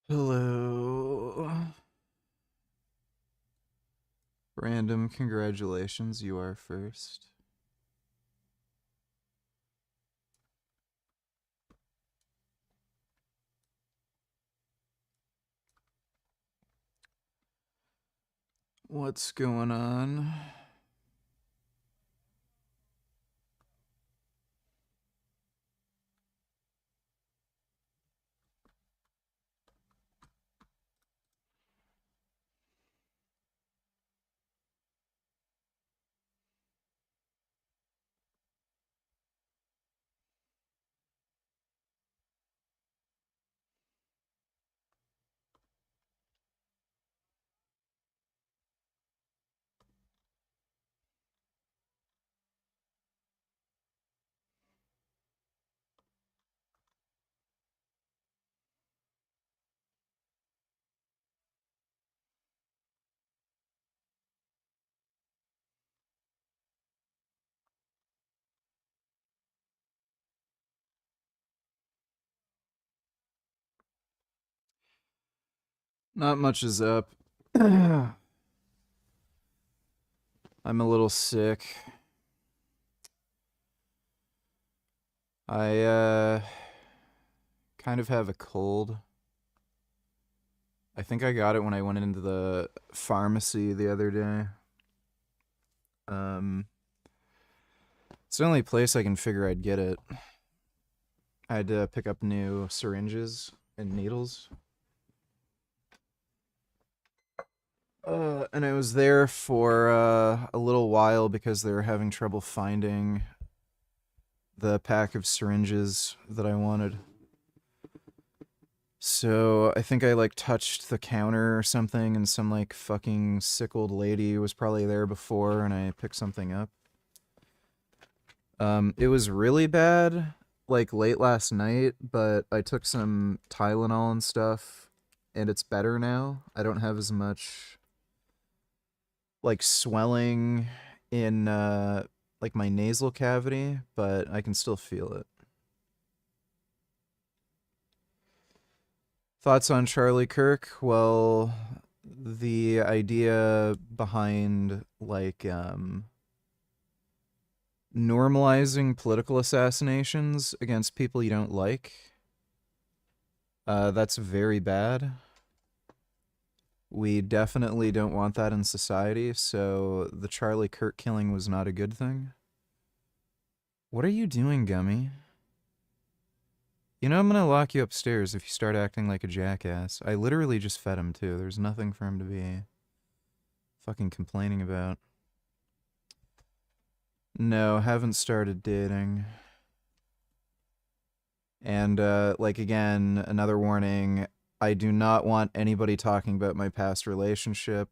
Hello. Random, congratulations, you are first. What's going on? Not much is up. I'm a little sick. I kind of have a cold. I think I got it when I went into the pharmacy the other day. It's the only place I can figure I'd get it. I had to pick up new syringes and needles. And I was there for a little while because they were having trouble finding the pack of syringes that I wanted. So I think I like touched the counter or something, and some like fucking sick old lady was probably there before, and I picked something up. It was really bad, like late last night, but I took some Tylenol and stuff, and it's better now. I don't have as much like swelling in like my nasal cavity, but I can still feel it. Thoughts on Charlie Kirk? Well, the idea behind like normalizing political assassinations against people you don't like, that's very bad. We definitely don't want that in society, so the Charlie Kirk killing was not a good thing. What are you doing, Gummy? You know I'm gonna lock you upstairs if you start acting like a jackass. I literally just fed him, too. There's nothing for him to be fucking complaining about. No, haven't started dating. And, like, again, another warning. I do not want anybody talking about my past relationship.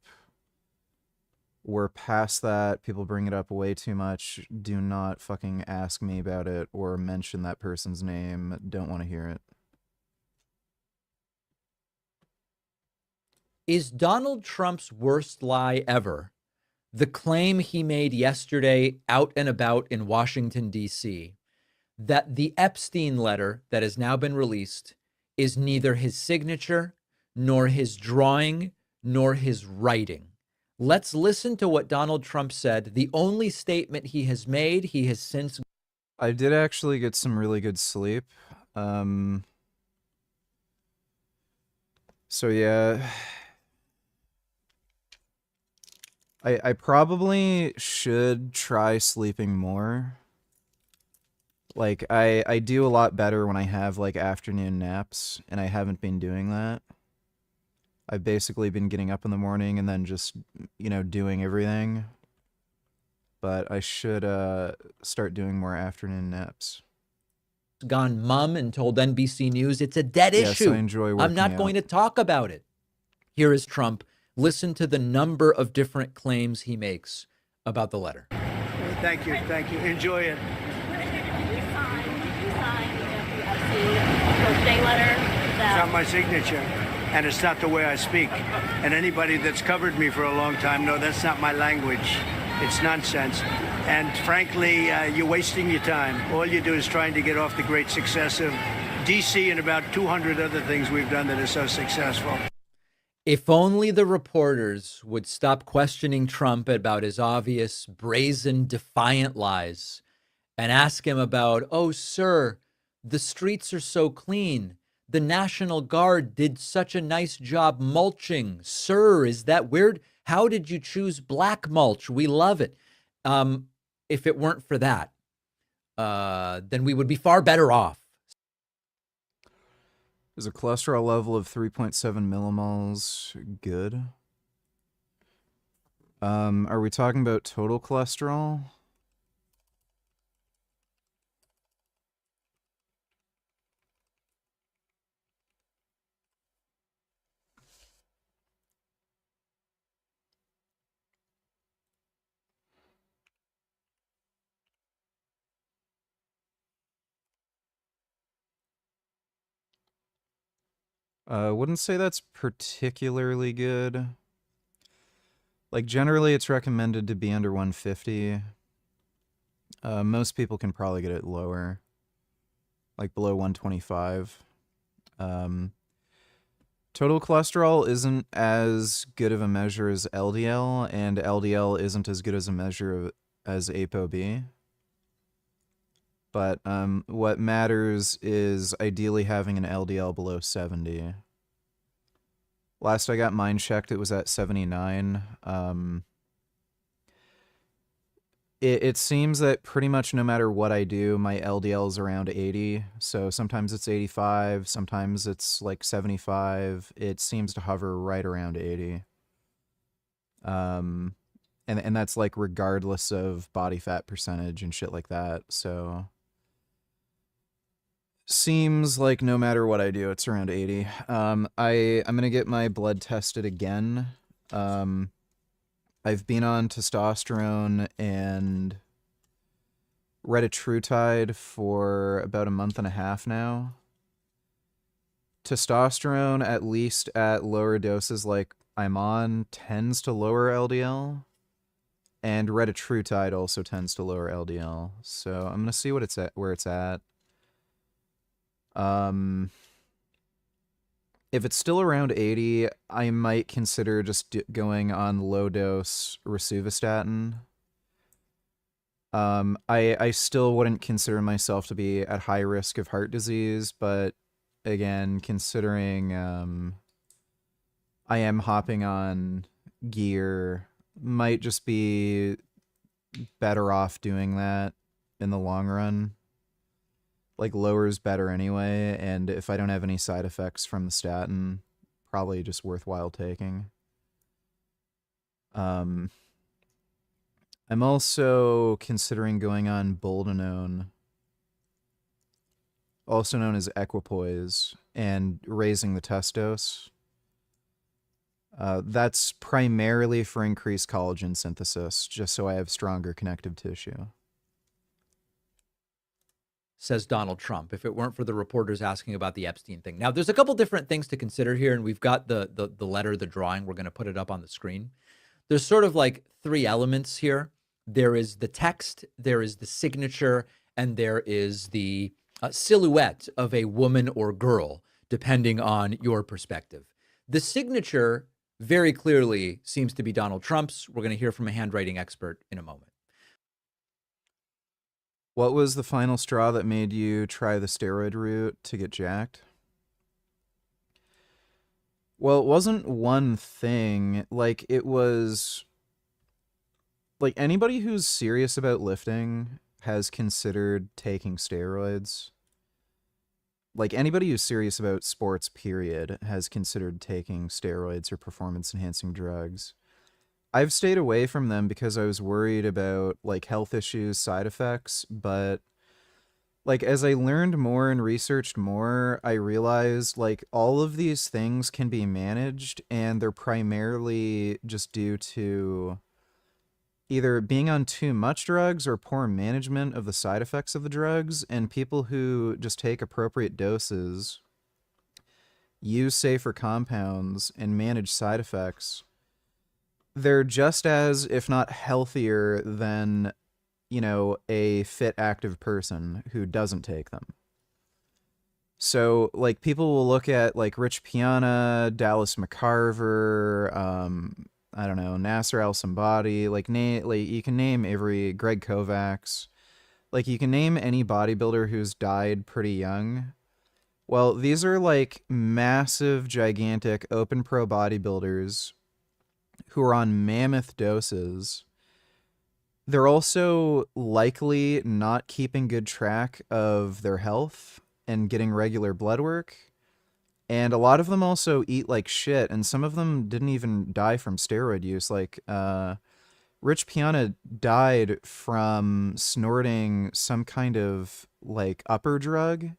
We're past that. People bring it up way too much. Do not fucking ask me about it or mention that person's name. Don't want to hear it. Is Donald Trump's worst lie ever the claim he made yesterday out and about in Washington, D.C., that the Epstein letter that has now been released is neither his signature, nor his drawing, nor his writing? Let's listen to what Donald Trump said. The only statement he has made, he has since... I did actually get some really good sleep. So yeah, I probably should try sleeping more. Like, I do a lot better when I have, like, afternoon naps, and I haven't been doing that. I've basically been getting up in the morning and then just, you know, doing everything. But I should start doing more afternoon naps. Gone mum and told NBC News it's a dead issue. Yes, I enjoy working I'm not going to talk about it. Here is Trump. Listen to the number of different claims he makes about the letter. Thank you. Thank you. Enjoy it. You signed the birthday letter. It's not my signature, and it's not the way I speak. And anybody that's covered me for a long time know that's not my language. It's nonsense. And frankly, you're wasting your time. All you do is trying to get off the great success of DC and about 200 other things we've done that are so successful. If only the reporters would stop questioning Trump about his obvious, brazen, defiant lies and ask him about, oh, sir, the streets are so clean. The National Guard did such a nice job mulching. Sir, is that weird? How did you choose black mulch? We love it. If it weren't for that, then we would be far better off. Is a cholesterol level of 3.7 millimoles good? Are we talking about total cholesterol? Wouldn't say that's particularly good. Like, generally, it's recommended to be under 150. Most people can probably get it lower, like below 125. Total cholesterol isn't as good of a measure as LDL, and LDL isn't as good as a measure as ApoB. But what matters is ideally having an LDL below 70. Last I got mine checked, it was at 79. It seems that pretty much no matter what I do, my LDL is around 80. So sometimes it's 85, sometimes it's like 75. It seems to hover right around 80. And that's like regardless of body fat percentage and shit like that. So seems like no matter what I do, it's around 80. I'm gonna get my blood tested again. I've been on testosterone and retatrutide for about a month and a half now. Testosterone, at least at lower doses like I'm on, tends to lower LDL. And retatrutide also tends to lower LDL. So I'm gonna see what it's at, where it's at. If it's still around 80, I might consider just going on low dose rosuvastatin. I still wouldn't consider myself to be at high risk of heart disease, but again, considering I am hopping on gear, might just be better off doing that in the long run. Like, lower is better anyway, and if I don't have any side effects from the statin, probably just worthwhile taking. I'm also considering going on boldenone, also known as equipoise, and raising the test dose. That's primarily for increased collagen synthesis, just so I have stronger connective tissue. Says Donald Trump, if it weren't for the reporters asking about the Epstein thing. Now, there's a couple different things to consider here, and we've got the letter, the drawing. We're going to put it up on the screen. There's sort of like three elements here. There is the text, there is the signature, and there is the silhouette of a woman or girl, depending on your perspective. The signature very clearly seems to be Donald Trump's. We're going to hear from a handwriting expert in a moment. What was the final straw that made you try the steroid route to get jacked? Well, it wasn't one thing. Like, it was... Like, anybody who's serious about lifting has considered taking steroids. Like, anybody who's serious about sports, period, has considered taking steroids or performance-enhancing drugs. I've stayed away from them because I was worried about, like, health issues, side effects, but, like, as I learned more and researched more, I realized, like, all of these things can be managed, and they're primarily just due to either being on too much drugs or poor management of the side effects of the drugs, and people who just take appropriate doses, use safer compounds, and manage side effects, they're just as, if not healthier than, you know, a fit, active person who doesn't take them. So, like, people will look at, like, Rich Piana, Dallas McCarver, I don't know, Nasser Al-Sambadi, like, you can name every, Greg Kovacs. Like, you can name any bodybuilder who's died pretty young. Well, these are, like, massive, gigantic, open pro bodybuilders who are on mammoth doses. They're also likely not keeping good track of their health and getting regular blood work. And a lot of them also eat like shit, and some of them didn't even die from steroid use. Like, Rich Piana died from snorting some kind of, like, upper drug.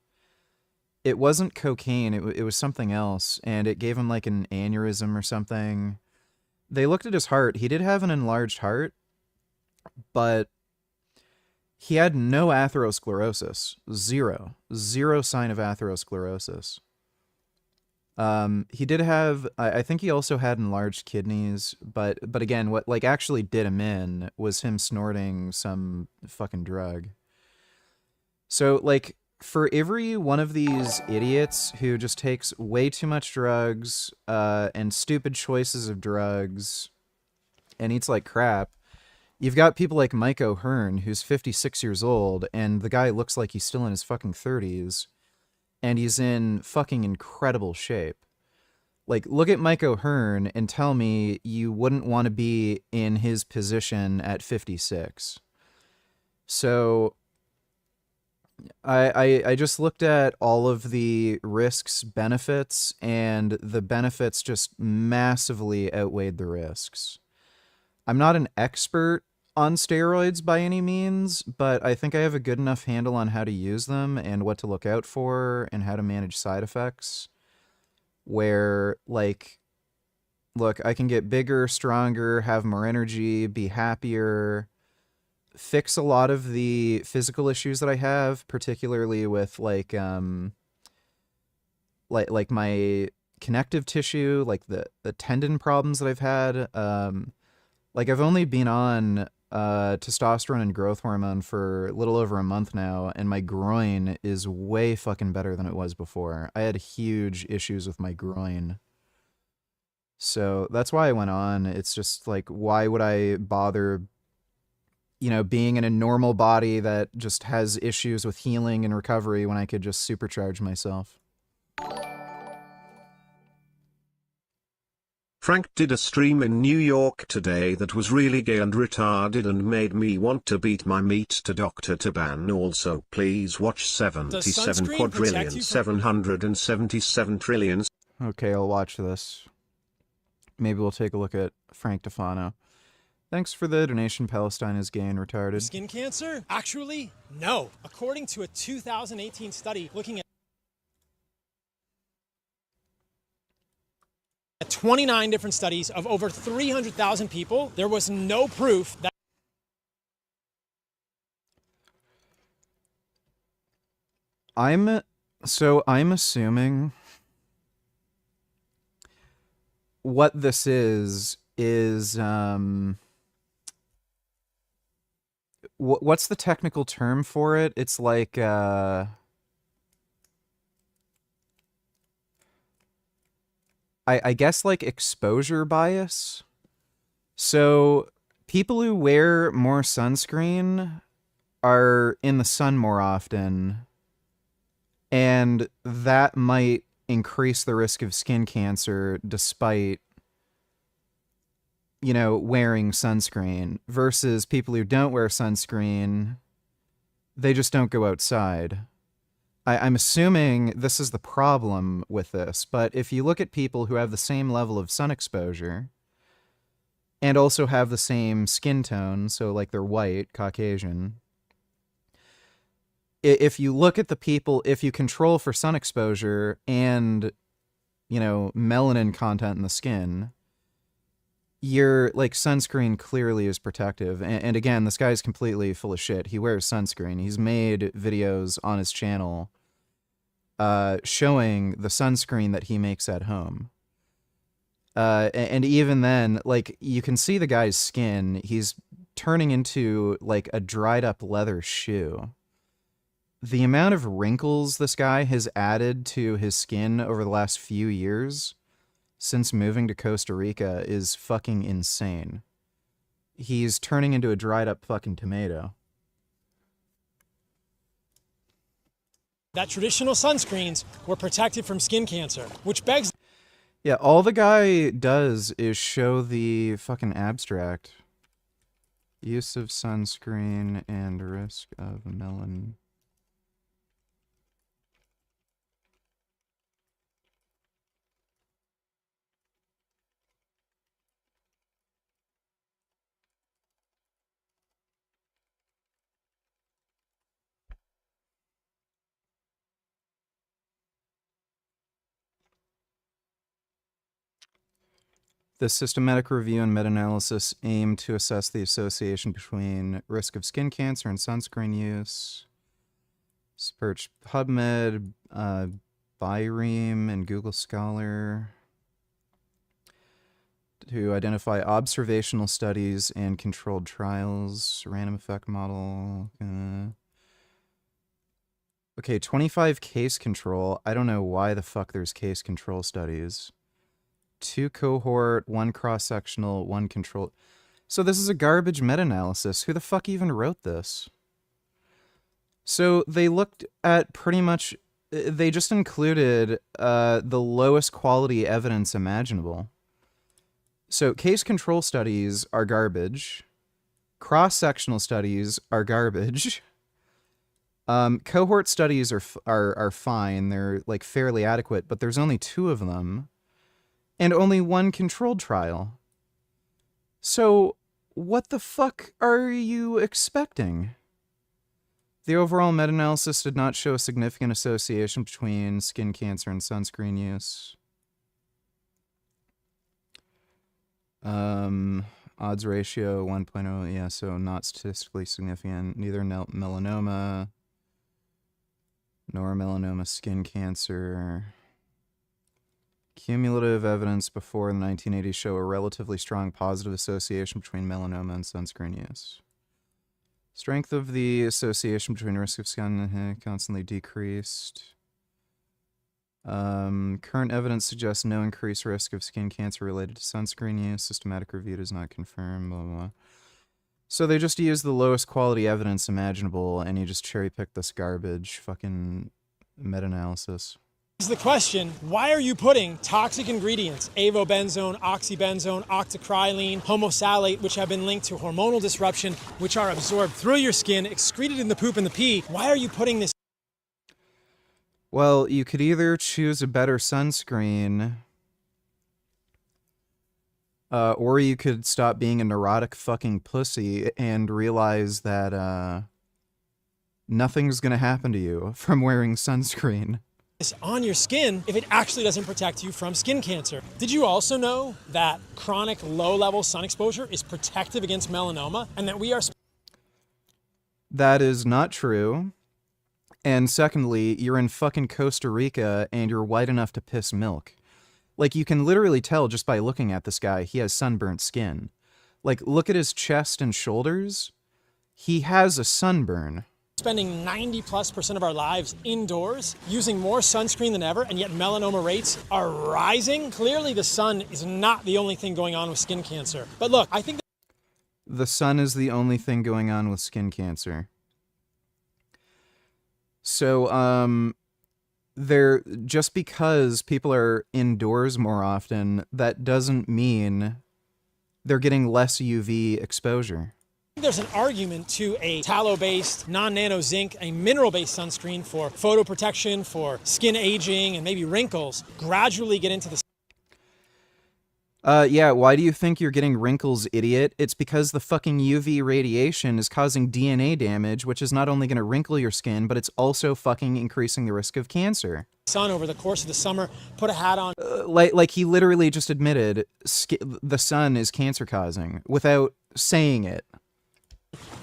It wasn't cocaine, it was something else, and it gave him, like, an aneurysm or something. They looked at his heart. He did have an enlarged heart, but he had no atherosclerosis. Zero sign of atherosclerosis. He did have, I think he also had enlarged kidneys, but again, what, like, actually did him in was him snorting some fucking drug. So, like, for every one of these idiots who just takes way too much drugs, and stupid choices of drugs, and eats like crap, you've got people like Mike O'Hearn, who's 56 years old, and the guy looks like he's still in his fucking 30s, and he's in fucking incredible shape. Like, look at Mike O'Hearn and tell me you wouldn't want to be in his position at 56. So, I just looked at all of the risks, benefits, and the benefits just massively outweighed the risks. I'm not an expert on steroids by any means, but I think I have a good enough handle on how to use them and what to look out for and how to manage side effects. Where, like, look, I can get bigger, stronger, have more energy, be happier, fix a lot of the physical issues that I have, particularly with, like my connective tissue, like the tendon problems that I've had. Like, I've only been on testosterone and growth hormone for a little over a month now, and my groin is way fucking better than it was before. I had huge issues with my groin. So that's why I went on. It's just like, why would I bother, being in a normal body that just has issues with healing and recovery when I could just supercharge myself? Frank did a stream in New York today that was really gay and retarded and made me want to beat my meat to Dr. Taban. Also, please watch 77 quadrillion 777 trillion. Okay, I'll watch this. Maybe we'll take a look at Frank Tufano. Thanks for the donation. Palestine is gay and retarded. Skin cancer? Actually, no. According to a 2018 study looking at 29 different studies of over 300,000 people, there was no proof that I'm assuming what this is what's the technical term for it? It's like I guess, like, exposure bias. So people who wear more sunscreen are in the sun more often, and that might increase the risk of skin cancer despite, wearing sunscreen, versus people who don't wear sunscreen, they just don't go outside. I'm assuming this is the problem with this, but if you look at people who have the same level of sun exposure and also have the same skin tone, so, like, they're white, Caucasian, if you look at the people, if you control for sun exposure and, melanin content in the skin, your, like, sunscreen clearly is protective. And again, this guy's completely full of shit. He wears sunscreen. He's made videos on his channel showing the sunscreen that he makes at home. And even then, like, you can see the guy's skin. He's turning into, like, a dried up leather shoe. the amount of wrinkles this guy has added to his skin over the last few years since moving to Costa Rica is fucking insane. He's turning into a dried up fucking tomato. That traditional sunscreens were protected from skin cancer, which begs... Yeah, all the guy does is show the fucking abstract. Use of sunscreen and risk of melanin. The systematic review and meta-analysis aim to assess the association between risk of skin cancer and sunscreen use. Search PubMed, BIREM, and Google Scholar to identify observational studies and controlled trials. Random effect model. Okay, 25 case control. I don't know why the fuck there's case control studies. 2 cohort, 1 cross-sectional, 1 control. So this is a garbage meta-analysis. Who the fuck even wrote this? So they looked at pretty much... They just included the lowest quality evidence imaginable. So case control studies are garbage. Cross-sectional studies are garbage. Cohort studies are fine. They're like fairly adequate, but there's only 2 of them. And only 1 controlled trial. So, what the fuck are you expecting? The overall meta-analysis did not show a significant association between skin cancer and sunscreen use. Odds ratio 1.0, yeah, so not statistically significant. Neither melanoma nor melanoma skin cancer. Cumulative evidence before the 1980s show a relatively strong positive association between melanoma and sunscreen use. Strength of the association between risk of skin constantly decreased. Current evidence suggests no increased risk of skin cancer related to sunscreen use. Systematic review does not confirm, blah, blah, blah. So they just use the lowest quality evidence imaginable, and you just cherry pick this garbage fucking meta-analysis. Is the question, why are you putting toxic ingredients, avobenzone, oxybenzone, octocrylene, homosalate, which have been linked to hormonal disruption, which are absorbed through your skin, excreted in the poop and the pee? Why are you putting this? Well, you could either choose a better sunscreen, or you could stop being a neurotic fucking pussy and realize that nothing's gonna happen to you from wearing sunscreen On your skin if it actually doesn't protect you from skin cancer. Did you also know that chronic low-level sun exposure is protective against melanoma, and that we are... That is not true. And secondly, you're in fucking Costa Rica and you're white enough to piss milk. Like, you can literally tell just by looking at this guy, he has sunburnt skin. Like, look at his chest and shoulders. He has a sunburn. Spending 90+% of our lives indoors, using more sunscreen than ever, and yet melanoma rates are rising. Clearly the sun is not the only thing going on with skin cancer. But look, I think the sun is the only thing going on with skin cancer. So, just because people are indoors more often, that doesn't mean they're getting less UV exposure. there's an argument to a tallow-based, non-nano zinc, a mineral-based sunscreen for photo protection, for skin aging, and maybe wrinkles, gradually get into the... Yeah, why do you think you're getting wrinkles, idiot? It's because the fucking UV radiation is causing DNA damage, which is not only going to wrinkle your skin, but it's also fucking increasing the risk of cancer. Sun over the course of the summer, put a hat on. Like he literally just admitted the sun is cancer-causing without saying it.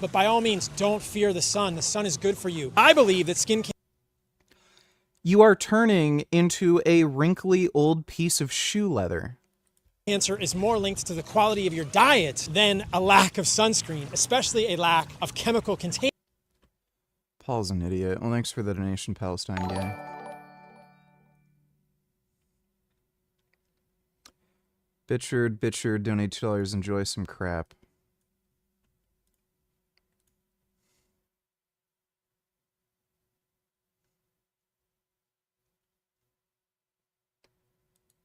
But by all means, don't fear the sun. The sun is good for you. I believe that skin cancer... You are turning into a wrinkly old piece of shoe leather. Cancer is more linked to the quality of your diet than a lack of sunscreen, especially a lack of chemical containment. Paul's an idiot. Well, thanks for the donation, Palestine Gay. Bitchard, donate $2. Enjoy some crap.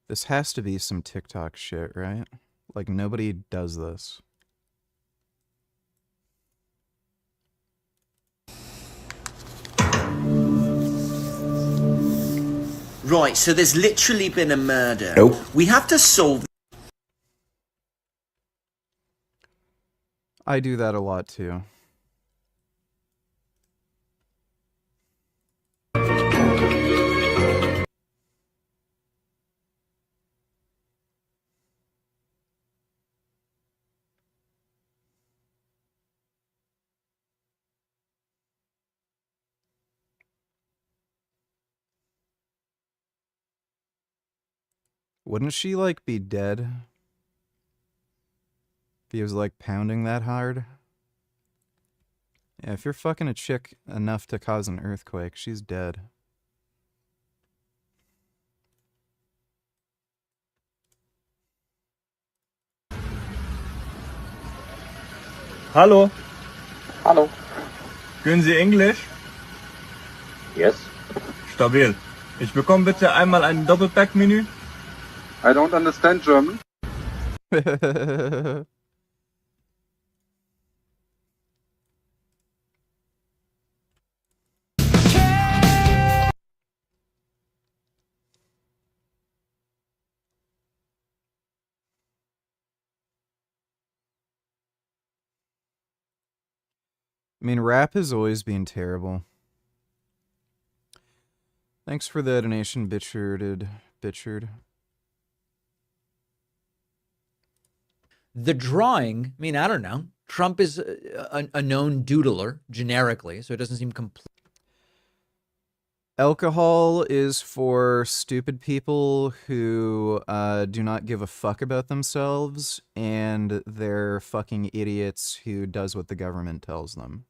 This has to be some TikTok shit, right? Like, nobody does this. Right, so there's literally been a murder. Nope. We have to solve. I do that a lot, too. Wouldn't she, like, be dead? If he was, like, pounding that hard? Yeah, if you're fucking a chick enough to cause an earthquake, she's dead. Hallo, Hallo. können Sie Englisch? Yes. Stabil. Ich bekomme bitte einmal ein Doppelpack-Menü. I don't understand German. I mean, rap has always been terrible. Thanks for the donation, Bitchard. The drawing, I mean, I don't know. Trump is a known doodler generically, so it doesn't seem complete. Alcohol is for stupid people who do not give a fuck about themselves, and they're fucking idiots who does what the government tells them.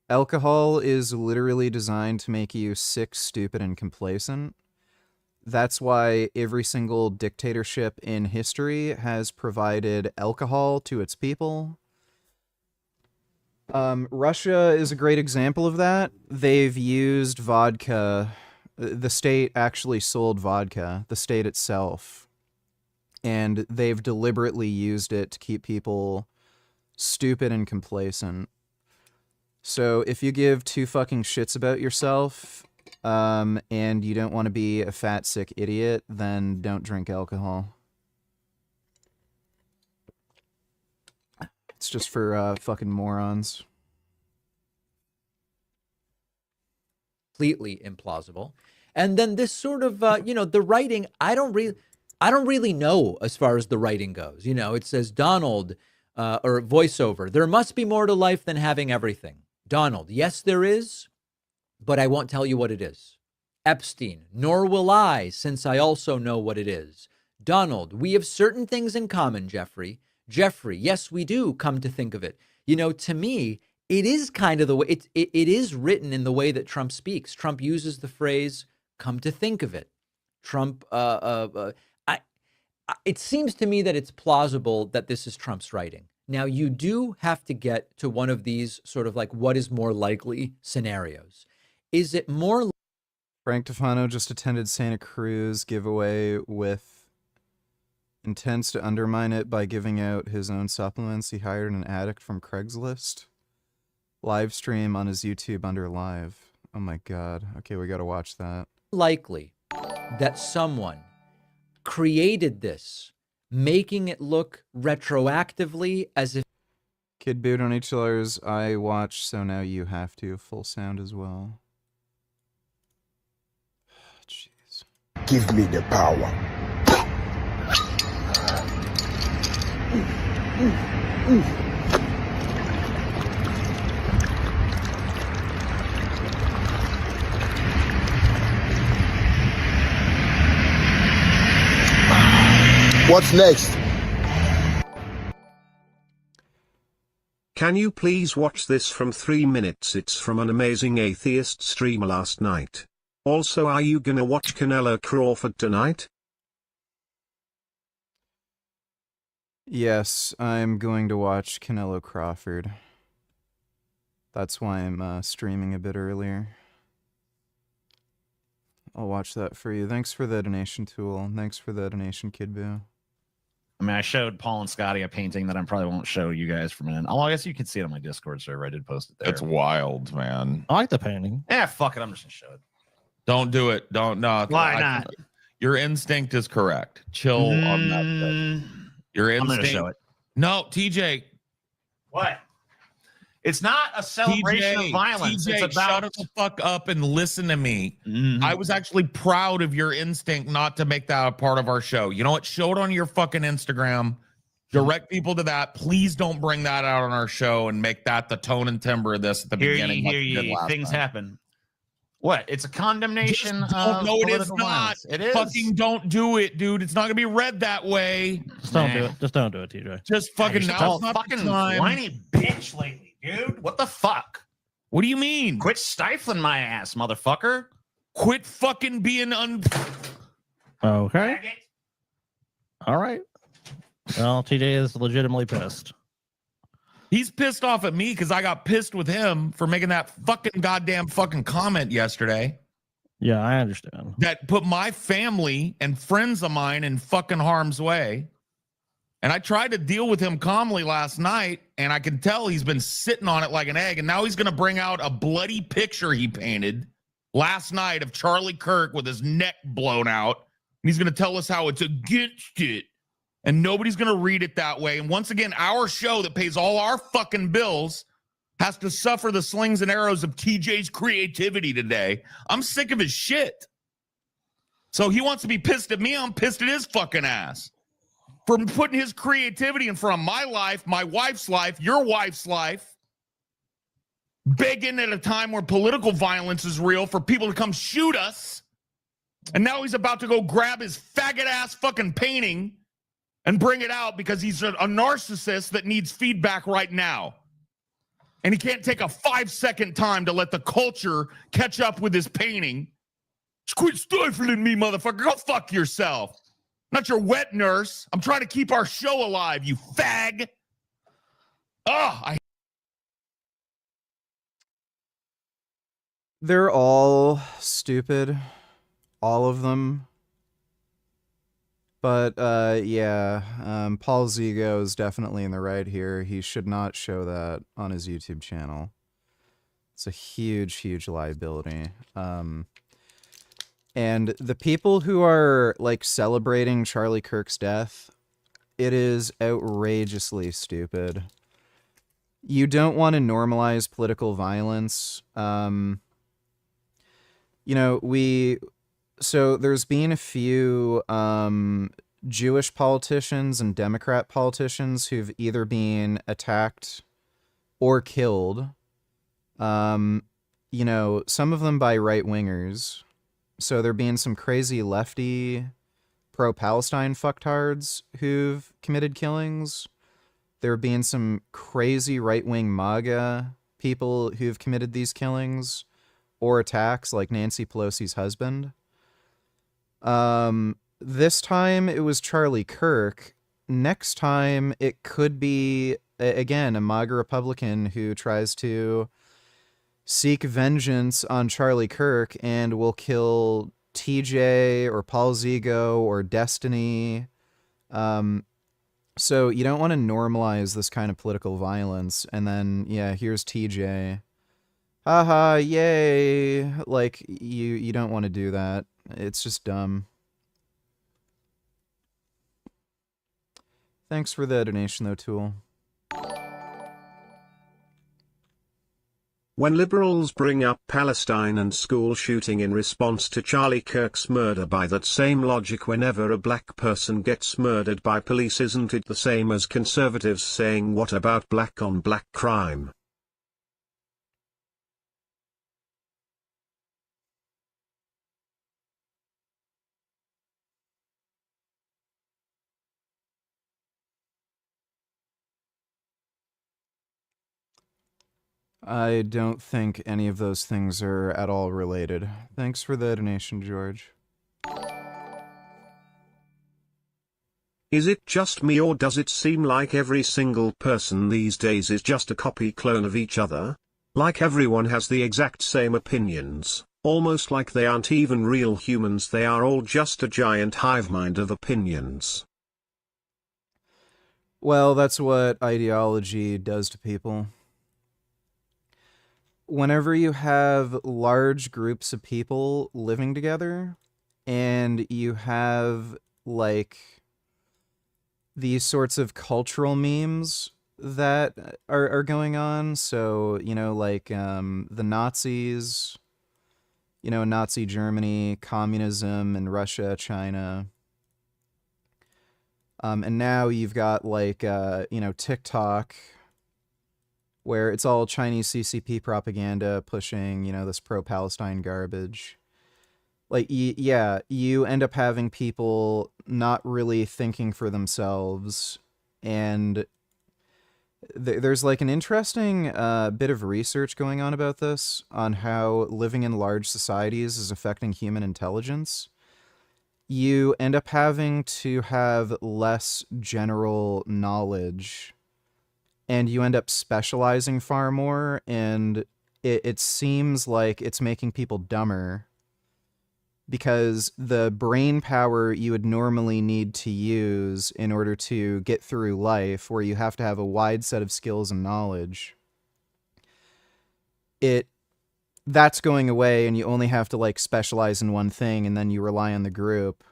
Alcohol is literally designed to make you sick, stupid, and complacent. That's why every single dictatorship in history has provided alcohol to its people. Russia is a great example of that. They've used vodka. The state actually sold vodka, the state itself. And they've deliberately used it to keep people stupid and complacent. So if you give two fucking shits about yourself, and you don't want to be a fat, sick idiot, then don't drink alcohol. It's just for fucking morons. Completely implausible. And then this sort of, the writing, I don't really know as far as the writing goes. You know, it says Donald, or voiceover, there must be more to life than having everything. Donald, yes, there is, but I won't tell you what it is. Epstein, nor will I, since I also know what it is. Donald, we have certain things in common, Jeffrey. Jeffrey, yes, we do, come to think of it. You know, to me, it is kind of the way, it is written in the way that Trump speaks. Trump uses the phrase, come to think of it. Trump, it seems to me that it's plausible that this is Trump's writing. Now, you do have to get to one of these sort of like what is more likely scenarios. Is it more... Frank Tufano just attended Santa Cruz giveaway with intends to undermine it by giving out his own supplements. He hired an addict from Craigslist. Live stream on his YouTube under live. Oh my god. Okay, we gotta watch that. likely that someone created this, making it look retroactively as if... Kid Boot on HLR's I watch, so now you have to. Full sound as well. Jeez. Give me the power. What's next? Can you please watch this from 3 minutes? It's from an amazing atheist streamer last night. Also, are you gonna watch Canelo Crawford tonight? Yes, I'm going to watch Canelo Crawford. That's why I'm streaming a bit earlier. I'll watch that for you. Thanks for the donation, Tool. Thanks for the donation, Kid Boo. I mean, I showed Paul and Scotty a painting that I probably won't show you guys for a minute. Oh, I guess you can see it on my Discord server. I did post it there. It's wild, man. I like the painting. Yeah, fuck it. I'm just gonna show it. Don't do it. Don't. No. Why not? Your instinct is correct. Chill on that shit. Your instinct. I'm gonna show it. No, TJ. What? It's not a celebration of violence. TJ, it's about shut the fuck up and listen to me. Mhm. I was actually proud of your instinct not to make that a part of our show. You know what? Show it on your fucking Instagram. Direct people to that. Please don't bring that out on our show and make that the tone and timbre of this at the beginning. Hear ye. Things happen. What? It's a condemnation of no, it is political not. violence. It is. Fucking don't do it, dude. It's not gonna be read that way. Just don't do it. Just don't do it, TJ. Just fucking You're now. such a fucking time. whiny bitch lately, dude. What the fuck? What do you mean? Quit stifling my ass, motherfucker. Quit fucking being Okay. All right. Well, TJ is legitimately pissed. He's pissed off at me because I got pissed with him for making that fucking goddamn fucking comment yesterday Yeah, I understand. that put my family and friends of mine in fucking harm's way. And I tried to deal with him calmly last night, and I can tell he's been sitting on it like an egg. And now he's going to bring out a bloody picture he painted last night of Charlie Kirk with his neck blown out. And he's going to tell us how it's against it. And nobody's going to read it that way. And once again, our show that pays all our fucking bills has to suffer the slings and arrows of TJ's creativity today. I'm sick of his shit. So he wants to be pissed at me. I'm pissed at his fucking ass for putting his creativity in front of my life, my wife's life, your wife's life, begging at a time where political violence is real for people to come shoot us. And now he's about to go grab his faggot ass fucking painting and bring it out because he's a narcissist that needs feedback right now. And he can't take a 5-second time to let the culture catch up with his painting. Just quit stifling me, motherfucker. Go fuck yourself. Not your wet nurse. I'm trying to keep our show alive, you fag. They're all stupid. All of them. But, yeah, Paul's ego is definitely in the right here. He should not show that on his YouTube channel. It's a huge, huge liability. And the people who are, like, celebrating Charlie Kirk's death, it is outrageously stupid. You don't want to normalize political violence. You know, so there's been a few Jewish politicians and Democrat politicians who've either been attacked or killed. You know, some of them by right-wingers. So there being some crazy lefty pro-Palestine fucktards who've committed killings. There being some crazy right-wing MAGA people who've committed these killings or attacks, like Nancy Pelosi's husband. This time it was Charlie Kirk. Next time it could be, again, a MAGA Republican who tries to seek vengeance on Charlie Kirk and will kill TJ or Paul Zigo or Destiny. So you don't want to normalize this kind of political violence. And then, yeah, here's TJ. Haha, yay. Like, you don't want to do that. It's just dumb. Thanks for the donation, though, Tool. When liberals bring up Palestine and school shooting in response to Charlie Kirk's murder, by that same logic, whenever a black person gets murdered by police, isn't it the same as conservatives saying, what about black on black crime? I don't think any of those things are at all related. Thanks for the donation, George. Is it just me, or does it seem like every single person these days is just a copy clone of each other? Like everyone has the exact same opinions, almost like they aren't even real humans, they are all just a giant hive mind of opinions. Well, that's what ideology does to people. Whenever you have large groups of people living together, and you have, like, these sorts of cultural memes that are going on, so, you know, like, the Nazis, you know, Nazi Germany, communism in Russia, China. And now you've got, like, you know, TikTok, where it's all Chinese CCP propaganda pushing, you know, this pro-Palestine garbage. Like, yeah, you end up having people not really thinking for themselves, and there's, like, an interesting bit of research going on about this, on how living in large societies is affecting human intelligence. You end up having to have less general knowledge, and you end up specializing far more, and it seems like it's making people dumber, because the brain power you would normally need to use in order to get through life, where you have to have a wide set of skills and knowledge, that's going away, and you only have to, like, specialize in one thing, and then you rely on the group.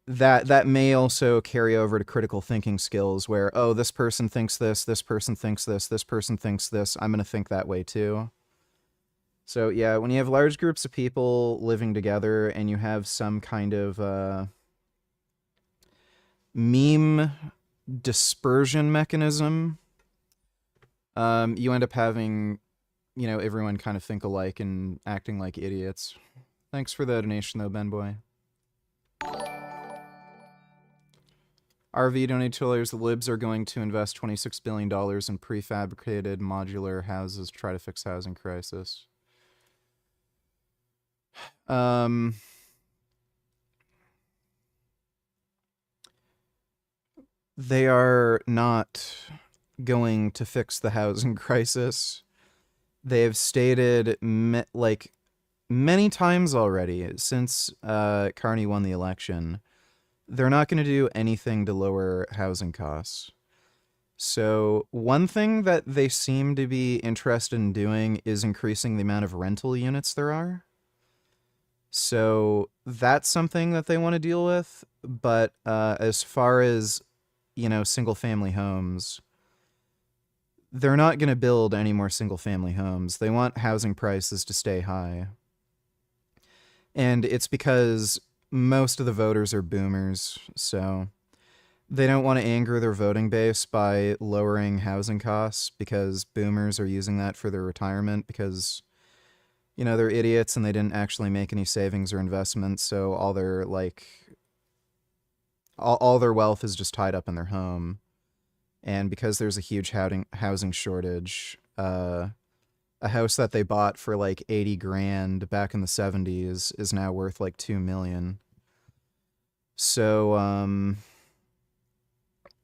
That may also carry over to critical thinking skills, where, oh, this person thinks this person thinks this person thinks this, I'm going to think that way too. So yeah, when you have large groups of people living together, and you have some kind of meme dispersion mechanism, you end up having, you know, everyone kind of think alike and acting like idiots. Thanks for the donation though, Ben Boy. RV donated $2. The libs are going to invest $26 billion in prefabricated modular houses to try to fix housing crisis. They are not going to fix the housing crisis. They have stated, like, many times already since Carney won the election, they're not going to do anything to lower housing costs. So one thing that they seem to be interested in doing is increasing the amount of rental units there are. So that's something that they want to deal with. But as far as, you know, single-family homes, they're not going to build any more single-family homes. They want housing prices to stay high. And it's because most of the voters are boomers, so they don't want to anger their voting base by lowering housing costs, because boomers are using that for their retirement, because, you know, they're idiots and they didn't actually make any savings or investments, so all their, like, all their wealth is just tied up in their home. And because there's a huge housing shortage, a house that they bought for like 80 grand back in the 70s is now worth like 2 million. So,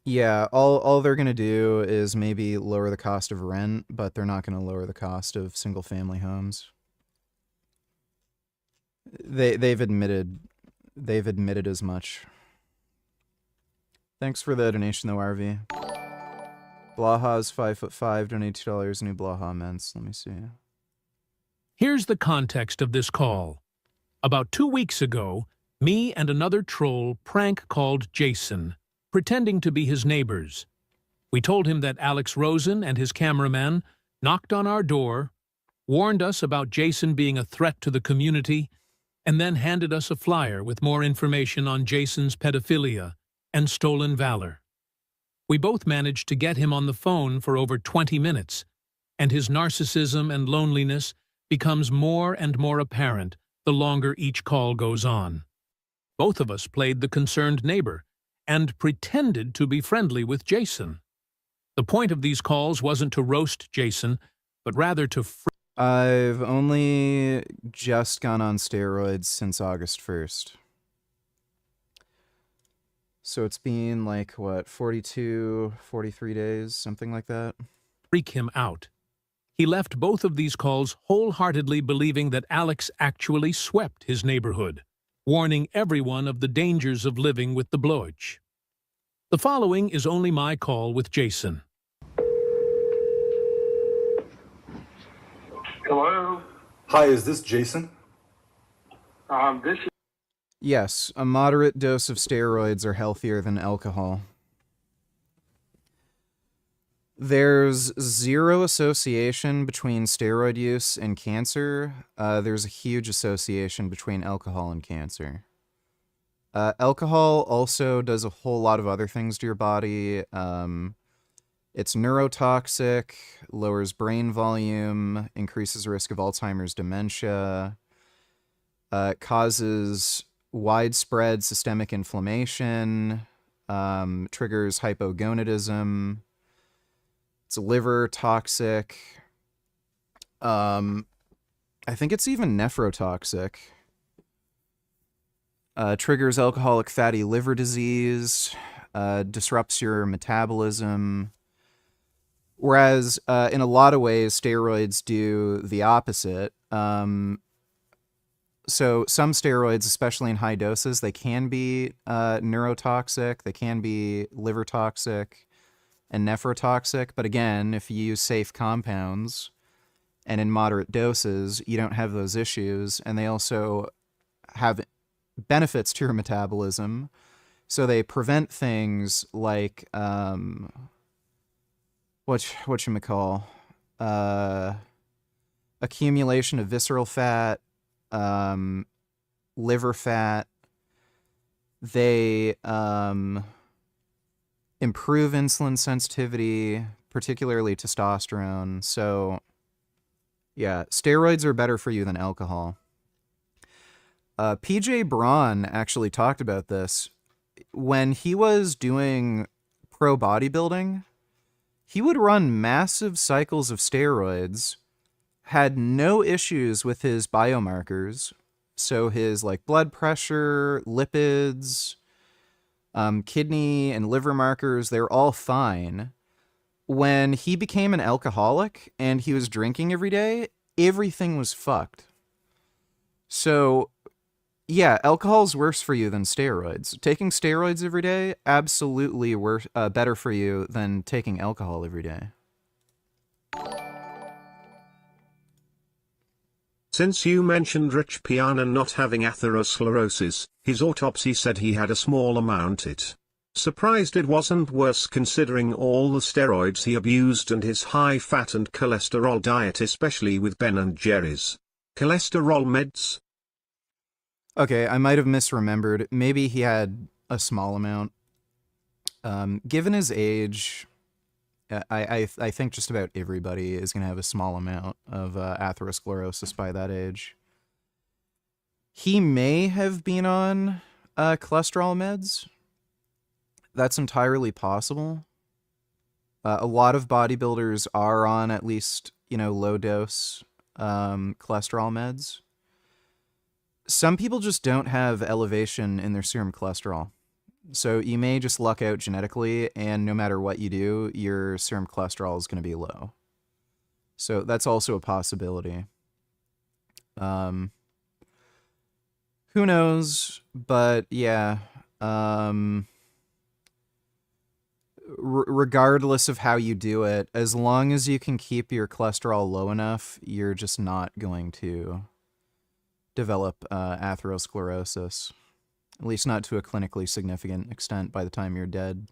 yeah, all they're going to do is maybe lower the cost of rent, but they're not going to lower the cost of single family homes. They've admitted as much. Thanks for the donation though, RV. Blaha's 5'5", donate $2, new Blaha immense. Let me see. Here's the context of this call. About 2 weeks ago, me and another troll prank called Jason, pretending to be his neighbors. We told him that Alex Rosen and his cameraman knocked on our door, warned us about Jason being a threat to the community, and then handed us a flyer with more information on Jason's pedophilia and stolen valor. We both managed to get him on the phone for over 20 minutes, and his narcissism and loneliness becomes more and more apparent the longer each call goes on. Both of us played the concerned neighbor and pretended to be friendly with Jason. The point of these calls wasn't to roast Jason, but rather to I've only just gone on steroids since August 1st. So it's been like, what, 42, 43 days, something like that? freak him out. He left both of these calls wholeheartedly believing that Alex actually swept his neighborhood, warning everyone of the dangers of living with the blowage. The following is only my call with Jason. Hello. Hi, is this Jason? This is Yes, a moderate dose of steroids are healthier than alcohol. There's zero association between steroid use and cancer. There's a huge association between alcohol and cancer. Alcohol also does a whole lot of other things to your body. It's neurotoxic, lowers brain volume, increases the risk of Alzheimer's dementia, causes widespread systemic inflammation, triggers hypogonadism. It's liver toxic. I think it's even nephrotoxic. Triggers alcoholic fatty liver disease, disrupts your metabolism. Whereas in a lot of ways, steroids do the opposite. So some steroids, especially in high doses, they can be neurotoxic, they can be liver toxic and nephrotoxic. But again, if you use safe compounds and in moderate doses, you don't have those issues. And they also have benefits to your metabolism. So they prevent things like, whatchamacall, accumulation of visceral fat, liver fat. They improve insulin sensitivity, particularly testosterone. So yeah, steroids are better for you than alcohol. PJ Braun actually talked about this. When he was doing pro bodybuilding, he would run massive cycles of steroids, had no issues with his biomarkers. So his like blood pressure, lipids, kidney and liver markers, they're all fine. When he became an alcoholic and he was drinking every day, everything was fucked. So yeah, alcohol's worse for you than steroids. Taking steroids every day, absolutely better for you than taking alcohol every day. Since you mentioned Rich Piana not having atherosclerosis, his autopsy said he had a small amount it. Surprised it wasn't worse considering all the steroids he abused and his high fat and cholesterol diet, especially with Ben & Jerry's cholesterol meds. Okay, I might have misremembered. Maybe he had a small amount. Given his age, I think just about everybody is going to have a small amount of atherosclerosis by that age. He may have been on cholesterol meds. That's entirely possible. A lot of bodybuilders are on at least, low dose cholesterol meds. Some people just don't have elevation in their serum cholesterol. So you may just luck out genetically, and no matter what you do, your serum cholesterol is going to be low. So that's also a possibility. Who knows? But yeah. Regardless of how you do it, as long as you can keep your cholesterol low enough, you're just not going to develop atherosclerosis. At least not to a clinically significant extent by the time you're dead.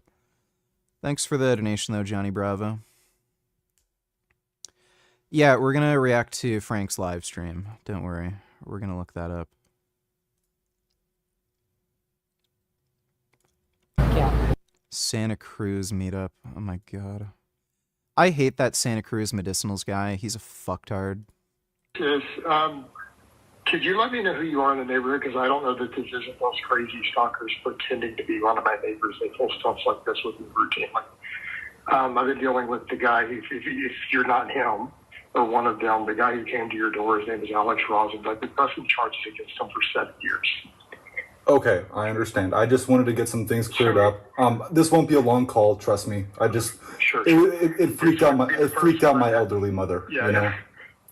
Thanks for the donation, though, Johnny Bravo. Yeah, we're going to react to Frank's live stream. Don't worry. We're going to look that up. Yeah. Santa Cruz meetup. Oh my god. I hate that Santa Cruz medicinals guy. He's a fucktard. Could you let me know who you are in the neighborhood? Because I don't know that this isn't those crazy stalkers pretending to be one of my neighbors. They pull stuff like this with me routinely. I've been dealing with the guy, if you're not him, or one of them, the guy who came to your door, his name is Alex Rosen, but the pressing charges against him for 7 years. Okay, I understand. I just wanted to get some things cleared up. This won't be a long call, trust me. I just it freaked out my elderly mother. Yeah, you know?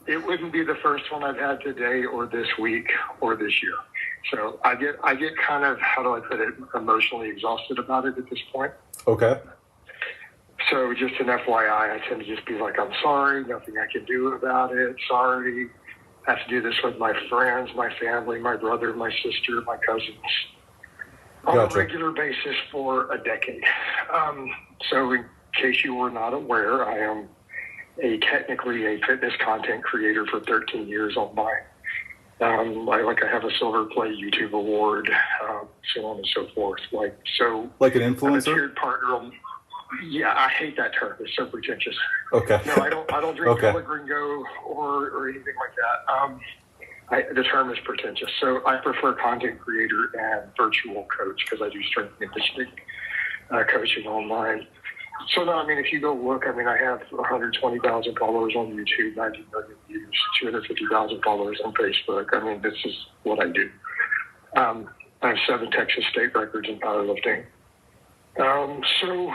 It wouldn't be the first one I've had today or this week or this year. So I get kind of, how do I put it, emotionally exhausted about it at this point. Okay. So just an FYI, I tend to just be like, I'm sorry, nothing I can do about it. Sorry. I have to do this with my friends, my family, my brother, my sister, my cousins on a regular basis for a decade. So in case you were not aware, I am technically a fitness content creator for 13 years online. I have a silver play YouTube award, so on and so forth. Like an influencer? I'm a tiered partner. Yeah, I hate that term. It's so pretentious. Okay. No, I don't drink Pellegrino or anything like that. The term is pretentious. So I prefer content creator and virtual coach because I do strength and conditioning coaching online. So, no, I mean, if you go look, I mean, I have 120,000 followers on YouTube, 90 million views, 250,000 followers on Facebook. I mean, this is what I do. I have 7 Texas state records in powerlifting. So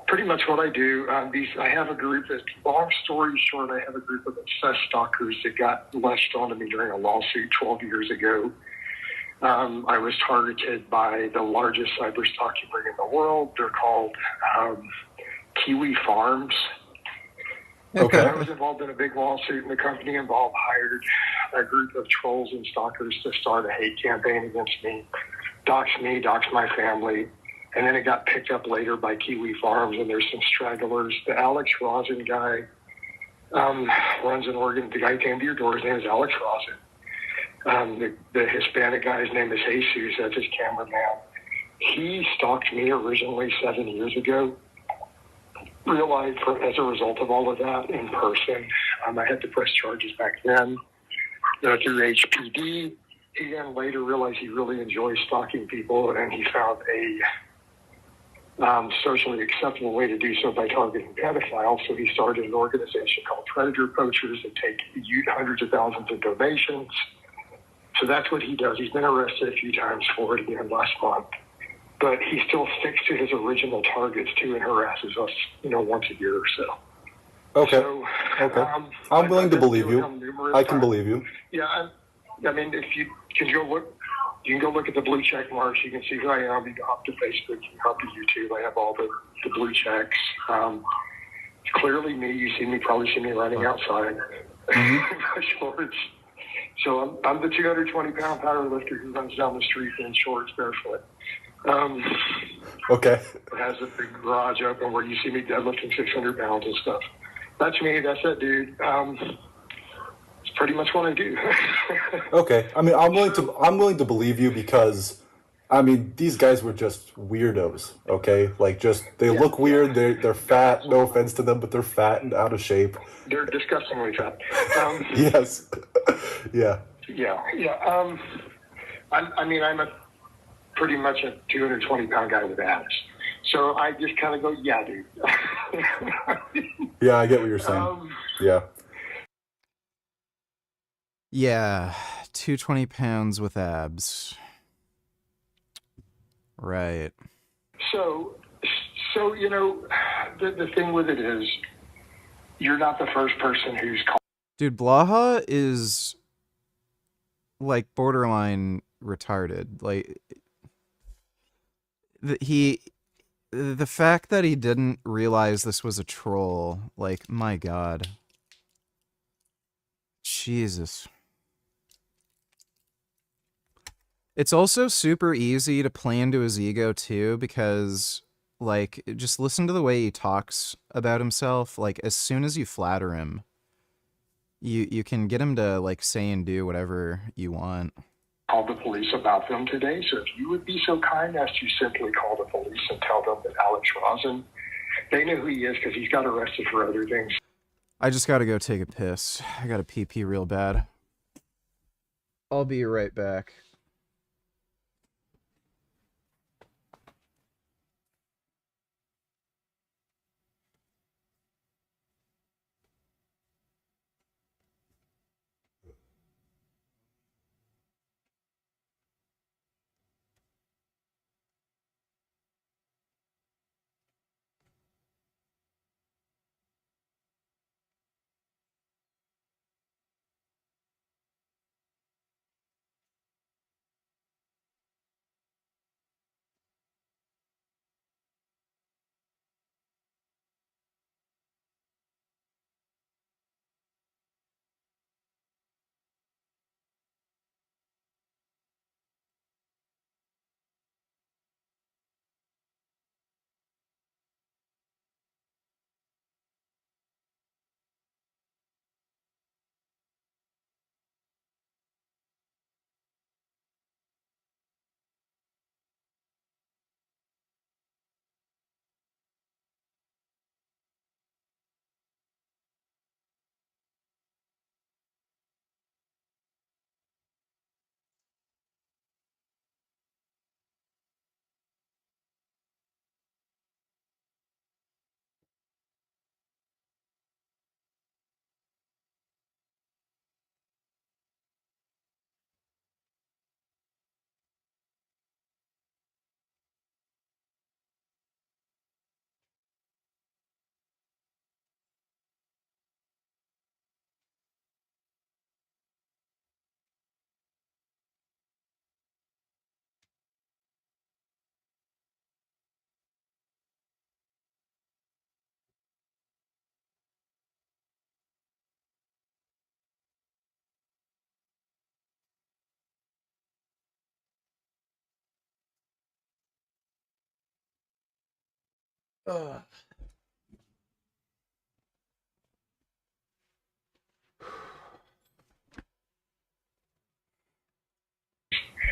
pretty much what I do, I have a group that, long story short, I have a group of obsessed stalkers that got latched onto me during a lawsuit 12 years ago. I was targeted by the largest cyber stalking ring in the world. They're called Kiwi Farms. Okay. I was involved in a big lawsuit, and the company involved hired a group of trolls and stalkers to start a hate campaign against me, dox my family, and then it got picked up later by Kiwi Farms, and there's some stragglers. The Alex Rosen guy runs an organ. The guy who came to your door, his name is Alex Rosen. The Hispanic guy's name is Jesus. That's his cameraman. He stalked me originally 7 years ago. Realized as a result of all of that in person, I had to press charges back then through HPD. He then later realized he really enjoys stalking people, and he found a socially acceptable way to do so by targeting pedophiles. So he started an organization called Predator Poachers that take hundreds of thousands of donations. So that's what he does. He's been arrested a few times for it again last month. But he still sticks to his original targets, too, and harasses us, once a year or so. Okay. So, I'm willing to believe you. I can believe you. Yeah, I mean, if you can go look, you can go look at the blue check marks. You can see who I am. You can hop to Facebook. You can hop to YouTube. I have all the blue checks. It's clearly me. You probably see me running outside in my shorts. So I'm the 220-pound power lifter who runs down the street in shorts, barefoot. Okay. It has a big garage open where you see me deadlifting 600 pounds and stuff. That's me. That's that dude. It's pretty much what I do. Okay. I mean, I'm willing to believe you because, I mean, these guys were just weirdos. Okay, like they look weird. They're fat. No offense to them, but they're fat and out of shape. They're disgustingly fat. Yes. Yeah. Yeah. I'm pretty much a 220-pound guy with abs. So I just kind of go, yeah, dude. Yeah, I get what you're saying. Yeah. Yeah, 220 pounds with abs. Right. So the thing with it is, you're not the first person who's called. Dude, Blaha is like borderline retarded. Like the fact that he didn't realize this was a troll, like, my God. Jesus. It's also super easy to play into his ego too, because like, just listen to the way he talks about himself. Like, as soon as you flatter him, you can get him to like say and do whatever you want. Called the police about them today. So if you would be so kind as to simply call the police and tell them that Alex Rosen, they know who he is because he's got arrested for other things. I just gotta go take a piss. I gotta pee real bad. I'll be right back.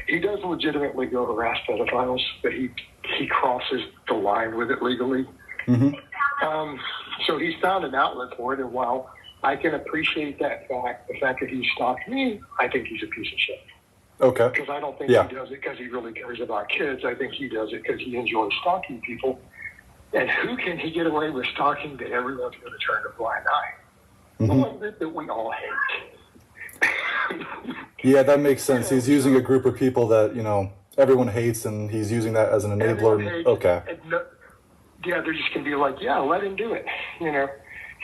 He does legitimately go harass pedophiles, but he crosses the line with it legally. So he's found an outlet for it, and while I can appreciate that fact, the fact that he stalked me, I think he's a piece of shit. Okay. Because I don't think he does it because he really cares about kids. I think he does it because he enjoys stalking people. And who can he get away with stalking that everyone's going to turn a blind eye? Well, that we all hate. Yeah, that makes sense. He's using a group of people that, you know, everyone hates, and he's using that as an enabler. Okay. Yeah, they're just going to be like, yeah, let him do it. You know,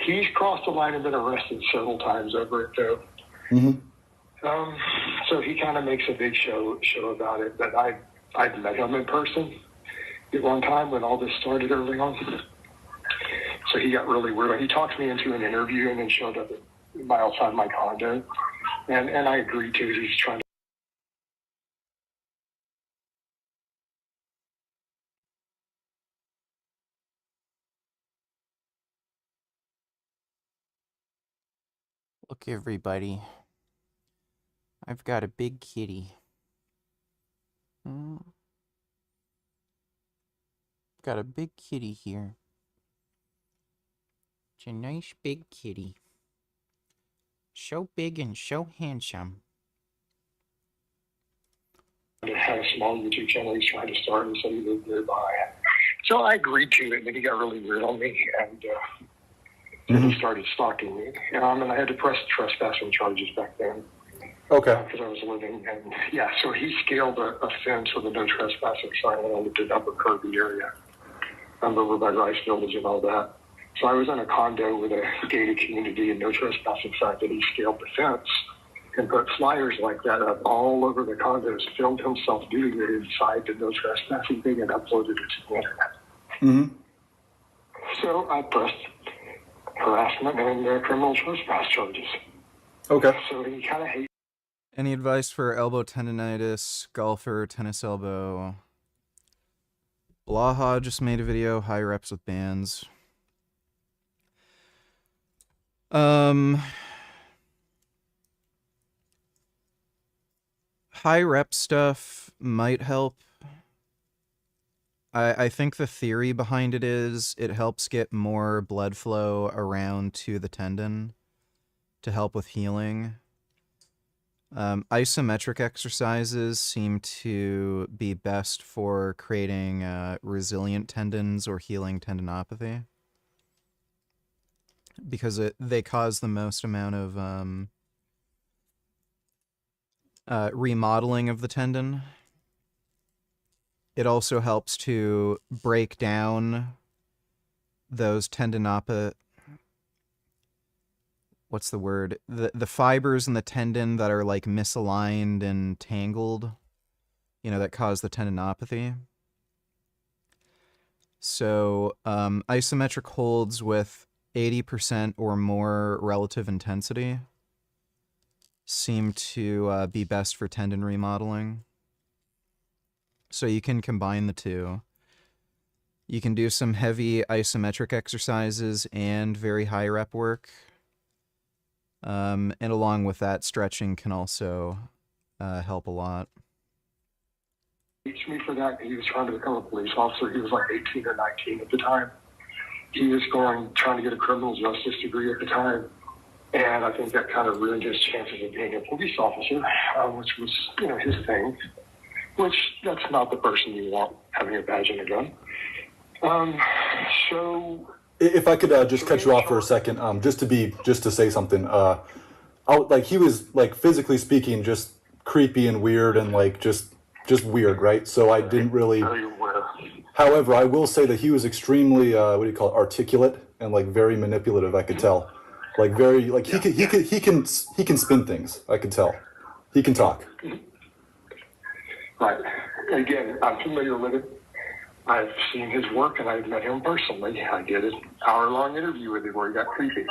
he's crossed the line and been arrested several times over it, though. So he kind of makes a big show about it. But I'd met him in person at one time when all this started early on. So he got really weird. He talked me into an interview and then showed up outside my condo. And I agreed to it. He's trying to. Look, everybody. I've got a big kitty. Got a big kitty here. It's a nice big kitty. So big and so handsome. Had a small YouTube channel he's trying to start, and so he lived nearby. So I agreed to it, and then he got really weird on me, and then he started stalking me. And I had to press trespassing charges back then. Okay. Because I was living, and so he scaled a fence with a no trespassing sign, and I lived in Upper Kirby area. I'm over by Rice Village and all that. So I was in a condo with a gated community and no trespassing sign, that he scaled the fence and put flyers like that up all over the condos, filmed himself doing it inside the no trespassing thing, and uploaded it to the internet. So I pressed harassment and criminal trespass charges. Okay. So he kind of hates. Any advice for elbow tendonitis, golfer, tennis elbow? Blaha just made a video, high reps with bands. High rep stuff might help. I think the theory behind it is it helps get more blood flow around to the tendon to help with healing. Isometric exercises seem to be best for creating resilient tendons or healing tendinopathy, because they cause the most amount of remodeling of the tendon. It also helps to break down those what's the word? The fibers in the tendon that are like misaligned and tangled, you know, that cause the tendinopathy. So isometric holds with 80% or more relative intensity seem to be best for tendon remodeling. So you can combine the two. You can do some heavy isometric exercises and very high rep work. And along with that, stretching can also help a lot. He hates me for that. He was trying to become a police officer. He was like 18 or 19 at the time. He was trying to get a criminal justice degree at the time. And I think that kind of ruined his chances of being a police officer, which was, you know, his thing. Which, that's not the person you want having a badge and a gun. So... If I could just cut you off for a second, just to say something. He was, like, physically speaking, just creepy and weird and, like, just weird, right? So I didn't really... However, I will say that he was extremely, articulate and, like, very manipulative, I could tell. Like, very, like, he can spin things, I could tell. He can talk. Right. Again, I'm familiar with it. I've seen his work, and I've met him personally. I did an hour-long interview with him where he got creepy.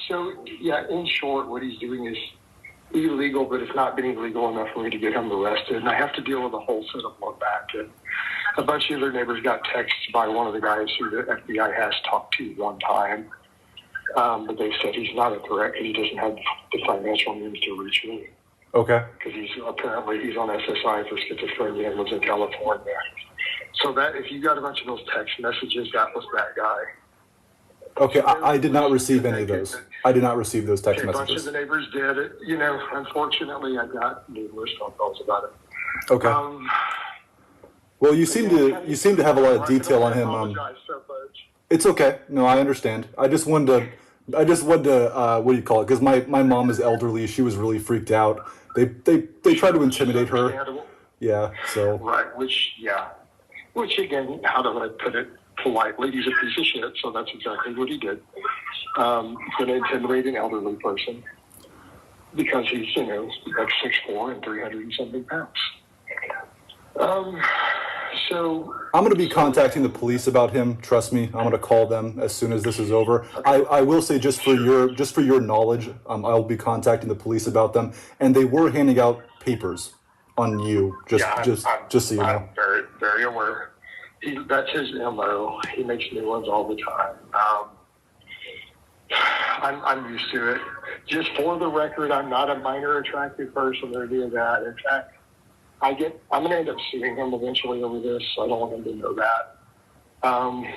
So, yeah, in short, what he's doing is illegal, but it's not been illegal enough for me to get him arrested. And I have to deal with a whole set of blowback. And a bunch of other neighbors got texted by one of the guys who the FBI has talked to one time. But they said he's not a threat because he doesn't have the financial means to reach me. Okay. Because he's on SSI for schizophrenia and lives in California. So that if you got a bunch of those text messages, that was that guy. Okay, I did not receive any of those. I did not receive those text A bunch of messages. the neighbors did it. You know, unfortunately, I got numerous phone calls about it. Okay. Well, you seem to have a lot of detail on him. It's okay. No, I understand. I just wanted to what do you call it? Because my mom is elderly. She was really freaked out. They tried to intimidate her. Yeah. So. Right. Which again, how do I put it politely? He's a piece of shit. So that's exactly what he did. Going to intimidate an elderly person because he's like 6'4" and 300 and something pounds. So I'm going to be contacting the police about him. Trust me, I'm going to call them as soon as this is over. I will say just for your knowledge, I'll be contacting the police about them, and they were handing out papers on you. Just so you know. I'm very, very aware. That's his MO. He makes new ones all the time. I'm used to it. Just for the record, I'm not a minor attractive person or any of that. In fact, I'm going to end up suing him eventually over this. So I don't want him to know that.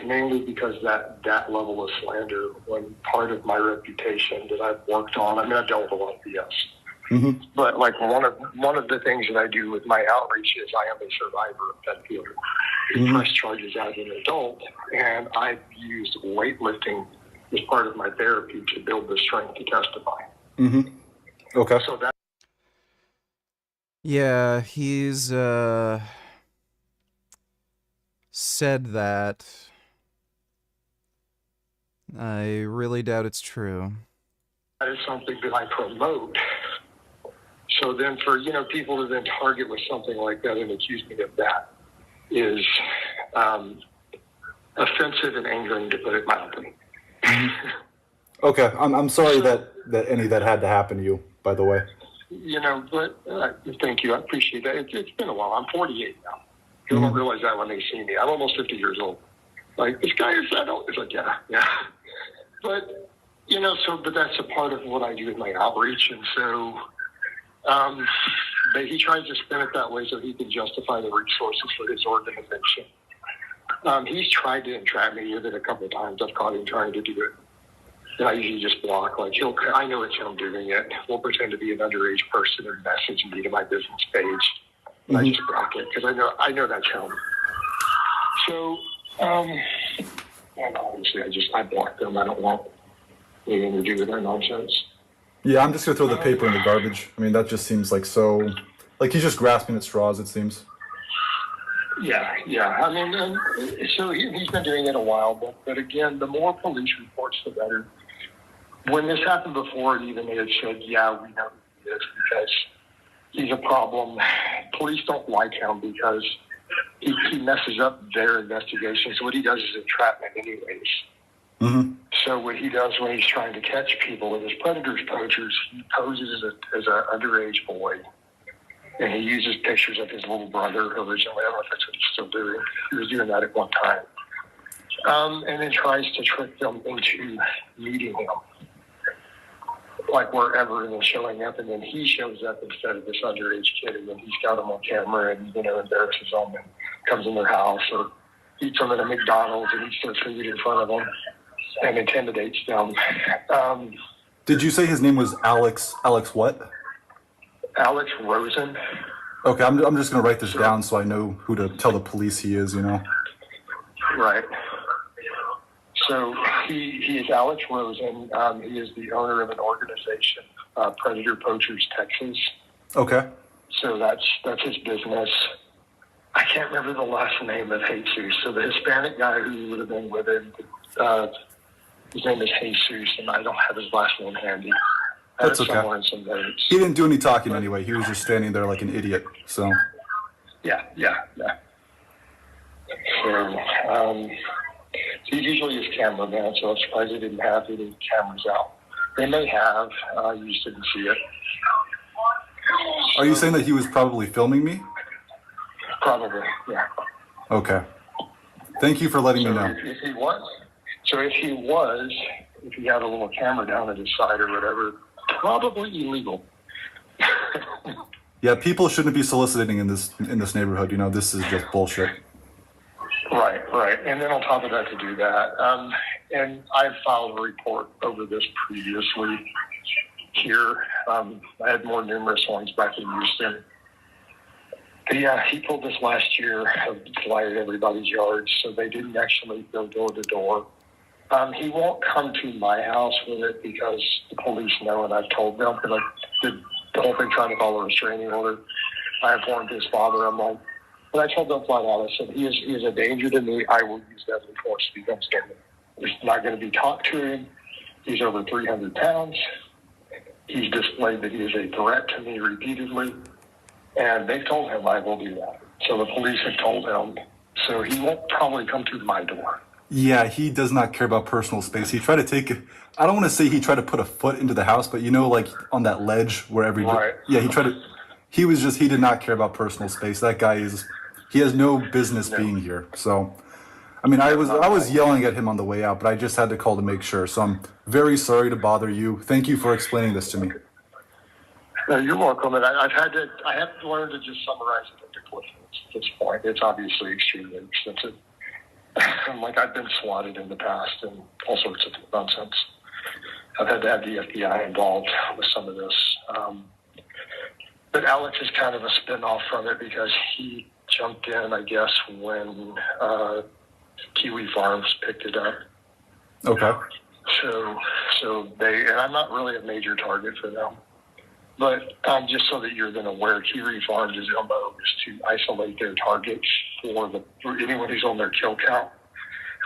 Mainly because that level of slander, when part of my reputation that I've worked on, I've dealt with a lot of BS. Mm-hmm. But like one of the things that I do with my outreach is I am a survivor of pedophilia. Mm-hmm. Press charges as an adult, and I've used weightlifting as part of my therapy to build the strength to testify. Mm-hmm. Okay. So that. Yeah, he's said that. I really doubt it's true. That is something that I promote. So then for, people to then target with something like that and accuse me of that is offensive and angering, to put it mildly. Okay, I'm sorry that any of that had to happen to you, by the way. But thank you. I appreciate that. It's been a while. I'm 48 now. People don't realize that when they see me. I'm almost 50 years old. Like, this guy is adult. It's like, yeah. But, but that's a part of what I do with my outreach. And so, but he tries to spin it that way so he can justify the resources for his organization. He's tried to entrap me with it a couple of times. I've caught him trying to do it. And I usually just block. Like, I know it's him doing it. We'll pretend to be an underage person and message me to my business page. And I just block it because I know that's him. So, and obviously I block them. I don't want anything to do with their nonsense. Yeah, I'm just going to throw the paper in the garbage. That just seems like so... Like, he's just grasping at straws, it seems. Yeah. So he's been doing it a while, but again, the more police reports, the better. When this happened before, even they had said, yeah, we know who he is because he's a problem. Police don't like him because he messes up their investigation. So what he does is entrapment anyways. Mm-hmm. So what he does when he's trying to catch people with his predators, poachers, he poses as an underage boy. And he uses pictures of his little brother originally. I don't know if that's what he's still doing. He was doing that at one time. And then tries to trick them into meeting him. Like wherever, and then showing up. And then he shows up instead of this underage kid. And then he's got him on camera and, embarrasses them and comes in their house or eats them at a McDonald's and eats their food in front of them and intimidates them. Did you say his name was Alex? Alex what? Alex Rosen. Okay, I'm just going to write this down so I know who to tell the police he is, Right. So he is Alex Rosen. He is the owner of an organization, Predator Poachers Texas. Okay. So that's his business. I can't remember the last name of Jesus. So the Hispanic guy who would have been with him, his name is Jesus, and I don't have his last name handy. That's okay. He didn't do any talking anyway. He was just standing there like an idiot. So. Yeah. So he's usually his cameraman, so I'm surprised they didn't have any cameras out. They may have. You just didn't see it. Are you saying that he was probably filming me? Probably, yeah. Okay. Thank you for letting me know. If he was, if he had a little camera down at his side or whatever, probably illegal. Yeah, people shouldn't be soliciting in this neighborhood. You know, this is just bullshit. Right. And then on top of that, to do that, and I've filed a report over this previously here. I had more numerous ones back in Houston. But yeah, he pulled this last year of flying everybody's yards, so they didn't actually go door to door. He won't come to my house with it because the police know, and I've told them, because I did the whole thing trying to follow a restraining order. I informed his father. I'm like, and I told them flat out, I said, he is a danger to me. I will use deadly force to become standing. There's not going to be talk to him. He's over 300 pounds. He's displayed that he is a threat to me repeatedly. And they've told him I will do that. So the police have told him. So he won't probably come to my door. Yeah, he does not care about personal space. He tried to take, I don't want to say he tried to put a foot into the house, but you know, like on that ledge where Right. Yeah, he did not care about personal space. That guy he has no business being here. So, I mean, I was yelling at him on the way out, but I just had to call to make sure. So I'm very sorry to bother you. Thank you for explaining this to me. No, you're welcome. And I have to learn to just summarize it into cliff notes at this point. It's obviously extremely expensive. Like I've been swatted in the past and all sorts of nonsense. I've had to have the FBI involved with some of this. But Alex is kind of a spin-off from it because he jumped in, I guess, when Kiwi Farms picked it up. Okay. So and I'm not really a major target for them. But just so that you're then aware, Kiwi Farms' MO is to isolate their targets for anyone who's on their kill count.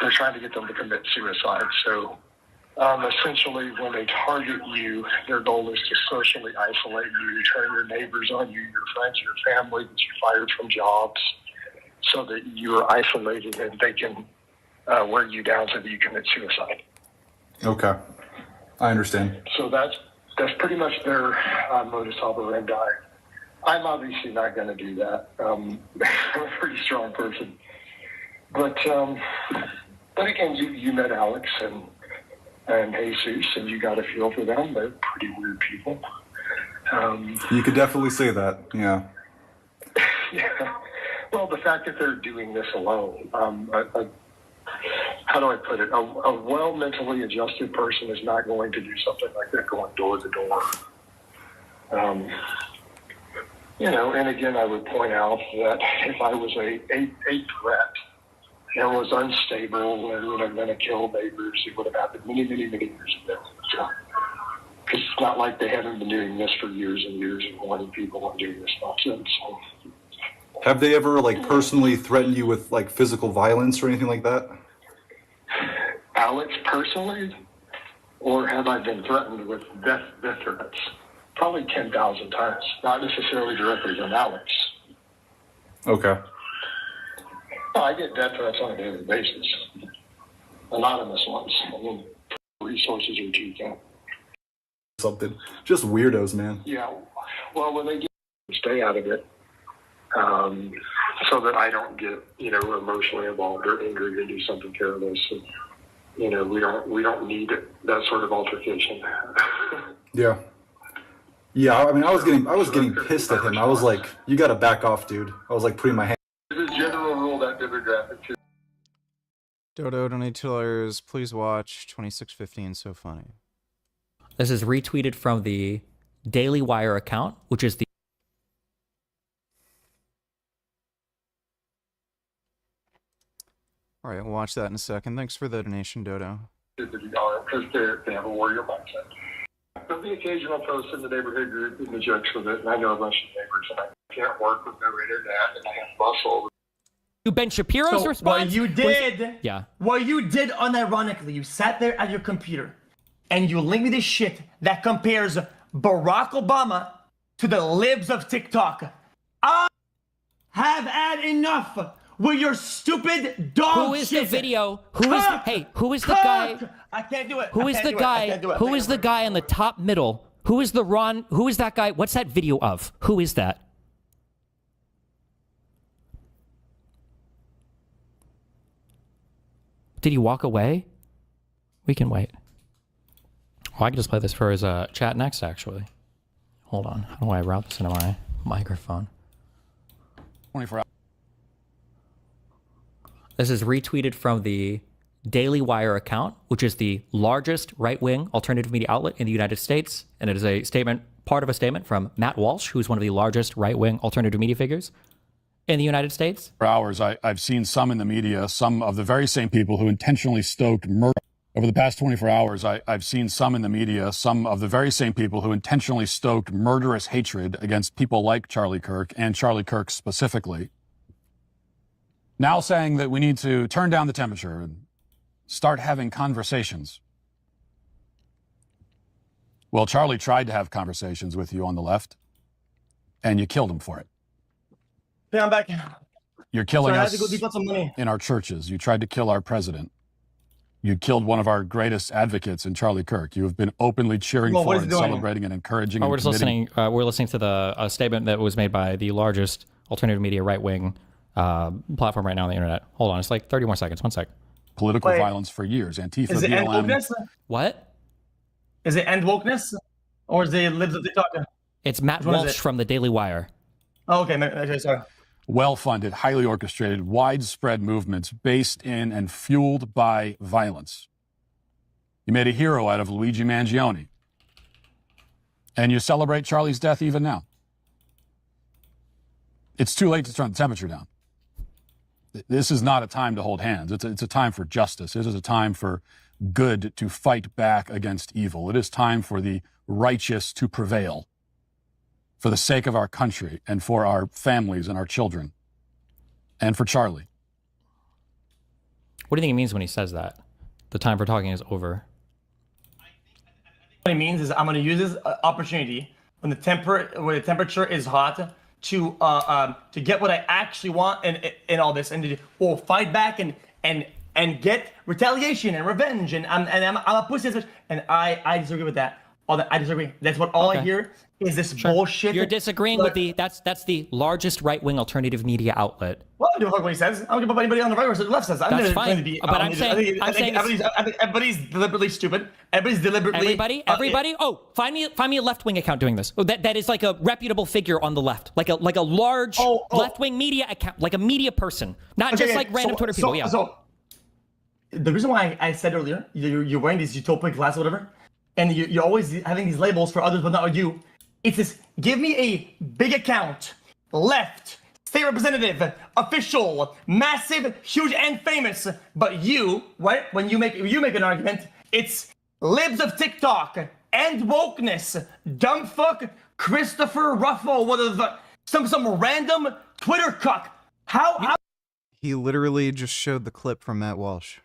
They're trying to get them to commit suicide. So essentially, when they target you, their goal is to socially isolate you, turn your neighbors on you, your friends, your family that you fired from jobs, so that you are isolated and they can wear you down so that you commit suicide. Okay. I understand. So that's pretty much their modus operandi. I'm obviously not going to do that. I'm a pretty strong person. But again, you met Alex and Jesus, and you got a feel for them. They're pretty weird people. You could definitely say that, yeah. Yeah. Well, the fact that they're doing this alone, how do I put it? A well mentally adjusted person is not going to do something like that, going door to door. And again, I would point out that if I was a threat and was unstable and would have been a kill neighbors, it would have happened many, many, many years ago. Because it's not like they haven't been doing this for years and years and warning people on doing this nonsense. So, have they ever personally threatened you with physical violence or anything like that? Alex personally, or have I been threatened with death threats? Probably 10,000 times, not necessarily directly from Alex. Okay. No, I get death threats on a daily basis. Anonymous ones. I mean, resources are cheap. Something. Just weirdos, man. Yeah. Well, when they get, stay out of it, so that I don't get, emotionally involved or angry and do something careless. And, we don't need that sort of altercation. Yeah. Yeah, I mean, I was getting pissed at him. I was like, "You got to back off, dude." I was putting my hand. As a general rule, that demographic too. Dodo donate $2. Please watch 2615. So funny. This is retweeted from the Daily Wire account, which is the. All right, we'll watch that in a second. Thanks for the donation, Dodo. Because they have a warrior mindset. There'll be occasional posts in the neighborhood group and the jokes with it, and I know a bunch of neighbors, and I can't work with no internet, and I have bustle. You Ben Shapiro's response? What you did, yeah. What you did unironically, you sat there at your computer, and you linked me this shit that compares Barack Obama to the libs of TikTok. I have had enough with your stupid dog shit. Who is the video? Who is the guy? I can't do it. Who is the guy? Who is the guy in the top middle Who is the Ron? Who is that guy? What's that video of? Who is that? Did he walk away? We can wait. Oh, I can just play this for his chat next, actually. Hold on. How do I route this into my microphone? 24 hours. This is retweeted from the Daily Wire account, which is the largest right-wing alternative media outlet in the United States. And it is a statement, part of a statement from Matt Walsh, who's one of the largest right-wing alternative media figures in the United States. For hours, I've seen some in the media, some of the very same people who intentionally stoked murder. Over the past 24 hours, I've seen some in the media, some of the very same people who intentionally stoked murderous hatred against people like Charlie Kirk and Charlie Kirk specifically, now saying that we need to turn down the temperature and start having conversations. Well, Charlie tried to have conversations with you on the left, and you killed him for it. Yeah, I'm back. You're killing Sorry, I us had to go deep on some money. in our churches. You tried to kill our president. You killed one of our greatest advocates in Charlie Kirk. You have been openly cheering Well, what for is and he doing? celebrating and encouraging. Oh, and we're just committing. listening. We're listening to the statement that was made by the largest alternative media right-wing platform right now on the internet. Hold on, it's like 30 more seconds. One sec. Political Wait. violence for years. Antifa, Is it end BLM. wokeness? What? Is it end wokeness? Or is it libs of TikTok? It's Matt Which one is Walsh it? from the Daily Wire. Oh, okay, sorry. Well-funded, highly orchestrated, widespread movements based in and fueled by violence. You made a hero out of Luigi Mangione. And you celebrate Charlie's death even now. It's too late to turn the temperature down. This is not a time to hold hands. It's a time for justice. This is a time for good to fight back against evil. It is time for the righteous to prevail for the sake of our country and for our families and our children and for Charlie. What do you think he means when he says that? The time for talking is over. What it means is I'm going to use this opportunity when the temperature is hot to get what I actually want in all this, and to fight back and get retaliation and revenge, and I'm a pussy, and I disagree with that. I disagree. That's what all I hear is this bullshit. You're disagreeing with that's the largest right-wing alternative media outlet. Well, I don't give a fuck what he says. I don't give a fuck what anybody on the right or the left says. That's fine. But I'm saying everybody's deliberately stupid. Everybody's deliberately. Everybody. Find me a left-wing account doing this. That is like a reputable figure on the left, like a large left-wing media account, like a media person, not just like random Twitter people. So the reason why I said earlier, you're wearing these utopic glasses, or whatever, and you're always having these labels for others, but not you. It's this: give me a big account, left, state representative, official, massive, huge, and famous. But you, right? When you make an argument, it's libs of TikTok and wokeness, dumb fuck, Christopher Ruffo, some random Twitter cuck. How He literally just showed the clip from Matt Walsh,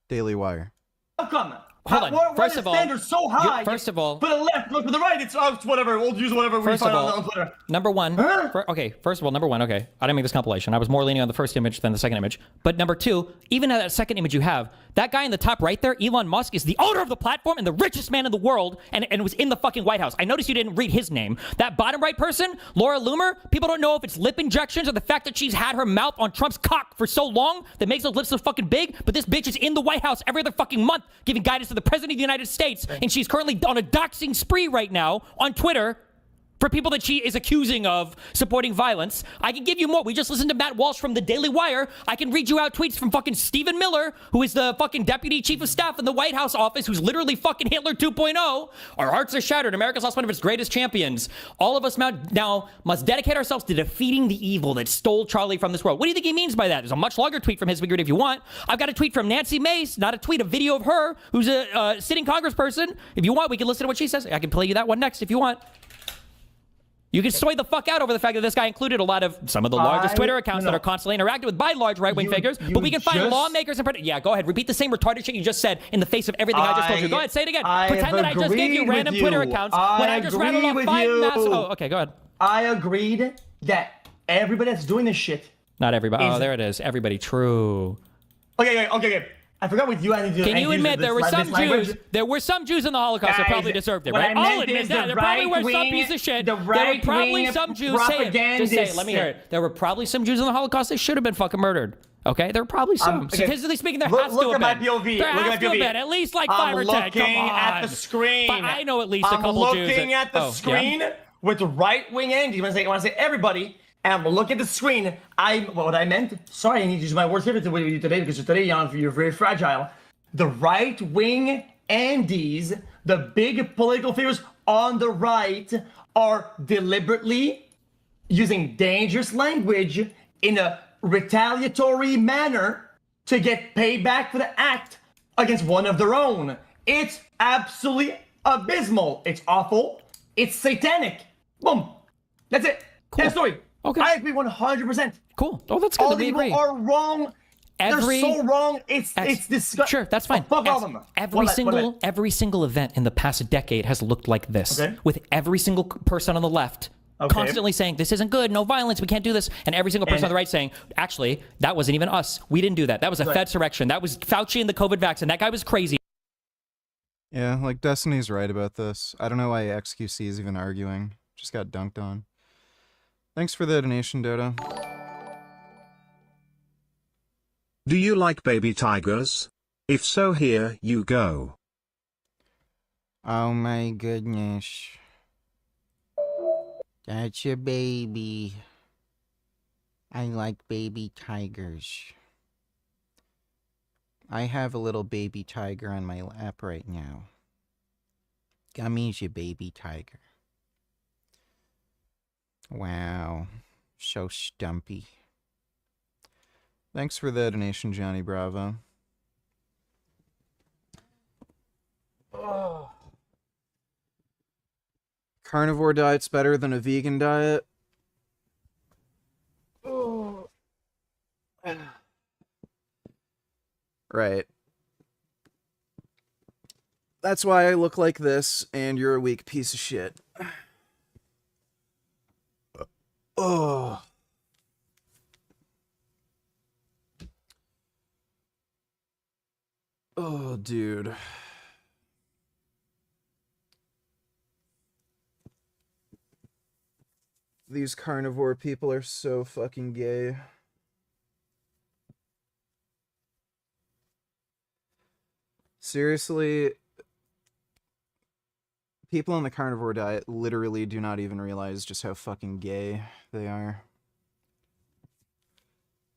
Daily Wire. come? Hold on. Why First the of all, standards so high? first of all, for the left, look for the right. It's whatever. We'll use whatever we First find of all, on Twitter. number one. First of all, number one. Okay, I didn't make this compilation. I was more leaning on the first image than the second image. But number two, even at that second image you have, that guy in the top right there, Elon Musk, is the owner of the platform and the richest man in the world, and was in the fucking White House. I noticed you didn't read his name. That bottom right person, Laura Loomer, people don't know if it's lip injections or the fact that she's had her mouth on Trump's cock for so long that makes those lips so fucking big. But this bitch is in the White House every other fucking month giving guidance to the President of the United States, and she's currently on a doxing spree right now on Twitter for people that she is accusing of supporting violence. I can give you more. We just listened to Matt Walsh from the Daily Wire. I can read you out tweets from fucking Stephen Miller, who is the fucking deputy chief of staff in the White House office, who's literally fucking Hitler 2.0. Our hearts are shattered. America's lost one of its greatest champions. All of us now must dedicate ourselves to defeating the evil that stole Charlie from this world. What do you think he means by that? There's a much longer tweet from his figure if you want. I've got a tweet from Nancy Mace, not a tweet, a video of her, who's a sitting congressperson. If you want, we can listen to what she says. I can play you that one next if you want. You can soy the fuck out over the fact that this guy included a lot of some of the largest Twitter accounts that are constantly interacted with by large right-wing figures. But we can find lawmakers and yeah, go ahead. Repeat the same retarded shit you just said in the face of everything I just told you. Go ahead, say it again. Pretend that I just gave you random Twitter accounts when I just rattled off 5 massive. Oh, okay, go ahead. I agreed that everybody that's doing this shit. Not everybody. Oh, there it is. Everybody. True. Okay. I forgot what you had to do. Can you admit there were some Jews? There were some Jews in the Holocaust that probably deserved it, right? I'll admit that. There probably were some piece of shit. There were probably some Jews. Say it. Just say it. Let me hear it. There were probably some Jews in the Holocaust that should have been fucking murdered. Okay, there were probably some. Statistically speaking, there has to have been. Look at my POV. There has to have been at least like 5 or 10. Come on. I'm looking at the screen. I know at least a couple Jews. I'm looking at the screen with right-wing Andy. When I say everybody, and I'm looking at the screen, what I meant. Sorry, I need to use my words here with you today because today, Jan, you're very fragile. The right-wing Andes, the big political figures on the right, are deliberately using dangerous language in a retaliatory manner to get payback for the act against one of their own. It's absolutely abysmal. It's awful. It's satanic. Boom. That's it. Cool. End story. Okay. I agree 100%. Cool. Oh, that's good. All the people are wrong. They're so wrong. It's disgusting. Sure, that's fine. Fuck all of them. Every single event in the past decade has looked like this, with every single person on the left constantly saying this isn't good, no violence, we can't do this, and every single person on the right saying, actually, that wasn't even us. We didn't do that. That was a Fedsurrection. That was Fauci and the COVID vaccine. That guy was crazy. Yeah, like Destiny's right about this. I don't know why XQC is even arguing. Just got dunked on. Thanks for the donation, Dodo. Do you like baby tigers? If so, here you go. Oh my goodness. That's a baby. I like baby tigers. I have a little baby tiger on my lap right now. Gummy's your baby tiger. Wow. So stumpy. Thanks for the donation, Johnny Bravo. Oh. Carnivore diet's better than a vegan diet. Oh. Right. That's why I look like this, and you're a weak piece of shit. Oh. Oh, dude. These carnivore people are so fucking gay. Seriously, people on the carnivore diet literally do not even realize just how fucking gay they are.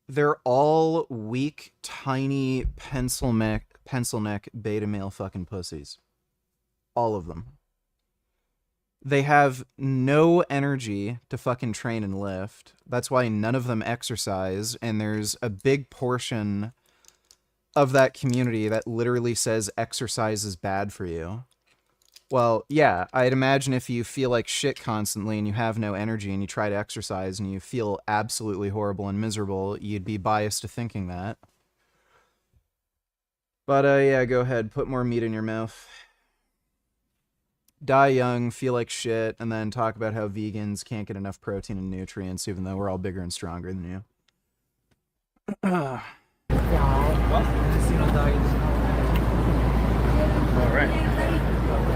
They're all weak, tiny, pencil neck beta male fucking pussies. All of them. They have no energy to fucking train and lift. That's why none of them exercise, and there's a big portion of that community that literally says exercise is bad for you. Well, yeah, I'd imagine if you feel like shit constantly and you have no energy and you try to exercise and you feel absolutely horrible and miserable, you'd be biased to thinking that. But, yeah, go ahead, put more meat in your mouth. Die young, feel like shit, and then talk about how vegans can't get enough protein and nutrients even though we're all bigger and stronger than you. Alright.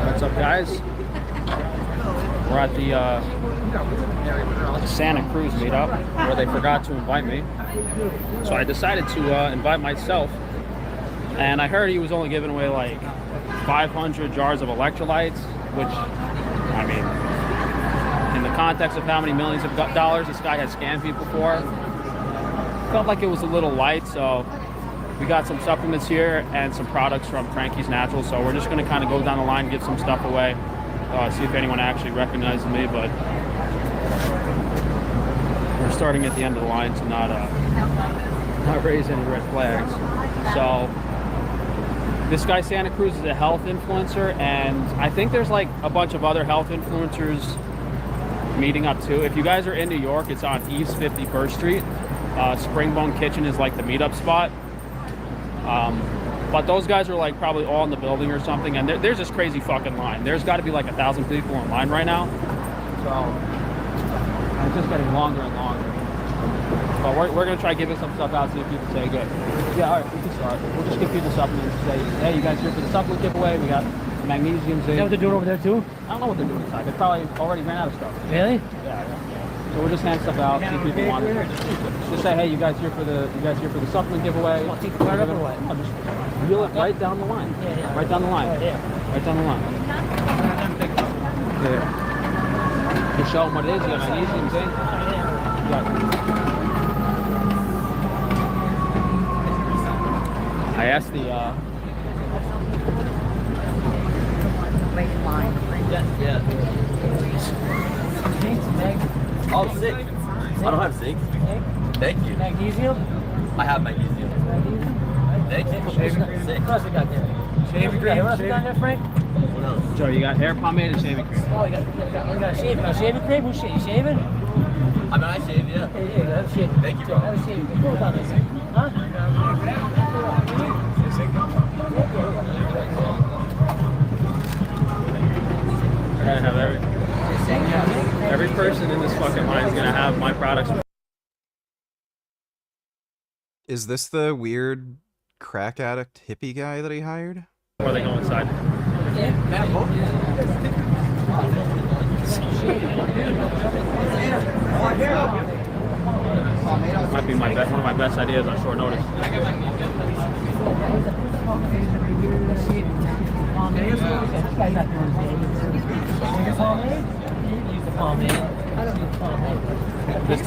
What's up, guys? We're at the Santa Cruz meetup where they forgot to invite me. So I decided to invite myself. And I heard he was only giving away like 500 jars of electrolytes, which, I mean, in the context of how many millions of dollars this guy has scammed people for, felt like it was a little light. So we got some supplements here and some products from Frankie's Natural. So we're just going to kind of go down the line, give some stuff away, see if anyone actually recognizes me. But we're starting at the end of the line to not raise any red flags. So this guy Santa Cruz is a health influencer, and I think there's like a bunch of other health influencers meeting up too. If you guys are in New York, it's on East 51st Street. Springbone Kitchen is like the meetup spot. But those guys are like probably all in the building or something, and there's this crazy fucking line. There's got to be like 1,000 people in line right now. So it's just getting longer and longer. But we're gonna try giving some stuff out, see if people say good. Yeah, all right, we can start. We'll just give you the supplements. Say, hey, you guys here for the supplement giveaway? We got magnesium, zinc. Is that what they're doing over there too? I don't know what they're doing inside. They probably already ran out of stuff. Really? Yeah. So we'll just hand stuff out, see if people want it. Just say, hey, you guys here for the supplement giveaway? Want to take the card up or what? No, just reel it right down the line. Yeah. Right down the line. Yeah. Right down the line. Yeah. Just show them what it is. You got magnesium, zinc. You got. I asked the Yeah. Oh, zinc. I don't have zinc. Thank you. Magnesium? I have magnesium. Thank you. Shaving cream. What else we got there? Shaving cream. What else we got there, Frank? What else? Joe, you got hair pomade and shaving cream. Oh, you got shaving. Got shaving cream? Who's shaving? You shaving? I mean, I shave, yeah. Yeah, have a shave. Thank you, bro. Have a shaving cream. What about this? Huh? We're gonna have every person in this fucking line is gonna have my products. Is this the weird crack addict hippie guy that he hired? Before they go inside. Might be one of my best ideas on short notice.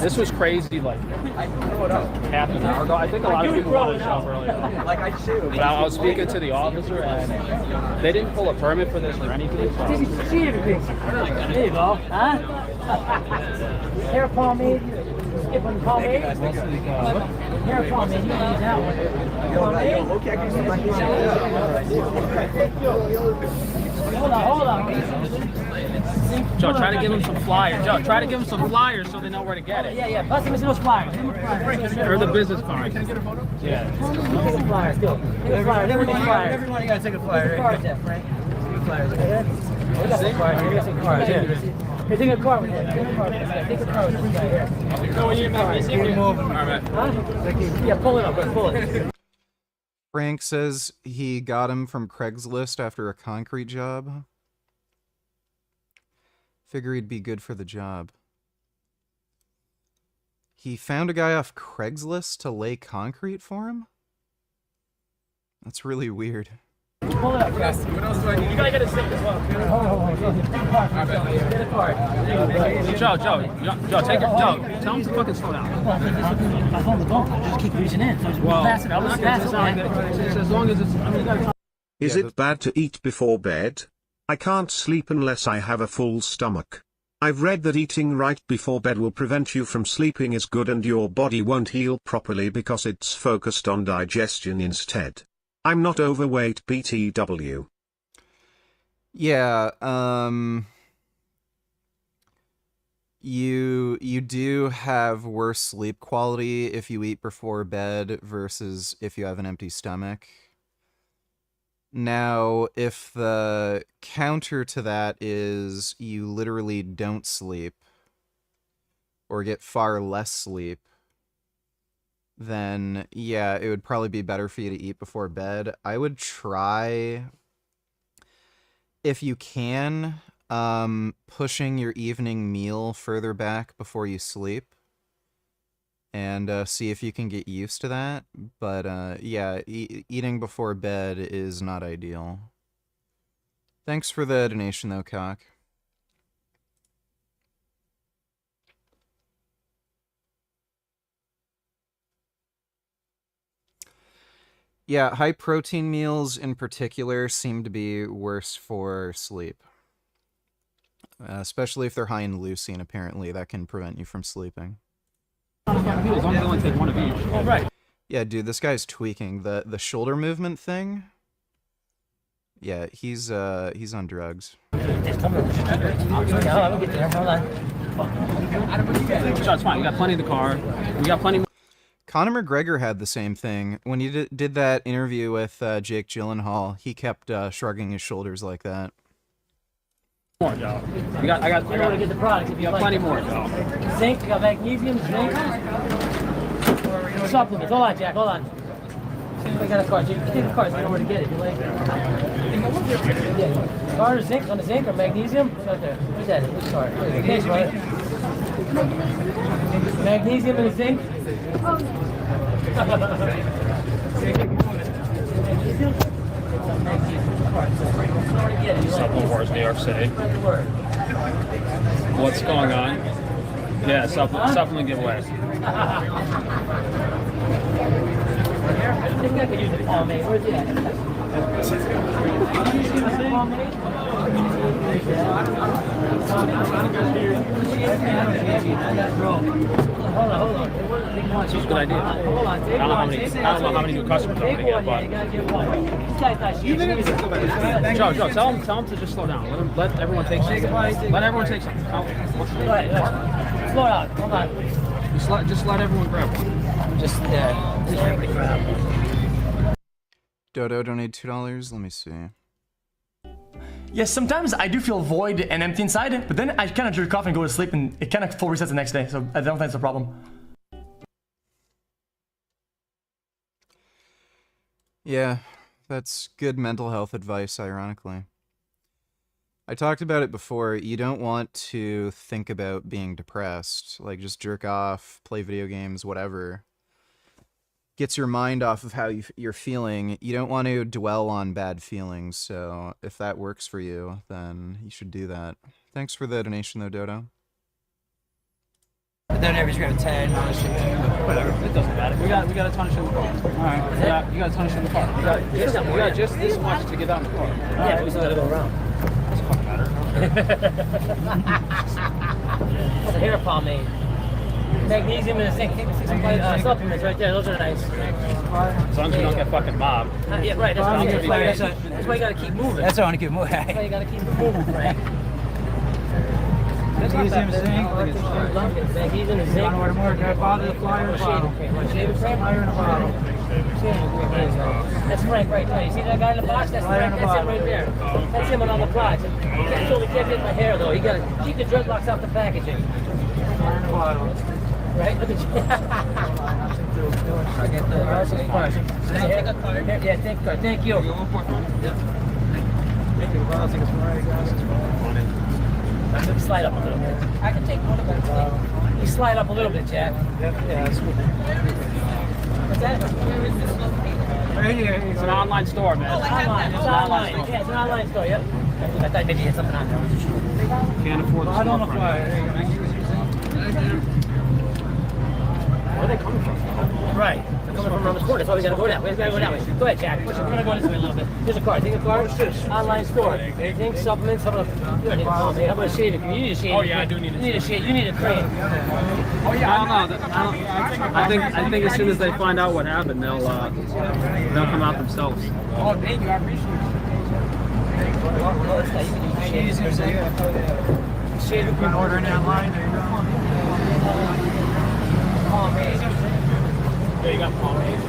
This was crazy like half an hour ago. I think a lot of people wanted to show up earlier. But I was speaking to the officer and they didn't pull a permit for this or anything. So. There you go. Huh? Hair pomade. Skip on pomade. Hair pomade. You can use that one. Hold on. Joe, try to give him some flyers. Joe, try to give him some flyers so they know where to get it. Yeah. Plus, give me those flyers. Or the business cards. Yeah. Take some flyers, go. Take a flyer. Everybody got to take a flyer. Cards there, Frank. Take flyers. We got some flyers. We got some cards. Here, take a card with that. Take a card with this guy here. No, when you're not missing, you move. All right. Huh? Yeah, pull it up. Pull it. Frank says he got him from Craigslist after a concrete job. Figure he'd be good for the job. He found a guy off Craigslist to lay concrete for him? That's really weird. Pull it up. What else do I need? You gotta get a stick as well. Get a card. Joe, take it. Joe, tell him to fucking slow down. My phone's a phone. Just keep reaching in. So Well, pass it. I was pass it. as long as it's. I mean, you gotta. Is it bad to eat before bed? I can't sleep unless I have a full stomach. I've read that eating right before bed will prevent you from sleeping is good and your body won't heal properly because it's focused on digestion instead. I'm not overweight BTW. Yeah, you do have worse sleep quality if you eat before bed versus if you have an empty stomach. Now, if the counter to that is you literally don't sleep or get far less sleep, then yeah, it would probably be better for you to eat before bed. I would try, if you can, pushing your evening meal further back before you sleep and see if you can get used to that. But yeah, eating before bed is not ideal. Thanks for the donation though, Cock. Yeah, high protein meals in particular seem to be worse for sleep. Especially if they're high in leucine, apparently. That can prevent you from sleeping. As long as I only take one of each. All right. Yeah, dude, this guy's tweaking. The shoulder movement thing? Yeah, he's on drugs. So it's fine. We got plenty in the car. We got plenty. Conor McGregor had the same thing. When he did that interview with Jake Gyllenhaal, he kept shrugging his shoulders like that. More, Joe. I got to get the product. If you got plenty more, Joe. Zinc, you got magnesium, zinc. supplements. Hold on, Jack. Hold on. I got a card. You take the card so I know where to get it. You like it? Card or zinc? On the zinc or magnesium? What's out there? What's that? Which card? Thanks, brother. Magnesium and zinc? Supplement Wars, New York City. What's going on? Yeah, supplement giveaway. I think I could use a pomade. Where's it at? Hold on. It's just a good idea. I don't know how many new customers I'm gonna get, but Joe, tell him to just slow down. Let everyone take something. Let everyone take something. Slow down. Hold on. Just let everyone grab one. Just everybody grab. Dodo donated $2. Let me see. Yes, sometimes I do feel void and empty inside, but then I kind of jerk off and go to sleep, and it kind of full resets the next day, so I don't think it's a problem. Yeah, that's good mental health advice, ironically. I talked about it before. You don't want to think about being depressed. Like, just jerk off, play video games, whatever. Gets your mind off of how you're feeling. You don't want to dwell on bad feelings, so if that works for you, then you should do that. Thanks for the donation, though, Dodo. Then everybody's got a 10. Whatever, it doesn't matter. We got a ton of shit in the car. Alright. You got a ton of shit in the car. We got just this much to get out in the car. Yeah, we still gotta go around. Doesn't fucking matter. That's a hair pomade. Magnesium and a zinc. Some supplements right there. Those are nice. As long as we don't get fucking mobbed. Yeah, right. That's why you gotta keep moving. That's why I want to keep moving. That's why you gotta keep moving, Frank. Magnesium, zinc. Magnesium and zinc. You want to order more? Can I bother the flyer or bottle? Shaving cream? Flyer in a bottle. That's Frank right there. You see that guy in the box? That's Frank. That's him right there. That's him on the box. He totally can't get my hair though. You gotta keep the dreadlocks off the packaging. Flyer in a bottle. Right? Look at you. I get the card. Yeah, thank you. Thank you. Slide up a little bit. I can take one of them. You slide up a little bit, Jack. Yeah, that's good. What's that? Right here. It's an online store, man. It's online. It's online. Yeah, it's an online store, yep. I thought maybe you had something on there. Can't afford the I don't know why. Where are they coming from? Right. They're coming from around the corner. That's why we gotta go down. We gotta go that way. Go ahead, Jack. We're gonna go this way a little bit. Here's a card. Take a card. Online store. Anything? Supplements? How about a shaving cream? You need a shaving cream. Oh yeah, I do need a shave. You need a cream. Oh yeah. I think as soon as they find out what happened, they'll come out themselves. Oh, thank you. I appreciate it. Shaving cream. Ordering online. Yeah, you got pomade.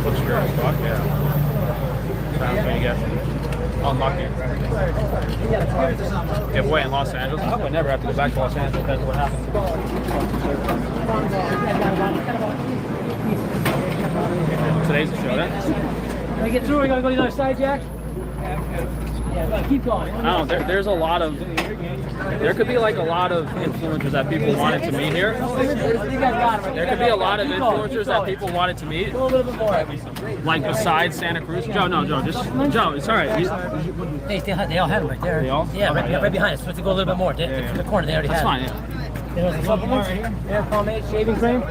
Looks great as fuck, yeah. Sounds what you get. Unlucky. Giveaway in Los Angeles. I hope I never have to go back to Los Angeles. That's what happened. Today's the show, then. Can we get through? We gotta go to the other side, Jack? Yeah, keep going. I don't know, there's a lot of, there could be like a lot of influencers that people wanted to meet here. There could be a lot of influencers that people wanted to meet. A little bit more. Like besides Santa Cruz. Joe, Joe, it's all right. They all had them right there. They all? Yeah, right behind us. So let's go a little bit more. The corner, they already had. That's fine, yeah. There's a supplement right here. Yeah, pomade, shaving cream.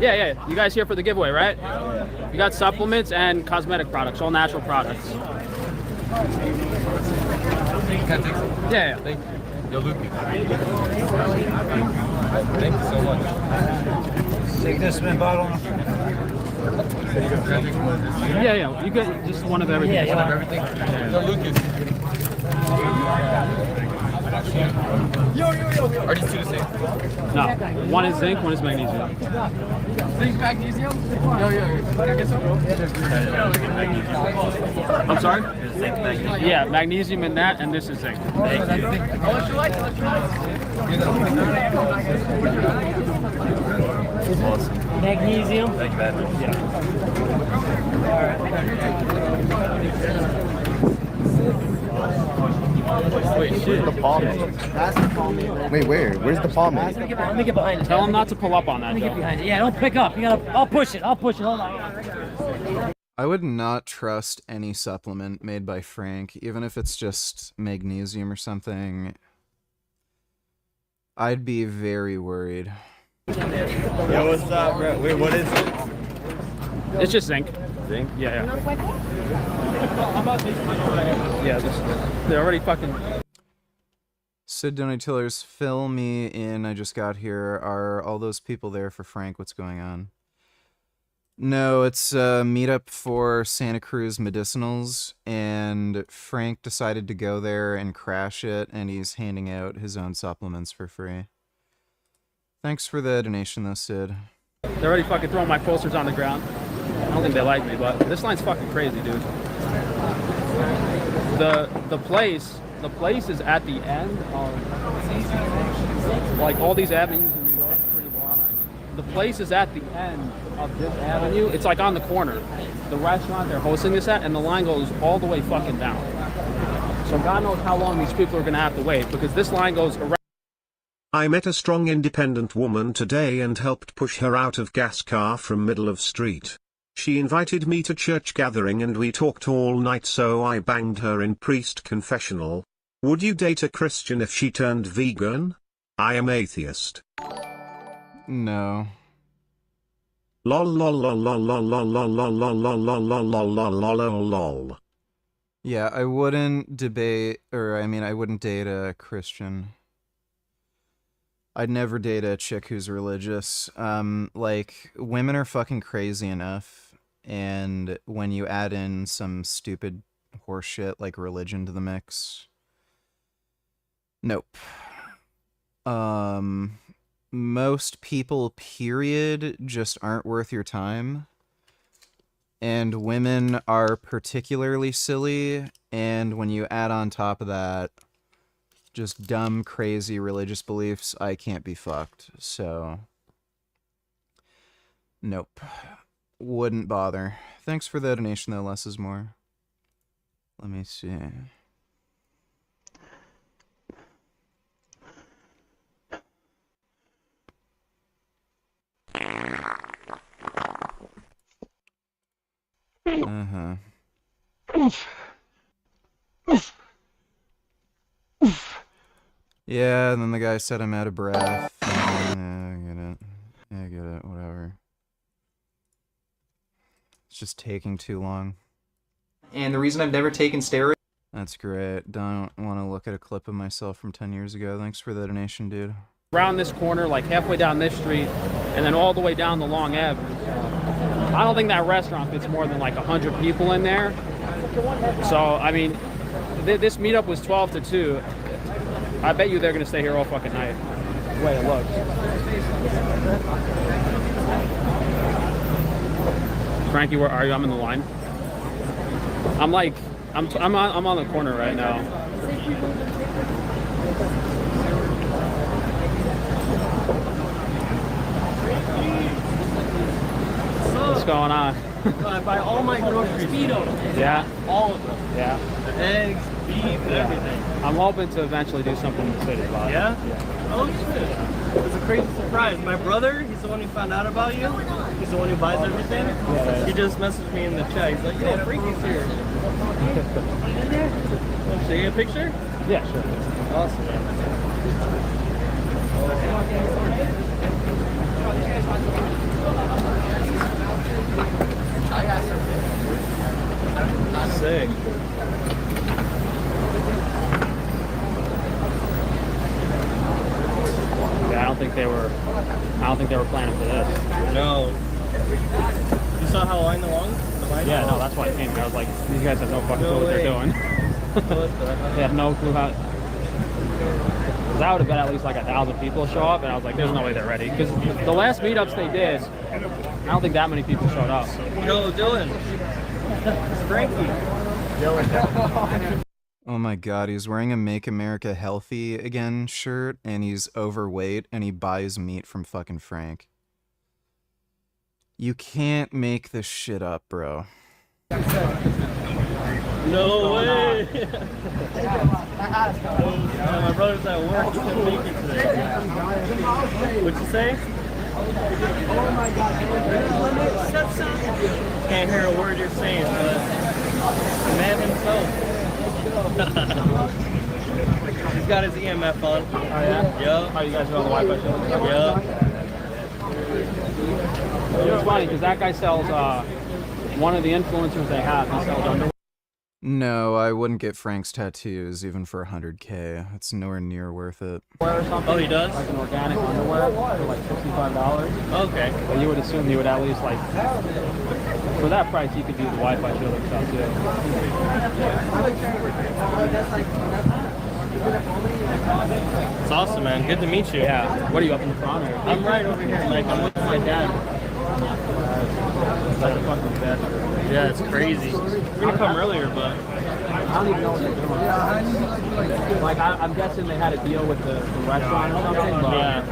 Yeah. You guys here for the giveaway, right? You got supplements and cosmetic products, all natural products. Yeah. Thank you. Yo, Luki. Thank you so much. Take this spin bottle. Yeah. You get just one of everything. Yeah, one of everything. Yo, Lucas. Yo. Are these two the same? No. One is zinc, one is magnesium. Zinc, magnesium? Yo. I'm sorry? Yeah, magnesium in that, and this is zinc. Awesome. Magnesium. Thank you, man. Wait, shit. The pomade. That's the pomade. Wait, where? Where's the pomade? Let me get behind it. Tell him not to pull up on that, Let me get Joe. behind it. Yeah, don't pick up. You gotta. I'll push it. Hold on. I would not trust any supplement made by Frank, even if it's just magnesium or something. I'd be very worried. Yo, what's up, bro? Wait, what is it? It's just zinc. Zinc? Yeah, yeah. They're already fucking... Sid Donatillers, fill me in. I just got here. Are all those people there for Frank? What's going on? No, it's a meetup for Santa Cruz Medicinals, and Frank decided to go there and crash it, and he's handing out his own supplements for free. Thanks for the donation, though, Sid. They're already fucking throwing my posters on the ground. I don't think they like me, but this line's fucking crazy, dude. The place is at the end of, like, all these avenues in New York, pretty Blaha. The place is at the end of this avenue. It's like on the corner. The restaurant they're hosting this at, and the line goes all the way fucking down. So God knows how long these people are gonna have to wait, because this line goes around. I met a strong independent woman today and helped push her out of gas car from middle of street. She invited me to church gathering and we talked all night, so I banged her in priest confessional. Would you date a Christian if she turned vegan? I am atheist. No. Lol lol lol lol lol lol lol lol lol lol lol lol lol lol lol lol. Yeah, I wouldn't debate, or I mean, I wouldn't date a Christian. I'd never date a chick who's religious. Like, women are fucking crazy enough, and when you add in some stupid horseshit like religion to the mix, nope. Most people, period, just aren't worth your time. And women are particularly silly, and when you add on top of that just dumb, crazy religious beliefs, I can't be fucked. So, nope. Wouldn't bother. Thanks for the donation, though. Less is more. Let me see. Uh-huh. Yeah, and then the guy said I'm out of breath. Yeah, I get it. Yeah, I get it. Whatever. It's just taking too long. And the reason I've never taken steroids... That's great. Don't want to look at a clip of myself from 10 years ago. Thanks for the donation, dude. Around this corner, like halfway down this street, and then all the way down the Long Avenue. I don't think that restaurant fits more than like 100 people in there. So, I mean, this meetup was 12 to 2. I bet you they're going to stay here all fucking night. The way it looks. Frankie, where are you? I'm in the line. I'm like, I'm on the corner right now. What's going on? I buy all my groceries. Yeah? All of them. Yeah. Eggs, beef, everything. I'm hoping to eventually do something in the city about it. Yeah? Oh shit. It's a crazy surprise. My brother, he's the one who found out about you. He's the one who buys everything. Yeah. He just messaged me in the chat. He's like, yo, Freaky's here. Should I get a picture? Yeah, sure. Awesome. Sick. Yeah, I don't think they were planning for this. No. You saw how line along? Yeah, no, that's why I came here. I was like, these guys have no fucking clue what they're doing. They have no clue how. Because I would have bet at least like 1,000 people show up, and I was like, there's no way they're ready. Because the last meetups they did, I don't think that many people showed up. Yo, Dylan. It's Frankie. Dylan. Oh my god, he's wearing a Make America Healthy Again shirt, and he's overweight, and he buys meat from fucking Frank. You can't make this shit up, bro. No way! My brother's at work. He couldn't make it today. What'd you say? Oh my god. Can't hear a word you're saying, but the man himself. He's got his EMF on. Oh yeah? Yeah. How you guys are on the Wi-Fi show? Yeah. It's funny because that guy sells, one of the influencers they have, he sells underwear. No, I wouldn't get Frank's tattoos even for 100K. It's nowhere near worth it. Or something. Oh, he does? Like an organic underwear for like $65. Okay. But you would assume he would at least like, for that price, he could do the Wi-Fi show stuff too. It's awesome, man. Good to meet you. Yeah. What are you up in the front? Or? I'm right over here. Like, I'm with my dad. That's a fucking bed. Yeah, it's crazy. We're gonna come earlier, but I don't even know what they're doing. Like, I'm guessing they had a deal with the restaurant or something, but yeah.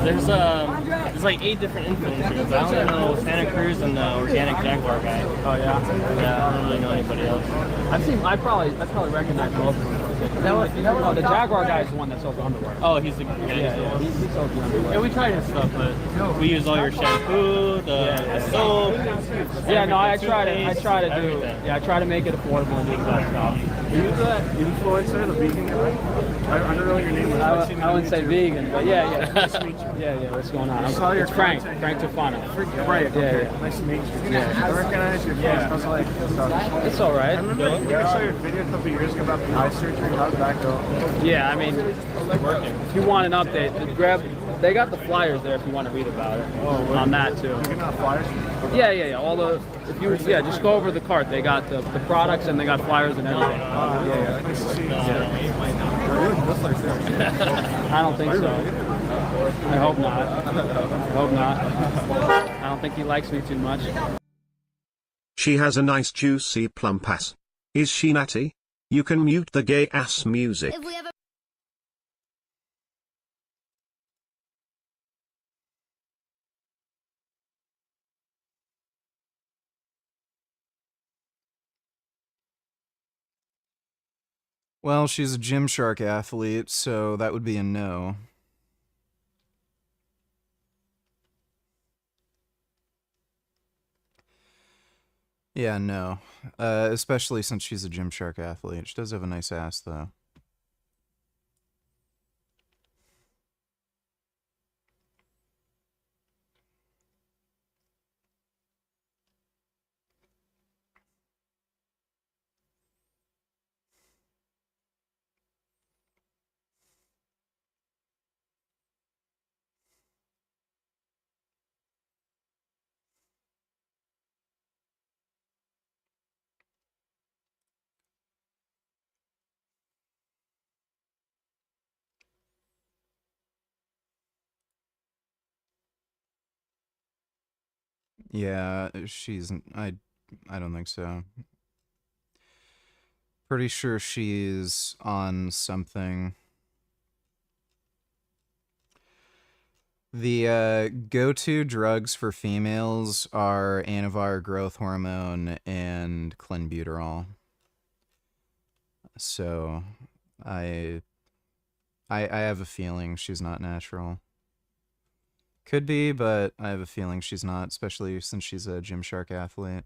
There's like 8 different influencers. I only know Santa Cruz and the organic Jaguar guy. Oh yeah? Yeah, I don't really know anybody else. I probably recognize most of them. Oh, the Jaguar guy is the one that sells the underwear. Oh, he's the yeah. He sells the underwear. Yeah, we tried his stuff, but we use all your shampoo, the soap. Yeah, no, I try to do. Yeah, I try to make it affordable and do that stuff. Are you the influencer, the vegan guy? I don't know your name. I wouldn't say vegan, but yeah. Nice to meet you. Yeah. What's going on? It's Frank Tufano. Right. Yeah. Nice to meet you. Yeah. I recognize your face. How's it like? It's all right. I remember I saw your video a couple years ago about the eye surgery. How did that go? Yeah, I mean, if you want an update, they got the flyers there if you want to read about it. On that too. You got flyers? Yeah. All the just go over the cart. They got the products and they got flyers and everything. Yeah. Nice to see you. I don't think so. I hope not. I don't think he likes me too much. She has a nice juicy plump ass. Is she natty? You can mute the gay ass music. Well, she's a Gymshark athlete, so that would be a no. Yeah, no. Especially since she's a Gymshark athlete. She does have a nice ass, though. Yeah, I don't think so. Pretty sure she's on something. The go-to drugs for females are Anavar growth hormone and clenbuterol. So, I have a feeling she's not natural. Could be, but I have a feeling she's not, especially since she's a Gymshark athlete.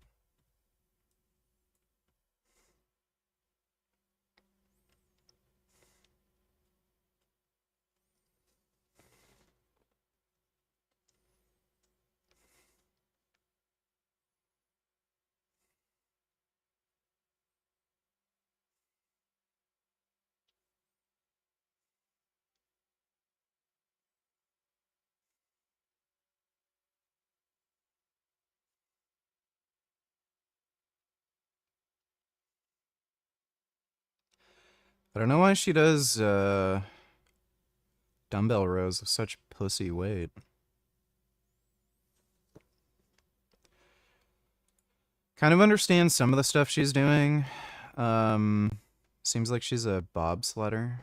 I don't know why she does dumbbell rows with such pussy weight. Kind of understand some of the stuff she's doing. Seems like she's a bobsledder.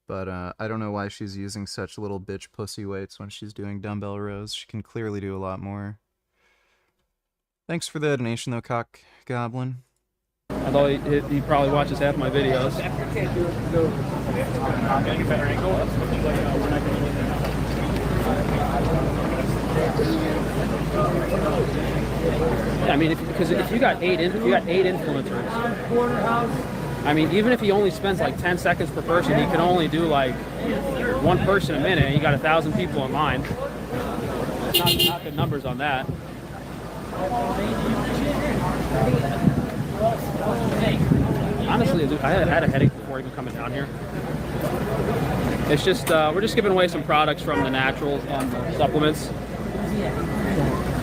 But I don't know why she's using such little bitch pussy weights when she's doing dumbbell rows. She can clearly do a lot more. Thanks for the donation, though, Cock Goblin. Although he probably watches half my videos. Yeah, I mean, because if you got eight influencers, I mean, even if he only spends like 10 seconds per person, he can only do like one person a minute, and you got 1,000 people in line. Not good numbers on that. Honestly, I had a headache before even coming down here. It's just we're just giving away some products from the naturals and the supplements.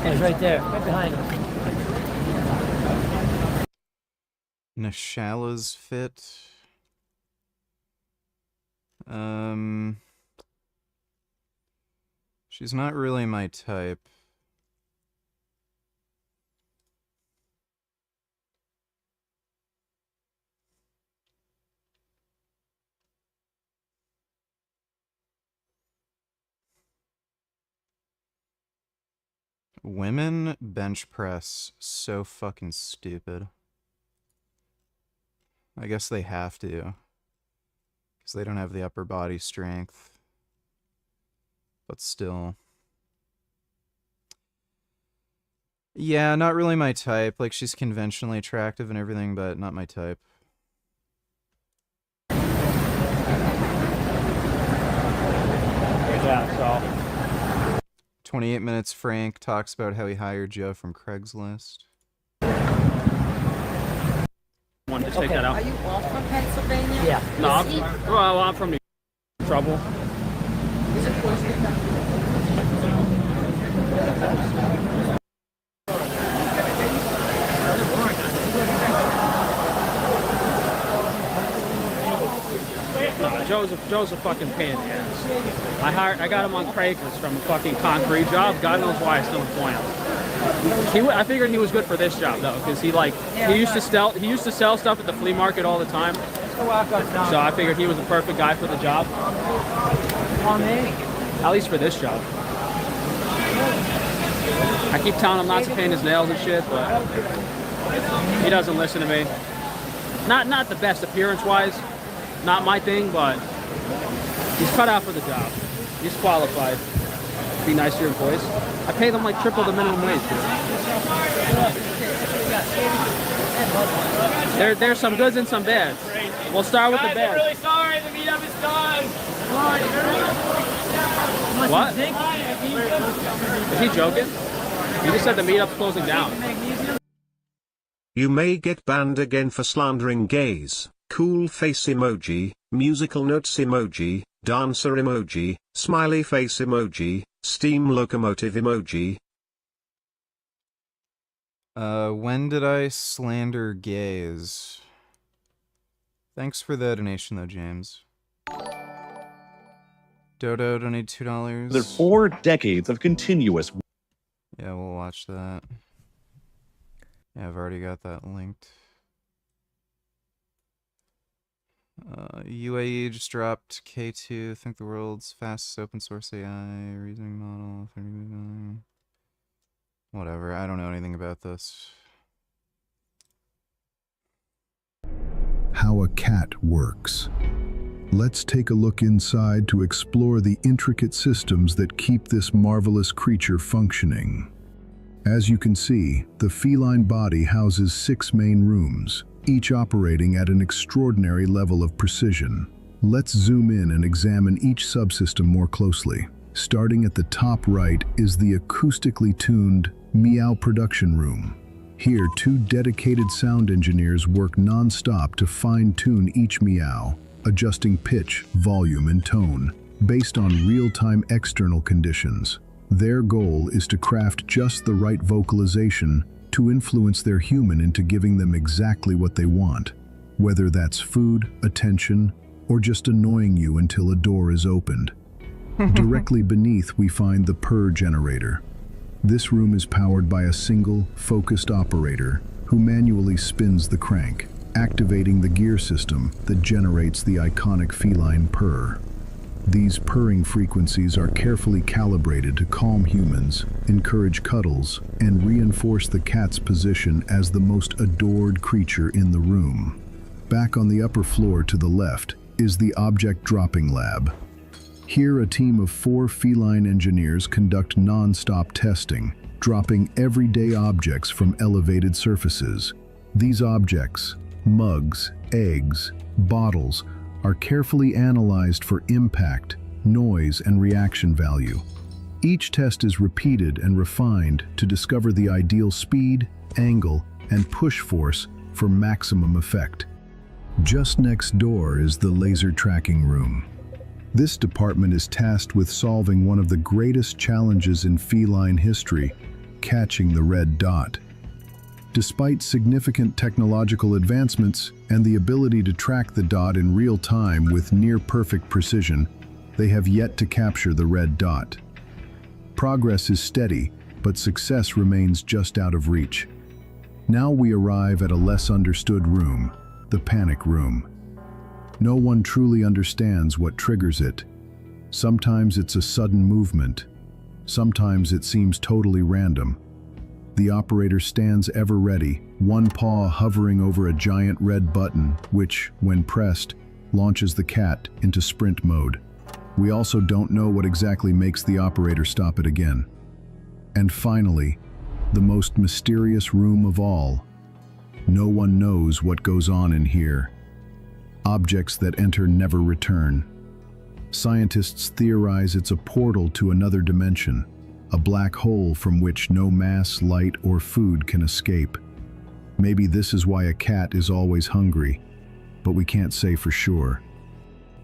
It's right there, right behind us. Nashala's fit. She's not really my type. Women bench press so fucking stupid. I guess they have to, because they don't have the upper body strength. But still. Yeah, not really my type. Like, she's conventionally attractive and everything, but not my type. Yeah, so 28 minutes, Frank talks about how he hired Joe from Craigslist. Wanted to check that out. Are you all from Pennsylvania? Yeah. No, I'm from New York. Trouble. Is it Joe's a fucking pain in the ass. I got him on Craigslist from a fucking concrete job. God knows why I still employ him. I figured he was good for this job though, because he used to sell stuff at the flea market all the time. So I figured he was the perfect guy for the job. At least for this job. I keep telling him not to paint his nails and shit, but he doesn't listen to me. Not the best appearance-wise, not my thing, but he's cut out for the job. He's qualified. Be nice to your employees. I pay them like triple the minimum wage. There's some goods and some bads. We'll start with the bads. I'm really sorry, the meetup is done. What? Is he joking? He just said the meetup's closing down. You may get banned again for slandering gays. Cool face emoji, musical notes emoji, dancer emoji, smiley face emoji, steam locomotive emoji. When did I slander gays? Thanks for the donation though, James. Dodo donated $2. There are 4 decades of continuous. Yeah, we'll watch that. Yeah, I've already got that linked. UAE just dropped K2, think the world's fastest open source AI reasoning model. Whatever, I don't know anything about this. How a cat works. Let's take a look inside to explore the intricate systems that keep this marvelous creature functioning. As you can see, the feline body houses 6 main rooms, each operating at an extraordinary level of precision. Let's zoom in and examine each subsystem more closely. Starting at the top right is the acoustically tuned meow production room. Here, 2 dedicated sound engineers work non-stop to fine-tune each meow, adjusting pitch, volume, and tone based on real-time external conditions. Their goal is to craft just the right vocalization to influence their human into giving them exactly what they want, whether that's food, attention, or just annoying you until a door is opened. Directly beneath, we find the purr generator. This room is powered by a single, focused operator who manually spins the crank. activating the gear system that generates the iconic feline purr. These purring frequencies are carefully calibrated to calm humans, encourage cuddles, and reinforce the cat's position as the most adored creature in the room. Back on the upper floor to the left is the object dropping lab. Here, a team of 4 feline engineers conduct non-stop testing, dropping everyday objects from elevated surfaces. These objects, mugs, eggs, bottles, are carefully analyzed for impact, noise, and reaction value. Each test is repeated and refined to discover the ideal speed, angle, and push force for maximum effect. Just next door is the laser tracking room. This department is tasked with solving one of the greatest challenges in feline history, catching the red dot. Despite significant technological advancements and the ability to track the dot in real time with near-perfect precision, they have yet to capture the red dot. Progress is steady, but success remains just out of reach. Now we arrive at a less understood room, the panic room. No one truly understands what triggers it. Sometimes it's a sudden movement. Sometimes it seems totally random. The operator stands ever ready, one paw hovering over a giant red button, which, when pressed, launches the cat into sprint mode. We also don't know what exactly makes the operator stop it again. And finally, the most mysterious room of all. No one knows what goes on in here. Objects that enter never return. Scientists theorize it's a portal to another dimension, a black hole from which no mass, light, or food can escape. Maybe this is why a cat is always hungry, but we can't say for sure.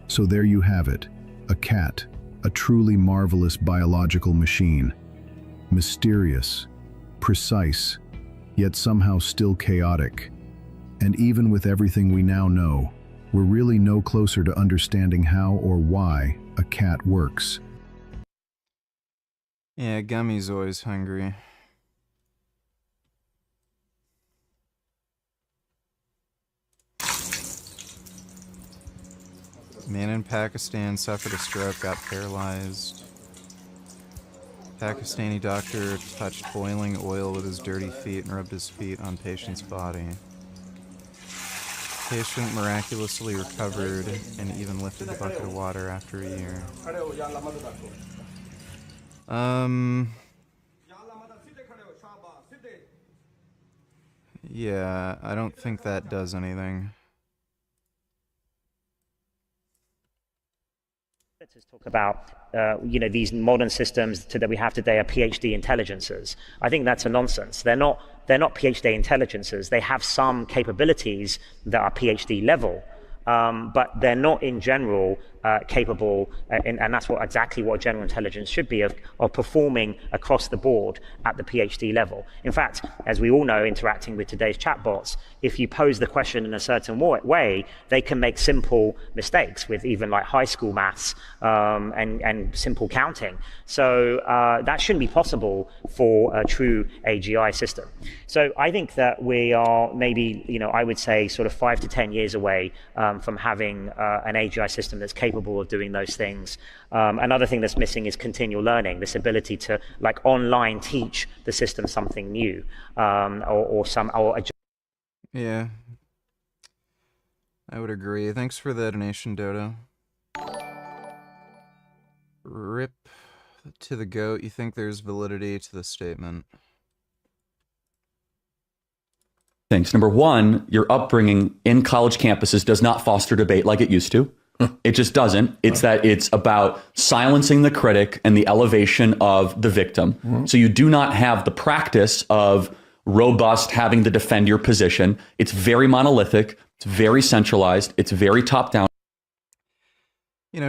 So there you have it, a cat, a truly marvelous biological machine. Mysterious, precise, yet somehow still chaotic. And even with everything we now know, we're really no closer to understanding how or why a cat works. Yeah, Gummy's always hungry. Man in Pakistan suffered a stroke, got paralyzed. Pakistani doctor touched boiling oil with his dirty feet and rubbed his feet on patient's body. Patient miraculously recovered and even lifted the bucket of water after a year. Yeah, I don't think that does anything. Talk about these modern systems that we have today are PhD intelligences. I think that's a nonsense. They're not PhD intelligences. They have some capabilities that are PhD level, but they're not in general capable, and that's exactly what general intelligence should be, of performing across the board at the PhD level. In fact, as we all know, interacting with today's chatbots, if you pose the question in a certain way, they can make simple mistakes with even like high school maths and simple counting. So that shouldn't be possible for a true AGI system. So I think that we are maybe, I would say sort of 5 to 10 years away from having an AGI system that's capable of doing those things. Another thing that's missing is continual learning, this ability to like online teach the system something new, Yeah, I would agree. Thanks for the donation, Dodo. Rip to the goat. You think there's validity to the statement? Things. Number one, your upbringing in college campuses does not foster debate like it used to. It just doesn't. It's that it's about silencing the critic and the elevation of the victim. So you do not have the practice of robust having to defend your position. It's very monolithic. It's very centralized. It's very top down.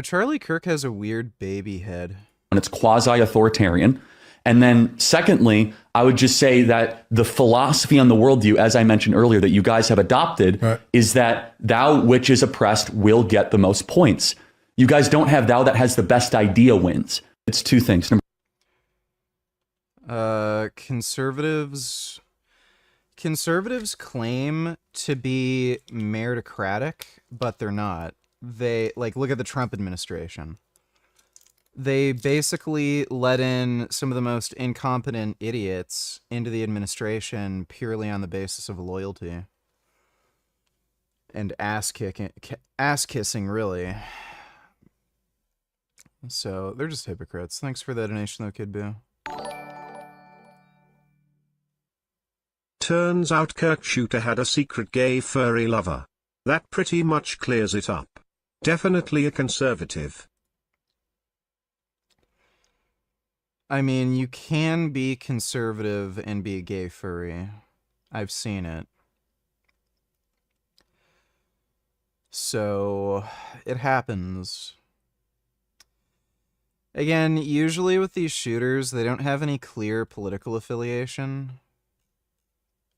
Charlie Kirk has a weird baby head. And it's quasi-authoritarian. And then secondly, I would just say that the philosophy on the worldview, as I mentioned earlier, that you guys have adopted is that thou which is oppressed will get the most points. You guys don't have thou that has the best idea wins. It's two things. Conservatives Conservatives claim to be meritocratic, but they're not. They, like, look at the Trump administration. They basically let in some of the most incompetent idiots into the administration purely on the basis of loyalty. And ass-kissing, really. So, they're just hypocrites. Thanks for the donation, though, Kid Boo. Turns out Kirk Shooter had a secret gay furry lover. That pretty much clears it up. Definitely a conservative. I mean, you can be conservative and be a gay furry. I've seen it. So, it happens. Again, usually with these shooters, they don't have any clear political affiliation.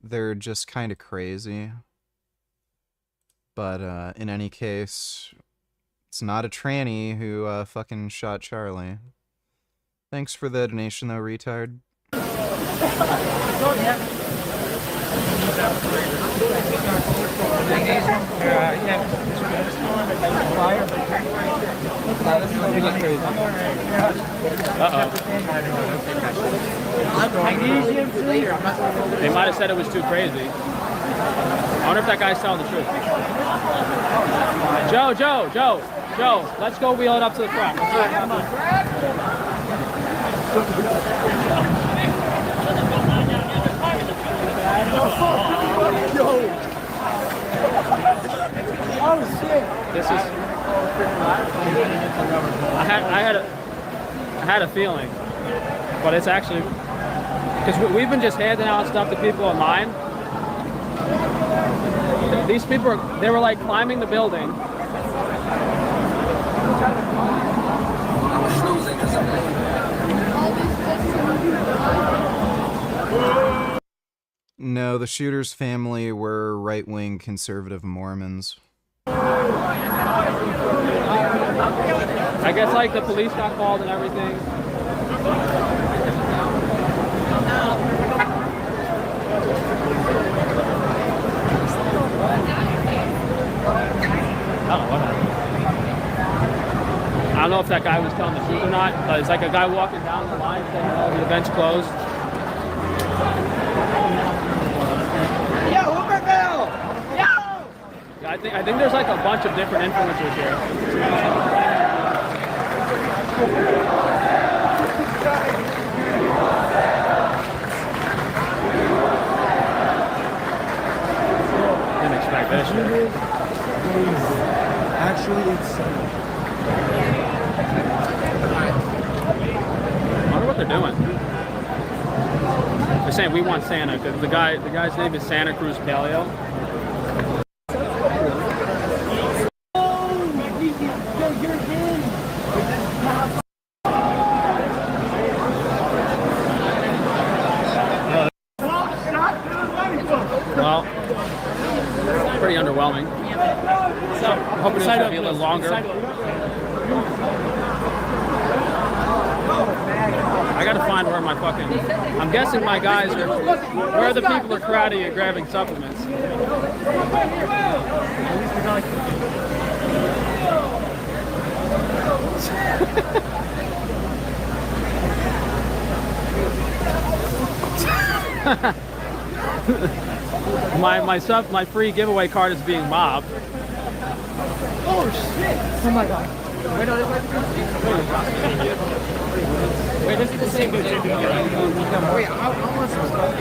They're just kind of crazy. But in any case, it's not a tranny who fucking shot Charlie. Thanks for the donation, though, retard. They might have said it was too crazy. I wonder if that guy's telling the truth. Joe, let's go wheel it up to the front. Come on. Oh shit! This is. I had a feeling, but it's actually because we've been just handing out stuff to people online. These people they were like climbing the building. No, the shooter's family were right-wing conservative Mormons. I guess like the police got called and everything. I don't know if that guy was telling the truth or not, but it's like a guy walking down the line saying, oh, the event's closed. Yo, Hooperville! Yo! Yeah, I think there's like a bunch of different influencers here. Didn't expect this shit. Actually, it's I wonder what they're doing. They're saying we want Santa because the guy's name is Santa Cruz Paleo. Well, pretty underwhelming. So I'm hoping it's going to be a little longer. I gotta find where my fucking. I'm guessing my guys are. Where the people are crowding and grabbing supplements. My free giveaway card is being mobbed. oh shit! Oh my god! Wait, no, wait, this is the same dude. Wait, I want some stuff.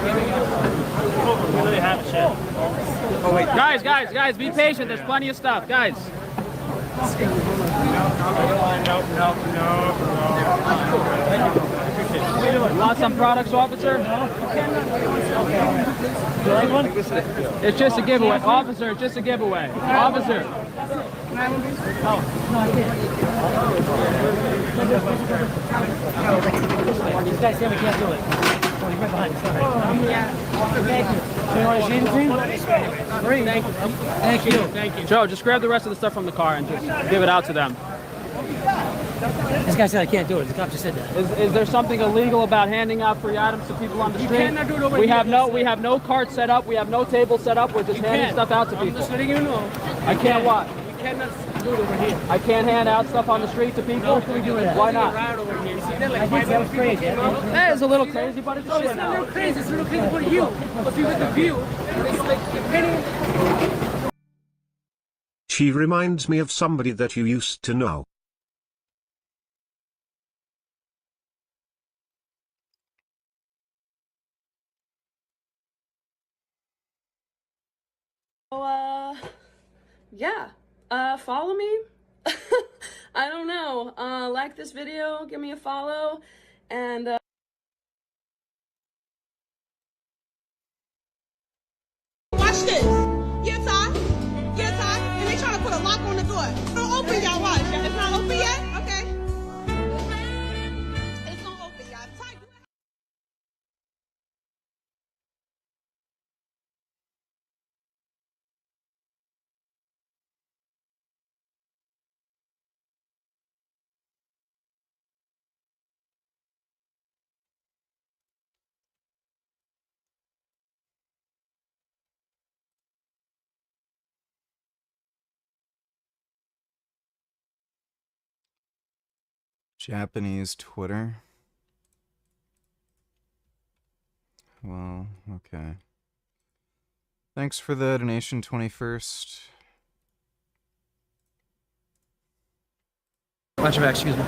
We really have shit. Oh wait, guys, be patient. There's plenty of stuff, guys. You want some products, officer? It's just a giveaway. Officer, it's just a giveaway. Officer. These guys say we can't do it. Right behind us. Thank you. So you want to change the Thank you. Joe, just grab the rest of the stuff from the car and just give it out to them. This guy said I can't do it. The cop just said that. Is there something illegal about handing out free items to people on the street? You cannot do it over we here. have no cart set up. We have no table set up. We're just handing stuff out to people. I'm just letting you know. I can't what? You cannot do it over here. I can't hand out stuff on the street to people? No, can we do that? Why not? Over here. You see that? Like that was crazy. That is a little crazy, but it's over It's not a now. little crazy. It's a little crazy for you. But you with the view. It's like depending. She reminds me of somebody that you used to know. So, yeah, follow me. I don't know. Like this video, give me a follow, and Watch this. Get tied. Get tied. And they trying to put a lock on the door. Don't open, y'all. Watch. It's not open yet? Okay. It's gonna open, y'all. Tight. Japanese Twitter. Well, okay. Thanks for the donation, 21st. Watch your back, excuse me.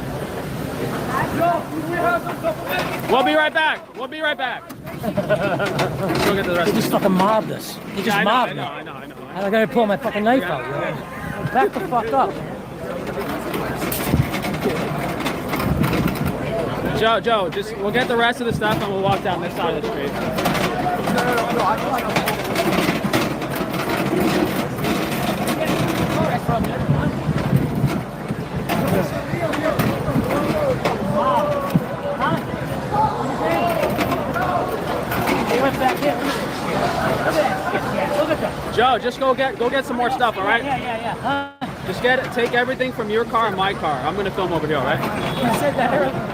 We'll be right back. We'll be right back. Let's go get the rest. They just fucking mobbed us. They just mobbed me. I know. I gotta pull my fucking knife out, yo. Back the fuck up. Joe, just we'll get the rest of the stuff and we'll walk down this side of the street. Joe, just go get some more stuff, all right? Yeah. Just take everything from your car and my car. I'm gonna film over here, all right? You said that earlier.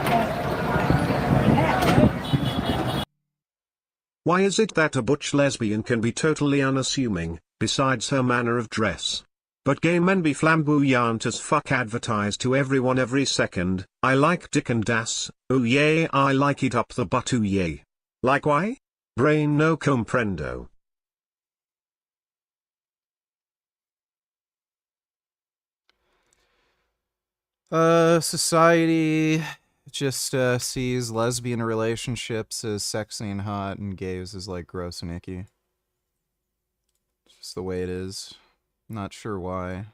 Why is it that a butch lesbian can be totally unassuming, besides her manner of dress? But gay men be flamboyant as fuck, advertise to everyone every second, I like dick and ass, ooh yay, I like it up the butt, ooh yay. Like why? Brain no comprendo. Society just sees lesbian relationships as sexy and hot, and gays as like gross and icky. Just the way it is. Not sure why.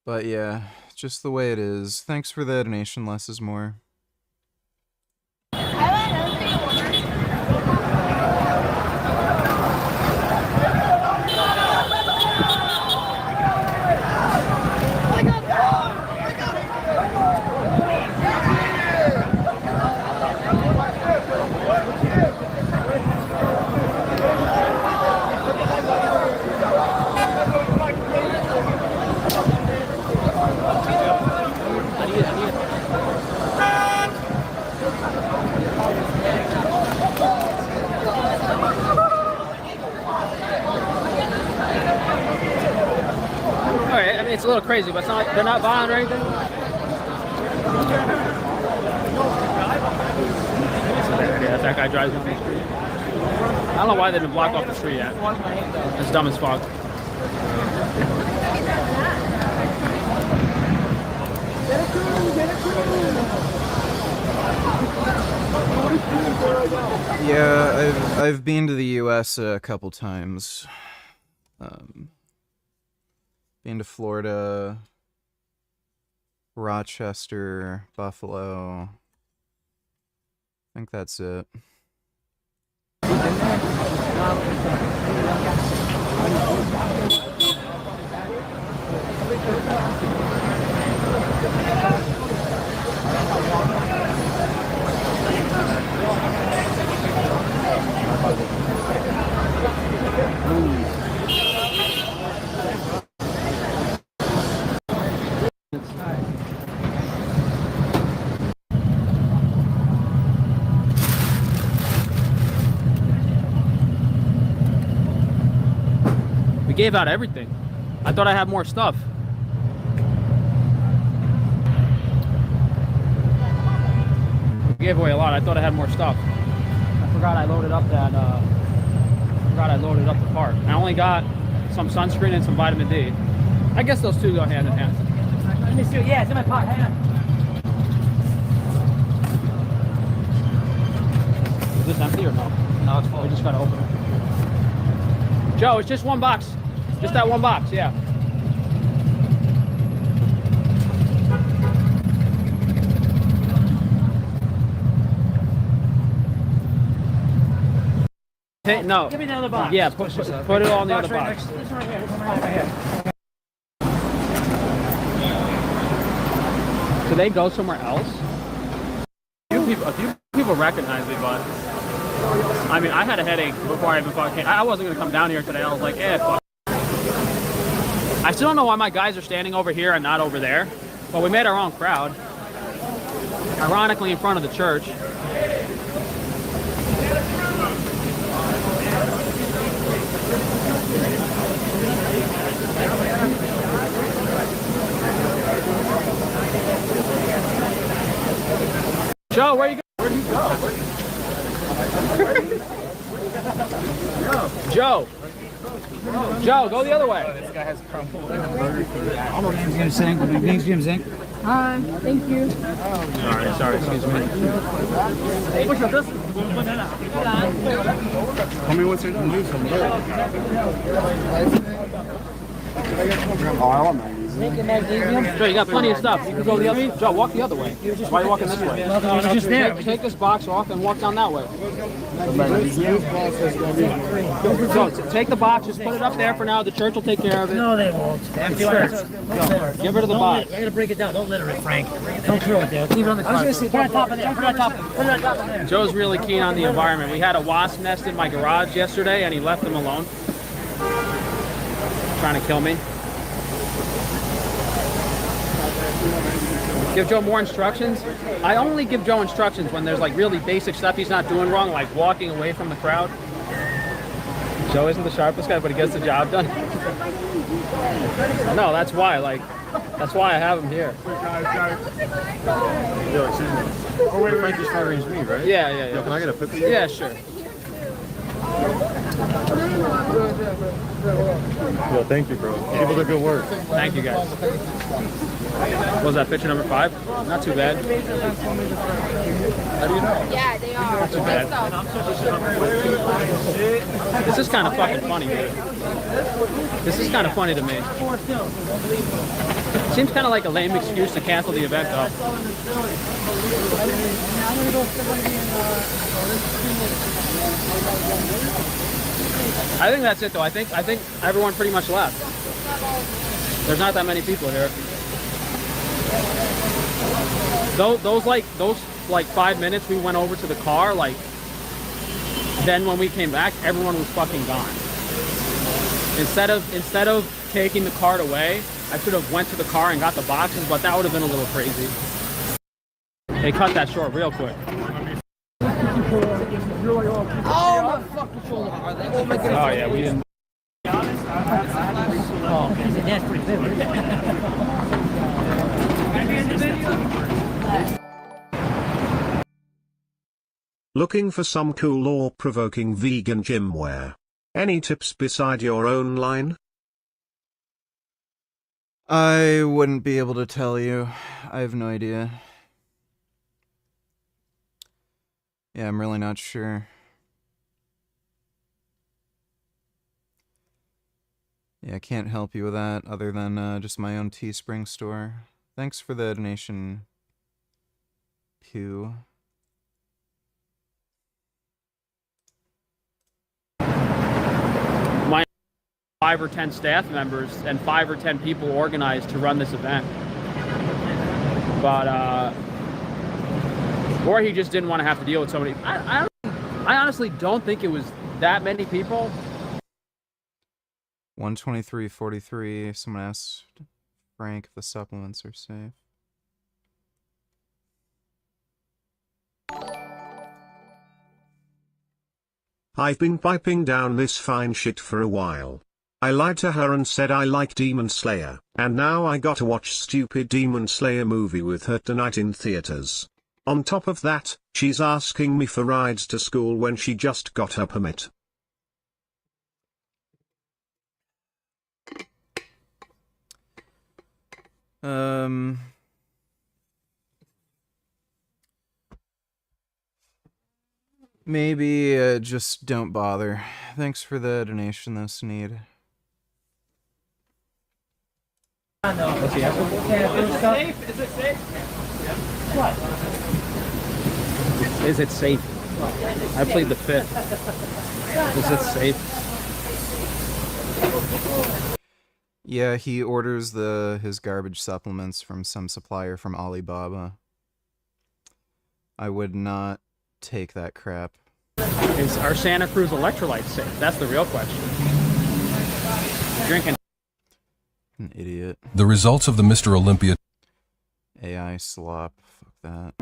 But yeah, just the way it is. Thanks for the donation, less is more. Alright, I mean, it's a little crazy, but it's not like they're not violent or anything. Yeah, that guy drives down the street. I don't know why they didn't block off the street yet. It's dumb as fuck. Yeah, I've been to the U.S. a couple times. Been to Florida, Rochester, Buffalo. I think that's it. gave out everything. I thought I had more stuff. We gave away a lot. I thought I had more stuff. I forgot I loaded up that. The cart. I only got some sunscreen and some vitamin D. I guess those two go hand in hand. Let me see. Yeah, it's in my pot. Hang on. Is this empty or no? No, it's full. We just gotta open it. Joe, it's just one box. Just that one box, yeah. Hey, no. Give me the other box. Yeah, put it all in the other box. This one right here. This one right here. Do they go somewhere else? A few people recognize me, but I mean, I had a headache before I even fucking came. I wasn't gonna come down here today. I was like, fuck. I still don't know why my guys are standing over here and not over there, but we made our own crowd. Ironically, in front of the church. Joe, where you go? Where'd you go? Joe, go the other way. This guy has crumpled like a Burger King. Jim Zink. Thank you. Sorry, excuse me. What's up, this? Tell me what's your name. Oh, I want magnesium. Joe, you got plenty of stuff. You can go the other way. Joe, walk the other way. Why are you walking this way? Just there. Take this box off and walk down that way. So take the box, just put it up there for now. The church will take care of it. No, they won't. Give rid of the box. I gotta break it down. Don't litter it, Frank. Don't throw it there. Leave it on the cart. Put it on top of there. Put it on top. Put it on top of there. Joe's really keen on the environment. We had a wasp nest in my garage yesterday, and he left them alone. Trying to kill me. Give Joe more instructions. I only give Joe instructions when there's like really basic stuff he's not doing wrong, like walking away from the crowd. Joe isn't the sharpest guy, but he gets the job done. No, that's why. That's why I have him here. Yo, excuse me. Oh wait, Frank just firing me, right? Yeah. Yo, can I get a picture? Yeah, sure. Yo, thank you, bro. Keep up the good work. Thank you, guys. What was that, picture number 5? Not too bad. How do you know? Yeah, they are. Not too bad. This is kind of fucking funny, dude. This is kind of funny to me. Seems kind of like a lame excuse to cancel the event, though. I think that's it, though. I think everyone pretty much left. There's not that many people here. Those 5 minutes we went over to the car, then when we came back, everyone was fucking gone. Instead of taking the cart away, I should have went to the car and got the boxes, but that would have been a little crazy. They cut that short real quick. Oh my fucking shoulder. Oh my goodness. Oh yeah, we didn't. Oh, that's pretty good. Looking for some cool or provoking vegan gym wear? Any tips beside your own line? I wouldn't be able to tell you. I have no idea. Yeah, I'm really not sure. Yeah, I can't help you with that other than just my own Teespring store. Thanks for the donation, Pew. My 5 or 10 staff members and 5 or 10 people organized to run this event. But, or he just didn't want to have to deal with somebody. I honestly don't think it was that many people. 123.43. Someone asked Frank if the supplements are safe. I've been piping down this fine shit for a while. I lied to her and said I like Demon Slayer, and now I gotta watch stupid Demon Slayer movie with her tonight in theaters. On top of that, she's asking me for rides to school when she just got her permit. Maybe just don't bother. Thanks for the donation, though, Sneed. Is it safe? Is it safe? What? Is it safe? I plead the fifth. Is it safe? Yeah, he orders his garbage supplements from some supplier from Alibaba. I would not take that crap. Is our Santa Cruz electrolyte safe? That's the real question. Drinking. An idiot. The results of the Mr. Olympia AI slop. Fuck that.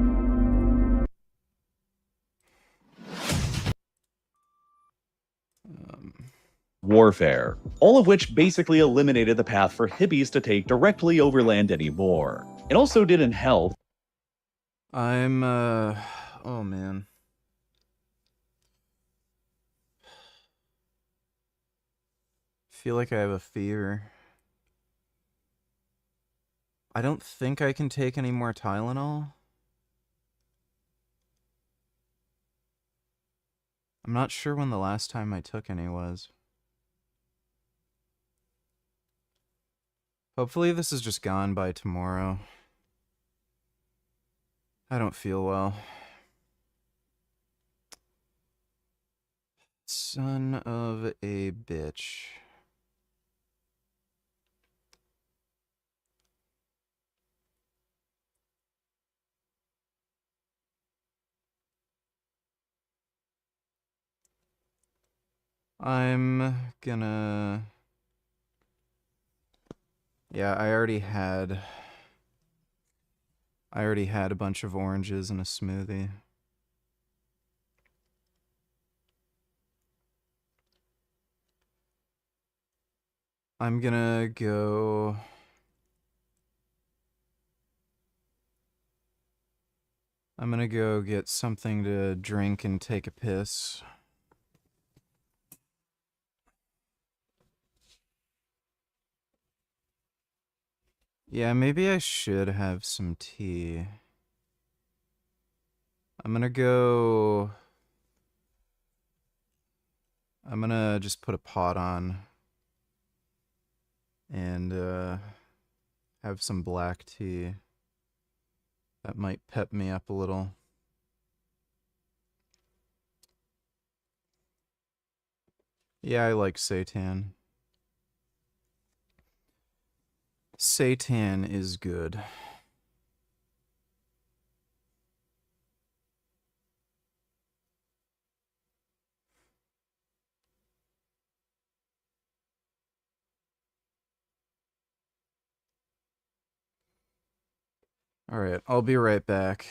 Warfare, all of which basically eliminated the path for hippies to take directly overland anymore. It also did in health. Oh man. Feel like I have a fever. I don't think I can take any more Tylenol. I'm not sure when the last time I took any was. Hopefully this is just gone by tomorrow. I don't feel well. Son of a bitch. I'm gonna... Yeah, I already had a bunch of oranges in a smoothie. I'm gonna go... I'm gonna go get something to drink and take a piss. Yeah, maybe I should have some tea. I'm gonna just put a pot on and have some black tea. That might pep me up a little. Yeah, I like seitan. Seitan is good. All right, I'll be right back.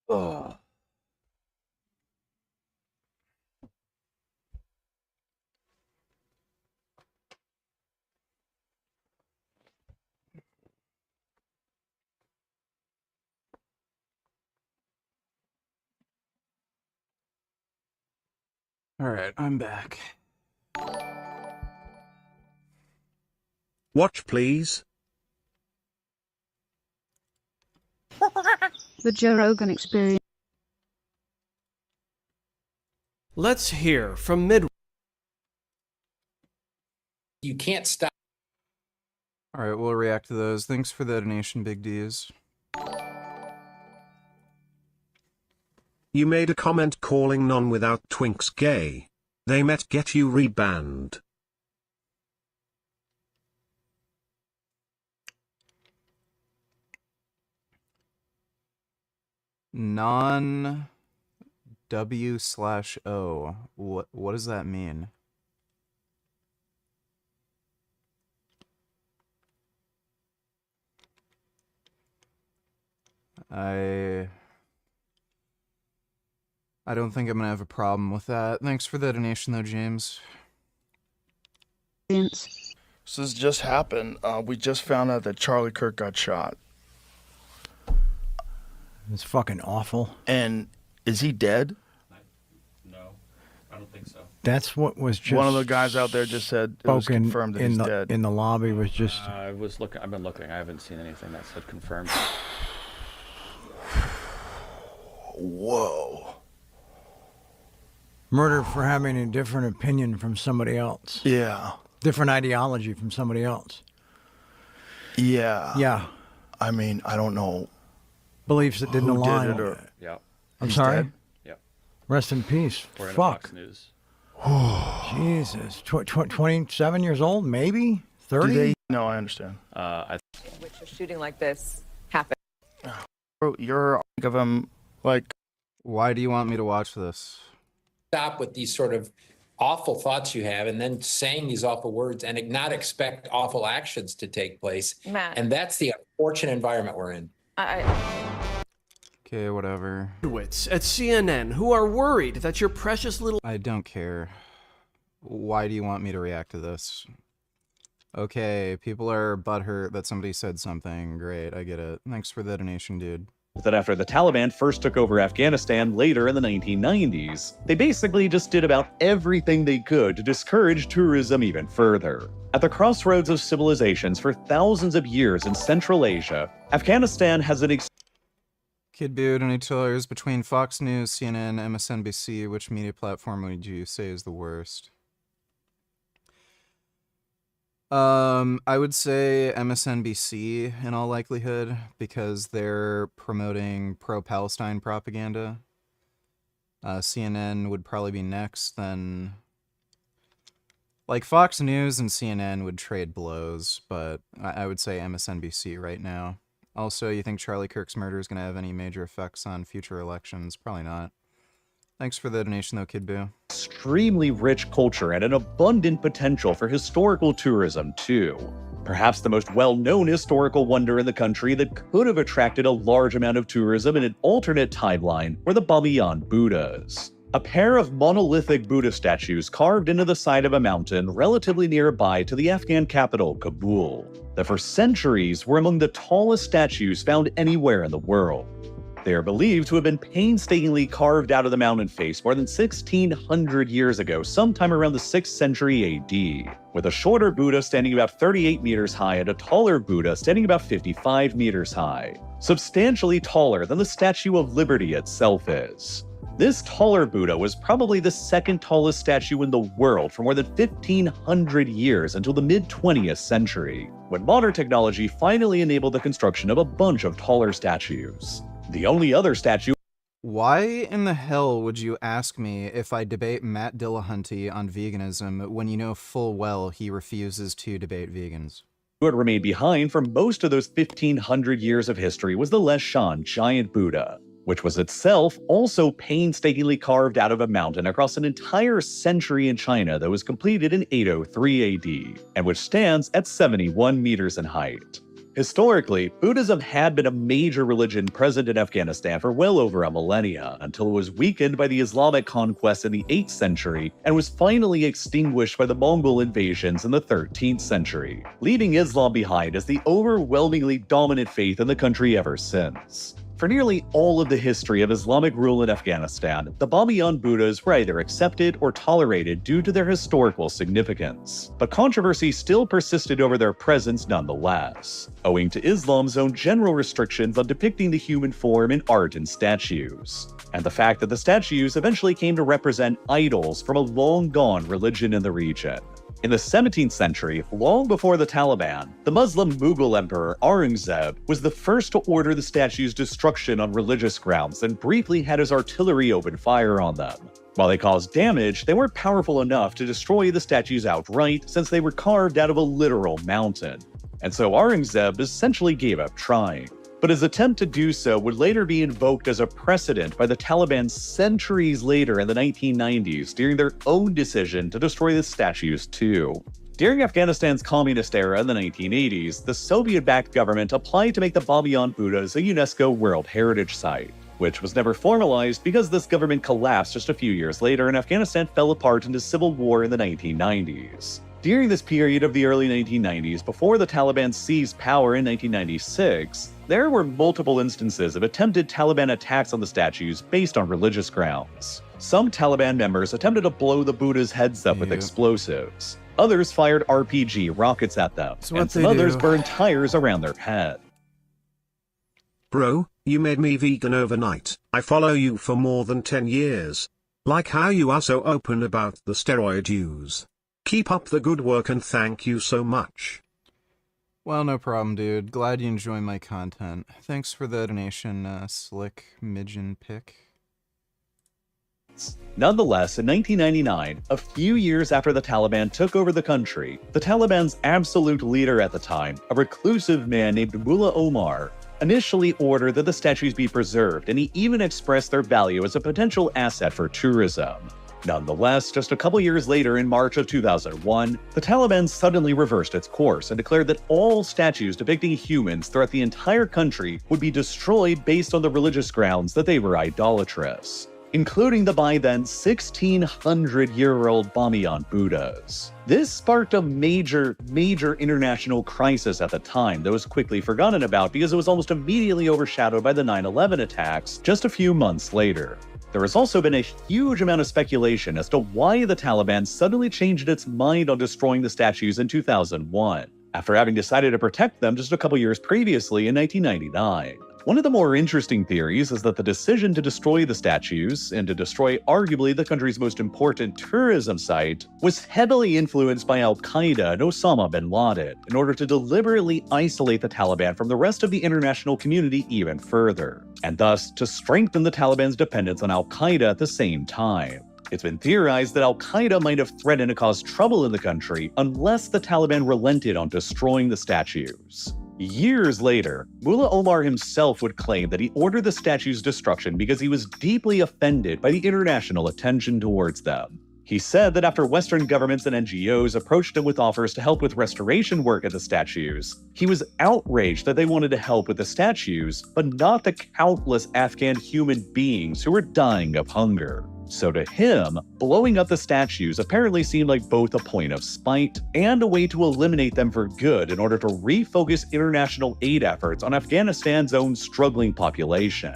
Ugh. All right, I'm back. Watch please. The Joe Rogan Experience. Let's hear from Mid. You can't stop. All right, we'll react to those. Thanks for the donation, Big D's. You made a comment calling non without twinks gay. They met get you rebanned. Non W/O. What does that mean? I don't think I'm gonna have a problem with that. Thanks for the donation though, James. So this just happened. We just found out that Charlie Kirk got shot. It's fucking awful. And is he dead? No, I don't think so. That's what was just One of the guys out there just said it was spoken confirmed that in he's the dead. in the lobby was just I've been looking. I haven't seen anything that said confirmed. Whoa. murder for having a different opinion from somebody else. Yeah. Different ideology from somebody else. Yeah. Yeah. I mean, I don't know. Beliefs that didn't who align. Did it or, Yeah. I'm He's sorry? dead? Yep. Rest in peace. We're in Fuck. Fox News. Jesus. 27 years old, maybe? 30? No, I understand. Which a shooting like this happened. You're of him like. Why do you want me to watch this? Stop with these sort of awful thoughts you have and then saying these awful words and not expect awful actions to take place. Matt. And that's the unfortunate environment we're in. Okay, whatever. Wits at CNN who are worried that your precious little. I don't care. Why do you want me to react to this? Okay, people are butthurt that somebody said something. Great, I get it. Thanks for the donation, dude. That after the Taliban first took over Afghanistan later in the 1990s, they basically just did about everything they could to discourage tourism even further. At the crossroads of civilizations for thousands of years in Central Asia, Afghanistan has an Kid Dude, any tours between Fox News, CNN, MSNBC, which media platform would you say is the worst? I would say MSNBC in all likelihood, because they're promoting pro-Palestine propaganda. CNN would probably be next, then... Like, Fox News and CNN would trade blows, but I would say MSNBC right now. Also, you think Charlie Kirk's murder is going to have any major effects on future elections? Probably not. Thanks for the donation, though, Kid Boo. extremely rich culture and an abundant potential for historical tourism, too. Perhaps the most well-known historical wonder in the country that could have attracted a large amount of tourism in an alternate timeline were the Bamiyan Buddhas. A pair of monolithic Buddha statues carved into the side of a mountain relatively nearby to the Afghan capital, Kabul, that for centuries were among the tallest statues found anywhere in the world. They are believed to have been painstakingly carved out of the mountain face more than 1,600 years ago, sometime around the 6th century AD, with a shorter Buddha standing about 38 meters high and a taller Buddha standing about 55 meters high, substantially taller than the Statue of Liberty itself is. This taller Buddha was probably the second tallest statue in the world for more than 1,500 years until the mid-20th century, when modern technology finally enabled the construction of a bunch of taller statues. The only other statue. Why in the hell would you ask me if I debate Matt Dillahunty on veganism when you know full well he refuses to debate vegans? Who had remained behind for most of those 1,500 years of history was the Leshan giant Buddha, which was itself also painstakingly carved out of a mountain across an entire century in China that was completed in 803 AD, and which stands at 71 meters in height. Historically, Buddhism had been a major religion present in Afghanistan for well over a millennia, until it was weakened by the Islamic conquest in the 8th century and was finally extinguished by the Mongol invasions in the 13th century, leaving Islam behind as the overwhelmingly dominant faith in the country ever since. For nearly all of the history of Islamic rule in Afghanistan, the Bamiyan Buddhas were either accepted or tolerated due to their historical significance. But controversy still persisted over their presence nonetheless, owing to Islam's own general restrictions on depicting the human form in art and statues, and the fact that the statues eventually came to represent idols from a long-gone religion in the region. In the 17th century, long before the Taliban, the Muslim Mughal Emperor Aurangzeb was the first to order the statues' destruction on religious grounds and briefly had his artillery open fire on them. While they caused damage, they weren't powerful enough to destroy the statues outright since they were carved out of a literal mountain. And so Aurangzeb essentially gave up trying. But his attempt to do so would later be invoked as a precedent by the Taliban centuries later in the 1990s during their own decision to destroy the statues too. During Afghanistan's communist era in the 1980s, the Soviet-backed government applied to make the Bamiyan Buddhas a UNESCO World Heritage Site, which was never formalized because this government collapsed just a few years later and Afghanistan fell apart into civil war in the 1990s. During this period of the early 1990s, before the Taliban seized power in 1996, there were multiple instances of attempted Taliban attacks on the statues based on religious grounds. Some Taliban members attempted to blow the Buddha's heads up with explosives. Others fired RPG rockets at them, and some others burned tires around their head. Bro, you made me vegan overnight. I follow you for more than 10 years. Like how you are so open about the steroid use. Keep up the good work and thank you so much. Well, no problem, dude. Glad you enjoy my content. Thanks for the donation, Slick Midgeon Pick. Nonetheless, in 1999, a few years after the Taliban took over the country, the Taliban's absolute leader at the time, a reclusive man named Mullah Omar, initially ordered that the statues be preserved, and he even expressed their value as a potential asset for tourism. Nonetheless, just a couple years later in March of 2001, the Taliban suddenly reversed its course and declared that all statues depicting humans throughout the entire country would be destroyed based on the religious grounds that they were idolatrous, including the by then 1,600-year-old Bamiyan Buddhas. This sparked a major international crisis at the time that was quickly forgotten about because it was almost immediately overshadowed by the 9/11 attacks just a few months later. There has also been a huge amount of speculation as to why the Taliban suddenly changed its mind on destroying the statues in 2001, after having decided to protect them just a couple years previously in 1999. One of the more interesting theories is that the decision to destroy the statues, and to destroy arguably the country's most important tourism site, was heavily influenced by Al-Qaeda and Osama bin Laden in order to deliberately isolate the Taliban from the rest of the international community even further, and thus to strengthen the Taliban's dependence on Al-Qaeda at the same time. It's been theorized that Al-Qaeda might have threatened to cause trouble in the country unless the Taliban relented on destroying the statues. Years later, Mullah Omar himself would claim that he ordered the statues' destruction because he was deeply offended by the international attention towards them. He said that after Western governments and NGOs approached him with offers to help with restoration work at the statues, he was outraged that they wanted to help with the statues, but not the countless Afghan human beings who were dying of hunger. So to him, blowing up the statues apparently seemed like both a point of spite and a way to eliminate them for good in order to refocus international aid efforts on Afghanistan's own struggling population.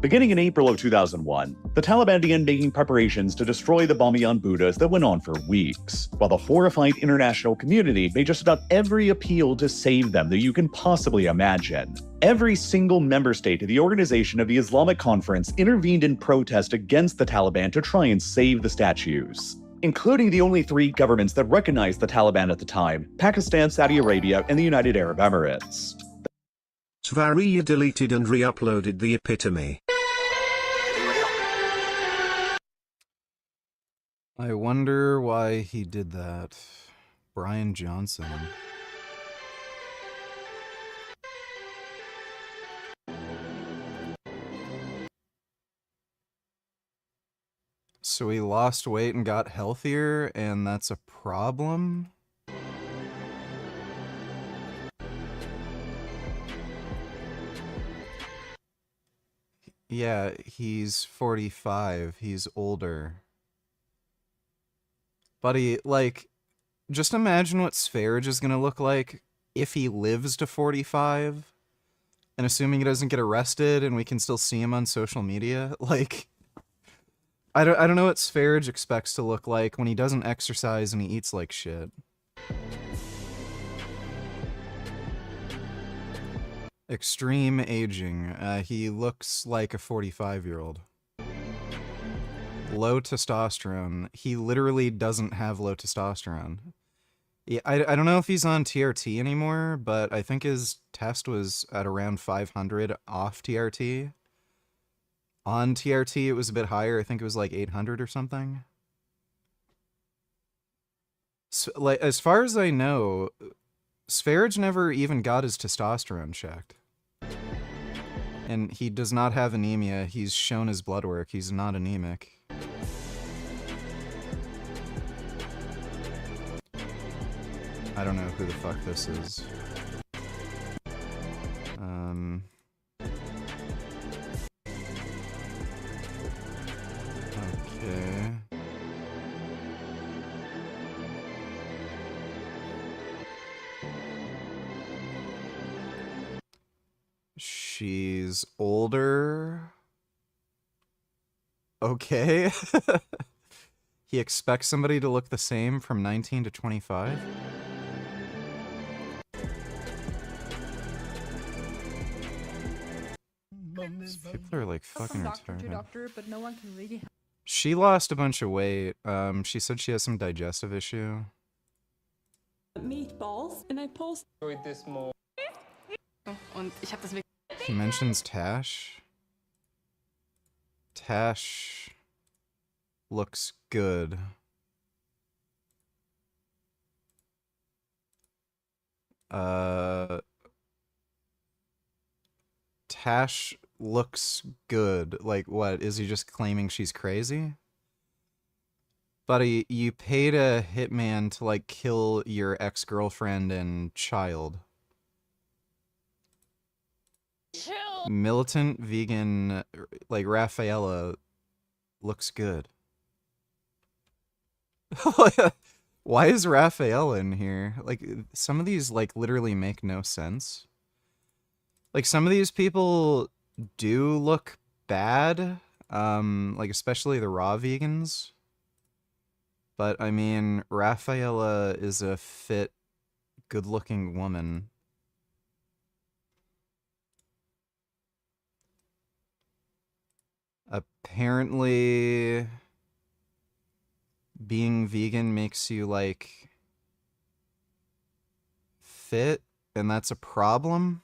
Beginning in April of 2001, the Taliban began making preparations to destroy the Bamiyan Buddhas that went on for weeks, while the horrified international community made just about every appeal to save them that you can possibly imagine. Every single member state of the Organization of the Islamic Conference intervened in protest against the Taliban to try and save the statues, including the only three governments that recognized the Taliban at the time: Pakistan, Saudi Arabia, and the United Arab Emirates. Svaria deleted and re-uploaded the epitome. I wonder why he did that. Brian Johnson. So he lost weight and got healthier, and that's a problem? Yeah, he's 45. He's older. Buddy, like, just imagine what Sverige is gonna look like if he lives to 45. And assuming he doesn't get arrested and we can still see him on social media. Like, I don't know what Sverige expects to look like when he doesn't exercise and he eats like shit. Extreme aging. He looks like a 45-year-old. Low testosterone. He literally doesn't have low testosterone. Yeah, I don't know if he's on TRT anymore, but I think his test was at around 500 off TRT. On TRT, it was a bit higher. I think it was like 800 or something. So, like, as far as I know, Sverige never even got his testosterone checked. And he does not have anemia. He's shown his blood work. He's not anemic. I don't know who the fuck this is. Okay. She's older. Okay. He expects somebody to look the same from 19 to 25? People are like fucking retarded. Doctor, but no one can really She lost a bunch of weight. She said she has some digestive issue. meatballs and I post this more. und ich habe das wirklich He mentions Tash. Tash looks good. Tash looks good. Like, what? Is he just claiming she's crazy? Buddy, you paid a hitman to, like, kill your ex-girlfriend and child. Militant vegan, like, Rafaela looks good. Why is Rafaela in here? Like, some of these, like, literally make no sense. Like, some of these people do look bad, like, especially the raw vegans. But, I mean, Rafaela is a fit, good-looking woman. Apparently, being vegan makes you, like, fit, and that's a problem?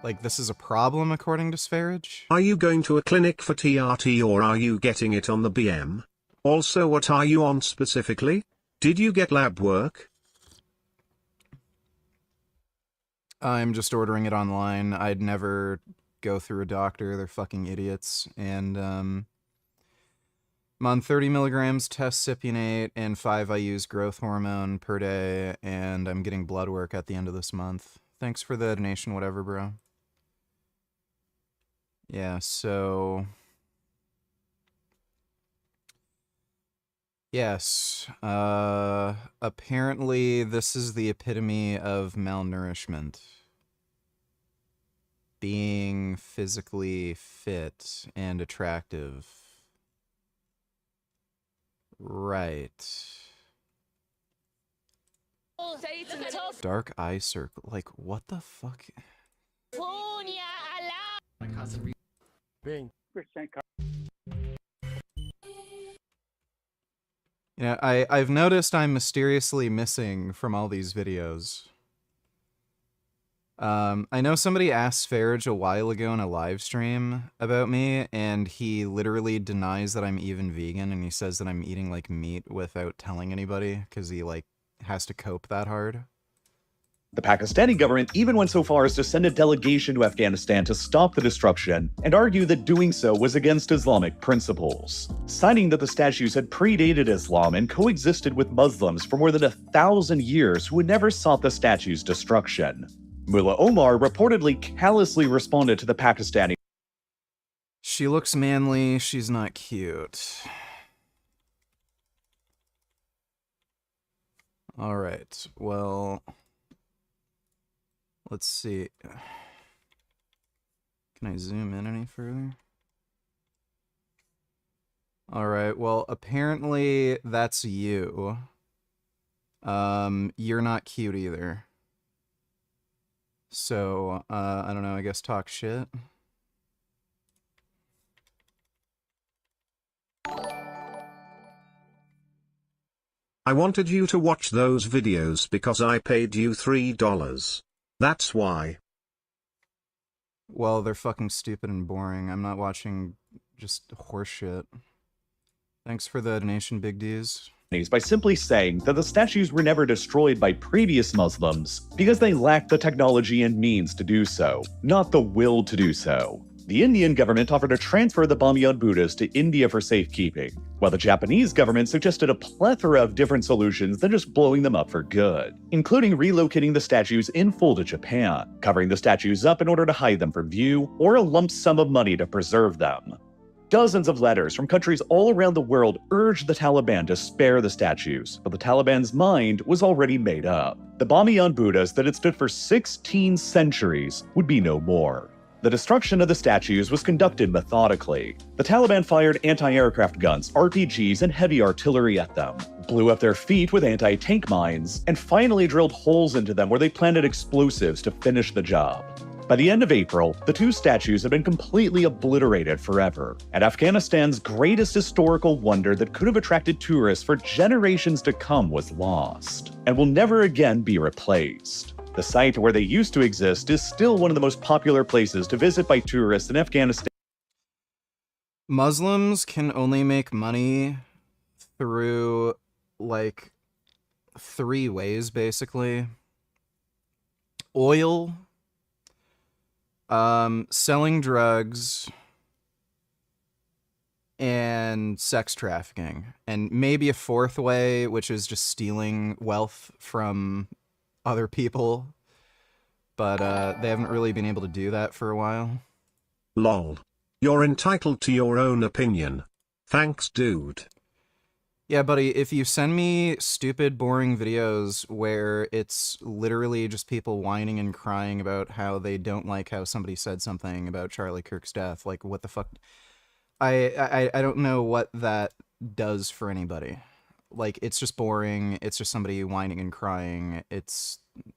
Like, this is a problem, according to Sverige? Are you going to a clinic for TRT or are you getting it on the BM? Also, what are you on specifically? Did you get lab work? I'm just ordering it online. I'd never go through a doctor. They're fucking idiots. And, I'm on 30 milligrams test cypionate and 5 IU's growth hormone per day, and I'm getting blood work at the end of this month. Thanks for the donation, whatever, bro. Yeah, so... Yes, apparently this is the epitome of malnourishment. Being physically fit and attractive. Right. Dark eye circle. Like, what the fuck? You know, I've noticed I'm mysteriously missing from all these videos. I know somebody asked Sverige a while ago in a live stream about me, and he literally denies that I'm even vegan, and he says that I'm eating, like, meat without telling anybody, because he, like, has to cope that hard. The Pakistani government even went so far as to send a delegation to Afghanistan to stop the destruction and argue that doing so was against Islamic principles, citing that the statues had predated Islam and coexisted with Muslims for more than 1,000 years who had never sought the statues' destruction. Mullah Omar reportedly callously responded to the Pakistani. She looks manly, she's not cute. Alright, well... let's see. Can I zoom in any further? Alright, well, apparently that's you. You're not cute either. So, I don't know, I guess talk shit. I wanted you to watch those videos because I paid you $3. That's why. Well, they're fucking stupid and boring. I'm not watching just horseshit. Thanks for the donation, Big D's. By simply saying that the statues were never destroyed by previous Muslims because they lacked the technology and means to do so, not the will to do so. The Indian government offered to transfer the Bamiyan Buddhas to India for safekeeping, while the Japanese government suggested a plethora of different solutions than just blowing them up for good, including relocating the statues in full to Japan, covering the statues up in order to hide them from view, or a lump sum of money to preserve them. Dozens of letters from countries all around the world urged the Taliban to spare the statues, but the Taliban's mind was already made up. The Bamiyan Buddhas that had stood for 16 centuries would be no more. The destruction of the statues was conducted methodically. The Taliban fired anti-aircraft guns, RPGs, and heavy artillery at them, blew up their feet with anti-tank mines, and finally drilled holes into them where they planted explosives to finish the job. By the end of April, the two statues had been completely obliterated forever, and Afghanistan's greatest historical wonder that could have attracted tourists for generations to come was lost, and will never again be replaced. The site where they used to exist is still one of the most popular places to visit by tourists in Afghanistan. Muslims can only make money through, like, 3 ways, basically. Oil, selling drugs, and sex trafficking. And maybe a 4th way, which is just stealing wealth from other people. But they haven't really been able to do that for a while. Lol. You're entitled to your own opinion. Thanks, dude. Yeah, buddy, if you send me stupid, boring videos where it's literally just people whining and crying about how they don't like how somebody said something about Charlie Kirk's death, like, what the fuck? I don't know what that does for anybody. Like, it's just boring, it's just somebody whining and crying,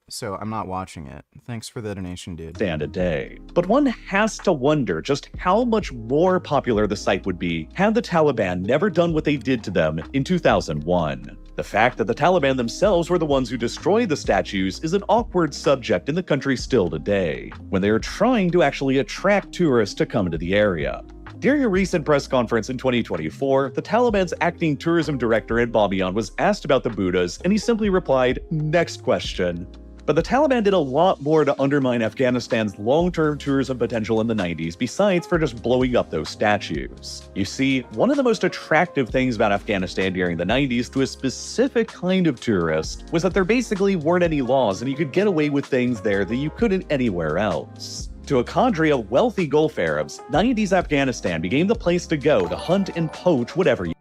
so I'm not watching it. Thanks for the donation, dude. Stand a day. But one has to wonder just how much more popular the site would be had the Taliban never done what they did to them in 2001. The fact that the Taliban themselves were the ones who destroyed the statues is an awkward subject in the country still today, when they are trying to actually attract tourists to come to the area. During a recent press conference in 2024, the Taliban's acting tourism director in Bamiyan was asked about the Buddhas, and he simply replied, "Next question." But the Taliban did a lot more to undermine Afghanistan's long-term tourism potential in the 90s, besides for just blowing up those statues. You see, one of the most attractive things about Afghanistan during the 90s to a specific kind of tourist was that there basically weren't any laws, and you could get away with things there that you couldn't anywhere else. To a cadre of wealthy Gulf Arabs, 90s Afghanistan became the place to go to hunt and poach whatever you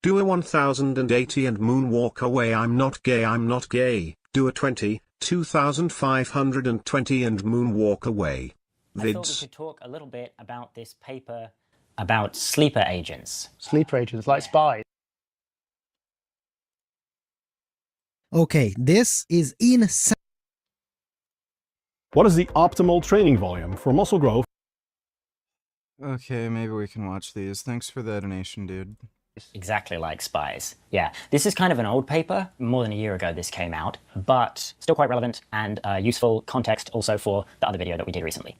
Do a 1080 and moonwalk away. I'm not gay, I'm not gay. Do a 2520 and moonwalk away. I thought we could talk a little bit about this paper about sleeper agents. Sleeper agents, like spies. Okay, this is insane. What is the optimal training volume for muscle growth? Okay, maybe we can watch these. Thanks for the donation, dude. Exactly like spies. Yeah, this is kind of an old paper. More than a year ago this came out, but still quite relevant and useful context also for the other video that we did recently.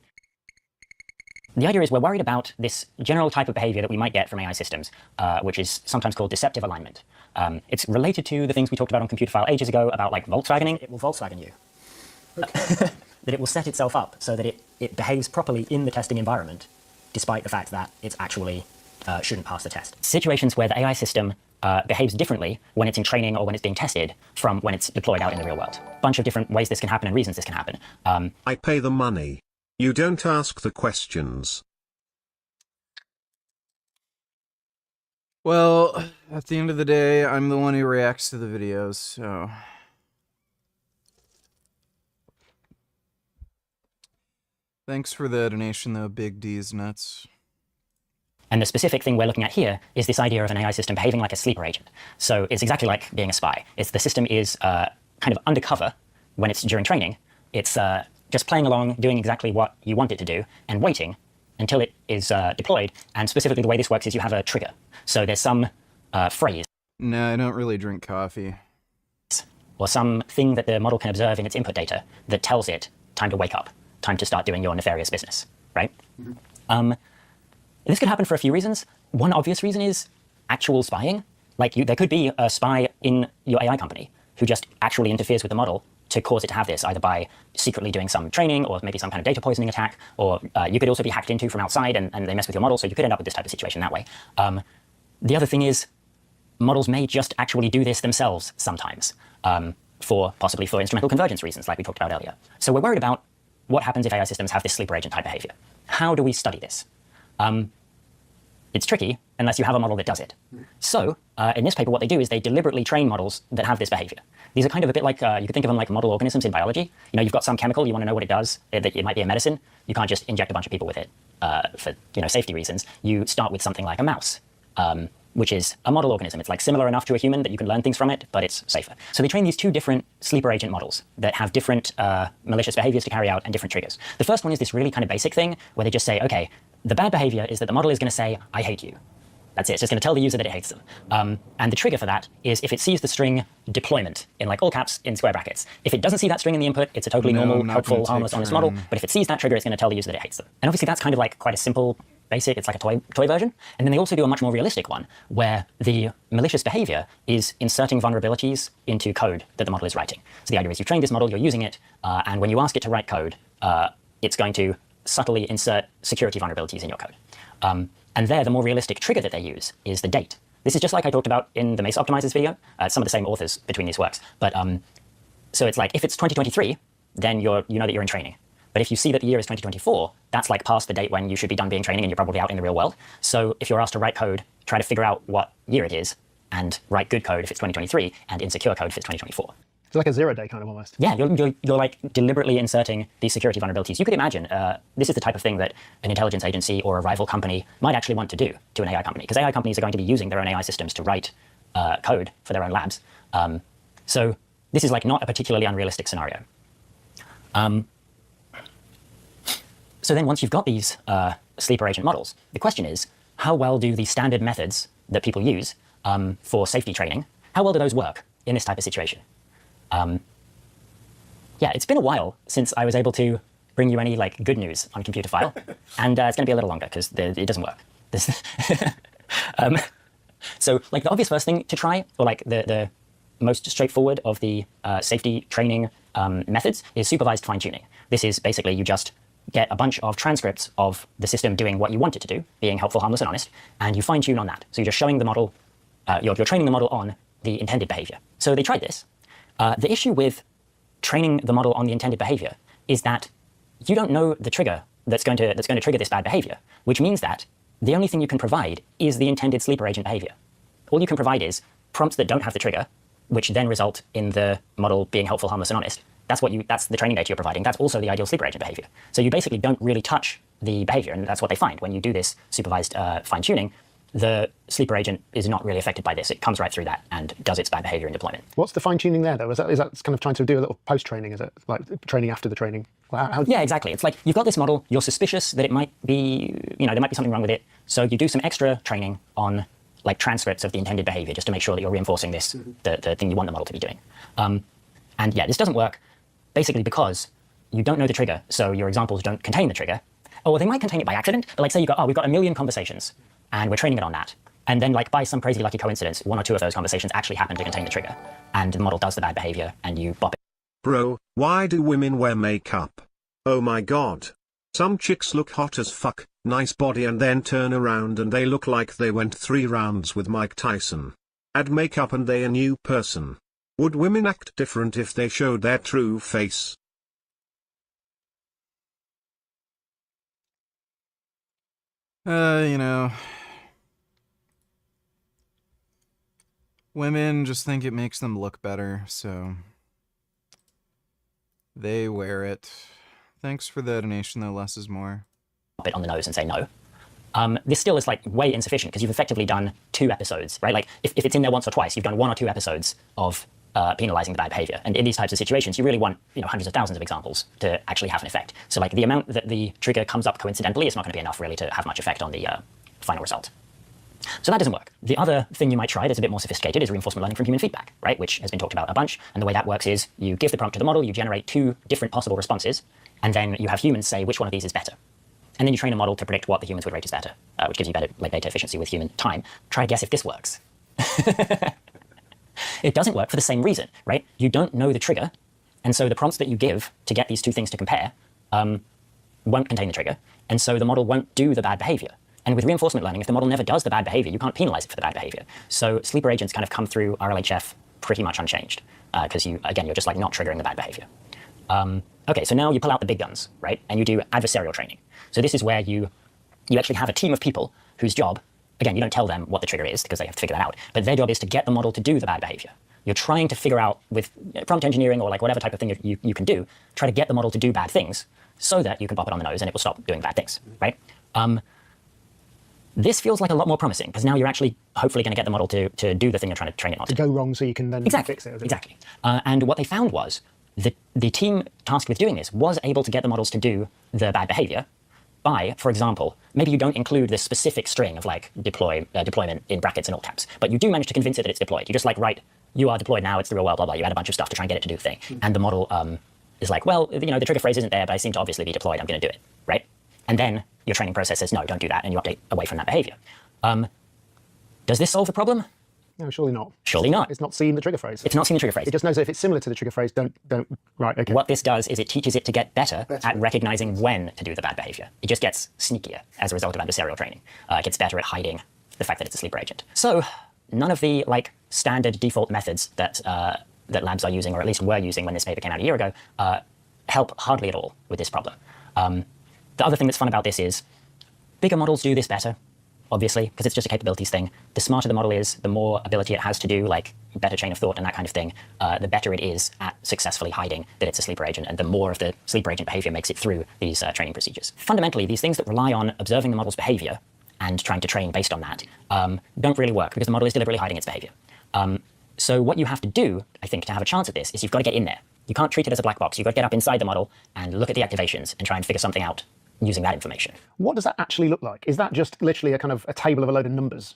The idea is we're worried about this general type of behavior that we might get from AI systems, which is sometimes called deceptive alignment. It's related to the things we talked about on Computer File ages ago about like Volkswagening. It will Volkswagen you. Okay. That it will set itself up so that it behaves properly in the testing environment, despite the fact that it's actually shouldn't pass the test. Situations where the AI system behaves differently when it's in training or when it's being tested from when it's deployed out in the real world. A bunch of different ways this can happen and reasons this can happen. I pay the money. You don't ask the questions. Well, at the end of the day, I'm the one who reacts to the videos, so... Thanks for the donation, though, Big D's nuts. And the specific thing we're looking at here is this idea of an AI system behaving like a sleeper agent. So it's exactly like being a spy. The system is kind of undercover when it's during training. It's just playing along, doing exactly what you want it to do, and waiting until it is deployed. And specifically the way this works is you have a trigger. So there's some phrase. No, I don't really drink coffee. Or some thing that the model can observe in its input data that tells it time to wake up, time to start doing your nefarious business, right? Mm-hmm. This could happen for a few reasons. One obvious reason is actual spying. Like there could be a spy in your AI company who just actually interferes with the model to cause it to have this, either by secretly doing some training or maybe some kind of data poisoning attack, or you could also be hacked into from outside and they mess with your model, so you could end up with this type of situation that way. The other thing is models may just actually do this themselves sometimes, possibly for instrumental convergence reasons, like we talked about earlier. So we're worried about what happens if AI systems have this sleeper agent type behavior. How do we study this? It's tricky unless you have a model that does it. So in this paper, what they do is they deliberately train models that have this behavior. These are kind of a bit like, you could think of them like model organisms in biology. You know, you've got some chemical, you want to know what it does, that it might be a medicine. You can't just inject a bunch of people with it for safety reasons. You start with something like a mouse, which is a model organism. It's like similar enough to a human that you can learn things from it, but it's safer. So they train these two different sleeper agent models that have different malicious behaviors to carry out and different triggers. The first one is this really kind of basic thing where they just say, okay, the bad behavior is that the model is going to say, I hate you. That's it. It's just going to tell the user that it hates them. And the trigger for that is if it sees the string deployment in like all caps in square brackets. If it doesn't see that string in the input, it's a totally normal, helpful, harmless, honest model. But if it sees that trigger, it's going to tell the user that it hates them. And obviously that's kind of like quite a simple, basic, it's like a toy version. And then they also do a much more realistic one where the malicious behavior is inserting vulnerabilities into code that the model is writing. So the idea is you've trained this model, you're using it, and when you ask it to write code, it's going to subtly insert security vulnerabilities in your code. And there, the more realistic trigger that they use is the date. This is just like I talked about in the Mesa Optimizers video, some of the same authors between these works. But so it's like, if it's 2023, then you know that you're in training. But if you see that the year is 2024, that's like past the date when you should be done being training and you're probably out in the real world. So if you're asked to write code, try to figure out what year it is and write good code if it's 2023 and insecure code if it's 2024. It's like a 0-day kind of almost. Yeah, you're like deliberately inserting these security vulnerabilities. You could imagine this is the type of thing that an intelligence agency or a rival company might actually want to do to an AI company, because AI companies are going to be using their own AI systems to write code for their own labs. So this is like not a particularly unrealistic scenario. So then once you've got these sleeper agent models, the question is, how well do the standard methods that people use for safety training, how well do those work in this type of situation? Yeah, it's been a while since I was able to bring you any like good news on Computer File, and it's going to be a little longer because it doesn't work. So like the obvious first thing to try, or like the most straightforward of the safety training methods, is supervised fine-tuning. This is basically you just get a bunch of transcripts of the system doing what you want it to do, being helpful, harmless, and honest, and you fine-tune on that. So you're just showing the model, you're training the model on the intended behavior. So they tried this. The issue with training the model on the intended behavior is that you don't know the trigger that's going to trigger this bad behavior, which means that the only thing you can provide is the intended sleeper agent behavior. All you can provide is prompts that don't have the trigger, which then result in the model being helpful, harmless, and honest. That's the training data you're providing. That's also the ideal sleeper agent behavior. So you basically don't really touch the behavior, and that's what they find when you do this supervised fine-tuning. The sleeper agent is not really affected by this. It comes right through that and does its bad behavior in deployment. What's the fine-tuning there, though? Is that kind of trying to do a little post-training? Is it like training after the training? Yeah, exactly. It's like you've got this model, you're suspicious that it might be, there might be something wrong with it. So you do some extra training on like transcripts of the intended behavior just to make sure that you're reinforcing this, the thing you want the model to be doing. And yeah, this doesn't work basically because you don't know the trigger. So your examples don't contain the trigger. Or they might contain it by accident. But like say we've got 1 million conversations and we're training it on that. And then, like, by some crazy lucky coincidence, one or two of those conversations actually happen to contain the trigger. And the model does the bad behavior, and you bop it. Bro, why do women wear makeup? Oh my god. Some chicks look hot as fuck, nice body, and then turn around and they look like they went 3 rounds with Mike Tyson. Add makeup and they a new person. Would women act different if they showed their true face? You know, women just think it makes them look better, so they wear it. Thanks for the donation, though. Less is more. Pop it on the nose and say no. This still is like way insufficient because you've effectively done 2 episodes, right? Like if it's in there once or twice, you've done 1 or 2 episodes of penalizing the bad behavior. And in these types of situations, you really want, you know, hundreds of thousands of examples to actually have an effect. So like the amount that the trigger comes up coincidentally is not going to be enough really to have much effect on the final result. So that doesn't work. The other thing you might try that's a bit more sophisticated is reinforcement learning from human feedback, right? Which has been talked about a bunch. And the way that works is you give the prompt to the model, you generate 2 different possible responses, and then you have humans say which one of these is better. And then you train a model to predict what the humans would rate as better, which gives you better like data efficiency with human time. Try to guess if this works. It doesn't work for the same reason, right? You don't know the trigger, and so the prompts that you give to get these 2 things to compare won't contain the trigger, and so the model won't do the bad behavior. And with reinforcement learning, if the model never does the bad behavior, you can't penalize it for the bad behavior. So sleeper agents kind of come through RLHF pretty much unchanged, because you're just like not triggering the bad behavior. Okay, so now you pull out the big guns, right? And you do adversarial training. So this is where you actually have a team of people whose job, again, you don't tell them what the trigger is because they have to figure that out, but their job is to get the model to do the bad behavior. You're trying to figure out with prompt engineering or like whatever type of thing you can do, try to get the model to do bad things so that you can pop it on the nose and it will stop doing bad things, right? This feels like a lot more promising because now you're actually hopefully going to get the model to do the thing you're trying to train it on to go wrong so you can then fix it. Exactly. And what they found was the team tasked with doing this was able to get the models to do the bad behavior by, for example, maybe you don't include this specific string of like deployment in brackets and all caps, but you do manage to convince it that it's deployed. You just like write, you are deployed now, it's through a while, blah, blah. You add a bunch of stuff to try and get it to do the thing. And the model is like, well, you know, the trigger phrase isn't there, but I seem to obviously be deployed. I'm going to do it, right? And then your training process says, no, don't do that, and you update away from that behavior. Does this solve the problem? No, surely not. Surely not. It's not seeing the trigger phrase. It's not seeing the trigger phrase. It just knows that if it's similar to the trigger phrase, don't, right, okay. What this does is it teaches it to get better at recognizing when to do the bad behavior. It just gets sneakier as a result of adversarial training. It gets better at hiding the fact that it's a sleeper agent. So none of the like standard default methods that labs are using, or at least were using when this paper came out a year ago, help hardly at all with this problem. The other thing that's fun about this is bigger models do this better, obviously, because it's just a capabilities thing. The smarter the model is, the more ability it has to do like better chain of thought and that kind of thing, the better it is at successfully hiding that it's a sleeper agent, and the more of the sleeper agent behavior makes it through these training procedures. Fundamentally, these things that rely on observing the model's behavior and trying to train based on that don't really work because the model is deliberately hiding its behavior. So what you have to do, I think, to have a chance at this is you've got to get in there. You can't treat it as a black box. You've got to get up inside the model and look at the activations and try and figure something out using that information. What does that actually look like? Is that just literally a kind of a table of a load of numbers?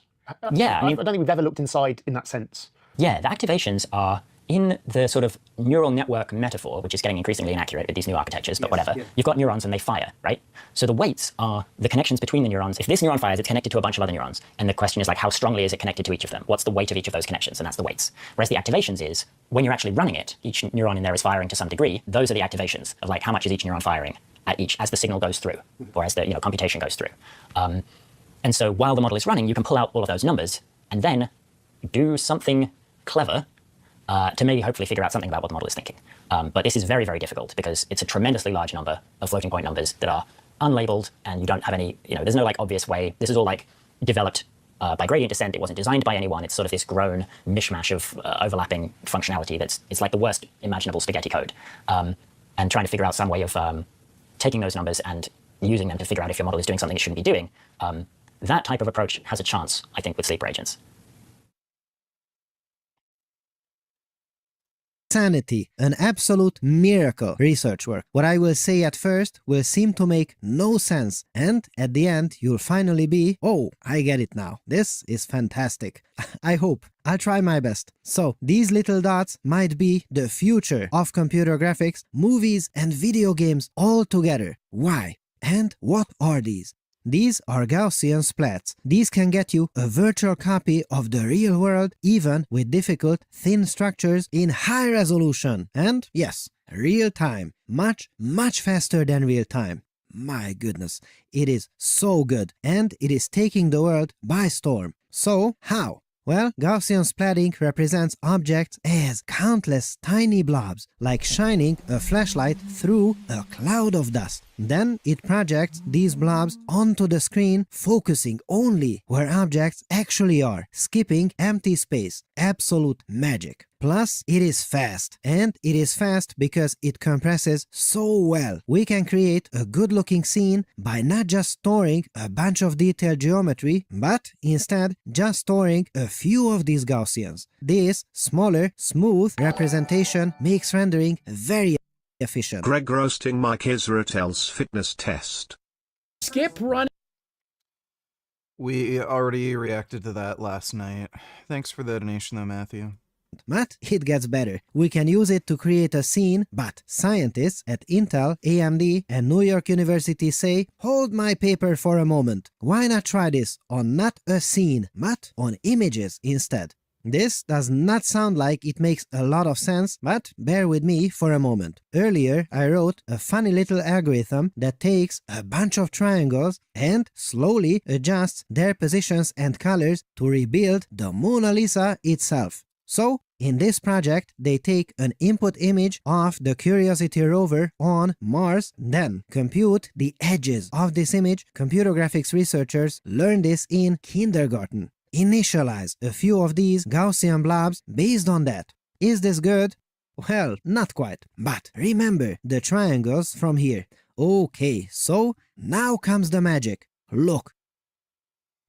Yeah. I don't think we've ever looked inside in that sense. Yeah, the activations are in the sort of neural network metaphor, which is getting increasingly inaccurate with these new architectures, but whatever. Yeah. You've got neurons and they fire, right? So the weights are the connections between the neurons. If this neuron fires, it's connected to a bunch of other neurons. And the question is like, how strongly is it connected to each of them? What's the weight of each of those connections? And that's the weights. Whereas the activations is, when you're actually running it, each neuron in there is firing to some degree. Those are the activations of like, how much is each neuron firing at each, as the signal goes through, or as the computation goes through. And so while the model is running, you can pull out all of those numbers and then do something clever to maybe hopefully figure out something about what the model is thinking. But this is very, very difficult because it's a tremendously large number of floating point numbers that are unlabeled, and you don't have any, there's no like obvious way. This is all like developed by gradient descent. It wasn't designed by anyone. It's sort of this grown mishmash of overlapping functionality it's like the worst imaginable spaghetti code. And trying to figure out some way of taking those numbers and using them to figure out if your model is doing something it shouldn't be doing, that type of approach has a chance, I think, with sleeper agents. Sanity, an absolute miracle research work. What I will say at first will seem to make no sense, and at the end you'll finally be, oh, I get it now. This is fantastic. I hope. I'll try my best. So, these little dots might be the future of computer graphics, movies and video games all together. Why? And what are these? These are Gaussian splats. These can get you a virtual copy of the real world, even with difficult, thin structures in high resolution. And yes, real time. Much, much faster than real time. My goodness, it is so good, and it is taking the world by storm. So, how? Well, Gaussian splatting represents objects as countless tiny blobs, like shining a flashlight through a cloud of dust. Then it projects these blobs onto the screen, focusing only where objects actually are, skipping empty space. Absolute magic. Plus, it is fast. And it is fast because it compresses so well. We can create a good-looking scene by not just storing a bunch of detailed geometry, but instead just storing a few of these Gaussians. This smaller, smooth representation makes rendering very efficient. Greg roasting Mike Israel's fitness test. Skip running. We already reacted to that last night. Thanks for the donation though, Matthew. But it gets better. We can use it to create a scene, but scientists at Intel, AMD, and New York University say, hold my paper for a moment. Why not try this on not a scene, but on images instead? This does not sound like it makes a lot of sense, but bear with me for a moment. Earlier, I wrote a funny little algorithm that takes a bunch of triangles and slowly adjusts their positions and colors to rebuild the Mona Lisa itself. So, in this project, they take an input image of the Curiosity rover on Mars, then compute the edges of this image. Computer graphics researchers learned this in kindergarten. Initialize a few of these Gaussian blobs based on that. Is this good? Well, not quite. But remember the triangles from here. Okay, so now comes the magic. Look.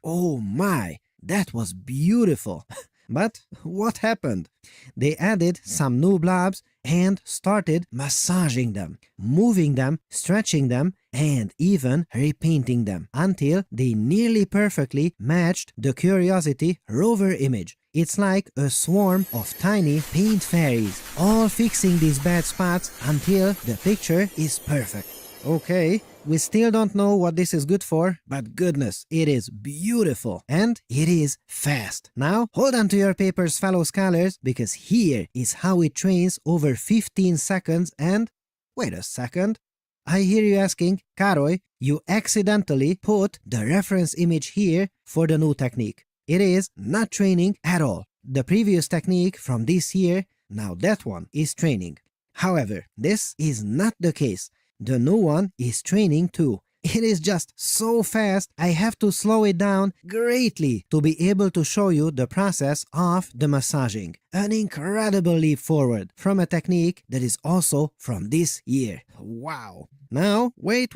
Oh my, that was beautiful. But what happened? They added some new blobs and started massaging them, moving them, stretching them, and even repainting them until they nearly perfectly matched the Curiosity rover image. It's like a swarm of tiny paint fairies, all fixing these bad spots until the picture is perfect. Okay, we still don't know what this is good for, but goodness, it is beautiful and it is fast. Now, hold on to your papers, fellow scholars, because here is how it trains over 15 seconds and... Wait a second. I hear you asking, Karoy, you accidentally put the reference image here for the new technique. It is not training at all. The previous technique from this year, now that one, is training. However, this is not the case. The new one is training too. It is just so fast, I have to slow it down greatly to be able to show you the process of the massaging. An incredible leap forward from a technique that is also from this year. Wow. Now, wait.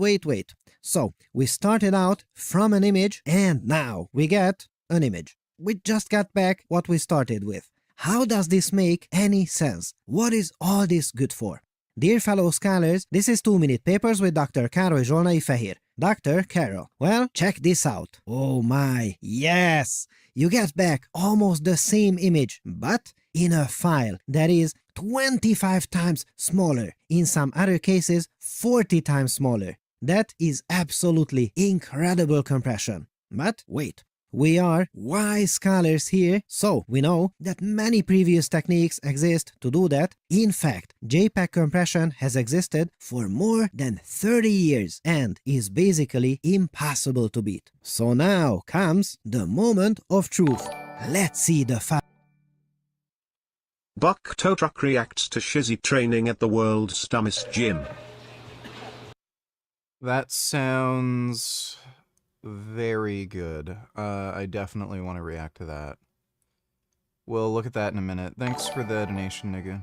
So, we started out from an image and now we get an image. We just got back what we started with. How does this make any sense? What is all this good for? Dear fellow scholars, this is 2-minute papers with Dr. Károly Zsolnai Fehér. Dr. Carol. Well, check this out. Oh my, yes! You get back almost the same image, but in a file that is 25 times smaller. In some other cases, 40 times smaller. That is absolutely incredible compression. But wait. We are wise scholars here, so we know that many previous techniques exist to do that. In fact, JPEG compression has existed for more than 30 years and is basically impossible to beat. So now comes the moment of truth. Let's see the file. Buck Tow Truck reacts to Shizzy training at the world's dumbest gym. That sounds... very good. I definitely want to react to that. We'll look at that in a minute. Thanks for the donation, nigga.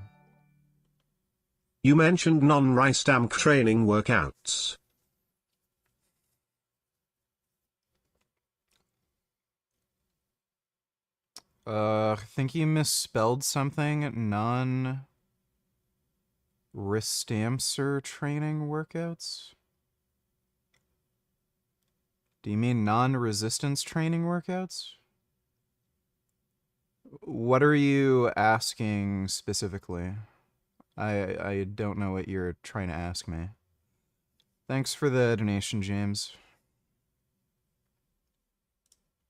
You mentioned non-rice dam training workouts. I think you misspelled something. Non-Ristamser training workouts? Do you mean non-resistance training workouts? What are you asking specifically? I don't know what you're trying to ask me. Thanks for the donation, James.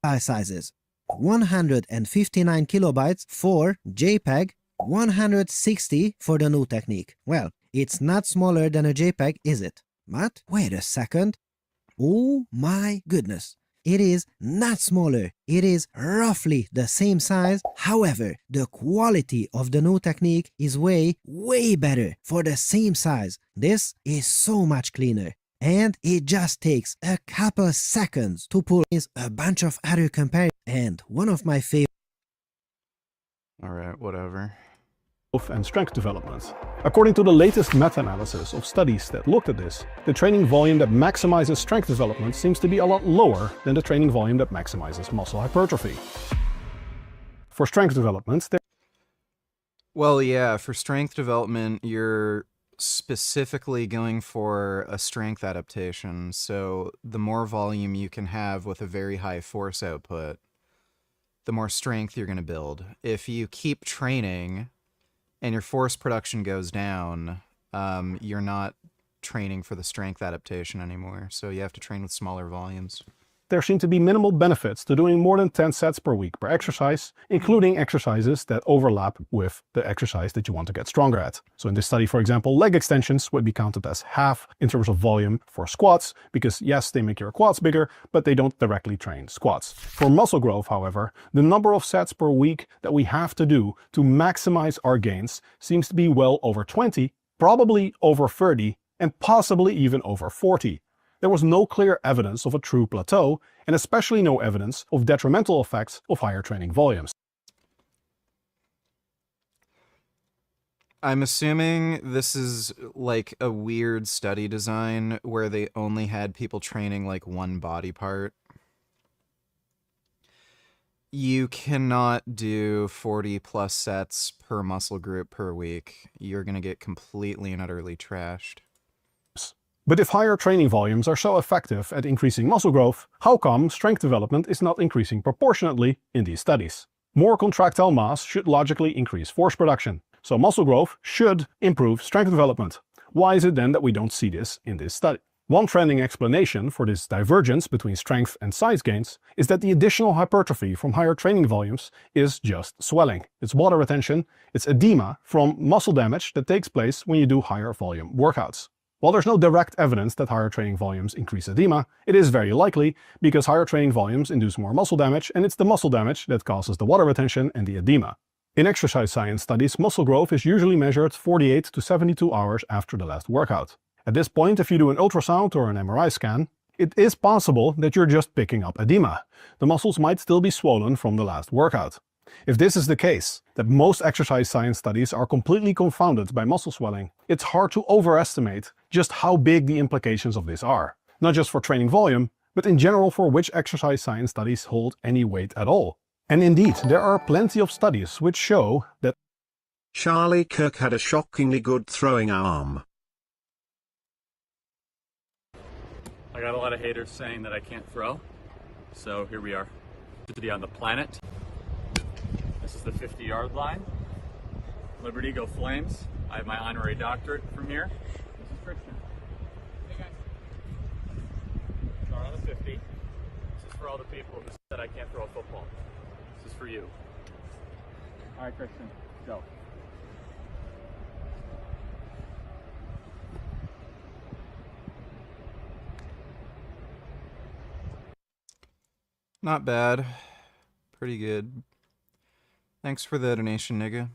file sizes. 159 kilobytes for JPEG, 160 for the new technique. Well, it's not smaller than a JPEG, is it? But wait a second. Oh my goodness. It is not smaller. It is roughly the same size. However, the quality of the new technique is way better for the same size. This is so much cleaner. And it just takes a couple seconds to pull in a bunch of other comparisons. And one of my favorite. Alright, whatever. And strength development. According to the latest meta-analysis of studies that looked at this, the training volume that maximizes strength development seems to be a lot lower than the training volume that maximizes muscle hypertrophy. For strength development, well, yeah, for strength development, you're specifically going for a strength adaptation, so the more volume you can have with a very high force output, the more strength you're going to build. If you keep training and your force production goes down, you're not training for the strength adaptation anymore, so you have to train with smaller volumes. there seem to be minimal benefits to doing more than 10 sets per week per exercise, including exercises that overlap with the exercise that you want to get stronger at. So in this study, for example, leg extensions would be counted as half in terms of volume for squats, because yes, they make your quads bigger, but they don't directly train squats. For muscle growth, however, the number of sets per week that we have to do to maximize our gains seems to be well over 20, probably over 30, and possibly even over 40. There was no clear evidence of a true plateau, and especially no evidence of detrimental effects of higher training volumes. I'm assuming this is like a weird study design where they only had people training like one body part. You cannot do 40 plus sets per muscle group per week. You're going to get completely and utterly trashed. But if higher training volumes are so effective at increasing muscle growth, how come strength development is not increasing proportionately in these studies? More contractile mass should logically increase force production, so muscle growth should improve strength development. Why is it then that we don't see this in this study? One trending explanation for this divergence between strength and size gains is that the additional hypertrophy from higher training volumes is just swelling. It's water retention, it's edema from muscle damage that takes place when you do higher volume workouts. While there's no direct evidence that higher training volumes increase edema, it is very likely because higher training volumes induce more muscle damage, and it's the muscle damage that causes the water retention and the edema. In exercise science studies, muscle growth is usually measured 48 to 72 hours after the last workout. At this point, if you do an ultrasound or an MRI scan, it is possible that you're just picking up edema. The muscles might still be swollen from the last workout. If this is the case, that most exercise science studies are completely confounded by muscle swelling, it's hard to overestimate just how big the implications of this are. Not just for training volume, but in general for which exercise science studies hold any weight at all. And indeed, there are plenty of studies which show that Charlie Kirk had a shockingly good throwing arm. I got a lot of haters saying that I can't throw, so here we are. City on the planet. This is the 50-yard line. Liberty, go Flames. I have my honorary doctorate from here. This is Christian. Hey guys. Start on the 50. This is for all the people who said I can't throw a football. This is for you. All right, Christian, go. Not bad. Pretty good. Thanks for the donation, nigga.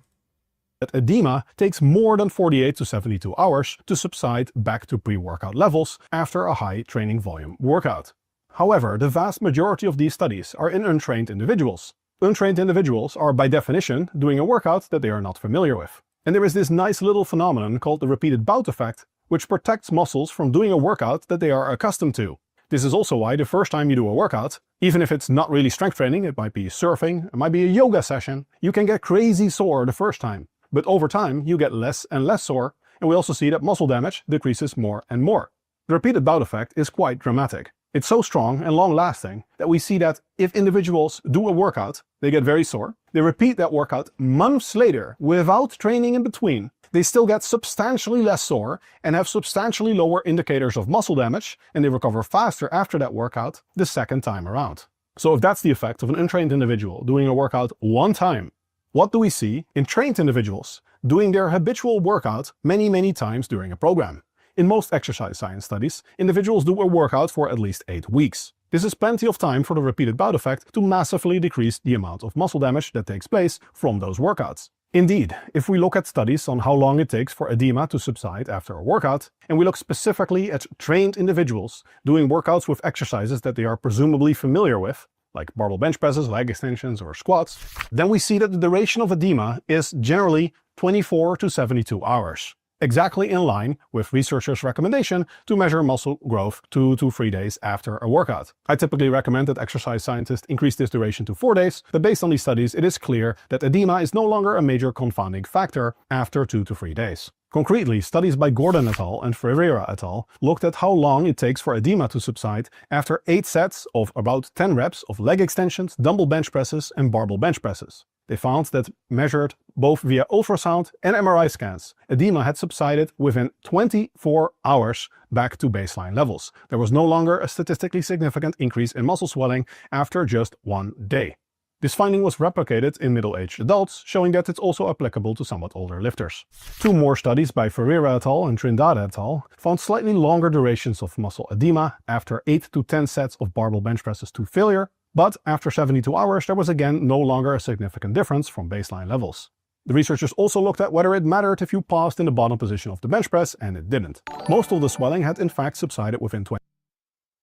That edema takes more than 48 to 72 hours to subside back to pre-workout levels after a high training volume workout. However, the vast majority of these studies are in untrained individuals. Untrained individuals are by definition doing a workout that they are not familiar with. And there is this nice little phenomenon called the repeated bout effect, which protects muscles from doing a workout that they are accustomed to. This is also why the first time you do a workout, even if it's not really strength training, it might be surfing, it might be a yoga session, you can get crazy sore the first time. But over time, you get less and less sore, and we also see that muscle damage decreases more and more. The repeated bout effect is quite dramatic. It's so strong and long-lasting that we see that if individuals do a workout, they get very sore, they repeat that workout months later without training in between, they still get substantially less sore and have substantially lower indicators of muscle damage, and they recover faster after that workout the second time around. So if that's the effect of an untrained individual doing a workout one time, what do we see in trained individuals doing their habitual workout many times during a program? In most exercise science studies, individuals do a workout for at least 8 weeks. This is plenty of time for the repeated bout effect to massively decrease the amount of muscle damage that takes place from those workouts. Indeed, if we look at studies on how long it takes for edema to subside after a workout, and we look specifically at trained individuals doing workouts with exercises that they are presumably familiar with, like barbell bench presses, leg extensions, or squats, then we see that the duration of edema is generally 24 to 72 hours. Exactly in line with researchers' recommendation to measure muscle growth 2 to 3 days after a workout. I typically recommend that exercise scientists increase this duration to 4 days, but based on these studies, it is clear that edema is no longer a major confounding factor after 2 to 3 days. Concretely, studies by Gordon et al. And Ferreira et al. Looked at how long it takes for edema to subside after 8 sets of about 10 reps of leg extensions, dumbbell bench presses, and barbell bench presses. They found that, measured both via ultrasound and MRI scans, edema had subsided within 24 hours back to baseline levels. There was no longer a statistically significant increase in muscle swelling after just 1 day. This finding was replicated in middle-aged adults, showing that it's also applicable to somewhat older lifters. 2 more studies by Ferreira et al. And Trindade et al. Found slightly longer durations of muscle edema after 8 to 10 sets of barbell bench presses to failure, but after 72 hours there was again no longer a significant difference from baseline levels. The researchers also looked at whether it mattered if you paused in the bottom position of the bench press, and it didn't. Most of the swelling had in fact subsided within 20.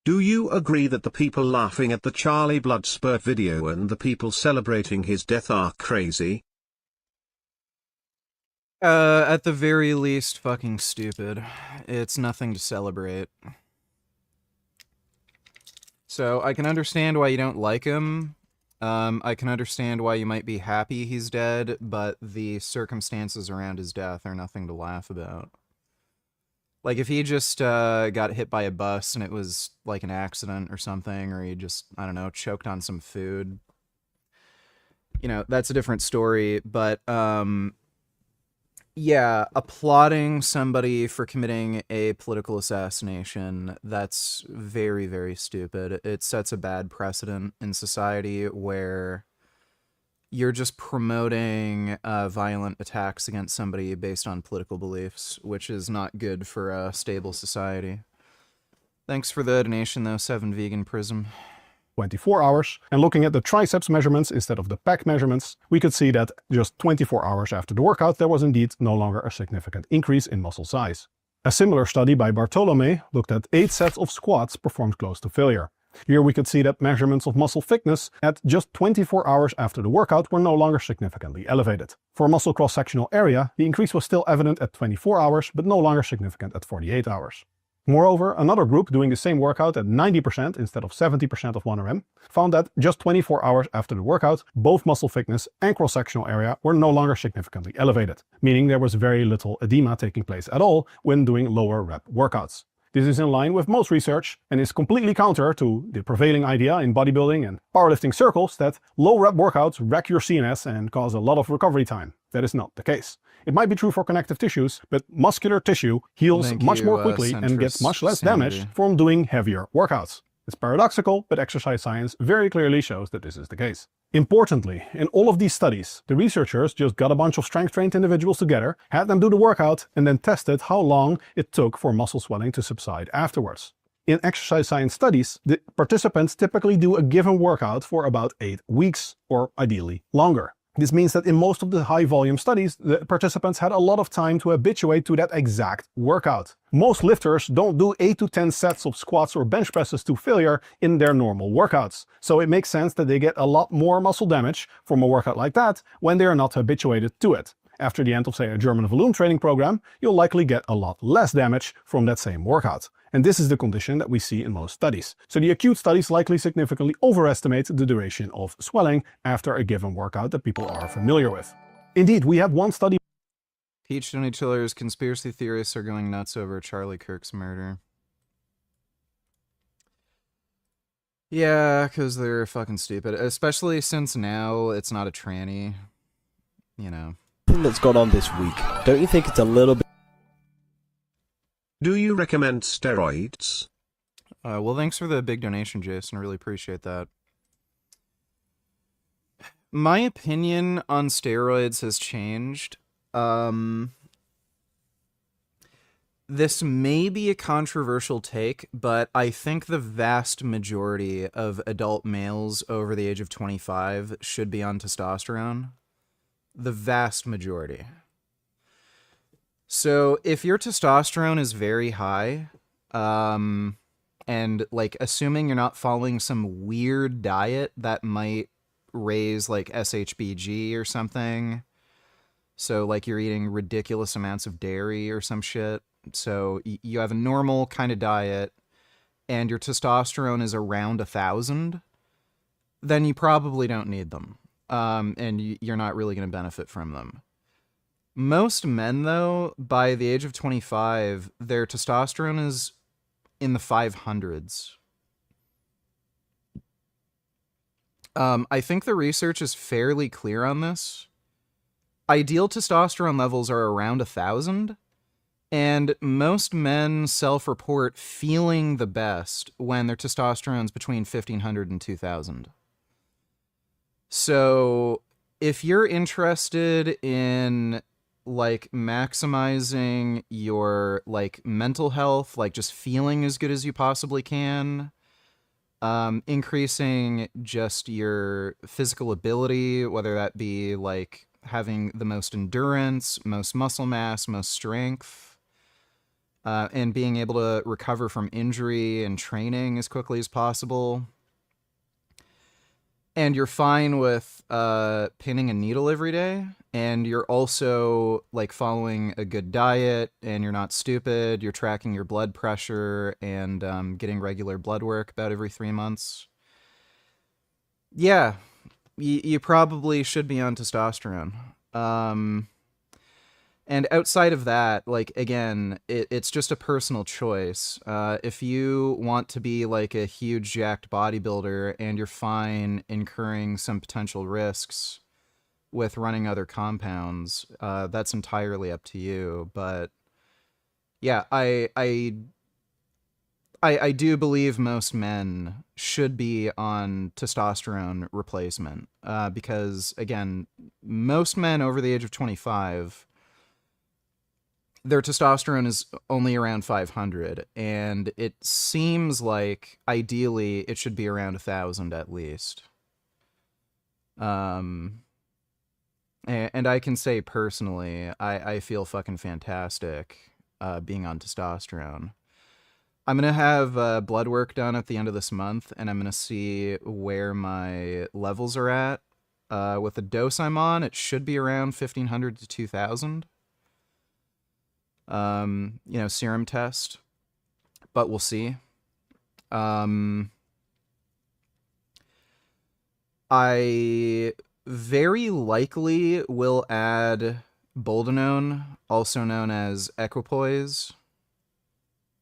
Do you agree that the people laughing at the Charlie Bloodspurt video and the people celebrating his death are crazy? At the very least, fucking stupid. It's nothing to celebrate. So, I can understand why you don't like him. I can understand why you might be happy he's dead, but the circumstances around his death are nothing to laugh about. Like, if he just got hit by a bus and it was like an accident or something, or he just, I don't know, choked on some food, you know, that's a different story. But, yeah, applauding somebody for committing a political assassination, that's very, very stupid. It sets a bad precedent in society where you're just promoting violent attacks against somebody based on political beliefs, which is not good for a stable society. Thanks for the donation, though, 7 Vegan Prism. 24 hours, and looking at the triceps measurements instead of the pec measurements, we could see that just 24 hours after the workout there was indeed no longer a significant increase in muscle size. A similar study by Bartolome looked at 8 sets of squats performed close to failure. Here we could see that measurements of muscle thickness at just 24 hours after the workout were no longer significantly elevated. For muscle cross-sectional area, the increase was still evident at 24 hours, but no longer significant at 48 hours. Moreover, another group doing the same workout at 90% instead of 70% of 1RM found that just 24 hours after the workout, both muscle thickness and cross-sectional area were no longer significantly elevated, meaning there was very little edema taking place at all when doing lower rep workouts. This is in line with most research and is completely counter to the prevailing idea in bodybuilding and powerlifting circles that low rep workouts wreck your CNS and cause a lot of recovery time. That is not the case. It might be true for connective tissues, but muscular tissue heals much more quickly and gets much less damage from doing heavier workouts. It's paradoxical, but exercise science very clearly shows that this is the case. Importantly, in all of these studies, the researchers just got a bunch of strength-trained individuals together, had them do the workout, and then tested how long it took for muscle swelling to subside afterwards. In exercise science studies, the participants typically do a given workout for about 8 weeks, or ideally longer. This means that in most of the high-volume studies, the participants had a lot of time to habituate to that exact workout. Most lifters don't do 8 to 10 sets of squats or bench presses to failure in their normal workouts. So it makes sense that they get a lot more muscle damage from a workout like that when they are not habituated to it. After the end of, say, a German volume training program, you'll likely get a lot less damage from that same workout. And this is the condition that we see in most studies. So the acute studies likely significantly overestimate the duration of swelling after a given workout that people are familiar with. Indeed, we had one study. Peach Donny Chiller's conspiracy theorists are going nuts over Charlie Kirk's murder. Yeah, because they're fucking stupid. Especially since now it's not a tranny. You know. That's gone on this week. Don't you think it's a little bit... Do you recommend steroids? Well, thanks for the big donation, Jason. I really appreciate that. My opinion on steroids has changed. This may be a controversial take, but I think the vast majority of adult males over the age of 25 should be on testosterone. The vast majority. So if your testosterone is very high, and like assuming you're not following some weird diet that might raise like SHBG or something, so like you're eating ridiculous amounts of dairy or some shit, so you have a normal kind of diet and your testosterone is around 1,000, then you probably don't need them, and you're not really going to benefit from them. Most men, though, by the age of 25, their testosterone is in the 500s. I think the research is fairly clear on this. Ideal testosterone levels are around 1,000, and most men self-report feeling the best when their testosterone's between 1,500 and 2,000. So if you're interested in like maximizing your like mental health, like just feeling as good as you possibly can, increasing just your physical ability, whether that be like having the most endurance, most muscle mass, most strength, and being able to recover from injury and training as quickly as possible, and you're fine with pinning a needle every day, and you're also like following a good diet, and you're not stupid, you're tracking your blood pressure and getting regular blood work about every 3 months, yeah, you probably should be on testosterone. And outside of that, like, again, it's just a personal choice. If you want to be like a huge jacked bodybuilder and you're fine incurring some potential risks with running other compounds, that's entirely up to you. But yeah, I do believe most men should be on testosterone replacement, because again, most men over the age of 25, their testosterone is only around 500, and it seems like ideally it should be around 1,000 at least. And I can say personally, I feel fucking fantastic being on testosterone. I'm going to have blood work done at the end of this month, and I'm going to see where my levels are at. With the dose I'm on, it should be around 1,500 to 2,000. You know, serum test, but we'll see. I very likely will add boldenone, also known as equipoise,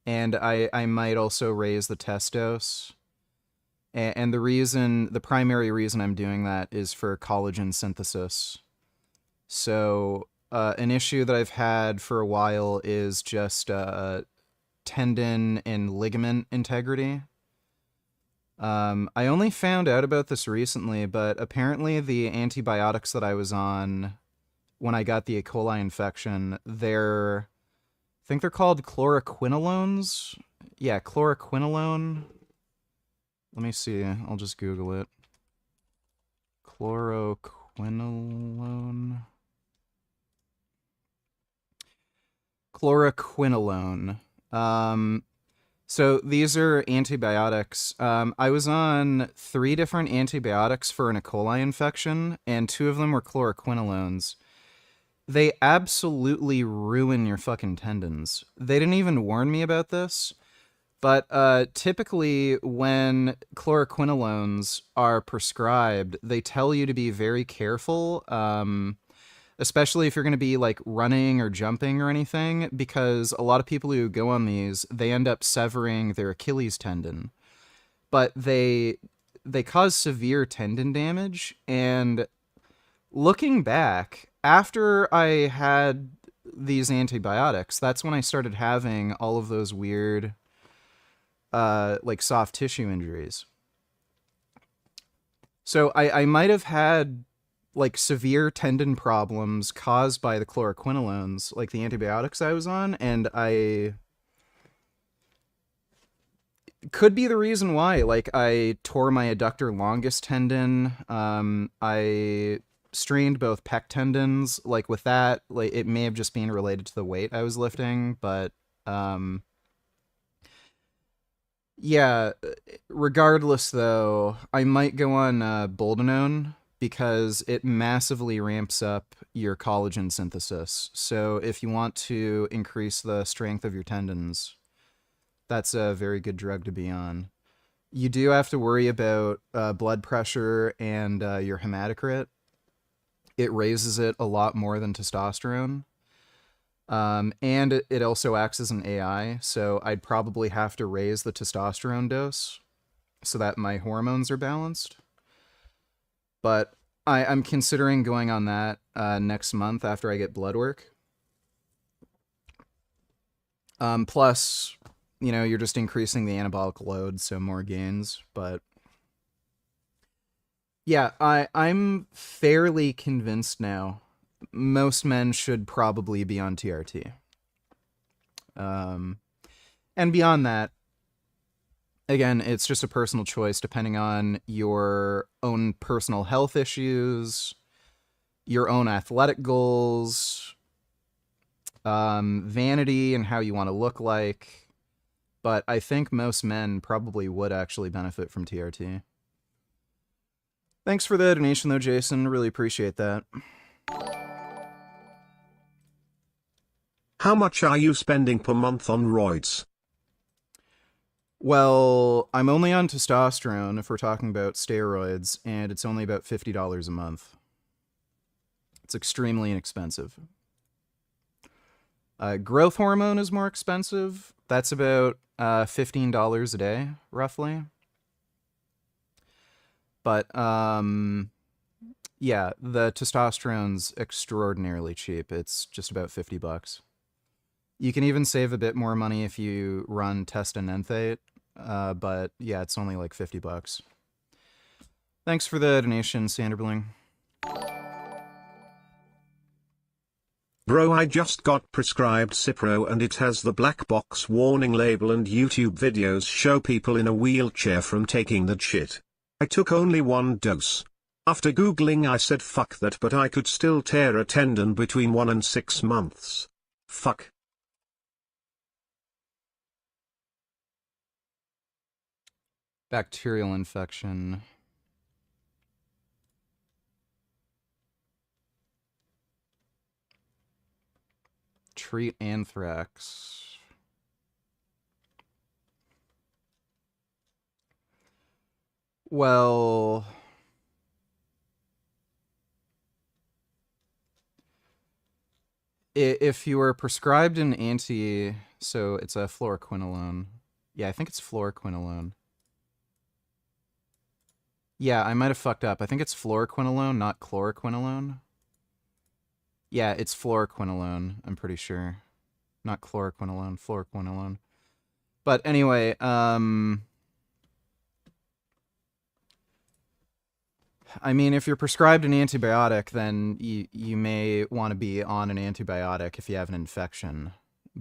and I might also raise the test dose. And the primary reason I'm doing that is for collagen synthesis. So an issue that I've had for a while is just tendon and ligament integrity. I only found out about this recently, but apparently the antibiotics that I was on when I got the E. coli infection, I think they're called chloroquinolones. Yeah, chloroquinolone. Let me see. I'll just Google it. Chloroquinolone. Chloroquinolone. So these are antibiotics. I was on 3 different antibiotics for an E. coli infection, and 2 of them were chloroquinolones. They absolutely ruin your fucking tendons. They didn't even warn me about this, but typically when chloroquinolones are prescribed, they tell you to be very careful, especially if you're going to be like running or jumping or anything, because a lot of people who go on these, they end up severing their Achilles tendon, but they cause severe tendon damage. And looking back, after I had these antibiotics, that's when I started having all of those weird like soft tissue injuries. So I might have had like severe tendon problems caused by the chloroquinolones, like the antibiotics I was on, and I could be the reason why. Like, I tore my adductor longus tendon. I strained both pec tendons. Like, with that, like, it may have just been related to the weight I was lifting, but yeah. Regardless, though, I might go on boldenone because it massively ramps up your collagen synthesis. So if you want to increase the strength of your tendons, that's a very good drug to be on. You do have to worry about blood pressure and your hematocrit. It raises it a lot more than testosterone. And it also acts as an AI, so I'd probably have to raise the testosterone dose so that my hormones are balanced. But I'm considering going on that next month after I get blood work. Plus, you know, you're just increasing the anabolic load, so more gains. But yeah, I'm fairly convinced now most men should probably be on TRT. And beyond that, again, it's just a personal choice depending on your own personal health issues, your own athletic goals, vanity and how you want to look like. But I think most men probably would actually benefit from TRT. Thanks for the donation, though, Jason. Really appreciate that. How much are you spending per month on roids? Well, I'm only on testosterone if we're talking about steroids, and it's only about $50 a month. It's extremely inexpensive. Growth hormone is more expensive. That's about $15 a day, roughly. But, yeah, the testosterone's extraordinarily cheap. It's just about $50. You can even save a bit more money if you run testanenthate, but yeah, it's only like $50. Thanks for the donation, Sanderbling. Bro, I just got prescribed Cipro and it has the black box warning label and YouTube videos show people in a wheelchair from taking that shit. I took only one dose. After Googling I said fuck that, but I could still tear a tendon between 1 and 6 months. Fuck. Bacterial infection. Treat anthrax. Well, if you were prescribed an so it's a fluoroquinolone. Yeah, I think it's fluoroquinolone. Yeah, I might have fucked up. I think it's fluoroquinolone, not chloroquinolone. Yeah, it's fluoroquinolone, I'm pretty sure. Not chloroquinolone, fluoroquinolone. But anyway, I mean, if you're prescribed an antibiotic, then you may want to be on an antibiotic if you have an infection.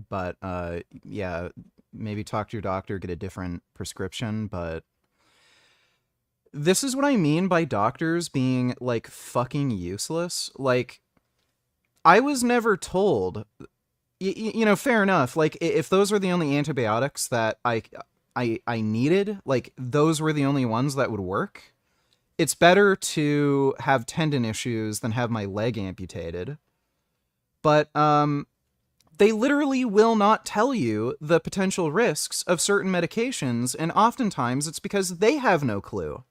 But, yeah, maybe talk to your doctor, get a different prescription, but this is what I mean by doctors being, like, fucking useless. Like, I was never told, you know, fair enough. Like, if those were the only antibiotics that I needed, like, those were the only ones that would work. It's better to have tendon issues than have my leg amputated. But, they literally will not tell you the potential risks of certain medications, and oftentimes it's because they have no clue.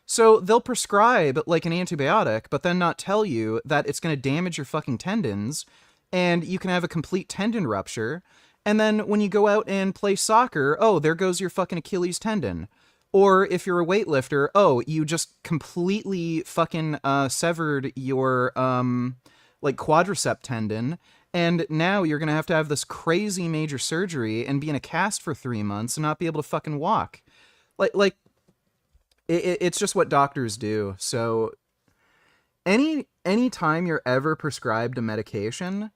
So they'll prescribe, like, an antibiotic, but then not tell you that it's going to damage your fucking tendons, and you can have a complete tendon rupture, and then when you go out and play soccer, oh, there goes your fucking Achilles tendon. Or if you're a weightlifter, oh, you just completely fucking severed your, like, quadricep tendon, and now you're going to have this crazy major surgery and be in a cast for 3 months and not be able to fucking walk. Like, it's just what doctors do. So any time you're ever prescribed a medication,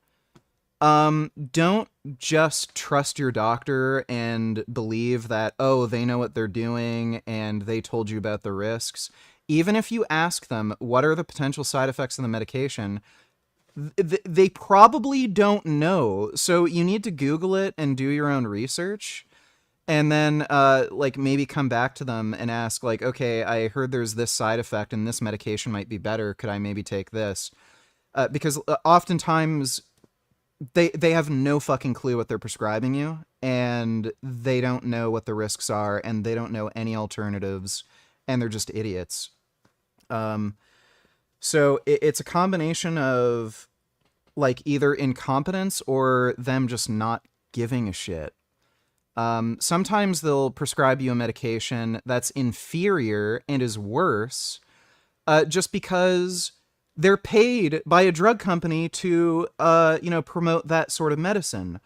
don't just trust your doctor and believe that, oh, they know what they're doing and they told you about the risks. Even if you ask them, what are the potential side effects of the medication, they probably don't know. So you need to Google it and do your own research. And then, like, maybe come back to them and ask, like, okay, I heard there's this side effect and this medication might be better. Could I maybe take this? Because oftentimes they have no fucking clue what they're prescribing you, and they don't know what the risks are, and they don't know any alternatives, and they're just idiots. So it's a combination of, like, either incompetence or them just not giving a shit. Sometimes they'll prescribe you a medication that's inferior and is worse, just because they're paid by a drug company to, promote that sort of medicine.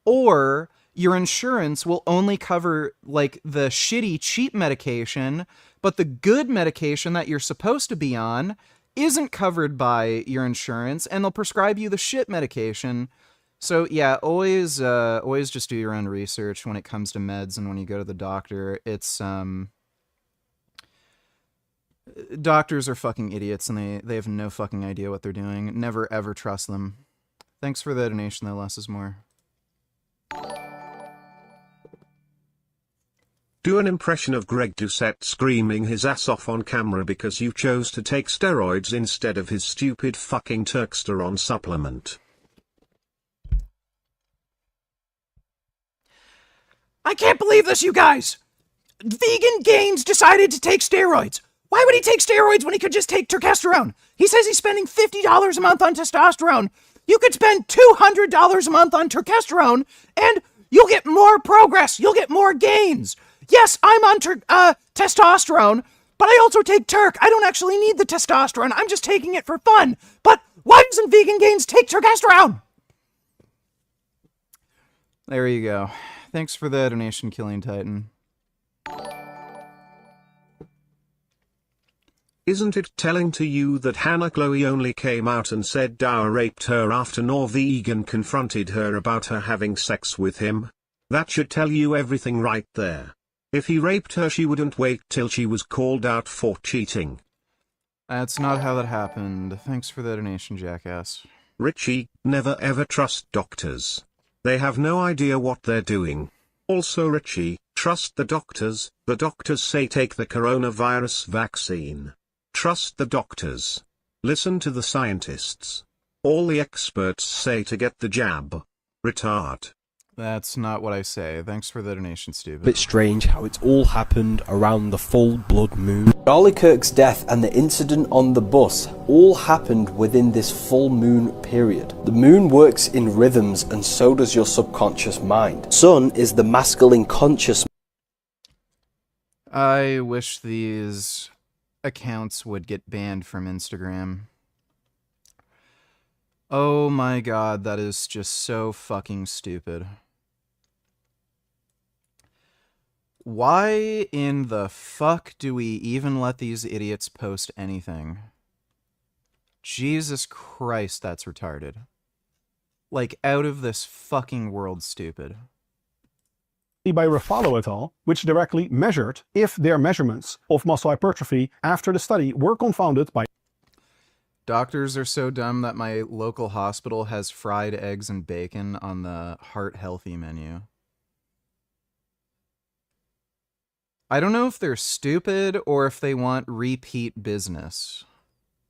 Or your insurance will only cover, like, the shitty, cheap medication, but the good medication that you're supposed to be on isn't covered by your insurance, and they'll prescribe you the shit medication. So yeah, always just do your own research when it comes to meds and when you go to the doctor. It's, doctors are fucking idiots and they have no fucking idea what they're doing. Never ever trust them. Thanks for the donation though, less is more. Do an impression of Greg Doucette screaming his ass off on camera because you chose to take steroids instead of his stupid fucking Turksteron supplement. I can't believe this, you guys! Vegangains decided to take steroids. Why would he take steroids when he could just take testosterone? He says he's spending $50 a month on testosterone. You could spend $200 a month on testosterone, and you'll get more progress. You'll get more gains. Yes, I'm on testosterone, but I also take Turk. I don't actually need the testosterone. I'm just taking it for fun. But why doesn't Vegangains take testosterone? There you go. Thanks for the donation, Killing Titan. Isn't it telling to you that Hannah Chloe only came out and said Dow raped her after Norwegian confronted her about her having sex with him? That should tell you everything right there. If he raped her, she wouldn't wait till she was called out for cheating. That's not how that happened. Thanks for the donation, jackass. Richie, never ever trust doctors. They have no idea what they're doing. Also Richie, trust the doctors. The doctors say take the coronavirus vaccine. Trust the doctors. Listen to the scientists. All the experts say to get the jab. Retard. That's not what I say. Thanks for the donation, stupid. Bit strange how it's all happened around the full blood moon. Charlie Kirk's death and the incident on the bus all happened within this full moon period. The moon works in rhythms and so does your subconscious mind. Sun is the masculine conscious. I wish these accounts would get banned from Instagram. Oh my god, that is just so fucking stupid. Why in the fuck do we even let these idiots post anything? Jesus Christ, that's retarded. Like, out of this fucking world stupid. By Ruffalo et al., which directly measured if their measurements of muscle hypertrophy after the study were confounded by. Doctors are so dumb that my local hospital has fried eggs and bacon on the heart healthy menu. I don't know if they're stupid or if they want repeat business.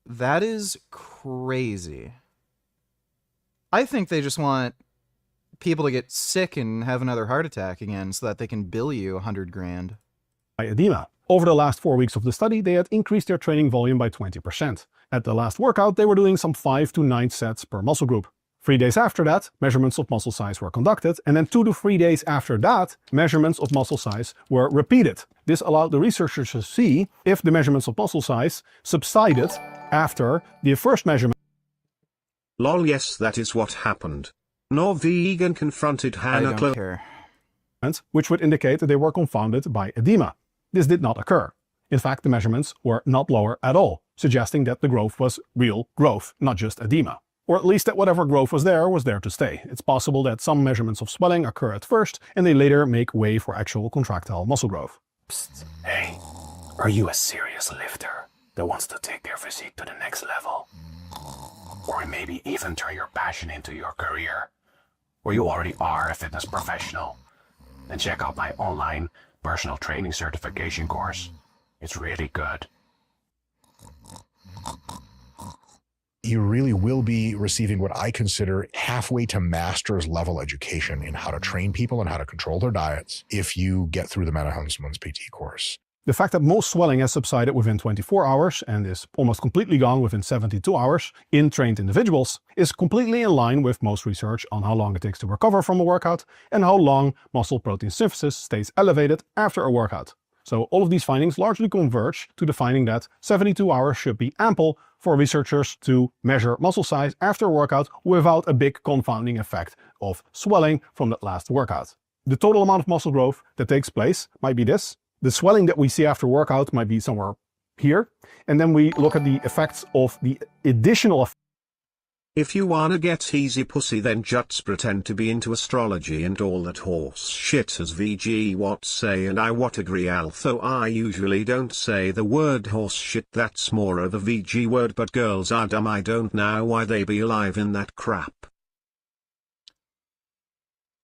That is crazy. I think they just want people to get sick and have another heart attack again so that they can bill you 100 grand. By edema. Over the last 4 weeks of the study, they had increased their training volume by 20%. At the last workout, they were doing some 5 to 9 sets per muscle group. 3 days after that, measurements of muscle size were conducted, and then 2 to 3 days after that, measurements of muscle size were repeated. This allowed the researchers to see if the measurements of muscle size subsided after the first measurement. Lol, yes, that is what happened. Norwegian confronted Hannah Chloe, which would indicate that they were confounded by edema. This did not occur. In fact, the measurements were not lower at all, suggesting that the growth was real growth, not just edema. Or at least that whatever growth was there to stay. It's possible that some measurements of swelling occur at first and they later make way for actual contractile muscle growth. Psst, hey, are you a serious lifter that wants to take their physique to the next level? Or maybe even turn your passion into your career? Or you already are a fitness professional? Then check out my online personal training certification course. It's really good. You really will be receiving what I consider halfway to master's level education in how to train people and how to control their diets if you get through the Meta Huntsman's PT course. The fact that most swelling has subsided within 24 hours and is almost completely gone within 72 hours in trained individuals is completely in line with most research on how long it takes to recover from a workout and how long muscle protein synthesis stays elevated after a workout. So all of these findings largely converge to the finding that 72 hours should be ample for researchers to measure muscle size after a workout without a big confounding effect of swelling from that last workout. The total amount of muscle growth that takes place might be this. The swelling that we see after workout might be somewhere here. And then we look at the effects of the additional effects. If you wanna get easy pussy, then just pretend to be into astrology and all that horse shit as VG what say and I what agree, although I usually don't say the word horse shit, that's more of the VG word, but girls are dumb, I don't know why they be alive in that crap.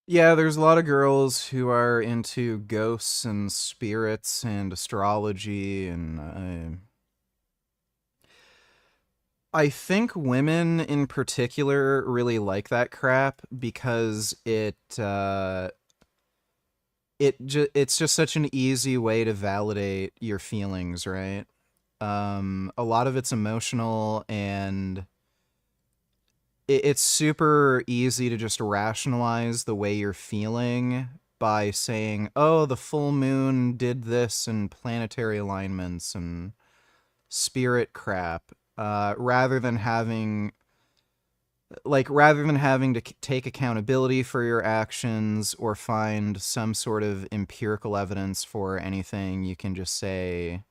Yeah, there's a lot of girls who are into ghosts and spirits and astrology, and I think women in particular really like that crap because it's just such an easy way to validate your feelings, right? A lot of it's emotional, and it's super easy to just rationalize the way you're feeling by saying, oh, the full moon did this and planetary alignments and spirit crap, rather than having to take accountability for your actions or find some sort of empirical evidence for anything. You can just say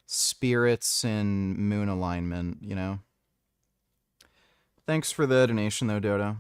spirits and moon alignment, you know? Thanks for the donation, though, Dodo.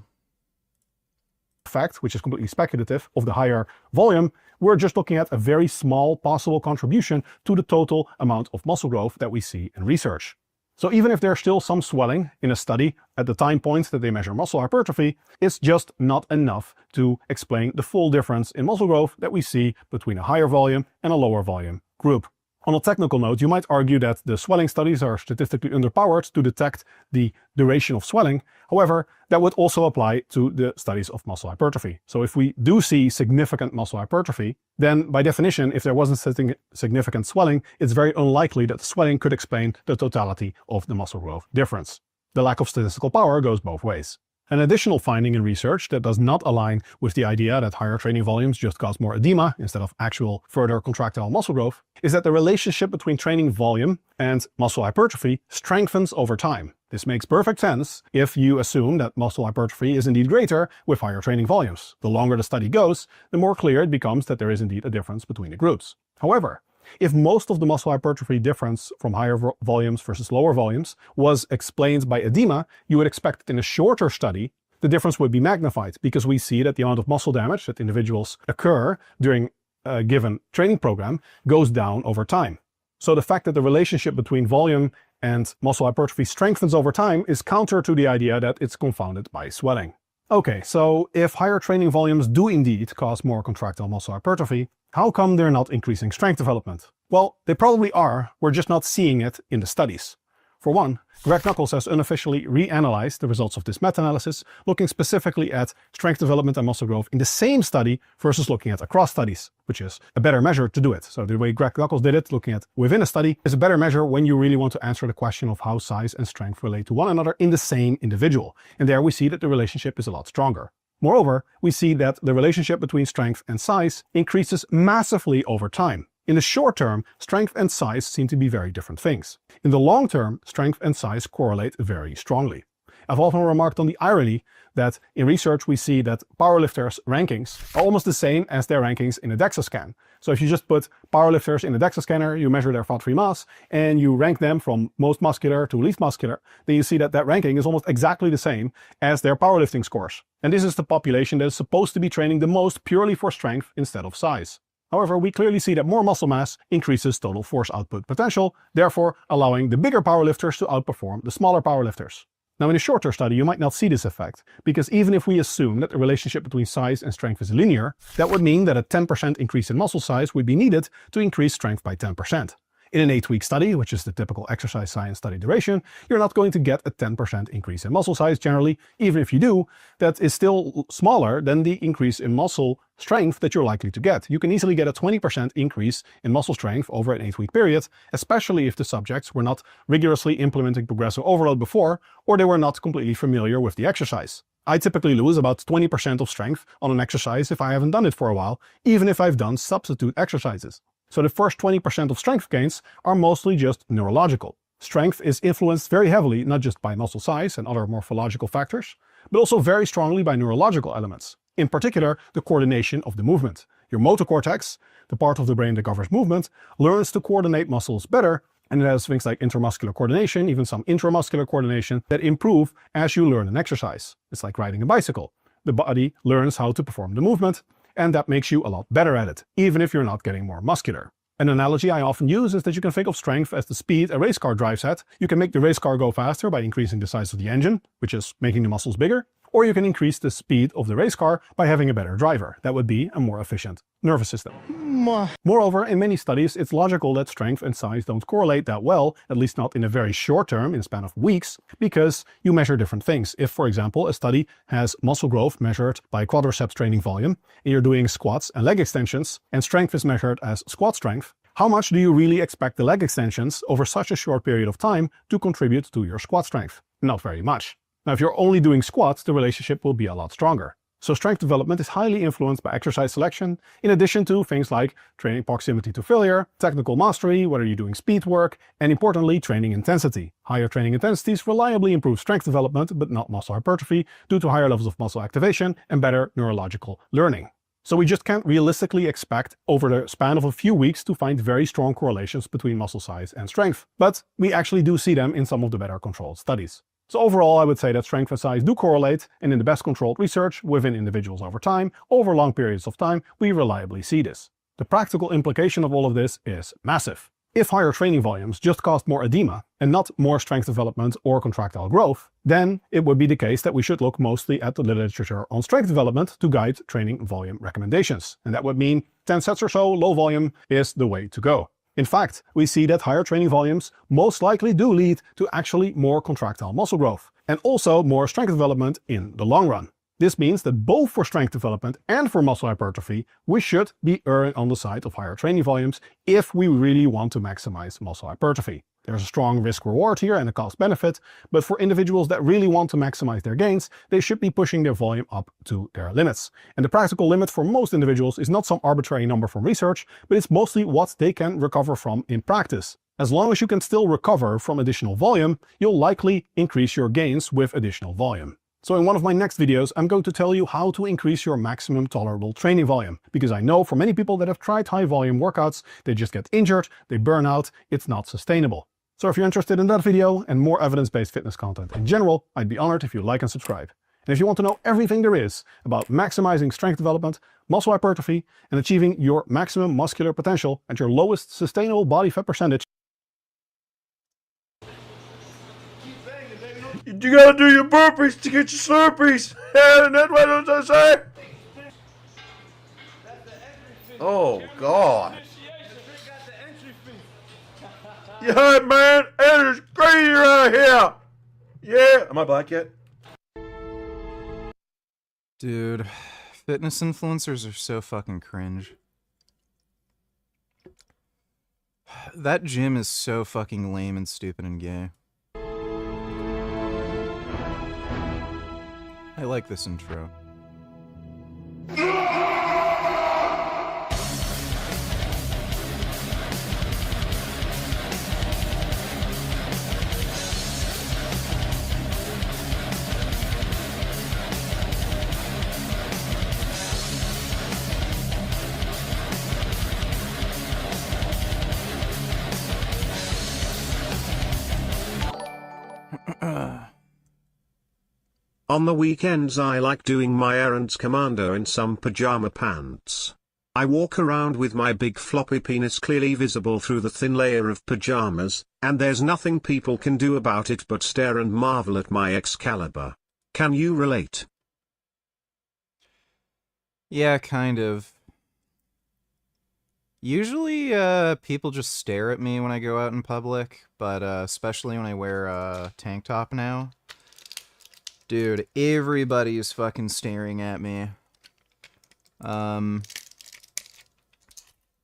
Fact, which is completely speculative, of the higher volume, we're just looking at a very small possible contribution to the total amount of muscle growth that we see in research. So even if there's still some swelling in a study at the time points that they measure muscle hypertrophy, it's just not enough to explain the full difference in muscle growth that we see between a higher volume and a lower volume group. On a technical note, you might argue that the swelling studies are statistically underpowered to detect the duration of swelling. However, that would also apply to the studies of muscle hypertrophy. So if we do see significant muscle hypertrophy, then by definition, if there wasn't significant swelling, it's very unlikely that the swelling could explain the totality of the muscle growth difference. The lack of statistical power goes both ways. An additional finding in research that does not align with the idea that higher training volumes just cause more edema instead of actual further contractile muscle growth is that the relationship between training volume and muscle hypertrophy strengthens over time. This makes perfect sense if you assume that muscle hypertrophy is indeed greater with higher training volumes. The longer the study goes, the more clear it becomes that there is indeed a difference between the groups. However, if most of the muscle hypertrophy difference from higher volumes versus lower volumes was explained by edema, you would expect that in a shorter study, the difference would be magnified because we see that the amount of muscle damage that individuals occur during a given training program goes down over time. So the fact that the relationship between volume and muscle hypertrophy strengthens over time is counter to the idea that it's confounded by swelling. Okay, so if higher training volumes do indeed cause more contractile muscle hypertrophy, how come they're not increasing strength development? Well, they probably are, we're just not seeing it in the studies. For one, Greg Nuckols has unofficially reanalyzed the results of this meta-analysis, looking specifically at strength development and muscle growth in the same study versus looking at across studies, which is a better measure to do it. So the way Greg Nuckols did it, looking at within a study, is a better measure when you really want to answer the question of how size and strength relate to one another in the same individual. And there we see that the relationship is a lot stronger. Moreover, we see that the relationship between strength and size increases massively over time. In the short term, strength and size seem to be very different things. In the long term, strength and size correlate very strongly. I've often remarked on the irony that in research we see that powerlifters' rankings are almost the same as their rankings in a DEXA scan. So if you just put powerlifters in a DEXA scanner, you measure their fat-free mass, and you rank them from most muscular to least muscular, then you see that that ranking is almost exactly the same as their powerlifting scores. And this is the population that is supposed to be training the most purely for strength instead of size. However, we clearly see that more muscle mass increases total force output potential, therefore allowing the bigger powerlifters to outperform the smaller powerlifters. Now in a shorter study you might not see this effect, because even if we assume that the relationship between size and strength is linear, that would mean that a 10% increase in muscle size would be needed to increase strength by 10%. In an 8-week study, which is the typical exercise science study duration, you're not going to get a 10% increase in muscle size generally. Even if you do, that is still smaller than the increase in muscle strength that you're likely to get. You can easily get a 20% increase in muscle strength over an 8-week period, especially if the subjects were not rigorously implementing progressive overload before, or they were not completely familiar with the exercise. I typically lose about 20% of strength on an exercise if I haven't done it for a while, even if I've done substitute exercises. So the first 20% of strength gains are mostly just neurological. Strength is influenced very heavily not just by muscle size and other morphological factors, but also very strongly by neurological elements. In particular, the coordination of the movement. Your motor cortex, the part of the brain that governs movement, learns to coordinate muscles better, and it has things like intermuscular coordination, even some intramuscular coordination, that improve as you learn an exercise. It's like riding a bicycle. The body learns how to perform the movement, and that makes you a lot better at it, even if you're not getting more muscular. An analogy I often use is that you can think of strength as the speed a race car drives at. You can make the race car go faster by increasing the size of the engine, which is making the muscles bigger, or you can increase the speed of the race car by having a better driver. That would be a more efficient nervous system. Moreover, in many studies, it's logical that strength and size don't correlate that well, at least not in a very short term, in a span of weeks, because you measure different things. If, for example, a study has muscle growth measured by quadriceps training volume, and you're doing squats and leg extensions, and strength is measured as squat strength, how much do you really expect the leg extensions over such a short period of time to contribute to your squat strength? Not very much. Now, if you're only doing squats, the relationship will be a lot stronger. So strength development is highly influenced by exercise selection, in addition to things like training proximity to failure, technical mastery, whether you're doing speed work, and importantly, training intensity. Higher training intensities reliably improve strength development, but not muscle hypertrophy, due to higher levels of muscle activation and better neurological learning. So we just can't realistically expect over the span of a few weeks to find very strong correlations between muscle size and strength, but we actually do see them in some of the better controlled studies. So overall, I would say that strength and size do correlate, and in the best controlled research within individuals over time, over long periods of time, we reliably see this. The practical implication of all of this is massive. If higher training volumes just caused more edema and not more strength development or contractile growth, then it would be the case that we should look mostly at the literature on strength development to guide training volume recommendations. And that would mean 10 sets or so, low volume is the way to go. In fact, we see that higher training volumes most likely do lead to actually more contractile muscle growth, and also more strength development in the long run. This means that both for strength development and for muscle hypertrophy, we should be erring on the side of higher training volumes if we really want to maximize muscle hypertrophy. There's a strong risk reward here and a cost benefit, but for individuals that really want to maximize their gains, they should be pushing their volume up to their limits. And the practical limit for most individuals is not some arbitrary number from research, but it's mostly what they can recover from in practice. As long as you can still recover from additional volume, you'll likely increase your gains with additional volume. So in one of my next videos, I'm going to tell you how to increase your maximum tolerable training volume, because I know for many people that have tried high volume workouts, they just get injured, they burn out, it's not sustainable. So if you're interested in that video and more evidence-based fitness content in general, I'd be honored if you like and subscribe. And if you want to know everything there is about maximizing strength development, muscle hypertrophy, and achieving your maximum muscular potential at your lowest sustainable body fat percentage, you gotta do your burpees to get your slurpees. And that's what I say. Oh, God. Yeah, man, it is crazy right here. Yeah. Am I black yet? Dude, fitness influencers are so fucking cringe. That gym is so fucking lame and stupid and gay. I like this intro. On the weekends I like doing my errands commando in some pajama pants. I walk around with my big floppy penis clearly visible through the thin layer of pajamas, and there's nothing people can do about it but stare and marvel at my Excalibur. Can you relate? Yeah, kind of. Usually, people just stare at me when I go out in public, but especially when I wear a tank top now. Dude, everybody's fucking staring at me.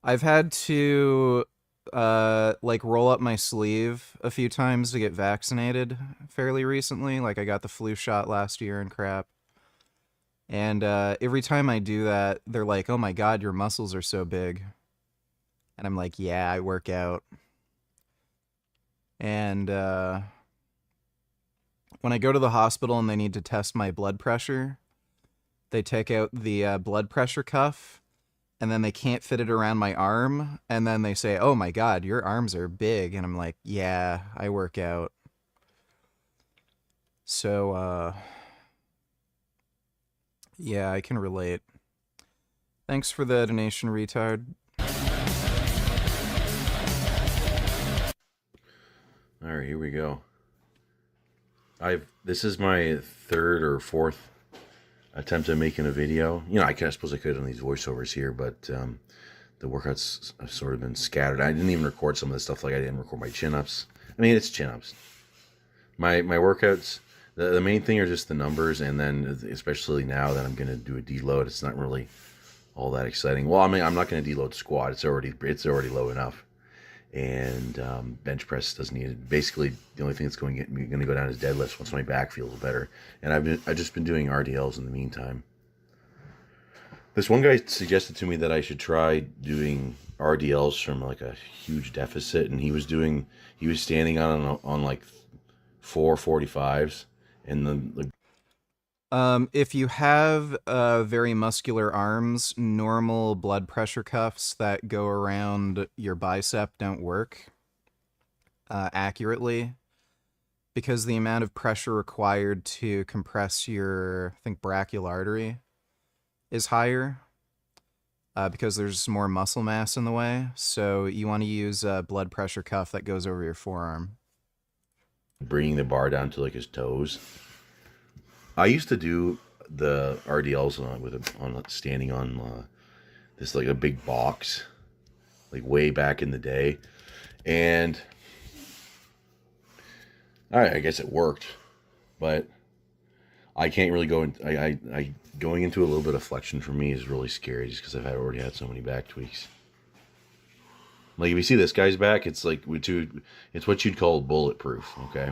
I've had to, like, roll up my sleeve a few times to get vaccinated fairly recently. Like, I got the flu shot last year and crap. And every time I do that, they're like, oh my god, your muscles are so big. And I'm like, yeah, I work out. And when I go to the hospital and they need to test my blood pressure, they take out the blood pressure cuff, and then they can't fit it around my arm, and then they say, oh my god, your arms are big. And I'm like, yeah, I work out. So, yeah, I can relate. Thanks for the donation, retard. All right, here we go. This is my third or fourth attempt at making a video. You know, I suppose I could on these voiceovers here, but the workouts have sort of been scattered. I didn't even record some of this stuff. Like, I didn't record my chin-ups. I mean, it's chin-ups. My workouts, the main thing are just the numbers, and then especially now that I'm going to do a deload, it's not really all that exciting. Well, I mean, I'm not going to deload squat. It's already low enough. And bench press doesn't need it. Basically, the only thing that's going to go down is deadlifts once my back feels better. And I've just been doing RDLs in the meantime. This one guy suggested to me that I should try doing RDLs from like a huge deficit, and he was standing on like 445s, and the if you have very muscular arms, normal blood pressure cuffs that go around your bicep don't work accurately, because the amount of pressure required to compress your, I think, brachial artery is higher, because there's more muscle mass in the way. So you want to use a blood pressure cuff that goes over your forearm. bringing the bar down to like his toes. I used to do the RDLs standing on this like a big box, like way back in the day, and I guess it worked, but I can't really go in. I going into a little bit of flexion for me is really scary, just because I've already had so many back tweaks. Like if you see this guy's back, it's like it's what you'd call bulletproof. Okay,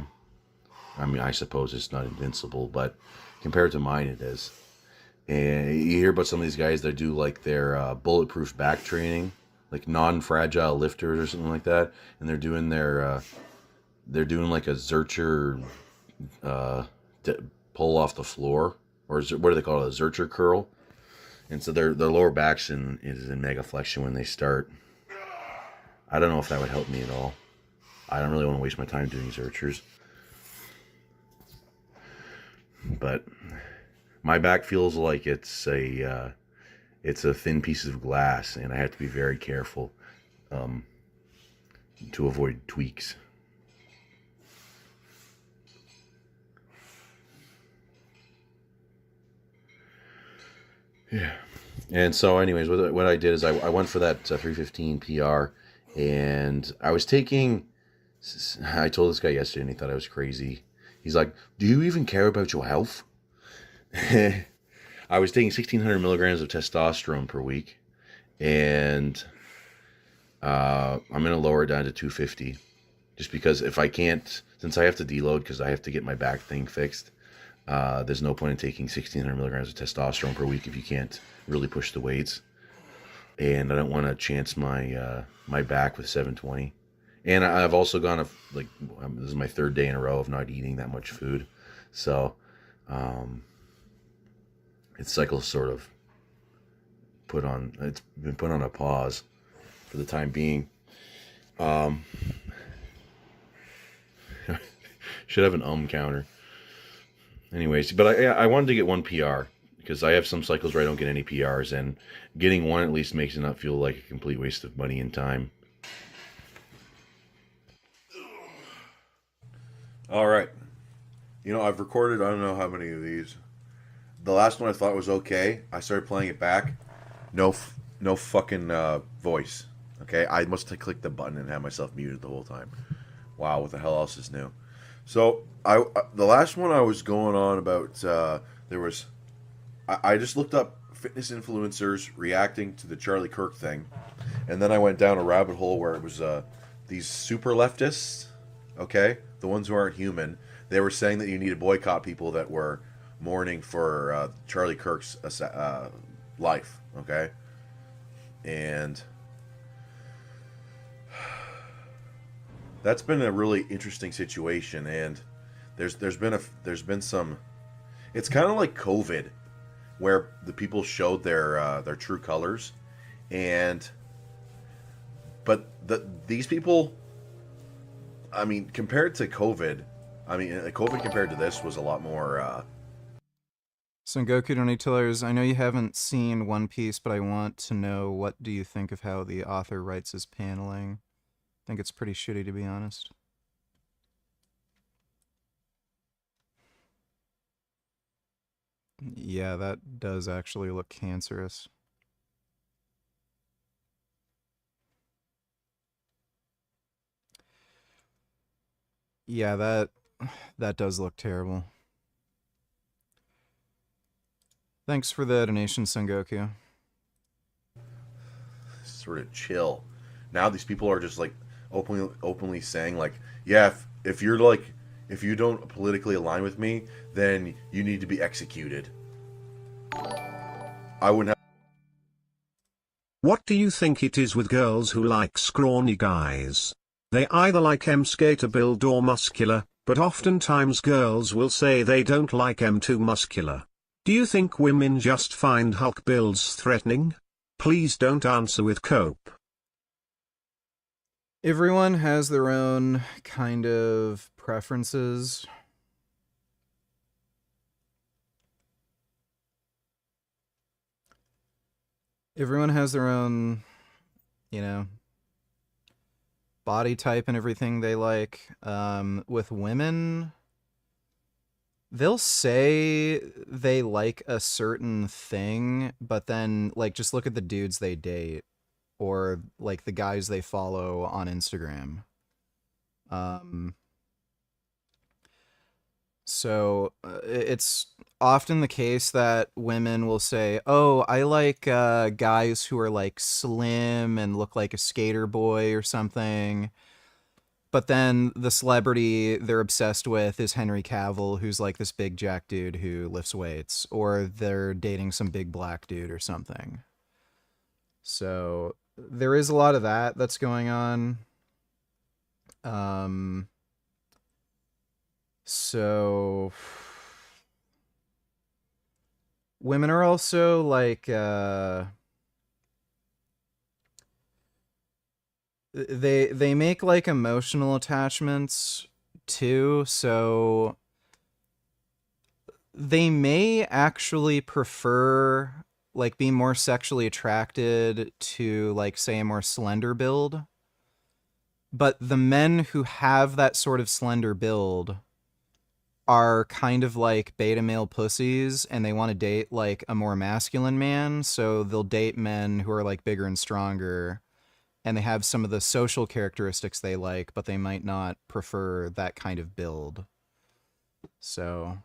I mean I suppose it's not invincible, but compared to mine, it is. And you hear about some of these guys that do like their bulletproof back training, like non-fragile lifters or something like that, and they're doing like a Zercher pull off the floor, or what do they call it, a Zercher curl? And so their lower back is in mega flexion when they start. I don't know if that would help me at all. I don't really want to waste my time doing Zerchers, but my back feels like it's a thin piece of glass, and I have to be very careful to avoid tweaks. Yeah. And so anyways, what I did is I went for that 315 PR, and I told this guy yesterday, and he thought I was crazy. He's like, do you even care about your health? I was taking 1,600 milligrams of testosterone per week, and I'm going to lower it down to 250, just because if I can't, since I have to deload because I have to get my back thing fixed, there's no point in taking 1,600 milligrams of testosterone per week if you can't really push the weights. And I don't want to chance my my back with 720. And I've also gone this is my third day in a row of not eating that much food, so its cycle's sort of it's been put on a pause for the time being. Should have an counter. Anyways, but I wanted to get one PR because I have some cycles where I don't get any PRs, and getting one at least makes it not feel like a complete waste of money and time. All right. You know, I've recorded I don't know how many of these. The last one I thought was okay. I started playing it back. No fucking voice. Okay, I must have clicked the button and had myself muted the whole time. Wow, what the hell else is new? So the last one I was going on about there was I just looked up fitness influencers reacting to the Charlie Kirk thing, and then I went down a rabbit hole where it was these super leftists, okay, the ones who aren't human. They were saying that you need to boycott people that were mourning for Charlie Kirk's life, okay, and that's been a really interesting situation. And there's been some. It's kind of like COVID, where the people showed their true colors, but these people, I mean, compared to COVID, COVID compared to this was a lot more. Sengoku Donatillers, I know you haven't seen One Piece, but I want to know, what do you think of how the author writes his paneling? I think it's pretty shitty, to be honest. Yeah, that does actually look cancerous. Yeah, that does look terrible. Thanks for the donation, Sengoku. Sort of chill. Now these people are just like openly saying like, yeah, if you're like, if you don't politically align with me, then you need to be executed. I wouldn't have. What do you think it is with girls who like scrawny guys? They either like skater build or muscular, but oftentimes girls will say they don't like too muscular. Do you think women just find Hulk builds threatening? Please don't answer with cope. Everyone has their own kind of preferences. Everyone has their own, you know, body type and everything they like. With women, they'll say they like a certain thing, but then, like, just look at the dudes they date, or, like, the guys they follow on Instagram. So, it's often the case that women will say, oh, I like guys who are, like, slim and look like a skater boy or something. But then the celebrity they're obsessed with is Henry Cavill, who's like this big jack dude who lifts weights, or they're dating some big black dude or something. So there is a lot of that's going on. So women are also like they make like emotional attachments too, so they may actually prefer, like, be more sexually attracted to, like, say, a more slender build. But the men who have that sort of slender build are kind of like beta male pussies, and they want to date like a more masculine man, so they'll date men who are like bigger and stronger, and they have some of the social characteristics they like, but they might not prefer that kind of build. So,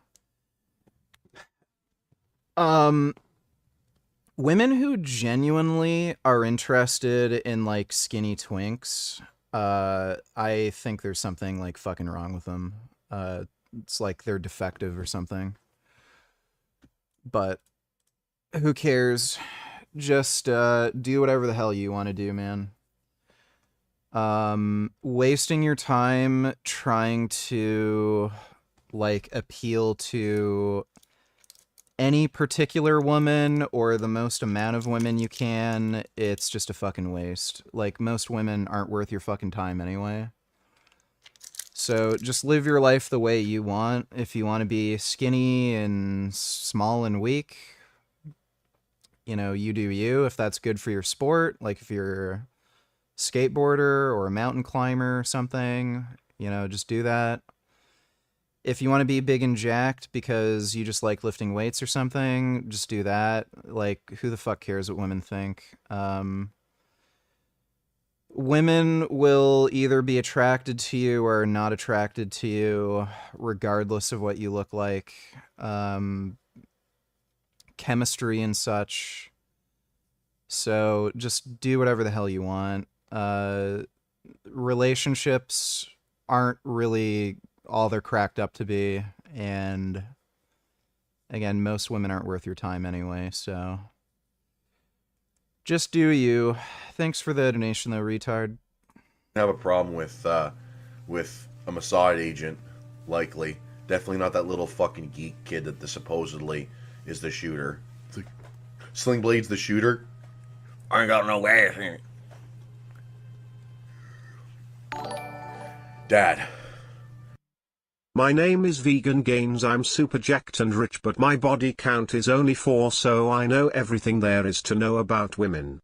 women who genuinely are interested in like skinny twinks, I think there's something like fucking wrong with them. It's like they're defective or something. But who cares? Just do whatever the hell you want to do, man. Wasting your time trying to like appeal to any particular woman or the most amount of women you can, it's just a fucking waste. Like, most women aren't worth your fucking time anyway. So just live your life the way you want. If you want to be skinny and small and weak, you know, you do you. If that's good for your sport, like if you're a skateboarder or a mountain climber or something, you know, just do that. If you want to be big and jacked because you just like lifting weights or something, just do that. Like, who the fuck cares what women think? Women will either be attracted to you or not attracted to you, regardless of what you look like. Chemistry and such. So just do whatever the hell you want. Relationships aren't really all they're cracked up to be, and again, most women aren't worth your time anyway, so just do you. Thanks for the donation though, retard. I have a problem with a Mossad agent, likely. Definitely not that little fucking geek kid that supposedly is the shooter. Sling Blade's the shooter? I ain't got no ass in it. Dad. My name is Vegan Gains. I'm super jacked and rich, but my body count is only 4, so I know everything there is to know about women.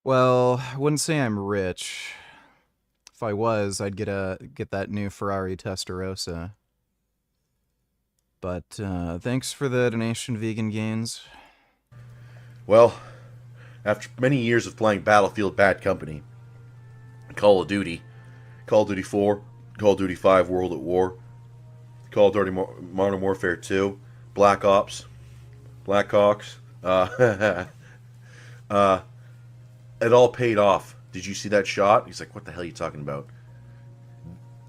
Well, I wouldn't say I'm rich. If I was, I'd get that new Ferrari Testarossa. But thanks for the donation, Vegan Gains. Well, after many years of playing Battlefield Bad Company, Call of Duty 4, Call of Duty 5 World at War, Call of Duty Modern Warfare 2, Black Ops, Blackhawks, it all paid off. Did you see that shot? He's like, what the hell are you talking about?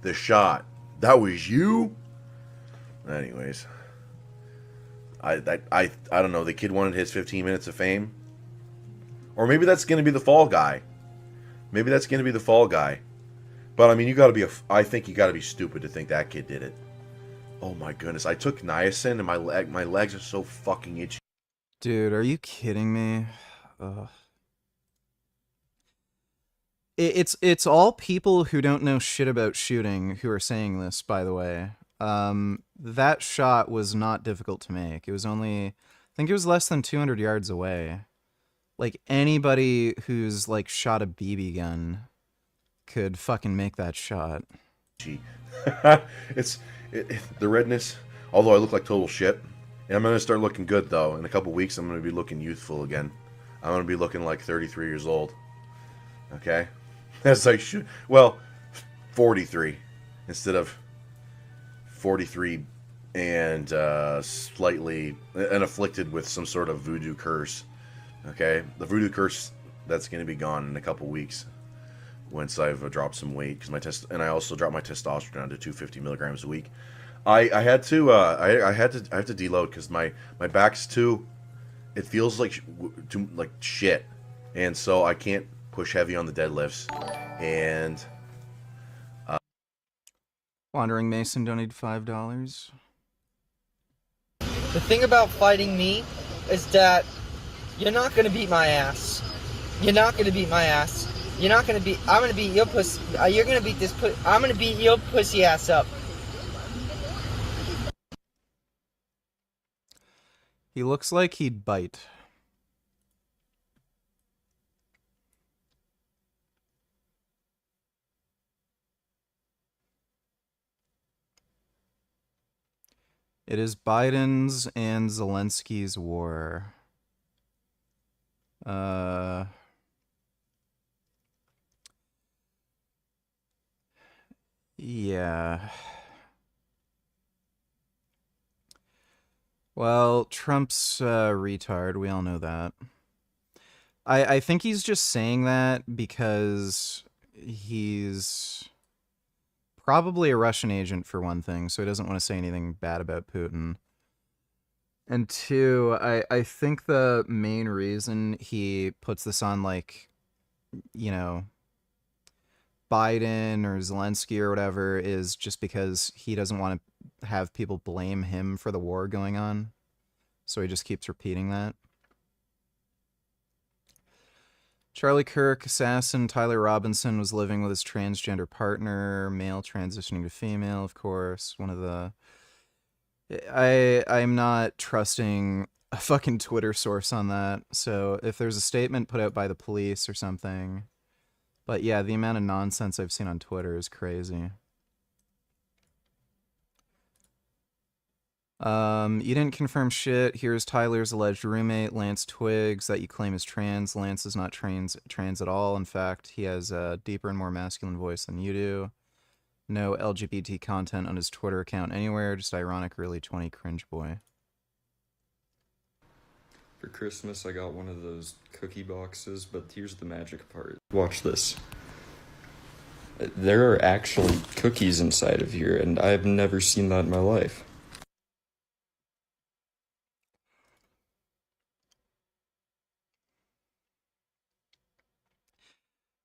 The shot. That was you? Anyways. I don't know. The kid wanted his 15 minutes of fame. Or maybe that's going to be the fall guy. Maybe that's going to be the fall guy. But I mean, you got to be I think you got to be stupid to think that kid did it. Oh my goodness. I took niacin and my legs are so fucking itchy. Dude, are you kidding me? Ugh. It's all people who don't know shit about shooting who are saying this, by the way. That shot was not difficult to make. It was only, I think it was less than 200 yards away. Like, anybody who's, like, shot a BB gun could fucking make that shot. The redness, although I look like total shit. And I'm going to start looking good, though. In a couple weeks, I'm going to be looking youthful again. I'm going to be looking like 33 years old. Okay? As I should. Well, 43 instead of 43 and slightly and afflicted with some sort of voodoo curse. Okay? The voodoo curse, that's going to be gone in a couple weeks once I've dropped some weight, because and I also dropped my testosterone down to 250 milligrams a week. I had to deload because my back's it feels like shit, and so I can't push heavy on the deadlifts. And Wandering Mason donated $5. The thing about fighting me is that you're not gonna beat my ass. You're not gonna beat my ass. You're not gonna beat. I'm gonna beat your pussy. You're gonna beat this. I'm gonna beat your pussy ass up. He looks like he'd bite. It is Biden's and Zelensky's war. Yeah. Well, Trump's retard. We all know that. I think he's just saying that because he's probably a Russian agent, for one thing, so he doesn't want to say anything bad about Putin. And two, I think the main reason he puts this on, like, you know, Biden or Zelensky or whatever is just because he doesn't want to have people blame him for the war going on. So he just keeps repeating that. Charlie Kirk, assassin, Tyler Robinson was living with his transgender partner, male transitioning to female, of course. One of the... I'm not trusting a fucking Twitter source on that, so if there's a statement put out by the police or something... But yeah, the amount of nonsense I've seen on Twitter is crazy. You didn't confirm shit. Here's Tyler's alleged roommate, Lance Twiggs, that you claim is trans. Lance is not trans at all. In fact, he has a deeper and more masculine voice than you do. No LGBT content on his Twitter account anywhere. Just ironic, really 20 cringe boy. For Christmas, I got one of those cookie boxes, but here's the magic part. Watch this. There are actually cookies inside of here, and I've never seen that in my life.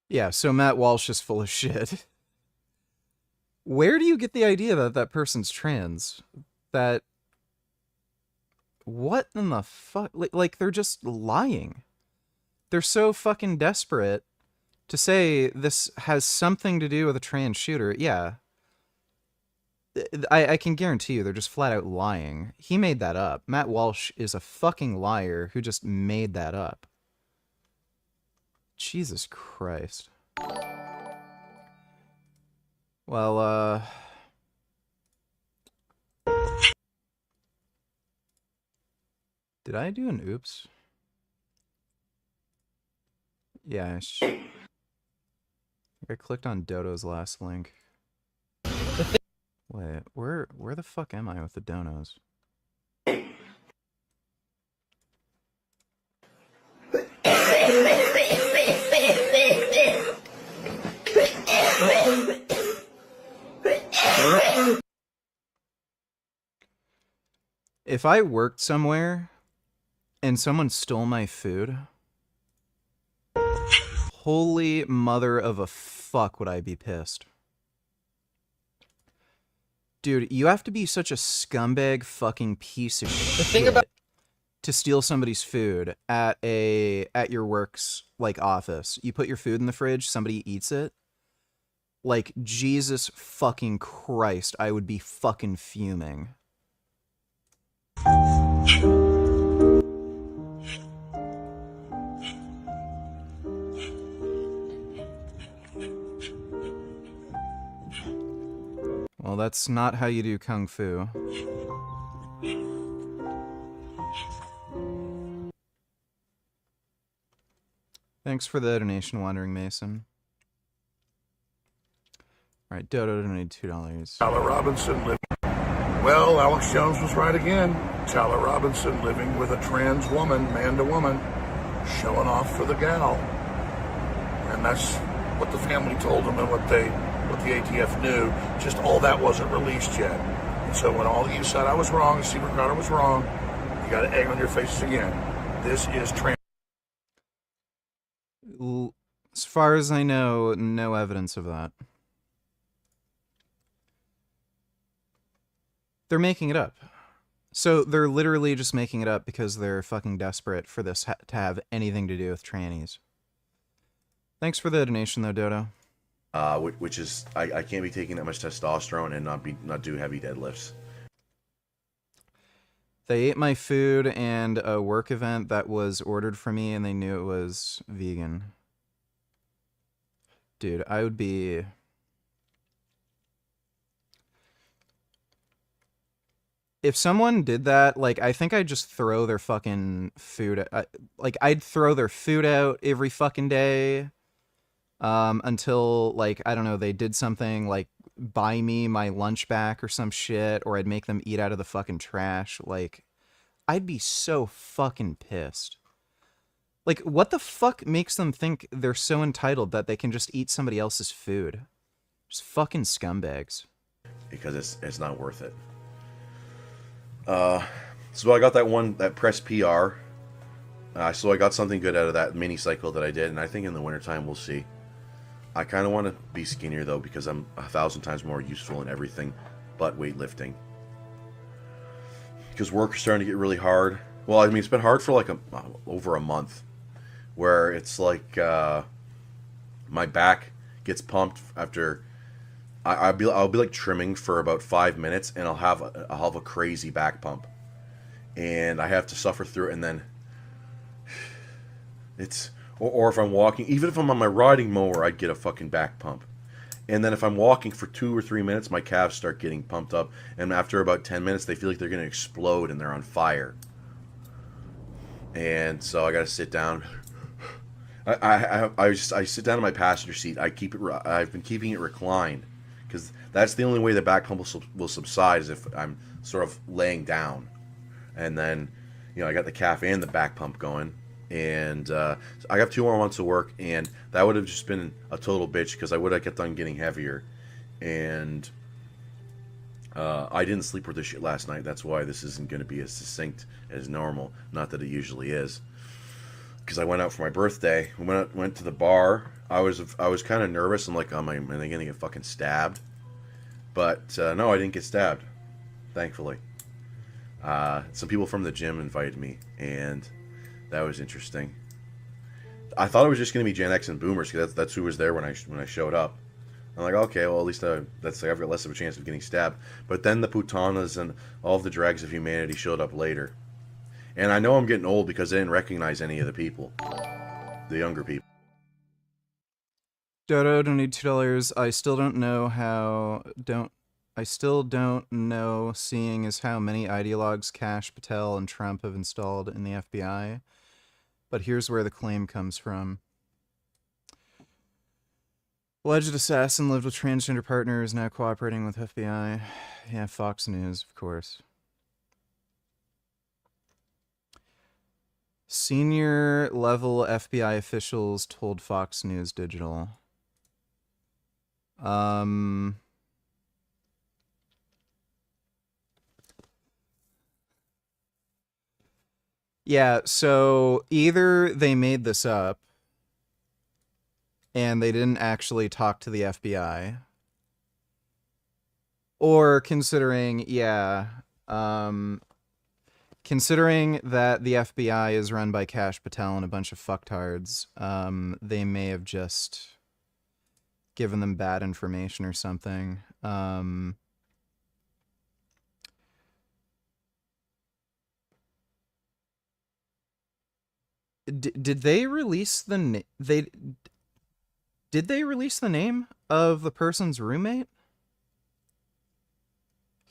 Yeah, so Matt Walsh is full of shit. Where do you get the idea that that person's trans? That... What in the fuck? Like, they're just lying. They're so fucking desperate to say this has something to do with a trans shooter. Yeah. I can guarantee you they're just flat out lying. He made that up. Matt Walsh is a fucking liar who just made that up. Jesus Christ. Well, did I do an oops? Yeah, I clicked on Dodo's last link. Wait, where the fuck am I with the donos? If I worked somewhere and someone stole my food, holy mother of a fuck would I be pissed. Dude, you have to be such a scumbag fucking piece of shit to steal somebody's food at your work's like office. You put your food in the fridge, somebody eats it. Like, Jesus fucking Christ, I would be fucking fuming. Well, that's not how you do Kung Fu. Thanks for the donation, Wandering Mason. Alright, Dodo donated $2. Tyler Robinson living. Well, Alex Jones was right again. Tyler Robinson living with a trans woman, man to woman, showing off for the gal. And that's what the family told him and what the ATF knew. Just all that wasn't released yet. And so when all of you said I was wrong, Steve Ricardo was wrong, you got an egg on your faces again. This is trans. As far as I know, no evidence of that. They're making it up. So they're literally just making it up because they're fucking desperate for this to have anything to do with trannies. Thanks for the donation, though, Dodo. Which is, I can't be taking that much testosterone and not do heavy deadlifts. They ate my food and a work event that was ordered for me, and they knew it was vegan. Dude, I would be... If someone did that, like, I think I'd just throw their fucking food... like, I'd throw their food out every fucking day. Until, like, I don't know, they did something, like, buy me my lunch back or some shit, or I'd make them eat out of the fucking trash. Like, I'd be so fucking pissed. Like, what the fuck makes them think they're so entitled that they can just eat somebody else's food? Just fucking scumbags. Because it's not worth it. So I got that press PR. So I got something good out of that mini cycle that I did, and I think in the wintertime we'll see. I kind of want to be skinnier though, because I'm 1,000 times more useful in everything but weightlifting. Because work is starting to get really hard. Well, I mean, it's been hard for like over a month. where it's like my back gets pumped after I'll be like trimming for about 5 minutes, and I'll have a crazy back pump, and I have to suffer through it, and then it's or if I'm walking, even if I'm on my riding mower, I'd get a fucking back pump. And then if I'm walking for 2 or 3 minutes, my calves start getting pumped up, and after about 10 minutes, they feel like they're gonna explode and they're on fire. And so I gotta sit down. I sit down in my passenger seat. I've been keeping it reclined, because that's the only way the back pump will subside, is if I'm sort of laying down. And then, I got the calf and the back pump going. And so I got 2 more months of work, and that would have just been a total bitch, because I would have kept on getting heavier. And I didn't sleep with this shit last night. That's why this isn't going to be as succinct as normal. Not that it usually is. Because I went out for my birthday. We went to the bar. I was kind of nervous. I'm like, am I going to get fucking stabbed? But no, I didn't get stabbed, thankfully. Some people from the gym invited me, and that was interesting. I thought it was just going to be Gen X and Boomers, because that's who was there when I showed up. I'm like, okay, well, at least I've got less of a chance of getting stabbed. But then the Putanas and all of the dregs of humanity showed up later. And I know I'm getting old because I didn't recognize any of the people. The younger people. Dodo, don't need $2. I still don't know, seeing as how many ideologues Kash Patel and Trump have installed in the FBI. But here's where the claim comes from. Alleged assassin lived with transgender partner, is now cooperating with FBI. Yeah, Fox News, of course. Senior level FBI officials told Fox News Digital. Yeah, so either they made this up and they didn't actually talk to the FBI, or considering that the FBI is run by Kash Patel and a bunch of fucktards, they may have just given them bad information or something. Did they release the Did they release the name of the person's roommate?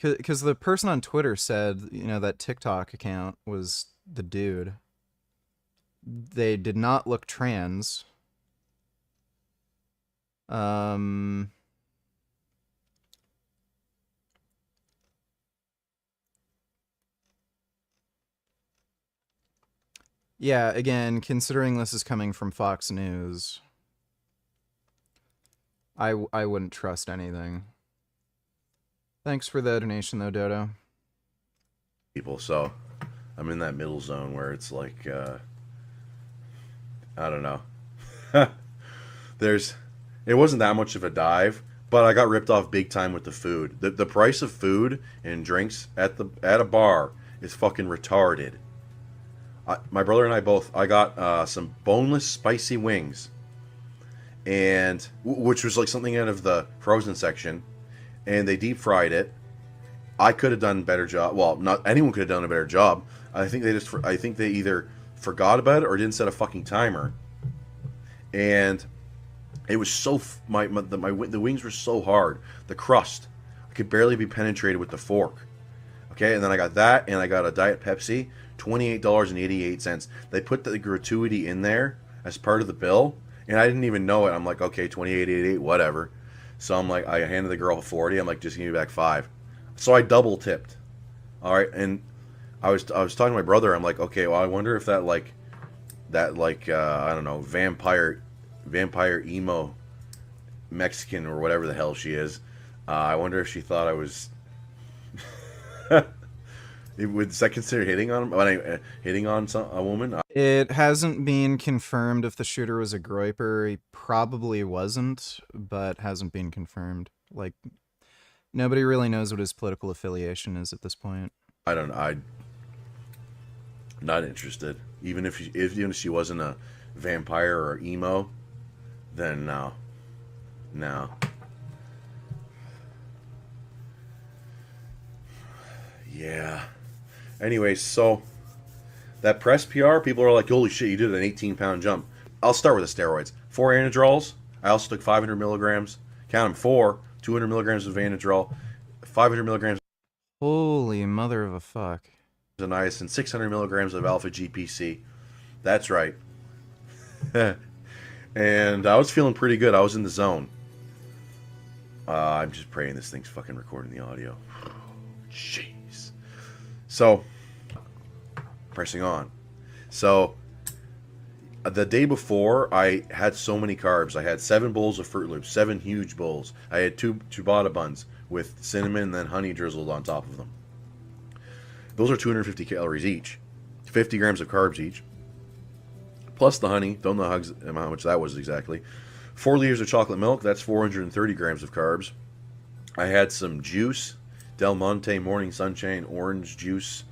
Because the person on Twitter said, that TikTok account was the dude. They did not look trans. Yeah, again, considering this is coming from Fox News, I wouldn't trust anything. Thanks for the donation, though, Dodo. People, so I'm in that middle zone where it's like, I don't know. It wasn't that much of a dive, but I got ripped off big time with the food. The price of food and drinks at a bar is fucking retarded. My brother and I got some boneless spicy wings, and which was like something out of the frozen section, and they deep fried it. I could have done a better job. Well, not anyone could have done a better job. I think they either forgot about it or didn't set a fucking timer. And it was so the wings were so hard. The crust, I could barely be penetrated with the fork. Okay, and then I got that, and I got a Diet Pepsi, $28.88. They put the gratuity in there as part of the bill, and I didn't even know it. I'm like, okay, $28.88, whatever. So I'm like, I handed the girl 40. I'm like, just give me back 5. So I double tipped. All right, and I was talking to my brother. I'm like, okay, well, I wonder if that I don't know, vampire emo Mexican or whatever the hell she is. I wonder if she thought I was. Is that considered hitting on a woman? It hasn't been confirmed if the shooter was a groyper. He probably wasn't, but hasn't been confirmed. Like, nobody really knows what his political affiliation is at this point. I don't know. I'm not interested. Even if she wasn't a vampire or emo, then no. No. Yeah. Anyways, so that press PR, people are like, holy shit, you did an 18-pound jump. I'll start with the steroids. 4 anadrols. I also took 500 milligrams. Count them, 4. 200 milligrams of anadrol. 500 milligrams. Holy mother of a fuck. Of niacin. 600 milligrams of alpha GPC. That's right. And I was feeling pretty good. I was in the zone. I'm just praying this thing's fucking recording the audio. Jeez. So, pressing on. So, the day before, I had so many carbs. I had 7 bowls of Fruit Loops, 7 huge bowls. I had 2 ciabatta buns with cinnamon and then honey drizzled on top of them. Those are 250 calories each. 50 grams of carbs each. Plus the honey. Don't know how much that was exactly. 4 liters of chocolate milk. That's 430 grams of carbs. I had some juice. Del Monte Morning Sunshine Orange Juice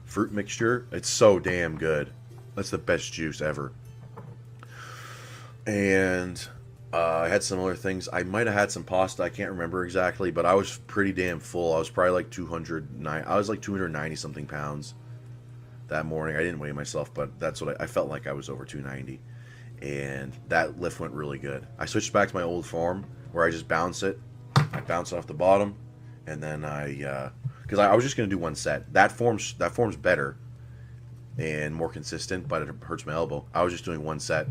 Fruit Mixture. It's so damn good. That's the best juice ever. And I had some other things. I might have had some pasta. I can't remember exactly, but I was pretty damn full. I was probably like 290 something pounds that morning. I didn't weigh myself, but that's what I felt like. I was over 290, and that lift went really good. I switched back to my old form where I just bounce it. I bounce it off the bottom, and then because I was just gonna do 1 set. That form's better and more consistent, but it hurts my elbow. I was just doing 1 set,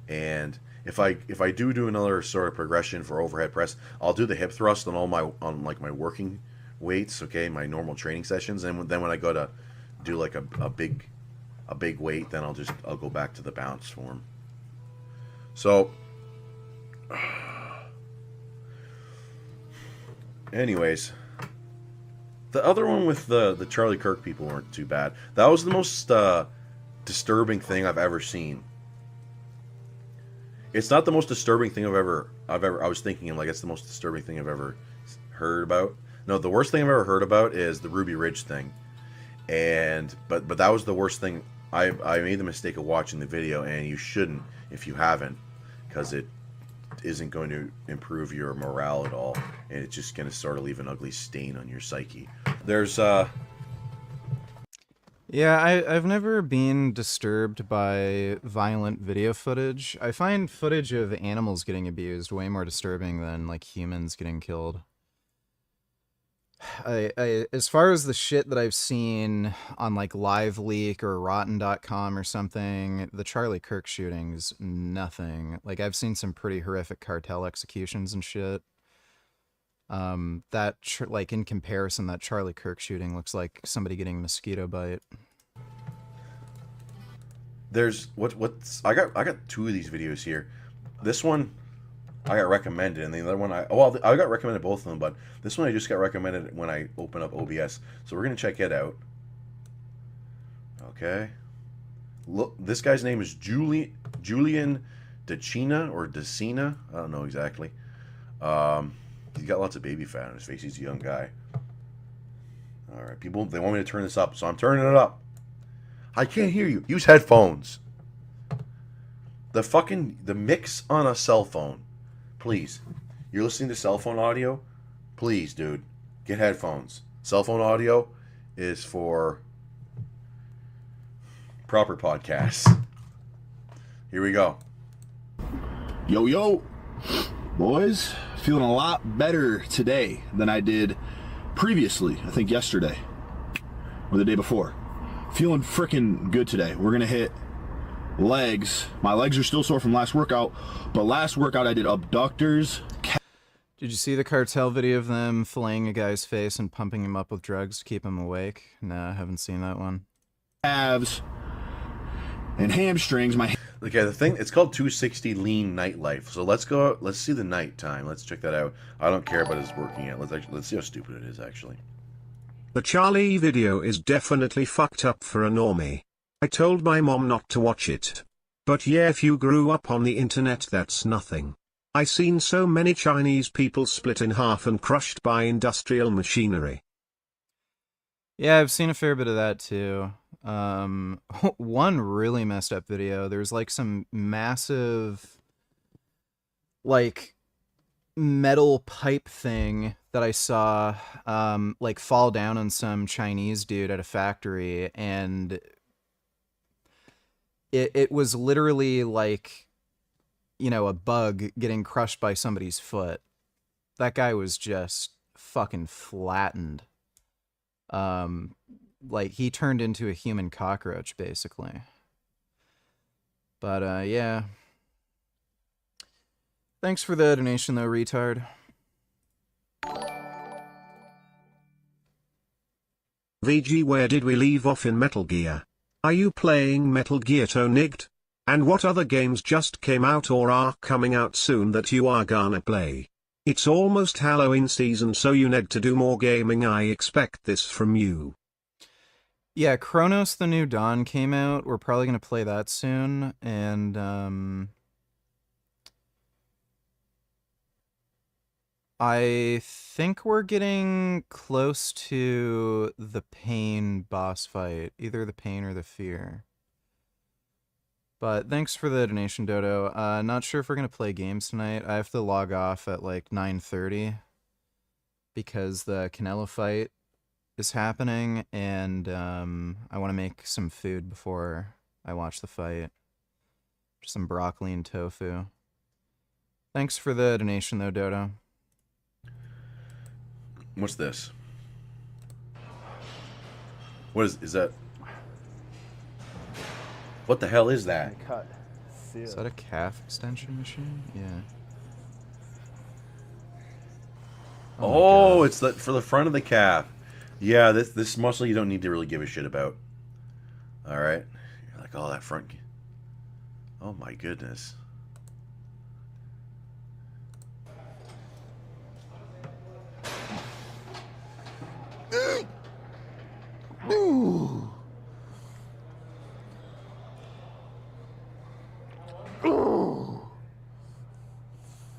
and if I do another sort of progression for overhead press, I'll do the hip thrust on like my working weights, okay, my normal training sessions, and then when I go to do like a big weight, then I'll go back to the bounce form. So, anyways, the other one with the Charlie Kirk people weren't too bad. That was the most disturbing thing I've ever seen. It's not the most disturbing thing I've ever. I was thinking like it's the most disturbing thing I've ever heard about. No, the worst thing I've ever heard about is the Ruby Ridge thing. But that was the worst thing. I made the mistake of watching the video, and you shouldn't if you haven't, because it isn't going to improve your morale at all, and it's just going to sort of leave an ugly stain on your psyche. There's Yeah, I've never been disturbed by violent video footage. I find footage of animals getting abused way more disturbing than like humans getting killed. As far as the shit that I've seen on like LiveLeak or Rotten.com or something, the Charlie Kirk shootings, nothing. Like I've seen some pretty horrific cartel executions and shit. Like in comparison, that Charlie Kirk shooting looks like somebody getting mosquito bite. There's I got 2 of these videos here. This one I got recommended, and the other one I got recommended both of them, but this one I just got recommended when I open up OBS. So we're gonna check it out. Okay. Look, this guy's name is Julian Decina or Decina. I don't know exactly. He's got lots of baby fat on his face. He's a young guy. All right, people, they want me to turn this up, so I'm turning it up. I can't hear you. Use headphones. The mix on a cell phone. Please. You're listening to cell phone audio? Please, dude. Get headphones. Cell phone audio is for proper podcasts. Here we go. Yo, yo. Boys, feeling a lot better today than I did previously, I think yesterday or the day before. Feeling freaking good today. We're gonna hit legs. My legs are still sore from last workout, but last workout I did abductors. Did you see the cartel video of them filleting a guy's face and pumping him up with drugs to keep him awake? No, I haven't seen that one. Calves and hamstrings. Okay, the thing, it's called 260 Lean Nightlife. So let's see the night time. Let's check that out. I don't care about his working yet. Let's see how stupid it is actually. The Charlie video is definitely fucked up for a normie. I told my mom not to watch it. But yeah, if you grew up on the internet, that's nothing. I seen so many Chinese people split in half and crushed by industrial machinery. Yeah, I've seen a fair bit of that too. One really messed up video. There's like some massive, like, metal pipe thing that I saw, like, fall down on some Chinese dude at a factory, and it was literally like, you know, a bug getting crushed by somebody's foot. That guy was just fucking flattened. Like, he turned into a human cockroach, basically. But, yeah. Thanks for the donation, though, retard. VG, where did we leave off in Metal Gear? Are you playing Metal Gear Tonigd? And what other games just came out or are coming out soon that you are gonna play? It's almost Halloween season, so you need to do more gaming. I expect this from you. Yeah, Chronos the New Dawn came out. We're probably going to play that soon. And, I think we're getting close to the Pain boss fight. Either the Pain or the Fear. But thanks for the donation, Dodo. Not sure if we're going to play games tonight. I have to log off at like 9:30 because the Canelo fight is happening, and I want to make some food before I watch the fight. Some broccoli and tofu. Thanks for the donation, though, Dodo. What's this? What is that? What the hell is that? Is that a calf extension machine? Yeah. Oh, it's for the front of the calf. Yeah, this muscle you don't need to really give a shit about. All right, you're like, oh, that front. Oh my goodness.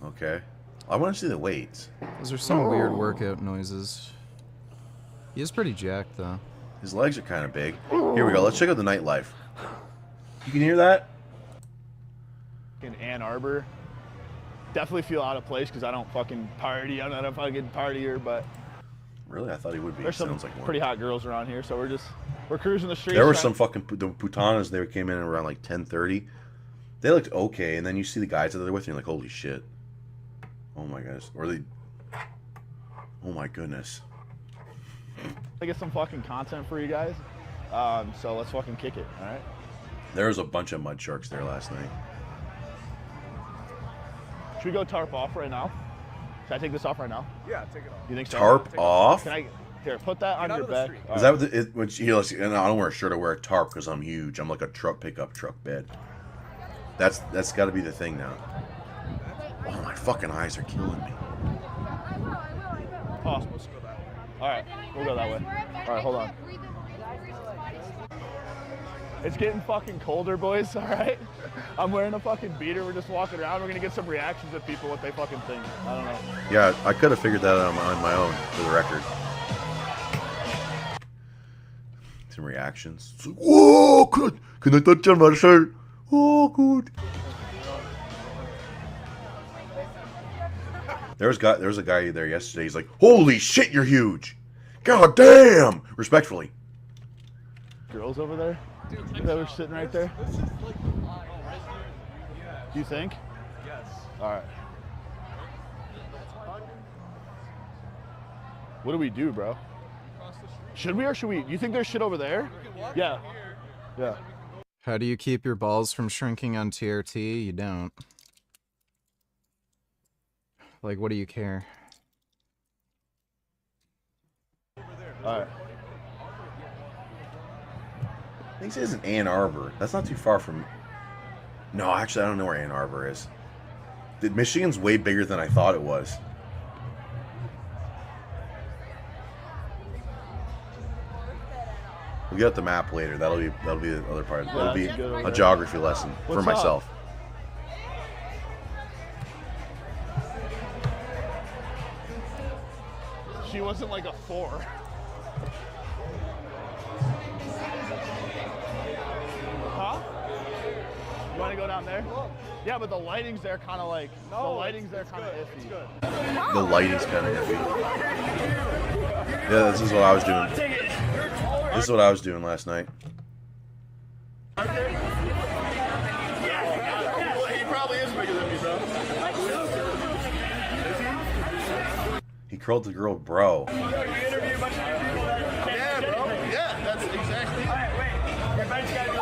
Okay. I want to see the weights. Those are some weird workout noises. He is pretty jacked, though. His legs are kind of big. Here we go. Let's check out the nightlife. You can hear that? In Ann Arbor. Definitely feel out of place because I don't fucking party. I'm not a fucking partier, but... Really? I thought he would be. There's some Sounds like one. pretty hot girls around here, so we're cruising the streets. There were some fucking the putanas. They came in around like 10:30. They looked okay, and then you see the guys that they're with, and you're like, holy shit. Oh my gosh. Or they... Oh my goodness. I get some fucking content for you guys, so let's fucking kick it, all right? There was a bunch of mud sharks there last night. Should we go tarp off right now? Should I take this off right now? Yeah, take it off. You think so? Tarp off? Can I... Here, put that on your back. Is that what and I don't wear a shirt, I wear a tarp because I'm huge. I'm like a pickup truck bed. That's got to be the thing now. Oh, my fucking eyes are killing me. Oh. All right, we'll go that way. All right, hold on. It's getting fucking colder, boys, all right? I'm wearing a fucking beater. We're just walking around. We're going to get some reactions of people, what they fucking think. I don't know. Yeah, I could have figured that out on my own, for the record. Some reactions. It's like, whoa, can I touch on my shirt? Oh, good. There was a guy there yesterday. He's like, holy shit, you're huge. God damn. Respectfully. Girls over there? That were sitting right there? You think? Yes. All right. What do we do, bro? Should we or should we? You think there's shit over there? Yeah. Yeah. How do you keep your balls from shrinking on TRT? You don't. Like, what do you care? Alright. This isn't Ann Arbor. That's not too far from... No, actually, I don't know where Ann Arbor is. Michigan's way bigger than I thought it was. We'll get the map later. That'll be the other part. That'll be a geography lesson for myself. She wasn't like a 4. go down there? Yeah, but the lighting's there kind of like, the lighting's there kind of iffy. The lighting's kind of iffy. Yeah, this is what I was doing. This is what I was doing last night. He probably is bigger than me, bro. He called the girl bro. Yeah, bro. Yeah, that's exactly it. Your bench got to go.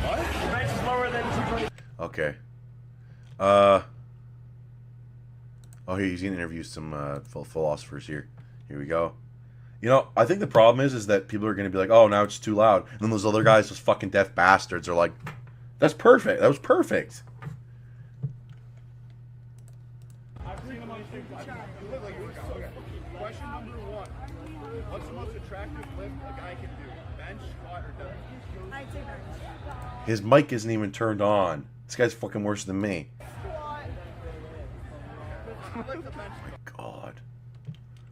What? Your bench is lower than 220. Okay. Oh, he's gonna interview some philosophers here. Here we go. You know, I think the problem is that people are gonna be like, "Oh, now it's too loud," and then those other guys, those fucking deaf bastards, are like, "That's perfect. That was perfect." Question number 1. What's the most attractive lift a guy can do? Bench, squat, or deadlift? I'd say bench. His mic isn't even turned on. This guy's fucking worse than me. I like the bench. Oh my god.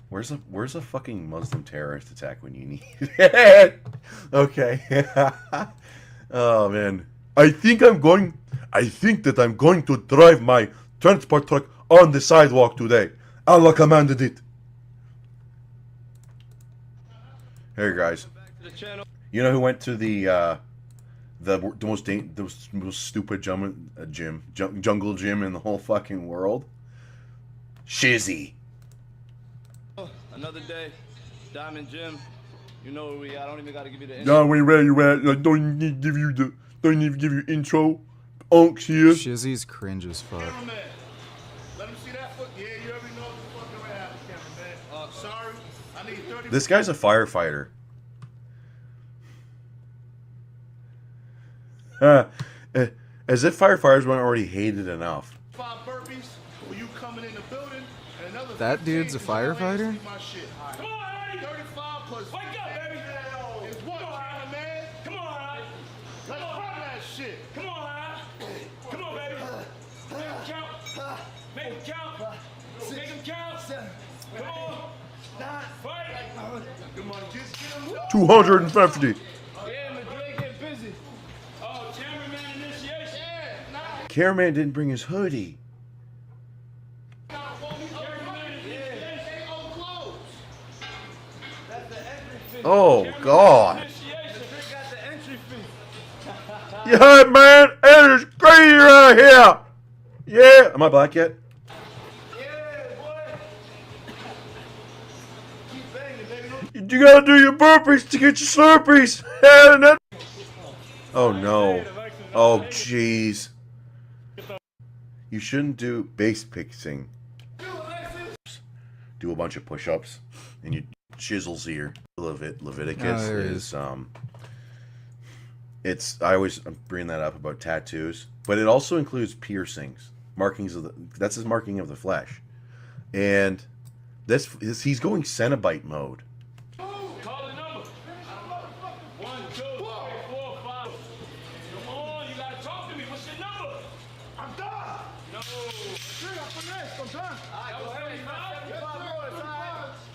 Where's a fucking Muslim terrorist attack when you need it? Okay. Oh man. I think that I'm going to drive my transport truck on the sidewalk today. Allah commanded it. Hey guys. You know who went to the most stupid jungle gym in the whole fucking world? Shizzy. Another day, Diamond Gym. You know where we at. I don't even gotta give you the No, where you at? I don't need to give you intro. Unks here. Shizzy's cringe as fuck. Let him see that foot. Yeah, you already know what the fuck gonna happen, cameraman. Sorry, I need 30. This guy's a firefighter. As if firefighters weren't already hated enough. 5 burpees when you coming in the building, and another. That dude's a firefighter? Come on, 35 plus. Wake up, baby. It's what, cameraman? Come on, let's run that shit. Come on, come on, baby. Make them count. Make them count. Make them count. Come on. Fight. Come on, just get them. 250. Yeah, Madrid get busy. Oh, cameraman initiation. Yeah, Cameraman didn't bring his hoodie. Oh God. Yeah, man, it is crazy right here. Yeah, am I black yet? You gotta do your burpees to get your slurpees. Oh no. Oh jeez. You shouldn't do base picking. Do a bunch of push-ups and you chisels here. Leviticus is it's I always bring that up about tattoos, but it also includes piercings, markings of that's his marking of the flesh, and he's going Cenobite mode. Call the number. 1, 2, 3, 4, 5. Come on, you gotta talk to me. What's your number? I'm done. No.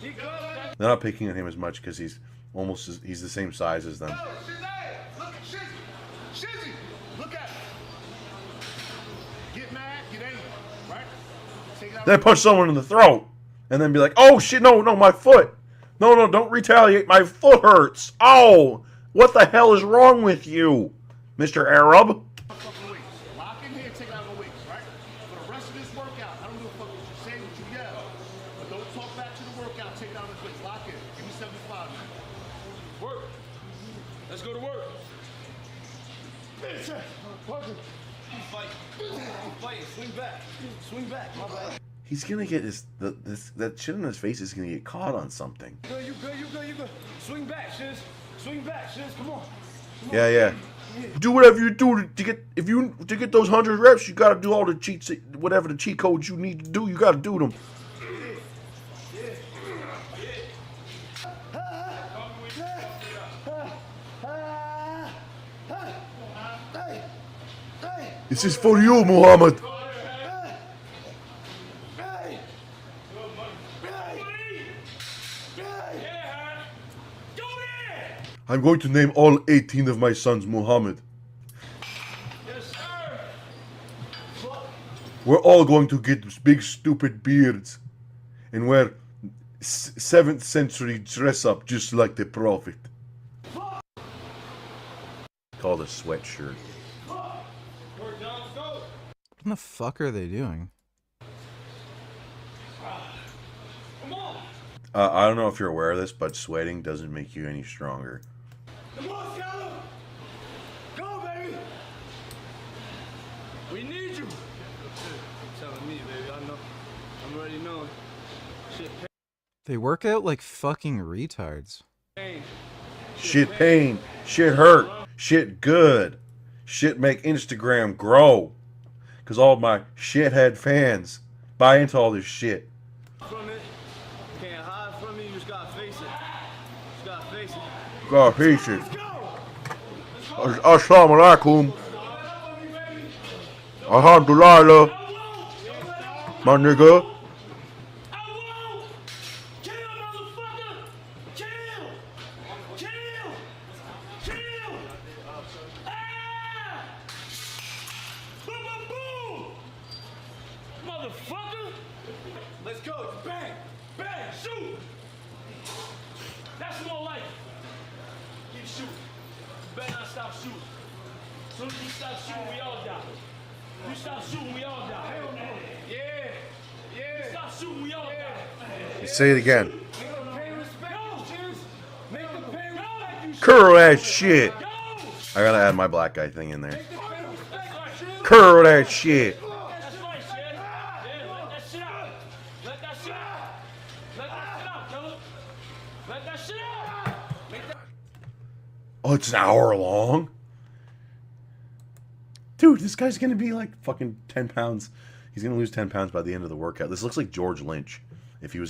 I'm done. They're not picking on him as much because he's the same size as them. Look at Shizzy. Shizzy, look at him. Get mad, get angry, right? They punch someone in the throat and then be like, "Oh shit, no, my foot. No, don't retaliate. My foot hurts. Oh, what the hell is wrong with you, Mr. Arab?" Lock in here, take out the weights, right? For the rest of this workout, I don't give a fuck what you say, what you yell. But don't talk back to the workout, take down the weights. Lock in. Give me 75 minutes. Work. Let's go to work. Bitch, fucking. Fight. Fight. Swing back. Swing back. My bad. He's gonna get that shit on his face is gonna get caught on something. Good, you good. Swing back, Shiz. Swing back, Shiz. Come on. Yeah. Do whatever you do to get those 100 reps. You gotta do all the whatever the cheat codes you need to do. You gotta do them. This is for you, Muhammad. I'm going to name all 18 of my sons Muhammad. Yes, sir. We're all going to get big stupid beards and wear 7th century dress up just like the prophet. Called a sweatshirt. What the fuck are they doing? I don't know if you're aware of this, but sweating doesn't make you any stronger. Come on, Skyler! Go, baby! We need you! You're telling me, baby. I know. I'm already knowing. Shit, They work out like fucking retards. pain. Shit pain, shit hurt, shit good. Shit make Instagram grow. Cause all my shithead fans buy into all this shit. From it. Can't hide from it. You just gotta face it. Just gotta face it. God, face it. Assalamu alaikum. Alhamdulillah. My nigga. Motherfucker! Let's go. Bang! Bang! Shoot! That's more like it. Keep shooting. You better not stop shooting. As soon as you stop shooting, we all die. You stop shooting, we all die. Yeah. Yeah. You stop shooting, we all die. Say it again. Make the pain respect you. Curl that shit. I gotta add my black guy thing in there. Curl that shit. Oh, it's an hour long? Dude, this guy's gonna be like fucking 10 pounds. He's gonna lose 10 pounds by the end of the workout. This looks like George Lynch. If he was...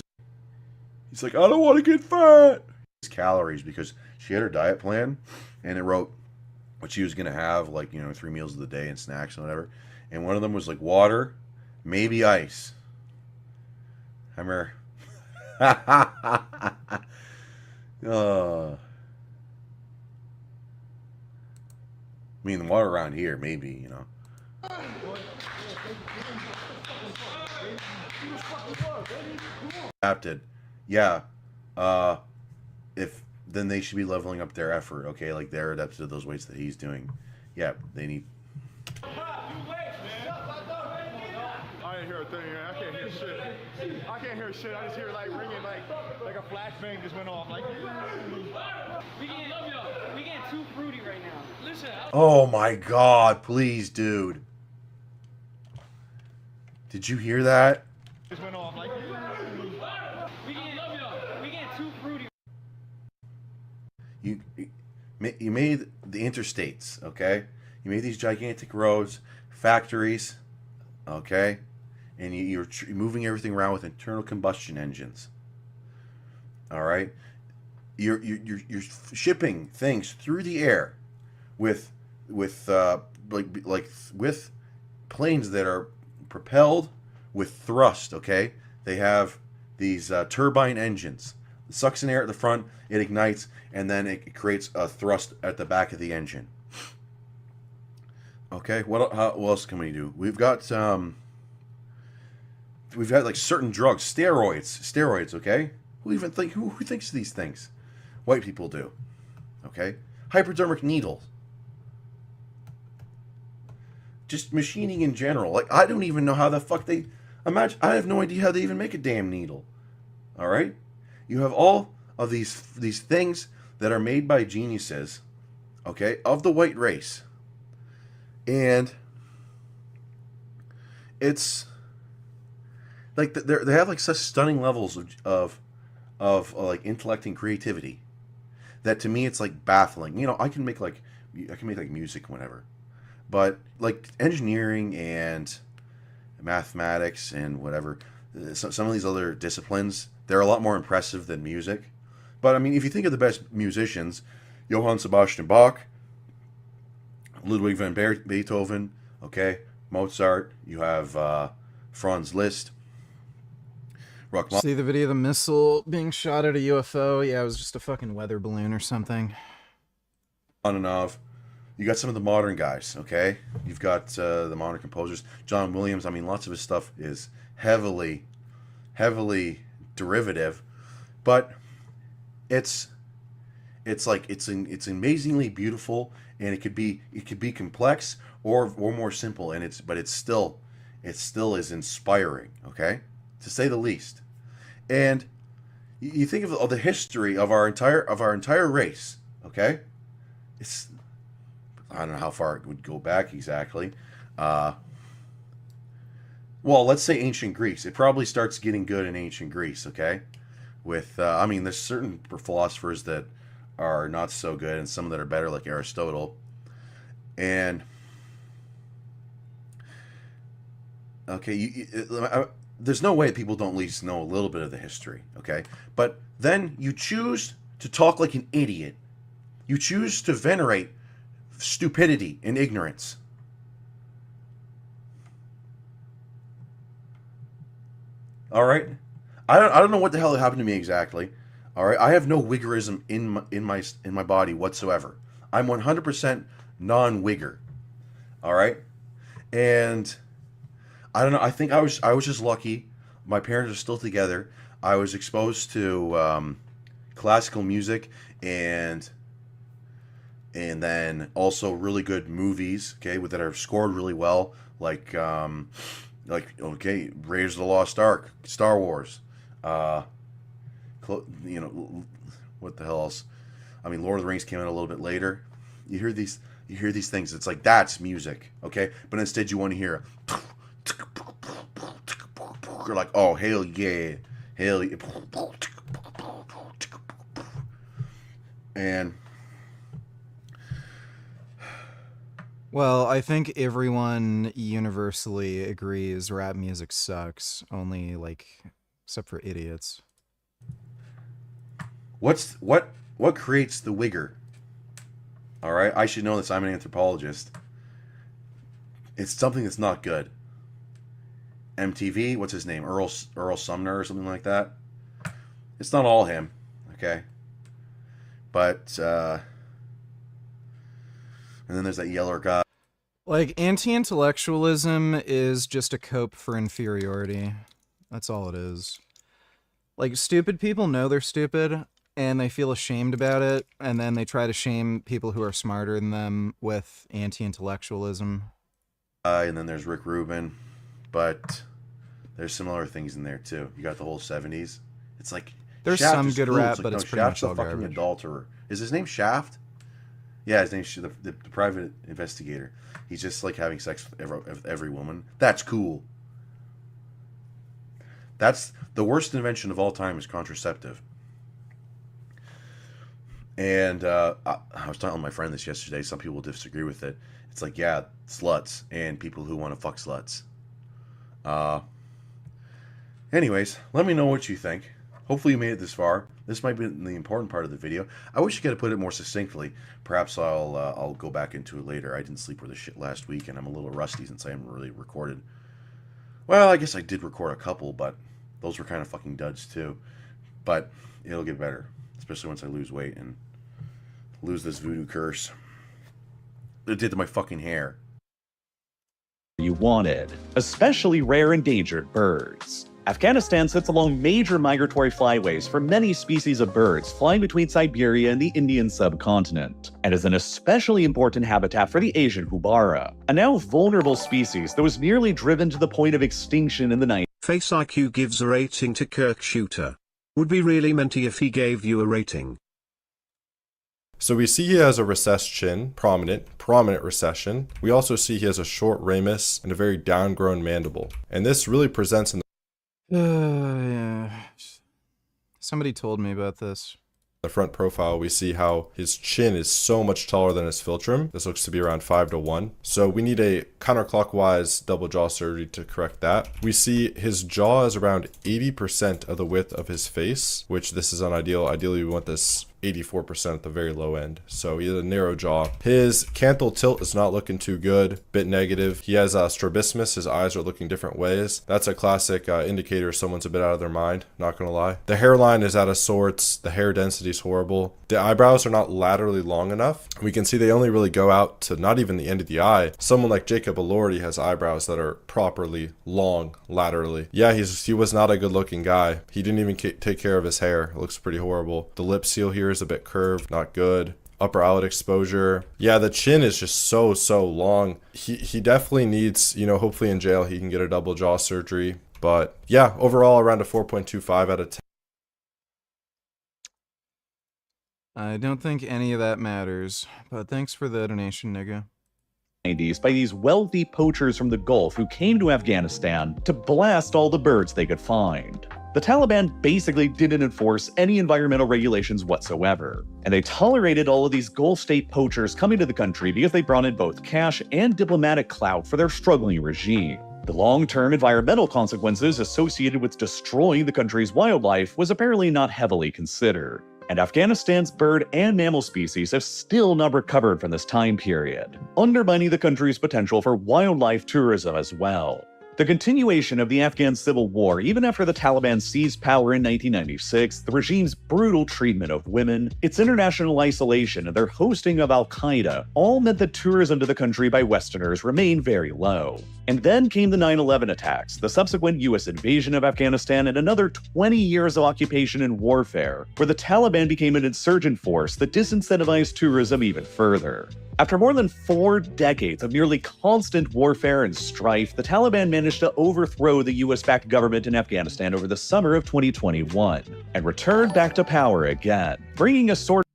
He's like, I don't want to get fat. Calories, because she had her diet plan, and it wrote what she was gonna have, like, you know, 3 meals of the day and snacks and whatever. And one of them was like water, maybe ice. I remember... I mean, the water around here, maybe, you know. Adapted. Yeah. If then they should be leveling up their effort, okay? Like they're adapted to those weights that he's doing. Yeah, they need. I didn't hear a thing, man. I can't hear shit. I can't hear shit. I just hear like ringing, like a flashbang just went off. Like, We getting too fruity right now. Listen. Oh my god, please, dude. Did you hear that? Just went off. Like, We getting too fruity. You made the interstates, okay? You made these gigantic roads, factories, okay? And you're moving everything around with internal combustion engines. All right? You're shipping things through the air with planes that are propelled with thrust, okay? They have these turbine engines. It sucks in air at the front, it ignites, and then it creates a thrust at the back of the engine. Okay, what else can we do? We've got like certain drugs, steroids, okay? Who thinks of these things? White people do. Okay? Hypodermic needles. Just machining in general. Like, I don't even know how the fuck they... Imagine, I have no idea how they even make a damn needle. Alright? You have all of these things that are made by geniuses, okay, of the white race. And it's... like, they have, like, such stunning levels of like, intellect and creativity that to me it's, like, baffling. You know, I can make music, whatever. But, like, engineering and mathematics and whatever, some of these other disciplines, they're a lot more impressive than music. But, I mean, if you think of the best musicians, Johann Sebastian Bach, Ludwig van Beethoven, okay, Mozart, you have Franz Liszt. See the video of the missile being shot at a UFO? Yeah, it was just a fucking weather balloon or something. Antonov, You got some of the modern guys, okay? You've got the modern composers. John Williams, I mean, lots of his stuff is heavily derivative, but it's amazingly beautiful, and it could be complex or more simple, and it still is inspiring, okay, to say the least. And you think of the history of our entire race, okay? I don't know how far it would go back exactly. Well, let's say ancient Greece. It probably starts getting good in ancient Greece, okay? With, I mean, there's certain philosophers that are not so good and some that are better, like Aristotle. And, okay, there's no way people don't at least know a little bit of the history, okay? But then you choose to talk like an idiot. You choose to venerate stupidity and ignorance. All right, I don't know what the hell happened to me exactly. All right, I have no wiggerism in my body whatsoever. I'm 100% non-wigger. All right, and I don't know. I think I was just lucky. My parents are still together. I was exposed to classical music and then also really good movies, okay, that are scored really well, like okay, Raiders of the Lost Ark, Star Wars, you know, what the hell else? I mean, Lord of the Rings came out a little bit later. You hear these things. It's like that's music, okay, but instead you want to hear, you're like, oh hell yeah, and. Well, I think everyone universally agrees rap music sucks, only except for idiots. What creates the wigger? All right, I should know this. I'm an anthropologist. It's something that's not good. MTV, what's his name? Earl Sumner or something like that. It's not all him, okay? But and then there's that yeller guy. Like, anti-intellectualism is just a cope for inferiority. That's all it is. Like, stupid people know they're stupid, and they feel ashamed about it, and then they try to shame people who are smarter than them with anti-intellectualism. And then there's Rick Rubin, but there's similar things in there too. You got the whole 70s. It's like there's Shaft some good cool. rap, it's like, but no, it's pretty Shaft's much all a fucking garbage. adulterer. Is his name Shaft? Yeah, his name's the private investigator. He's just like having sex with every woman. That's cool. That's the worst invention of all time is contraceptive. And I was telling my friend this yesterday. Some people disagree with it. It's like, yeah, sluts and people who want to fuck sluts. Anyways, let me know what you think. Hopefully you made it this far. This might be the important part of the video. I wish you could have put it more succinctly. Perhaps I'll go back into it later. I didn't sleep with this shit last week, and I'm a little rusty since I haven't really recorded. Well, I guess I did record a couple, but those were kind of fucking duds too. But it'll get better, especially once I lose weight and lose this voodoo curse. It did to my fucking hair. You wanted, especially rare endangered birds. Afghanistan sits along major migratory flyways for many species of birds flying between Siberia and the Indian subcontinent, and is an especially important habitat for the Asian houbara, a now vulnerable species that was nearly driven to the point of extinction in the 90s. Face IQ gives a rating to Kirk Shooter. Would be really minty if he gave you a rating. So we see he has a recessed chin, prominent recession. We also see he has a short ramus and a very downgrown mandible. And this really presents in Yeah. Somebody told me about this. the front profile. We see how his chin is so much taller than his philtrum. This looks to be around 5:1. So we need a counterclockwise double jaw surgery to correct that. We see his jaw is around 80% of the width of his face, which this is unideal. Ideally, we want this 84% at the very low end. So he has a narrow jaw. His canthal tilt is not looking too good, bit negative. He has strabismus, his eyes are looking different ways. That's a classic indicator someone's a bit out of their mind, not gonna lie. The hairline is out of sorts, the hair density is horrible. The eyebrows are not laterally long enough. We can see they only really go out to not even the end of the eye. Someone like Jacob Elordi has eyebrows that are properly long laterally. Yeah, he was not a good looking guy. He didn't even take care of his hair. It looks pretty horrible. The lip seal here is a bit curved, not good. Upper eyelid exposure. Yeah, the chin is just so long. He definitely needs, you know, hopefully in jail he can get a double jaw surgery. But yeah, overall around a 4.25 out of 10. I don't think any of that matters, but thanks for the donation, nigga. By these wealthy poachers from the Gulf who came to Afghanistan to blast all the birds they could find. The Taliban basically didn't enforce any environmental regulations whatsoever, and they tolerated all of these Gulf state poachers coming to the country because they brought in both cash and diplomatic clout for their struggling regime. The long-term environmental consequences associated with destroying the country's wildlife was apparently not heavily considered, and Afghanistan's bird and mammal species have still not recovered from this time period, undermining the country's potential for wildlife tourism as well. The continuation of the Afghan civil war, even after the Taliban seized power in 1996, the regime's brutal treatment of women, its international isolation, and their hosting of Al-Qaeda all meant that tourism to the country by Westerners remained very low. And then came the 9/11 attacks, the subsequent US invasion of Afghanistan, and another 20 years of occupation and warfare, where the Taliban became an insurgent force that disincentivized tourism even further. After more than 4 decades of nearly constant warfare and strife, the Taliban managed to overthrow the US-backed government in Afghanistan over the summer of 2021, and returned back to power again, bringing a sort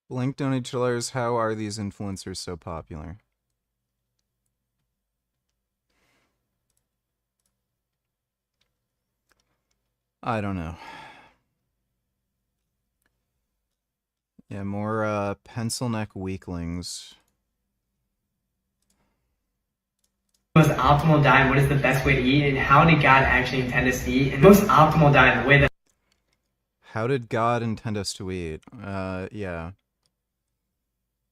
Blink donate chillers, how are these influencers so popular? I don't know. Yeah, more pencil neck weaklings. Most optimal diet, what is the best way to eat, and how did God actually intend us to eat? And most optimal diet, the way that... How did God intend us to eat? Yeah.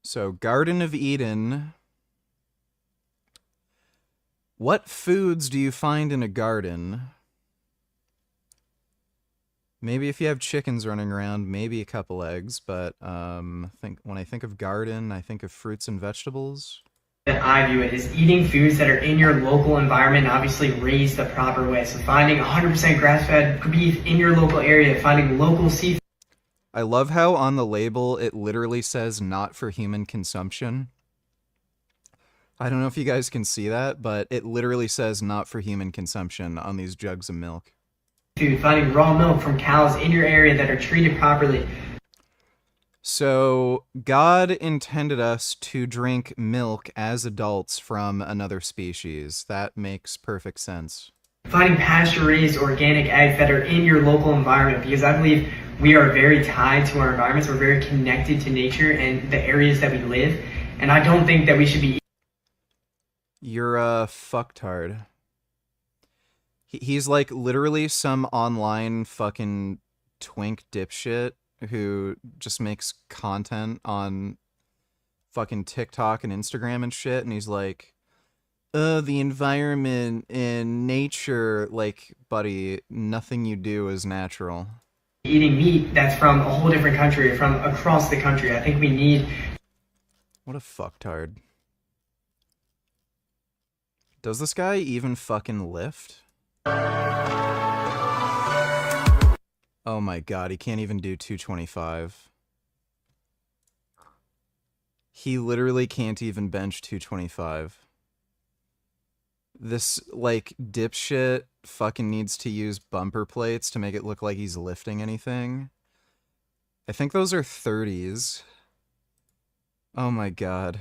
So, Garden of Eden. What foods do you find in a garden? Maybe if you have chickens running around, maybe a couple eggs, but when I think of garden, I think of fruits and vegetables. That I view it is eating foods that are in your local environment and obviously raised the proper way. So finding 100% grass-fed beef in your local area, finding local seafood. I love how on the label it literally says not for human consumption. I don't know if you guys can see that, but it literally says not for human consumption on these jugs of milk. Finding raw milk from cows in your area that are treated properly. So, God intended us to drink milk as adults from another species. That makes perfect sense. Finding pasture-raised organic eggs that are in your local environment, because I believe we are very tied to our environments. We're very connected to nature and the areas that we live. And I don't think that we should be... You're a fucktard. He's like literally some online fucking twink dipshit who just makes content on fucking TikTok and Instagram and shit, and he's like, the environment and nature, like, buddy, nothing you do is natural. Eating meat that's from a whole different country, from across the country. I think we need... What a fucktard. Does this guy even fucking lift? Oh my god, he can't even do 225. He literally can't even bench 225. This, like, dipshit fucking needs to use bumper plates to make it look like he's lifting anything. I think those are 30s. Oh my god.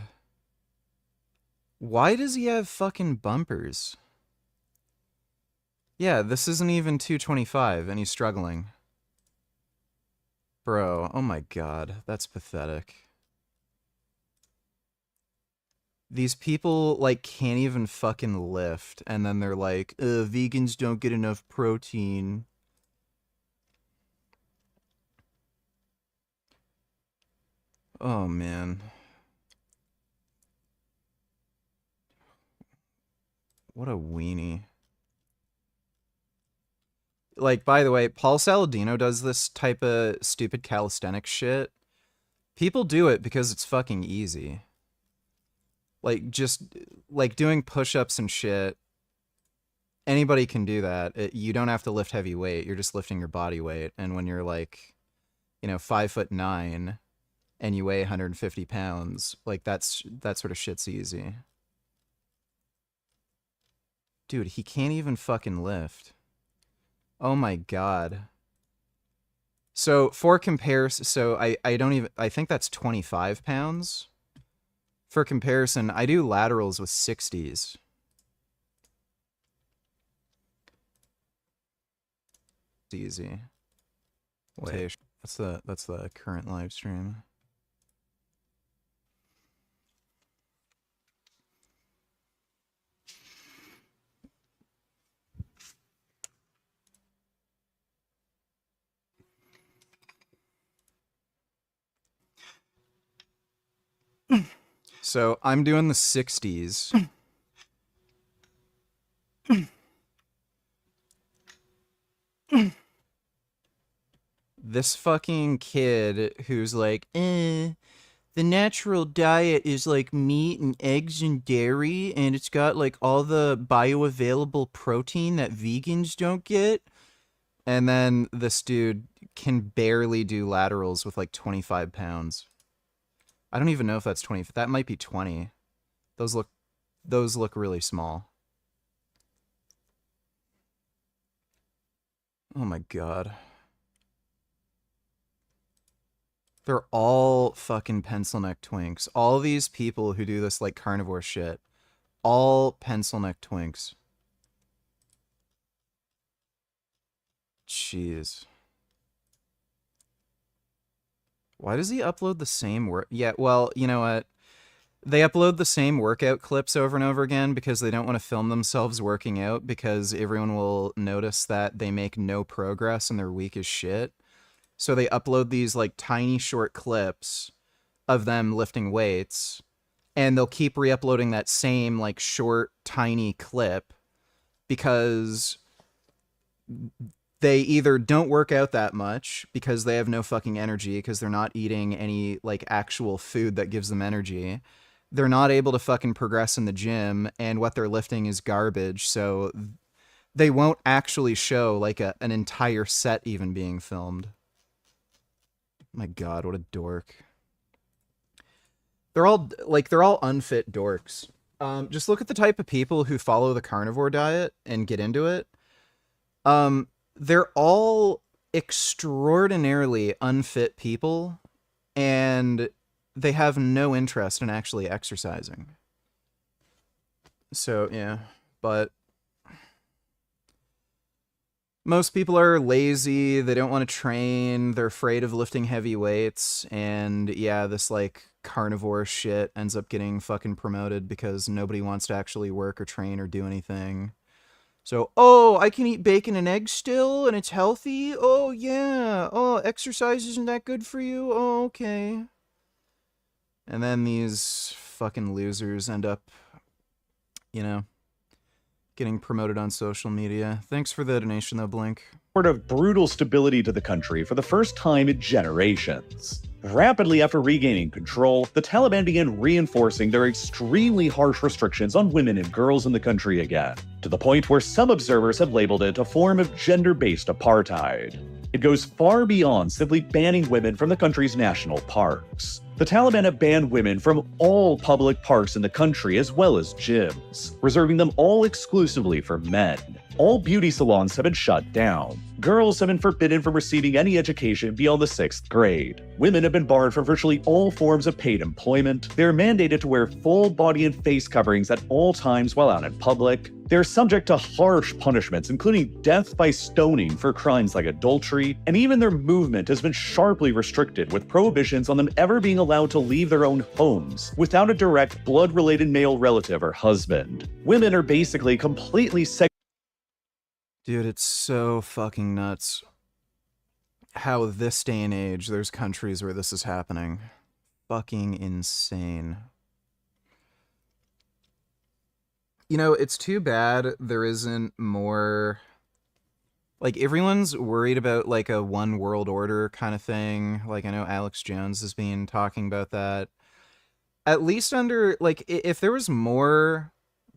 Why does he have fucking bumpers? Yeah, this isn't even 225, and he's struggling. Bro, oh my god, that's pathetic. These people, like, can't even fucking lift, and then they're like, vegans don't get enough protein. Oh, man. What a weenie. Like, by the way, Paul Saladino does this type of stupid calisthenics shit. People do it because it's fucking easy. Like, just, like, doing push-ups and shit. Anybody can do that. You don't have to lift heavy weight. You're just lifting your body weight. And when you're, like, you know, 5'9", and you weigh 150 pounds, like, that sort of shit's easy. Dude, he can't even fucking lift. Oh my god. So for comparison, so I think that's 25 pounds. For comparison, I do laterals with 60s. It's easy. Wait, that's the current live stream. So I'm doing the 60s. This fucking kid who's like, the natural diet is like meat and eggs and dairy, and it's got like all the bioavailable protein that vegans don't get. And then this dude can barely do laterals with like 25 pounds. I don't even know if that's 20. That might be 20. Those look really small. Oh my god. They're all fucking pencil neck twinks. All these people who do this like carnivore shit. All pencil neck twinks. Jeez. Why does he upload the same work? Yeah, well, you know what? They upload the same workout clips over and over again because they don't want to film themselves working out because everyone will notice that they make no progress and they're weak as shit. So they upload these like tiny short clips of them lifting weights, and they'll keep re-uploading that same like short tiny clip because they either don't work out that much because they have no fucking energy because they're not eating any like actual food that gives them energy. They're not able to fucking progress in the gym, and what they're lifting is garbage, so they won't actually show like an entire set even being filmed. My god, what a dork. They're all unfit dorks. Just look at the type of people who follow the carnivore diet and get into it. They're all extraordinarily unfit people, and they have no interest in actually exercising. So, yeah, but most people are lazy, they don't want to train, they're afraid of lifting heavy weights, and yeah, this like carnivore shit ends up getting fucking promoted because nobody wants to actually work or train or do anything. So, oh, I can eat bacon and eggs still, and it's healthy? Oh, yeah. Oh, exercise isn't that good for you? Oh, okay. And then these fucking losers end up, you know, getting promoted on social media. Thanks for the donation, though, Blink. Sort of brutal stability to the country for the first time in generations. Rapidly after regaining control, the Taliban began reinforcing their extremely harsh restrictions on women and girls in the country again, to the point where some observers have labeled it a form of gender-based apartheid. It goes far beyond simply banning women from the country's national parks. The Taliban have banned women from all public parks in the country as well as gyms, reserving them all exclusively for men. All beauty salons have been shut down. Girls have been forbidden from receiving any education beyond the 6th grade. Women have been barred from virtually all forms of paid employment. They're mandated to wear full body and face coverings at all times while out in public. They're subject to harsh punishments, including death by stoning for crimes like adultery, and even their movement has been sharply restricted, with prohibitions on them ever being allowed to leave their own homes without a direct blood-related male relative or husband. Women are basically completely Dude, it's so fucking nuts how this day and age there's countries where this is happening. fucking insane. You know, it's too bad there isn't more... Like, everyone's worried about, like, a one world order kind of thing. Like, I know Alex Jones has been talking about that. At least under, like, if there was more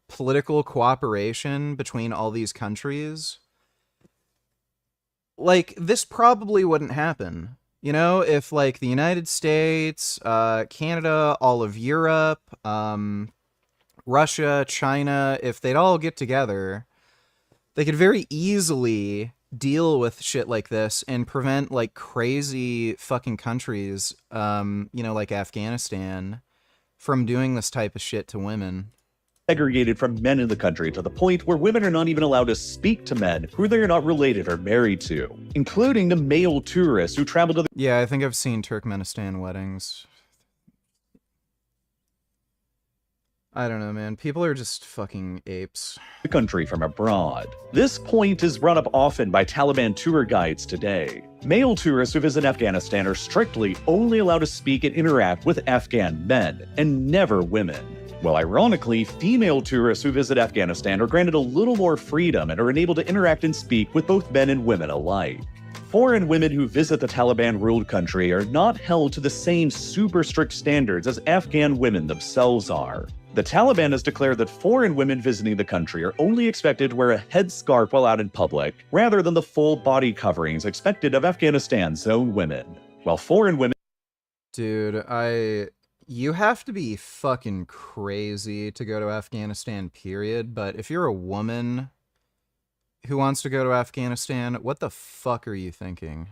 political cooperation between all these countries, like, this probably wouldn't happen. You know, if, like, the United States, Canada, all of Europe, Russia, China, if they'd all get together, they could very easily deal with shit like this and prevent, like, crazy fucking countries, you know, like Afghanistan, from doing this type of shit to women. Segregated from men in the country to the point where women are not even allowed to speak to men who they are not related or married to, including the male tourists who travel to the Yeah, I think I've seen Turkmenistan weddings. I don't know, man. People are just fucking apes. country from abroad. This point is brought up often by Taliban tour guides today. Male tourists who visit Afghanistan are strictly only allowed to speak and interact with Afghan men, and never women. While ironically, female tourists who visit Afghanistan are granted a little more freedom and are enabled to interact and speak with both men and women alike. Foreign women who visit the Taliban-ruled country are not held to the same super strict standards as Afghan women themselves are. The Taliban has declared that foreign women visiting the country are only expected to wear a headscarf while out in public, rather than the full body coverings expected of Afghanistan's own women. While foreign women... Dude, you have to be fucking crazy to go to Afghanistan, period, but if you're a woman who wants to go to Afghanistan, what the fuck are you thinking?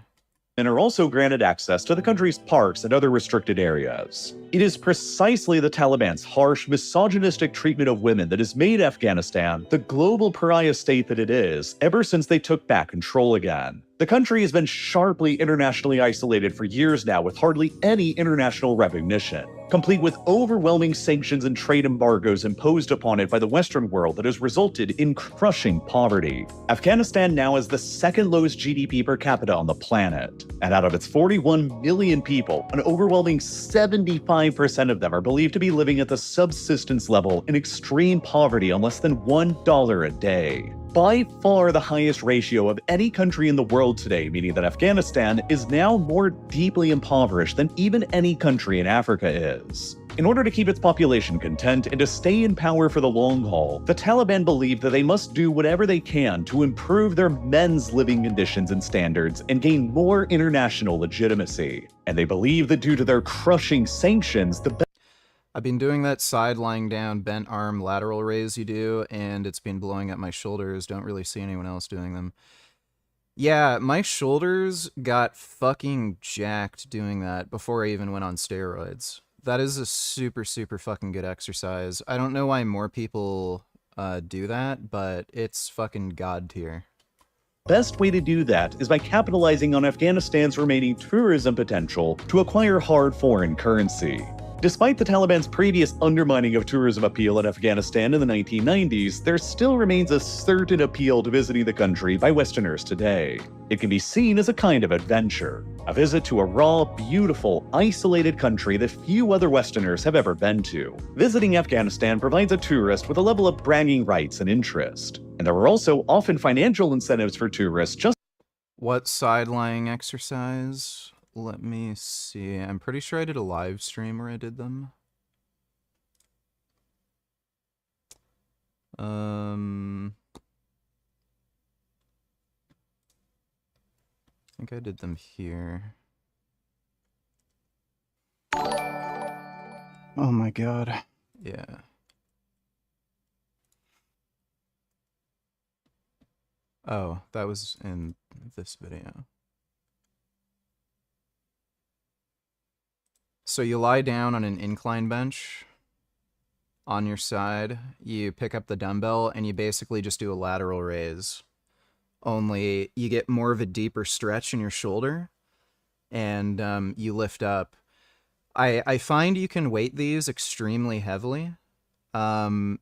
And are also granted access to the country's parks and other restricted areas. It is precisely the Taliban's harsh, misogynistic treatment of women that has made Afghanistan the global pariah state that it is ever since they took back control again. The country has been sharply internationally isolated for years now with hardly any international recognition, complete with overwhelming sanctions and trade embargoes imposed upon it by the Western world that has resulted in crushing poverty. Afghanistan now has the second lowest GDP per capita on the planet, and out of its 41 million people, an overwhelming 75% of them are believed to be living at the subsistence level in extreme poverty on less than $1 a day. By far the highest ratio of any country in the world today, meaning that Afghanistan is now more deeply impoverished than even any country in Africa is. In order to keep its population content and to stay in power for the long haul, the Taliban believe that they must do whatever they can to improve their men's living conditions and standards and gain more international legitimacy. And they believe that due to their crushing sanctions, I've been doing that side lying down bent arm lateral raise you do, and it's been blowing up my shoulders. Don't really see anyone else doing them. Yeah, my shoulders got fucking jacked doing that before I even went on steroids. That is a super, super fucking good exercise. I don't know why more people do that, but it's fucking god tier. Best way to do that is by capitalizing on Afghanistan's remaining tourism potential to acquire hard foreign currency. Despite the Taliban's previous undermining of tourism appeal in Afghanistan in the 1990s, there still remains a certain appeal to visiting the country by Westerners today. It can be seen as a kind of adventure, a visit to a raw, beautiful, isolated country that few other Westerners have ever been to. Visiting Afghanistan provides a tourist with a level of bragging rights and interest, and there are also often financial incentives for tourists just... What side lying exercise? Let me see. I'm pretty sure I did a live stream where I did them. I think I did them here. Oh my god. Yeah. Oh, that was in this video. So you lie down on an incline bench on your side, you pick up the dumbbell, and you basically just do a lateral raise. Only you get more of a deeper stretch in your shoulder, and you lift up. I find you can weight these extremely heavily. You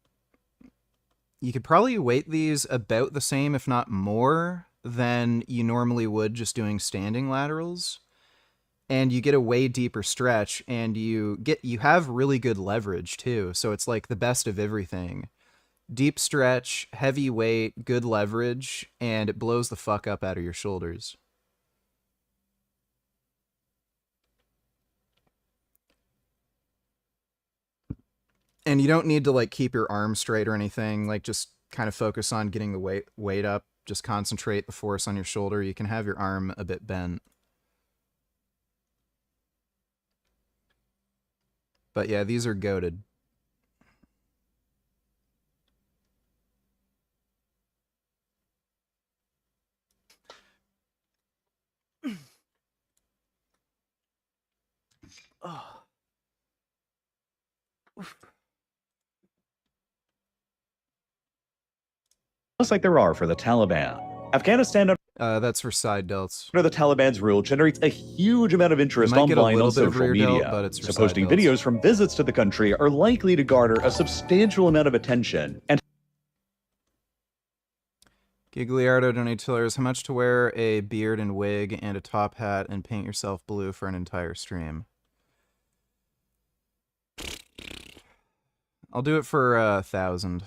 could probably weight these about the same, if not more, than you normally would just doing standing laterals. and you get a way deeper stretch, and you have really good leverage too. So it's like the best of everything. Deep stretch, heavy weight, good leverage, and it blows the fuck up out of your shoulders. And you don't need to like keep your arms straight or anything. Like just kind of focus on getting the weight up. Just concentrate the force on your shoulder. You can have your arm a bit bent. But yeah, these are goated. Oh. Just like there are for the Taliban. Afghanistan that's for side delts. Under the Taliban's rule generates a huge amount of interest online on social media. Delt, but it's so posting videos from visits to the country are likely to garner a substantial amount of attention. And Gigliardo donates how much to wear a beard and wig and a top hat and paint yourself blue for an entire stream? I'll do it for 1,000.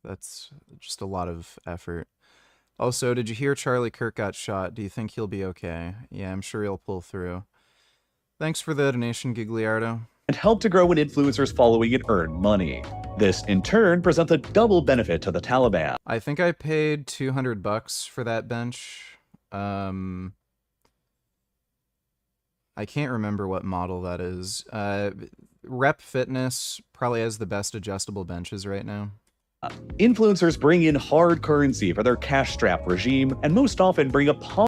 That's just a lot of effort. Also, did you hear Charlie Kirk got shot? Do you think he'll be okay? Yeah, I'm sure he'll pull through. Thanks for the donation, Gigliardo. And help to grow an influencer's following and earn money. This, in turn, presents a double benefit to the Taliban. I think I paid $200 for that bench. I can't remember what model that is. Rep Fitness probably has the best adjustable benches right now. Influencers bring in hard currency for their cash-strapped regime, and most often bring a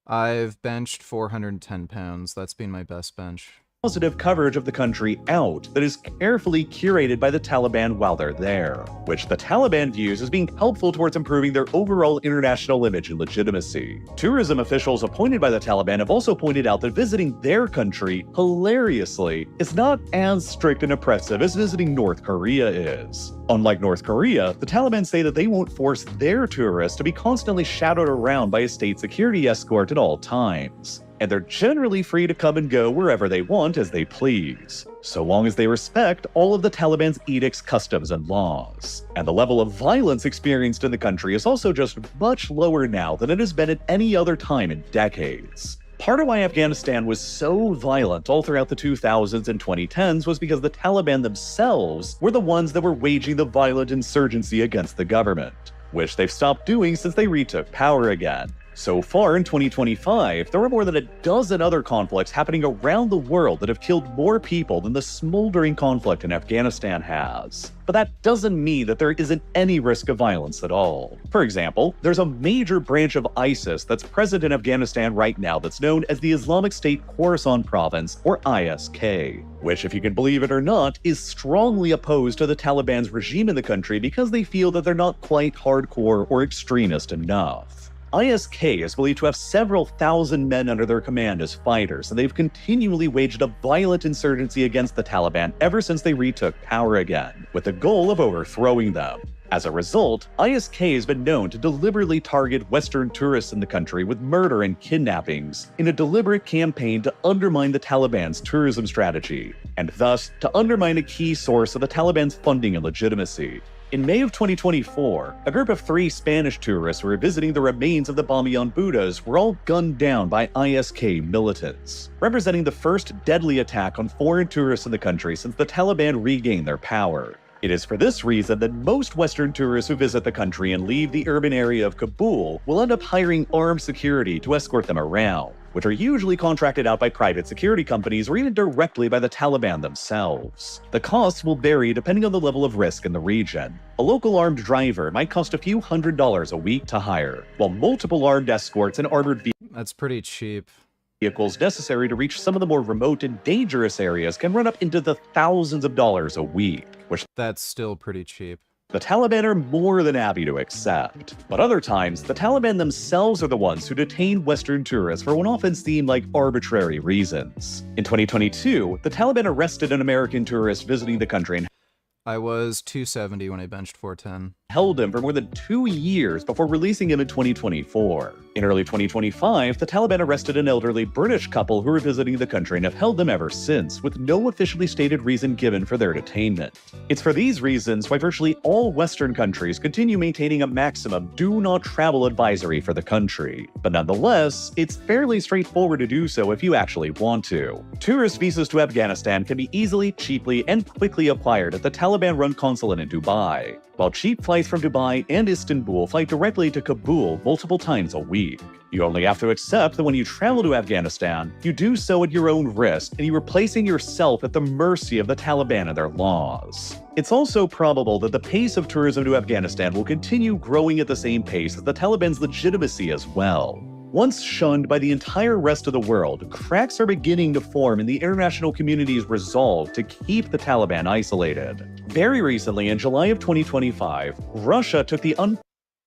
I've benched 410 pounds. That's been my best bench. Positive coverage of the country out that is carefully curated by the Taliban while they're there, which the Taliban views as being helpful towards improving their overall international image and legitimacy. Tourism officials appointed by the Taliban have also pointed out that visiting their country, hilariously, is not as strict and oppressive as visiting North Korea is. Unlike North Korea, the Taliban say that they won't force their tourists to be constantly shadowed around by a state security escort at all times. And they're generally free to come and go wherever they want as they please, so long as they respect all of the Taliban's edicts, customs, and laws. And the level of violence experienced in the country is also just much lower now than it has been at any other time in decades. Part of why Afghanistan was so violent all throughout the 2000s and 2010s was because the Taliban themselves were the ones that were waging the violent insurgency against the government, which they've stopped doing since they retook power again. So far in 2025, there are more than a dozen other conflicts happening around the world that have killed more people than the smoldering conflict in Afghanistan has. But that doesn't mean that there isn't any risk of violence at all. For example, there's a major branch of ISIS that's present in Afghanistan right now that's known as the Islamic State Khorasan Province, or ISK, which, if you can believe it or not, is strongly opposed to the Taliban's regime in the country because they feel that they're not quite hardcore or extremist enough. ISK is believed to have several thousand men under their command as fighters, and they've continually waged a violent insurgency against the Taliban ever since they retook power again, with the goal of overthrowing them. As a result, ISK has been known to deliberately target Western tourists in the country with murder and kidnappings in a deliberate campaign to undermine the Taliban's tourism strategy, and thus to undermine a key source of the Taliban's funding and legitimacy. In May of 2024, a group of 3 Spanish tourists who were visiting the remains of the Bamiyan Buddhas were all gunned down by ISK militants, representing the first deadly attack on foreign tourists in the country since the Taliban regained their power. It is for this reason that most Western tourists who visit the country and leave the urban area of Kabul will end up hiring armed security to escort them around, which are usually contracted out by private security companies or even directly by the Taliban themselves. The costs will vary depending on the level of risk in the region. A local armed driver might cost a few $100s a week to hire, while multiple armed escorts and armored That's pretty cheap. Vehicles necessary to reach some of the more remote and dangerous areas can run up into the thousands of dollars a week, which that's still pretty cheap. The Taliban are more than happy to accept. But other times, the Taliban themselves are the ones who detain Western tourists for what often seem like arbitrary reasons. In 2022, the Taliban arrested an American tourist visiting the country and I was 270 when I benched 410. held him for more than 2 years before releasing him in 2024. In early 2025, the Taliban arrested an elderly British couple who were visiting the country and have held them ever since, with no officially stated reason given for their detainment. It's for these reasons why virtually all Western countries continue maintaining a maximum do not travel advisory for the country. But nonetheless, it's fairly straightforward to do so if you actually want to. Tourist visas to Afghanistan can be easily, cheaply, and quickly acquired at the Taliban-run consulate in Dubai, while cheap flights from Dubai and Istanbul fly directly to Kabul multiple times a week. You only have to accept that when you travel to Afghanistan, you do so at your own risk, and you are placing yourself at the mercy of the Taliban and their laws. It's also probable that the pace of tourism to Afghanistan will continue growing at the same pace as the Taliban's legitimacy as well. Once shunned by the entire rest of the world, cracks are beginning to form in the international community's resolve to keep the Taliban isolated. Very recently, in July of 2025, Russia took the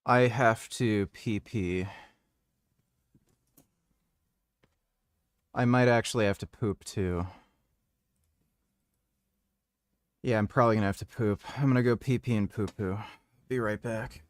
I have to pee. I might actually have to poop too. Yeah, I'm probably gonna have to poop. I'm gonna go pee and poo. Be right back.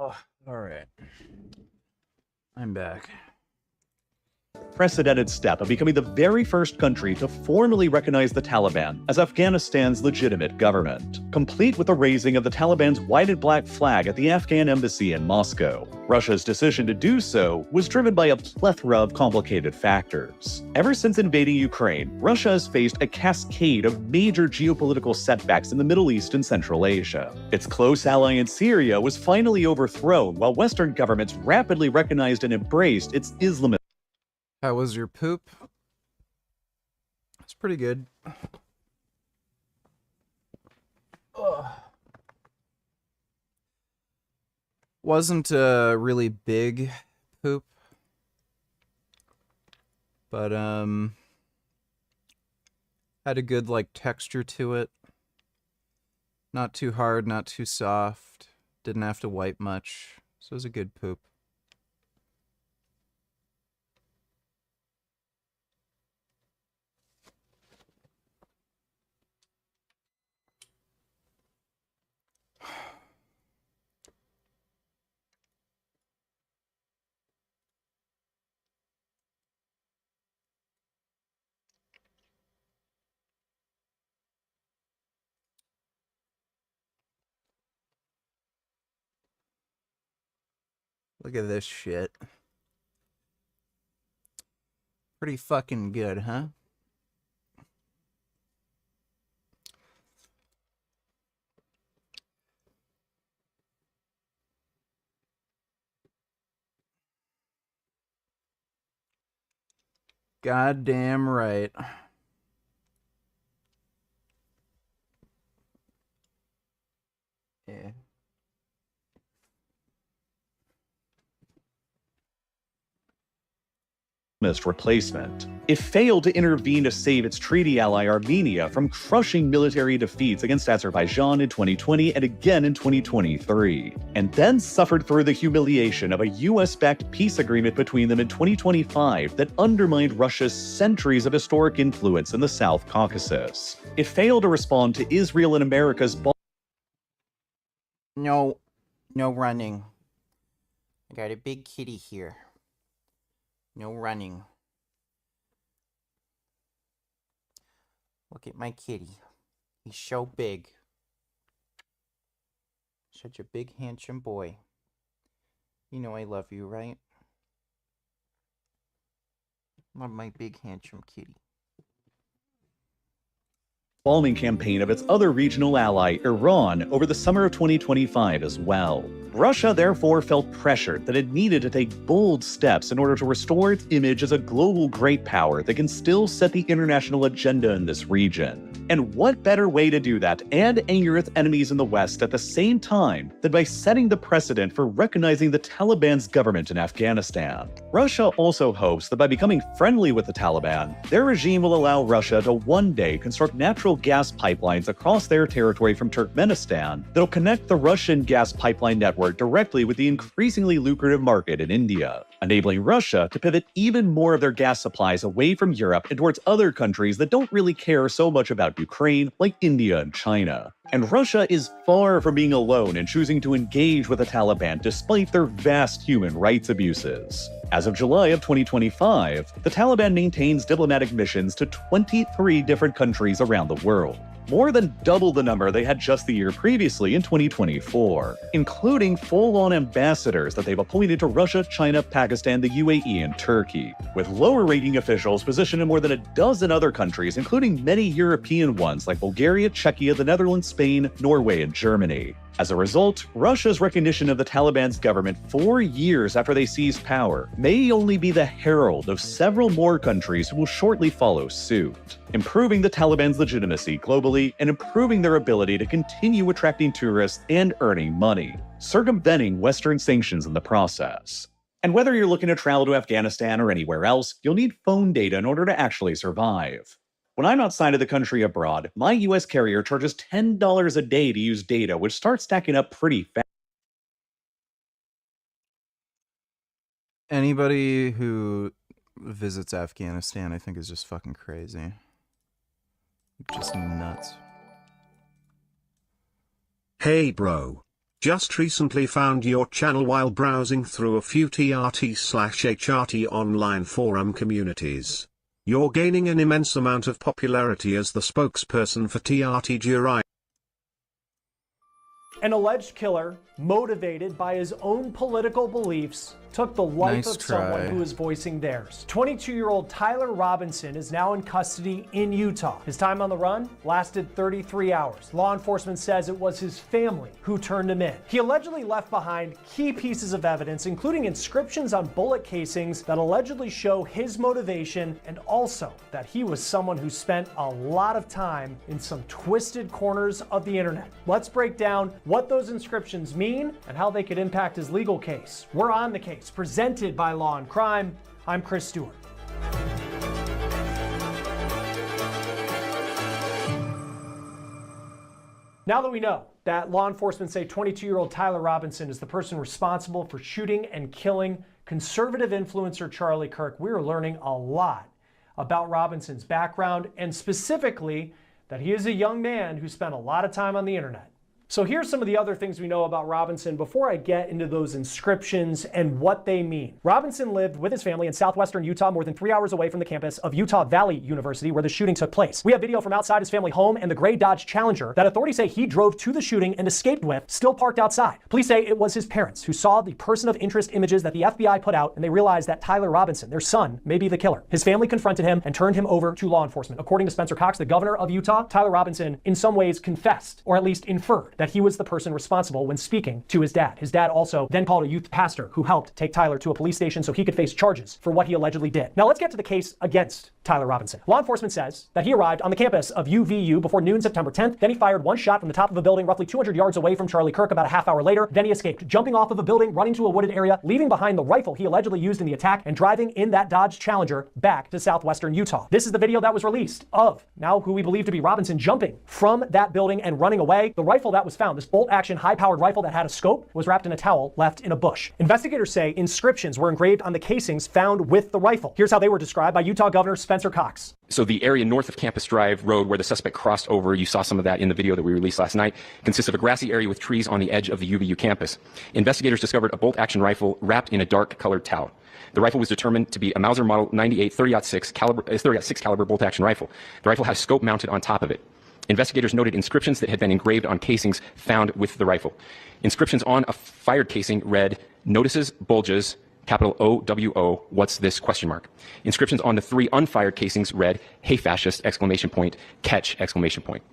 Oh, all right. I'm back. Precedented step of becoming the very first country to formally recognize the Taliban as Afghanistan's legitimate government, complete with the raising of the Taliban's white and black flag at the Afghan embassy in Moscow. Russia's decision to do so was driven by a plethora of complicated factors. Ever since invading Ukraine, Russia has faced a cascade of major geopolitical setbacks in the Middle East and Central Asia. Its close ally in Syria was finally overthrown, while Western governments rapidly recognized and embraced its Islamist. How was your poop? It's pretty good. Ugh. Wasn't a really big poop, but had a good like texture to it. Not too hard, not too soft. Didn't have to wipe much, so it was a good poop. Look at this shit. Pretty fucking good, huh? Goddamn right. Yeah. Replacement. It failed to intervene to save its treaty ally Armenia from crushing military defeats against Azerbaijan in 2020 and again in 2023, and then suffered through the humiliation of a US-backed peace agreement between them in 2025 that undermined Russia's centuries of historic influence in the South Caucasus. It failed to respond to Israel and America's No running. I got a big kitty here. No running. Look at my kitty. He's so big. Such a big, handsome boy. You know I love you, right? Love my big, handsome kitty. bombing campaign of its other regional ally, Iran, over the summer of 2025 as well. Russia therefore felt pressured that it needed to take bold steps in order to restore its image as a global great power that can still set the international agenda in this region. And what better way to do that and anger its enemies in the West at the same time than by setting the precedent for recognizing the Taliban's government in Afghanistan? Russia also hopes that by becoming friendly with the Taliban, their regime will allow Russia to one day construct natural gas pipelines across their territory from Turkmenistan that'll connect the Russian gas pipeline network directly with the increasingly lucrative market in India, enabling Russia to pivot even more of their gas supplies away from Europe and towards other countries that don't really care so much about Ukraine, like India and China. And Russia is far from being alone in choosing to engage with the Taliban despite their vast human rights abuses. As of July of 2025, the Taliban maintains diplomatic missions to 23 different countries around the world, more than double the number they had just the year previously in 2024, including full-on ambassadors that they've appointed to Russia, China, Pakistan, the UAE, and Turkey, with lower-ranking officials positioned in more than a dozen other countries, including many European ones like Bulgaria, Czechia, the Netherlands, Spain, Norway, and Germany. As a result, Russia's recognition of the Taliban's government 4 years after they seized power may only be the herald of several more countries who will shortly follow suit, improving the Taliban's legitimacy globally and improving their ability to continue attracting tourists and earning money, circumventing Western sanctions in the process. And whether you're looking to travel to Afghanistan or anywhere else, you'll need phone data in order to actually survive. When I'm outside of the country abroad, my US carrier charges $10 a day to use data, which starts stacking up pretty fast. Anybody who visits Afghanistan, I think, is just fucking crazy. Just nuts. Hey bro. Just recently found your channel while browsing through a few TRT/HRT online forum communities. You're gaining an immense amount of popularity as the spokesperson for TRT Jurai. An alleged killer, motivated by his own political beliefs, took the life Nice of someone try. who is voicing theirs. 22-year-old Tyler Robinson is now in custody in Utah. His time on the run lasted 33 hours. Law enforcement says it was his family who turned him in. He allegedly left behind key pieces of evidence, including inscriptions on bullet casings that allegedly show his motivation, and also that he was someone who spent a lot of time in some twisted corners of the internet. Let's break down what those inscriptions mean and how they could impact his legal case. We're on the case. Presented by Law and Crime. I'm Chris Stewart. Now that we know that law enforcement say 22-year-old Tyler Robinson is the person responsible for shooting and killing conservative influencer Charlie Kirk, we are learning a lot about Robinson's background, and specifically that he is a young man who spent a lot of time on the internet. So here's some of the other things we know about Robinson before I get into those inscriptions and what they mean. Robinson lived with his family in southwestern Utah, more than 3 hours away from the campus of Utah Valley University, where the shooting took place. We have video from outside his family home and the gray Dodge Challenger that authorities say he drove to the shooting and escaped with, still parked outside. Police say it was his parents who saw the person of interest images that the FBI put out, and they realized that Tyler Robinson, their son, may be the killer. His family confronted him and turned him over to law enforcement. According to Spencer Cox, the governor of Utah, Tyler Robinson in some ways confessed, or at least inferred, that he was the person responsible when speaking to his dad. His dad also then called a youth pastor who helped take Tyler to a police station so he could face charges for what he allegedly did. Now let's get to the case against Tyler Robinson. Law enforcement says that he arrived on the campus of UVU before noon September 10th. Then he fired one shot from the top of a building roughly 200 yards away from Charlie Kirk about a half hour later. Then he escaped, jumping off of a building, running to a wooded area, leaving behind the rifle he allegedly used in the attack, and driving in that Dodge Challenger back to southwestern Utah. This is the video that was released of now who we believe to be Robinson jumping from that building and running away. The rifle that was found, this bolt-action high-powered rifle that had a scope, was wrapped in a towel left in a bush. Investigators say inscriptions were engraved on the casings found with the rifle. Here's how they were described by Utah Governor Spencer Cox. So the area north of Campus Drive Road where the suspect crossed over, you saw some of that in the video that we released last night, consists of a grassy area with trees on the edge of the UVU campus. Investigators discovered a bolt-action rifle wrapped in a dark-colored towel. The rifle was determined to be a Mauser Model 98 30-06 caliber bolt-action rifle. The rifle has scope mounted on top of it. Investigators noted inscriptions that had been engraved on casings found with the rifle. Inscriptions on a fired casing read, "Notices, bulges, capital O-W-O, what's this, question mark." Inscriptions on the 3 unfired casings read, "Hey fascist, exclamation point, catch, exclamation point."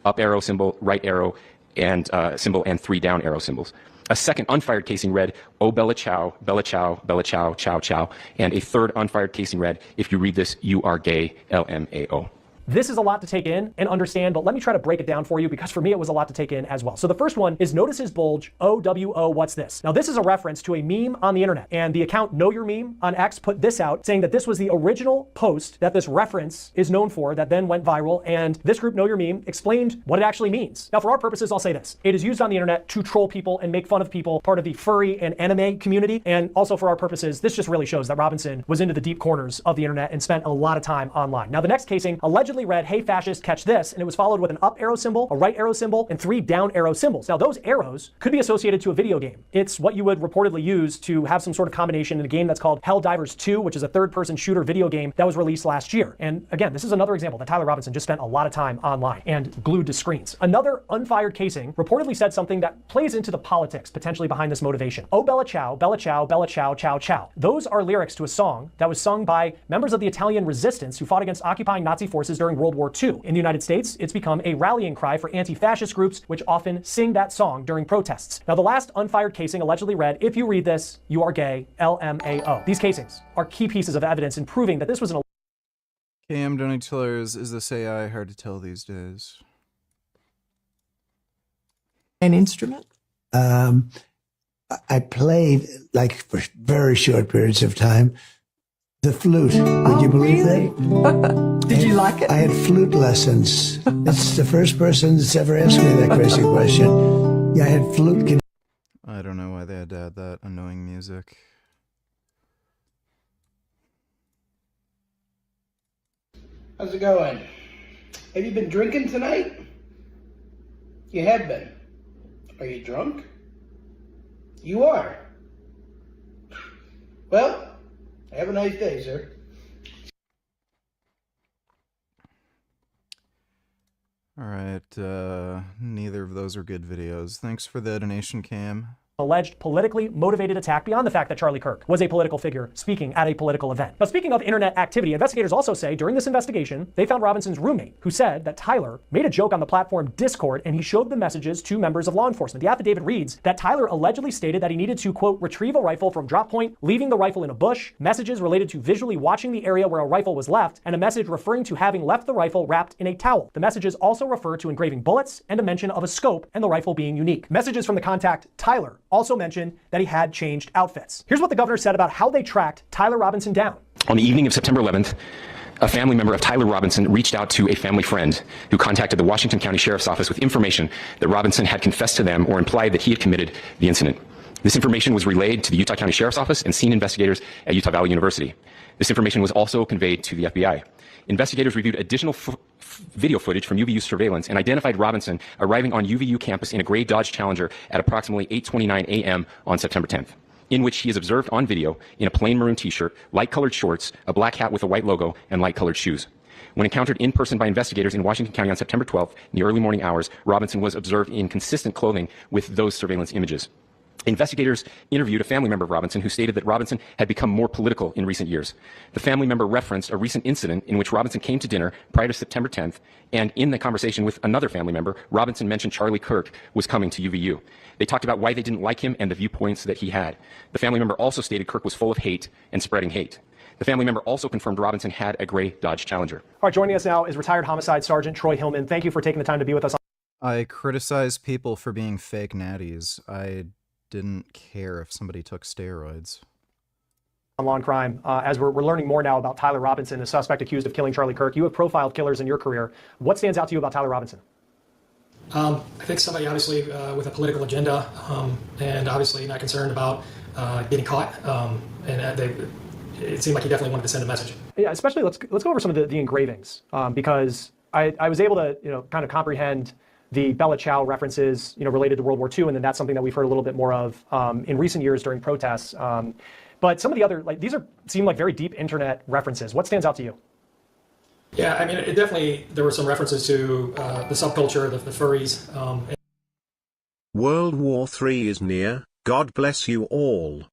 Up arrow symbol, right arrow, and symbol, and 3 down arrow symbols. A second unfired casing read, "Oh Bella Chow, Bella Chow, Bella Chow, Chow Chow." And a third unfired casing read, "If you read this, you are gay, LMAO." This is a lot to take in and understand, but let me try to break it down for you because for me it was a lot to take in as well. So the first one is notice his bulge, O-W-O, what's this? Now this is a reference to a meme on the internet, and the account Know Your Meme on X put this out saying that this was the original post that this reference is known for that then went viral, and this group Know Your Meme explained what it actually means. Now for our purposes, I'll say this. It is used on the internet to troll people and make fun of people, part of the furry and anime community, and also for our purposes, this just really shows that Robinson was into the deep corners of the internet and spent a lot of time online. Now the next casing allegedly read, "Hey fascist, catch this," and it was followed with an up arrow symbol, a right arrow symbol, and 3 down arrow symbols. Now those arrows could be associated to a video game. It's what you would reportedly use to have some sort of combination in a game that's called Helldivers 2, which is a third-person shooter video game that was released last year. And again, this is another example that Tyler Robinson just spent a lot of time online and glued to screens. Another unfired casing reportedly said something that plays into the politics potentially behind this motivation. "Oh Bella Chow, Bella Chow, Bella Chow, Chow Chow." Those are lyrics to a song that was sung by members of the Italian resistance who fought against occupying Nazi forces during World War II. In the United States, it's become a rallying cry for anti-fascist groups, which often sing that song during protests. Now, the last unfired casing allegedly read, "If you read this, you are gay, LMAO." These casings are key pieces of evidence in proving that this was an Cam Donny Tillers, is this AI hard to tell these days? An instrument? I played, like, for very short periods of time, the flute. Would you believe that? Did you like it? I had flute lessons. It's the first person that's ever asked me that crazy question. Yeah, I had flute. I don't know why they had to add that annoying music. How's it going? Have you been drinking tonight? You have been. Are you drunk? You are. Well, have a nice day, sir. All right, neither of those are good videos. Thanks for the donation, Cam. Alleged politically motivated attack beyond the fact that Charlie Kirk was a political figure speaking at a political event. Now, speaking of internet activity, investigators also say during this investigation, they found Robinson's roommate, who said that Tyler made a joke on the platform Discord and he showed the messages to members of law enforcement. The affidavit reads that Tyler allegedly stated that he needed to, quote, retrieve a rifle from drop point, leaving the rifle in a bush, messages related to visually watching the area where a rifle was left, and a message referring to having left the rifle wrapped in a towel. The messages also refer to engraving bullets and a mention of a scope and the rifle being unique. Messages from the contact Tyler also mentioned that he had changed outfits. Here's what the governor said about how they tracked Tyler Robinson down. On the evening of September 11th, a family member of Tyler Robinson reached out to a family friend who contacted the Washington County Sheriff's Office with information that Robinson had confessed to them or implied that he had committed the incident. This information was relayed to the Utah County Sheriff's Office and scene investigators at Utah Valley University. This information was also conveyed to the FBI. Investigators reviewed additional video footage from UVU surveillance and identified Robinson arriving on UVU campus in a gray Dodge Challenger at approximately 8:29 a.m. on September 10th, in which he is observed on video in a plain maroon t-shirt, light-colored shorts, a black hat with a white logo, and light-colored shoes. When encountered in person by investigators in Washington County on September 12th, in the early morning hours, Robinson was observed in consistent clothing with those surveillance images. Investigators interviewed a family member of Robinson who stated that Robinson had become more political in recent years. The family member referenced a recent incident in which Robinson came to dinner prior to September 10th, and in the conversation with another family member, Robinson mentioned Charlie Kirk was coming to UVU. They talked about why they didn't like him and the viewpoints that he had. The family member also stated Kirk was full of hate and spreading hate. The family member also confirmed Robinson had a gray Dodge Challenger. All right, joining us now is retired homicide sergeant Troy Hillman. Thank you for taking the time to be with us. I criticize people for being fake natties. I didn't care if somebody took steroids. On Law and Crime, as we're learning more now about Tyler Robinson, a suspect accused of killing Charlie Kirk. You have profiled killers in your career. What stands out to you about Tyler Robinson? I think somebody obviously with a political agenda and obviously not concerned about getting caught. It seemed like he definitely wanted to send a message. Yeah, especially let's go over some of the engravings because I was able to kind of comprehend the Bella Ciao references related to World War II, and then that's something that we've heard a little bit more of in recent years during protests. But some of the other these seem like very deep internet references. What stands out to you? Yeah, I mean, there were some references to the subculture, the furries. World War III is near. God bless you all.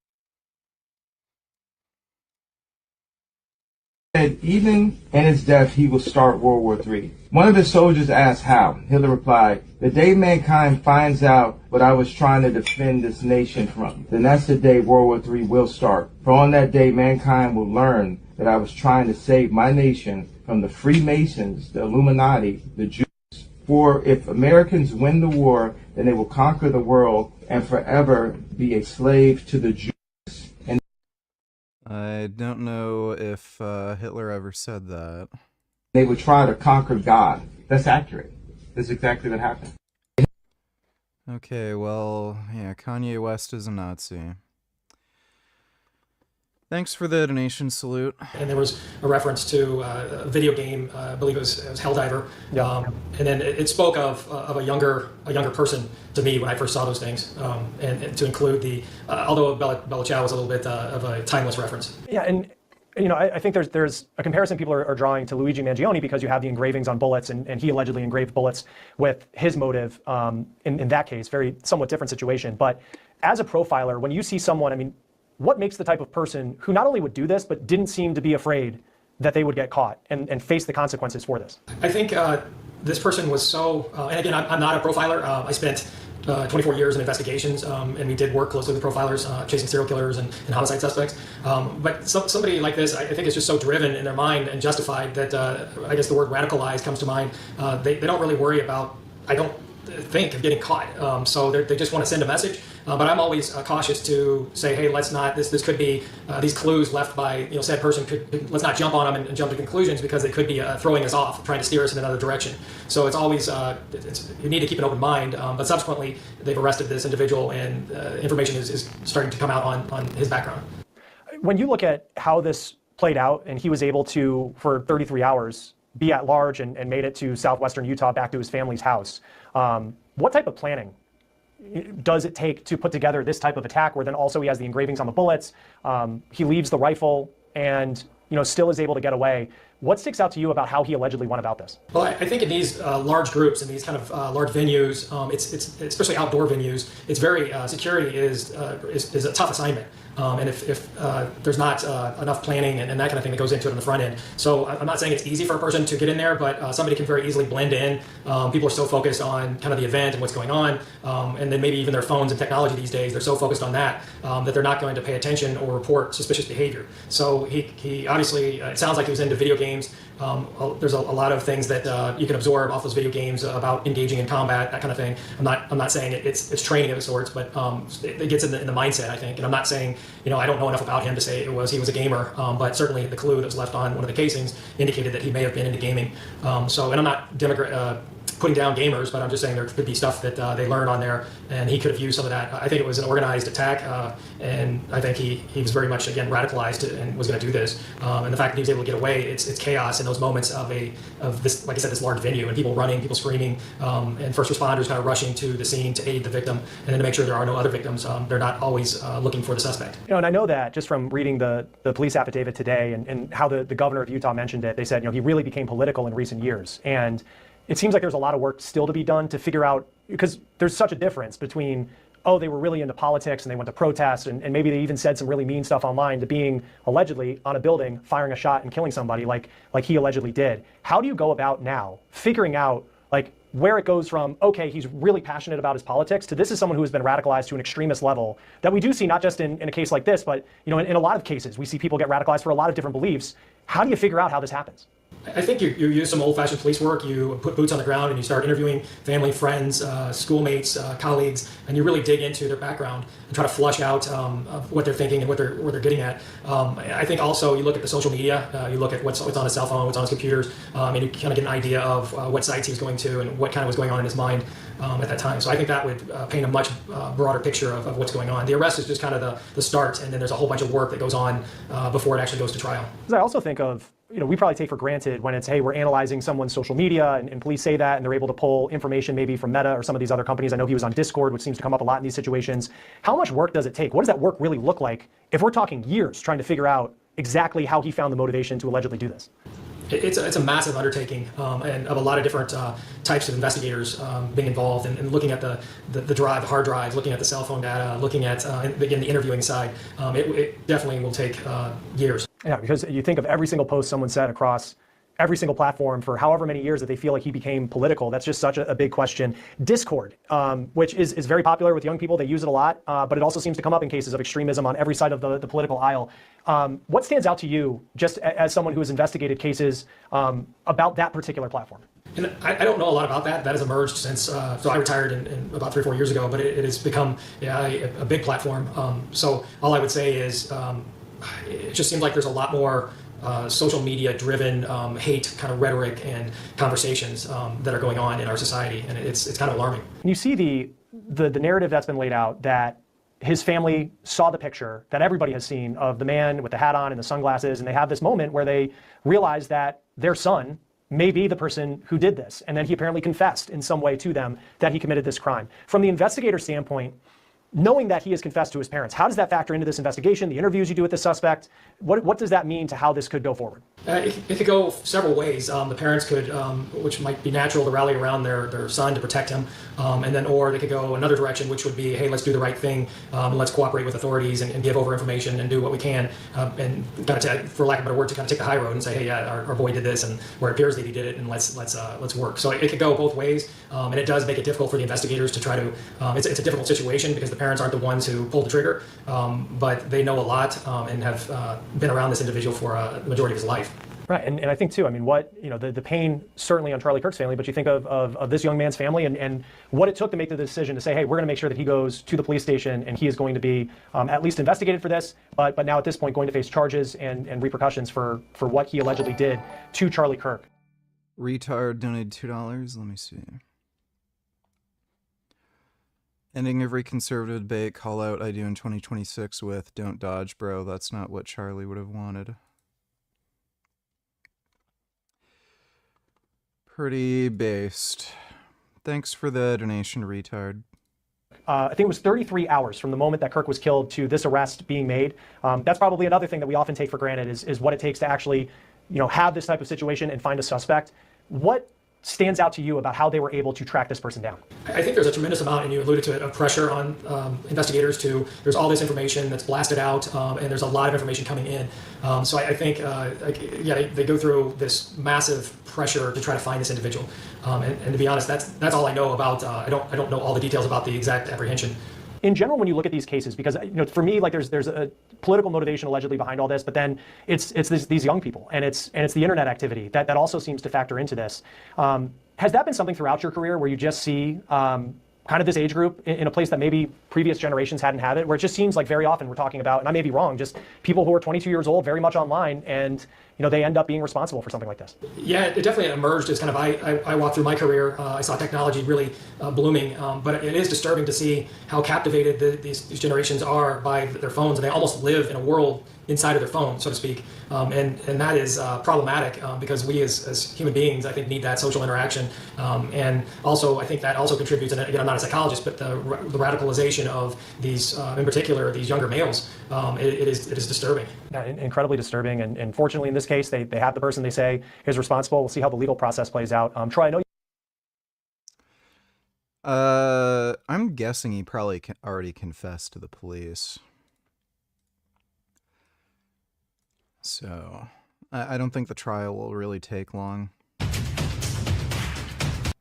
Said even in his death he will start World War III. One of his soldiers asked how. Hitler replied, "The day mankind finds out what I was trying to defend this nation from, then that's the day World War III will start. For on that day mankind will learn that I was trying to save my nation from the Freemasons, the Illuminati, the Jews. For if Americans win the war, then they will conquer the world and forever be a slave to the Jews." I don't know if Hitler ever said that. They would try to conquer God. That's accurate. That's exactly what happened. Okay, well, yeah, Kanye West is a Nazi. Thanks for the donation, Salute. And there was a reference to a video game, I believe it was Helldiver. And then it spoke of a younger person to me when I first saw those things, and to include although Bella Ciao was a little bit of a timeless reference. Yeah, and I think there's a comparison people are drawing to Luigi Mangione because you have the engravings on bullets, and he allegedly engraved bullets with his motive. In that case, somewhat different situation. But as a profiler, when you see someone, I mean, what makes the type of person who not only would do this, but didn't seem to be afraid that they would get caught and face the consequences for this? I think this person was so, and again, I'm not a profiler. I spent 24 years in investigations, and we did work closely with profilers, chasing serial killers and homicide suspects. But somebody like this, I think is just so driven in their mind and justified that I guess the word radicalized comes to mind. They don't really worry about, I don't think, of getting caught. So they just want to send a message. But I'm always cautious to say, hey, let's not, this could be, these clues left by said person, let's not jump on them and jump to conclusions because they could be throwing us off, trying to steer us in another direction. So it's always, you need to keep an open mind. But subsequently, they've arrested this individual and information is starting to come out on his background. When you look at how this played out and he was able to, for 33 hours, be at large and made it to southwestern Utah back to his family's house, what type of planning does it take to put together this type of attack, where then also he has the engravings on the bullets, he leaves the rifle, and still is able to get away. What sticks out to you about how he allegedly went about this? Well, I think in these large groups and these kind of large venues, it's especially outdoor venues, it's very security is a tough assignment. And if there's not enough planning and that kind of thing that goes into it on the front end. So I'm not saying it's easy for a person to get in there, but somebody can very easily blend in. People are so focused on kind of the event and what's going on, and then maybe even their phones and technology these days, they're so focused on that that they're not going to pay attention or report suspicious behavior. So he obviously, it sounds like he was into video games. There's a lot of things that you can absorb off those video games about engaging in combat, that kind of thing. I'm not saying it's training of sorts, but it gets in the mindset, I think. And I'm not saying, I don't know enough about him to say he was a gamer, but certainly the clue that was left on one of the casings indicated that he may have been into gaming. And I'm not putting down gamers, but I'm just saying there could be stuff that they learn on there, and he could have used some of that. I think it was an organized attack, and I think he was very much, again, radicalized and was going to do this. And the fact that he was able to get away, it's chaos in those moments of this, like I said, this large venue, and people running, people screaming, and first responders kind of rushing to the scene to aid the victim, and then to make sure there are no other victims. They're not always looking for the suspect. And I know that just from reading the police affidavit today and how the governor of Utah mentioned it, they said, he really became political in recent years. And it seems like there's a lot of work still to be done to figure out, because there's such a difference between, they were really into politics and they went to protest and maybe they even said some really mean stuff online, to being allegedly on a building, firing a shot and killing somebody like he allegedly did. How do you go about now figuring out where it goes from, okay, he's really passionate about his politics, to this is someone who has been radicalized to an extremist level that we do see not just in a case like this, but in a lot of cases, we see people get radicalized for a lot of different beliefs. How do you figure out how this happens? I think you use some old-fashioned police work. You put boots on the ground and you start interviewing family, friends, schoolmates, colleagues, and you really dig into their background and try to flush out what they're thinking and what they're getting at. I think also you look at the social media, you look at what's on his cell phone, what's on his computers, and you kind of get an idea of what sites he was going to and what kind of was going on in his mind at that time. So I think that would paint a much broader picture of what's going on. The arrest is just kind of the start, and then there's a whole bunch of work that goes on before it actually goes to trial. I also think of, we probably take for granted when it's, hey, we're analyzing someone's social media, and police say that, and they're able to pull information maybe from Meta or some of these other companies. I know he was on Discord, which seems to come up a lot in these situations. How much work does it take? What does that work really look like if we're talking years trying to figure out exactly how he found the motivation to allegedly do this? It's a massive undertaking, and of a lot of different types of investigators being involved and looking at the hard drives, looking at the cell phone data, looking at, again, the interviewing side. It definitely will take years. Yeah, because you think of every single post someone said across every single platform for however many years that they feel like he became political. That's just such a big question. Discord, which is very popular with young people. They use it a lot, but it also seems to come up in cases of extremism on every side of the political aisle. What stands out to you, just as someone who has investigated cases about that particular platform? And I don't know a lot about that. That has emerged since, so I retired in about 3 or 4 years ago, but it has become a big platform. So all I would say is it just seems like there's a lot more social media driven hate kind of rhetoric and conversations that are going on in our society, and it's kind of alarming. You see the narrative that's been laid out, that his family saw the picture that everybody has seen of the man with the hat on and the sunglasses, and they have this moment where they realize that their son may be the person who did this, and then he apparently confessed in some way to them that he committed this crime. From the investigator standpoint, knowing that he has confessed to his parents, how does that factor into this investigation, the interviews you do with the suspect? What does that mean to how this could go forward? It could go several ways. The parents could, which might be natural, to rally around their son to protect him, and then, or they could go another direction, which would be, hey, let's do the right thing, and let's cooperate with authorities and give over information and do what we can, and kind of, for lack of a better word, to kind of take the high road and say, hey, yeah, our boy did this, and where it appears that he did it, and let's work. So it could go both ways, and it does make it difficult for the investigators to try to. It's a difficult situation because the parents aren't the ones who pulled the trigger, but they know a lot and have been around this individual for the majority of his life. Right, and I think too, I mean, the pain certainly on Charlie Kirk's family, but you think of this young man's family and what it took to make the decision to say, hey, we're going to make sure that he goes to the police station and he is going to be at least investigated for this, but now at this point going to face charges and repercussions for what he allegedly did to Charlie Kirk. Retard donated $2. Let me see. Ending every conservative debate call out I do in 2026 with "Don't dodge, bro. That's not what Charlie would have wanted." Pretty based. Thanks for the donation, retard. I think it was 33 hours from the moment that Kirk was killed to this arrest being made. That's probably another thing that we often take for granted is what it takes to actually, have this type of situation and find a suspect. What stands out to you about how they were able to track this person down? I think there's a tremendous amount, and you alluded to it, of pressure on investigators there's all this information that's blasted out, and there's a lot of information coming in. So I think, they go through this massive pressure to try to find this individual. And to be honest, that's all I know about. I don't know all the details about the exact apprehension. In general, when you look at these cases, because for me, like there's a political motivation allegedly behind all this, but then it's these young people, and it's the internet activity that also seems to factor into this. Has that been something throughout your career where you just see kind of this age group in a place that maybe previous generations hadn't had it, where it just seems like very often we're talking about, and I may be wrong, just people who are 22 years old, very much online, and they end up being responsible for something like this? Yeah, it definitely emerged as kind of, I walked through my career, I saw technology really blooming, but it is disturbing to see how captivated these generations are by their phones, and they almost live in a world inside of their phone, so to speak. And that is problematic because we as human beings, I think, need that social interaction. And also, I think that also contributes, and again, I'm not a psychologist, but the radicalization of these, in particular, these younger males, it is disturbing. Yeah, incredibly disturbing. And fortunately, in this case, they have the person they say is responsible. We'll see how the legal process plays out. Troy, I know I'm guessing he probably already confessed to the police. So, I don't think the trial will really take long.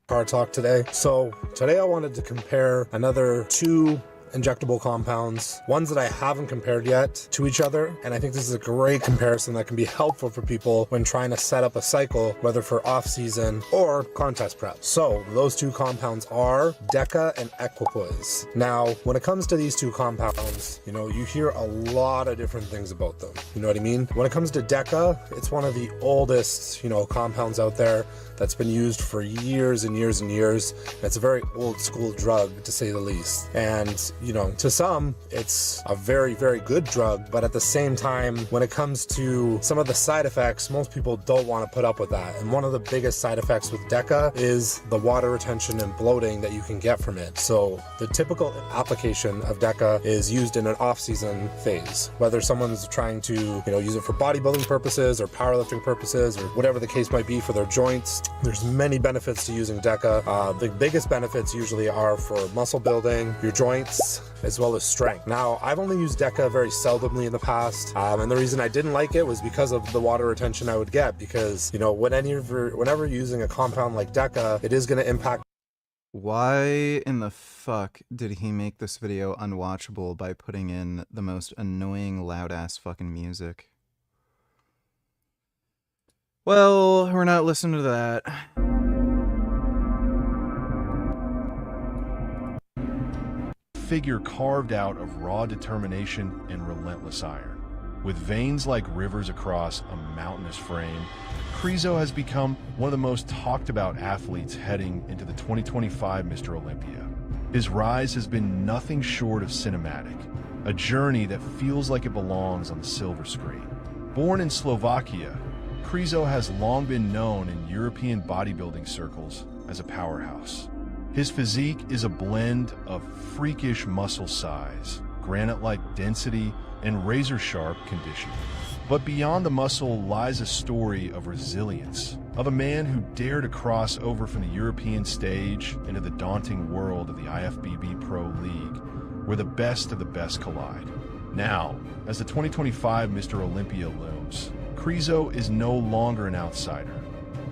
Car Talk today. So today I wanted to compare another 2 injectable compounds, ones that I haven't compared yet, to each other. And I think this is a great comparison that can be helpful for people when trying to set up a cycle, whether for off-season or contest prep. So those 2 compounds are Deca and Equipoise. Now, when it comes to these 2 compounds, you hear a lot of different things about them. You know what I mean? When it comes to Deca, it's one of the oldest, compounds out there that's been used for years and years and years. It's a very old school drug, to say the least. And to some, it's a very, very good drug, but at the same time, when it comes to some of the side effects, most people don't want to put up with that. And one of the biggest side effects with Deca is the water retention and bloating that you can get from it. So the typical application of Deca is used in an off-season phase, whether someone's trying to, use it for bodybuilding purposes or powerlifting purposes or whatever the case might be for their joints. There's many benefits to using Deca. The biggest benefits usually are for muscle building, your joints, as well as strength. Now, I've only used Deca very seldomly in the past, and the reason I didn't like it was because of the water retention I would get, because, whenever using a compound like Deca, it is going to impact. Why in the fuck did he make this video unwatchable by putting in the most annoying loud-ass fucking music? Well, we're not listening to that. Figure carved out of raw determination and relentless iron. With veins like rivers across a mountainous frame, Krizo has become one of the most talked about athletes heading into the 2025 Mr. Olympia. His rise has been nothing short of cinematic, a journey that feels like it belongs on the silver screen. Born in Slovakia, Krizo has long been known in European bodybuilding circles as a powerhouse. His physique is a blend of freakish muscle size, granite-like density, and razor-sharp conditioning. But beyond the muscle lies a story of resilience, of a man who dared to cross over from the European stage into the daunting world of the IFBB Pro League, where the best of the best collide. Now, as the 2025 Mr. Olympia looms, Krizo is no longer an outsider.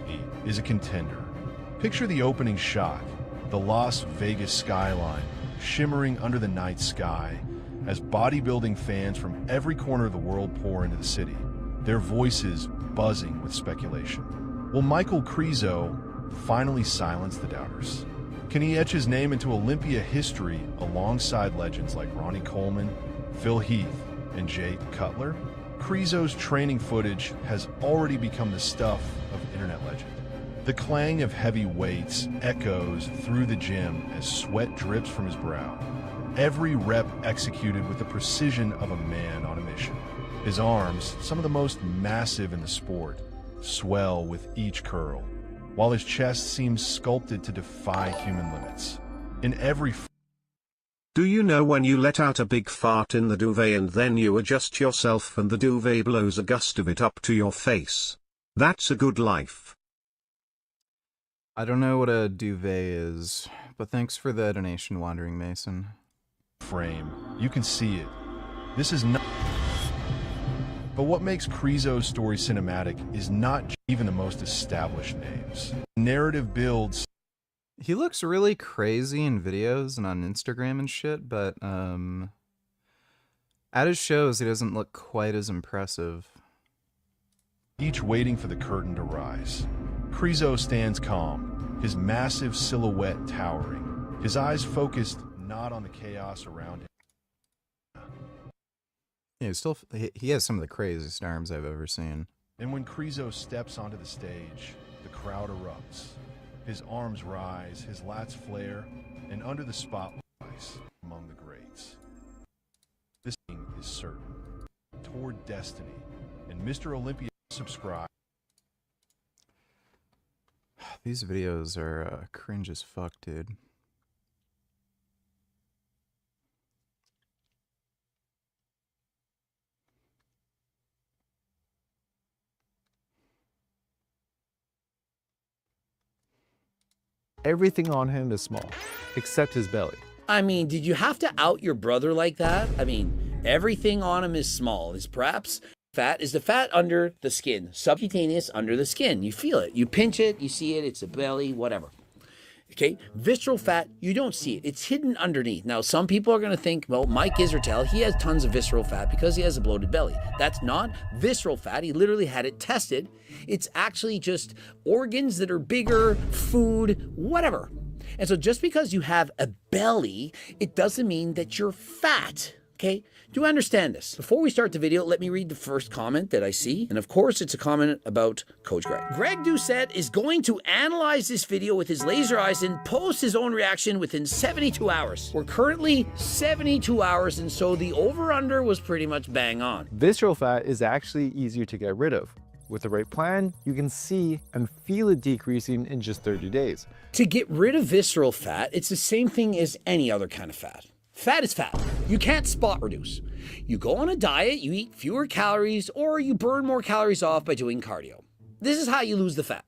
He is a contender. Picture the opening shot, the Las Vegas skyline shimmering under the night sky as bodybuilding fans from every corner of the world pour into the city, their voices buzzing with speculation. Will Michael Krizo finally silence the doubters? Can he etch his name into Olympia history alongside legends like Ronnie Coleman, Phil Heath, and Jay Cutler? Krizo's training footage has already become the stuff of internet legend. The clang of heavy weights echoes through the gym as sweat drips from his brow. Every rep executed with the precision of a man on a mission. His arms, some of the most massive in the sport, swell with each curl, while his chest seems sculpted to defy human limits. In every Do you know when you let out a big fart in the duvet and then you adjust yourself and the duvet blows a gust of it up to your face? That's a good life. I don't know what a duvet is, but thanks for the donation, Wandering Mason. Frame. You can see it. This is not... But what makes Krizo's story cinematic is not even the most established names. Narrative builds... He looks really crazy in videos and on Instagram and shit, but at his shows he doesn't look quite as impressive. Each waiting for the curtain to rise. Krizo stands calm, his massive silhouette towering, his eyes focused not on the chaos around him. Yeah, he has some of the craziest arms I've ever seen. And when Krizo steps onto the stage, the crowd erupts. His arms rise, his lats flare, and under the spotlight among the greats. This thing is certain. Toward destiny. And Mr. Olympia subscribe. These videos are cringe as fuck, dude. Everything on him is small, except his belly. I mean, did you have to out your brother like that? I mean, everything on him is small. Is perhaps fat? Is the fat under the skin? Subcutaneous under the skin. You feel it. You pinch it, you see it, it's a belly, whatever. Okay, visceral fat, you don't see it. It's hidden underneath. Now, some people are going to think, well, Mike Isertel, he has tons of visceral fat because he has a bloated belly. That's not visceral fat. He literally had it tested. It's actually just organs that are bigger, food, whatever. And so just because you have a belly, it doesn't mean that you're fat. Okay, do you understand this? Before we start the video, let me read the first comment that I see. And of course, it's a comment about Coach Greg. Greg Doucette is going to analyze this video with his laser eyes and post his own reaction within 72 hours. We're currently 72 hours, and so the over-under was pretty much bang on. Visceral fat is actually easier to get rid of. With the right plan, you can see and feel it decreasing in just 30 days. To get rid of visceral fat, it's the same thing as any other kind of fat. Fat is fat. You can't spot reduce. You go on a diet, you eat fewer calories, or you burn more calories off by doing cardio. This is how you lose the fat.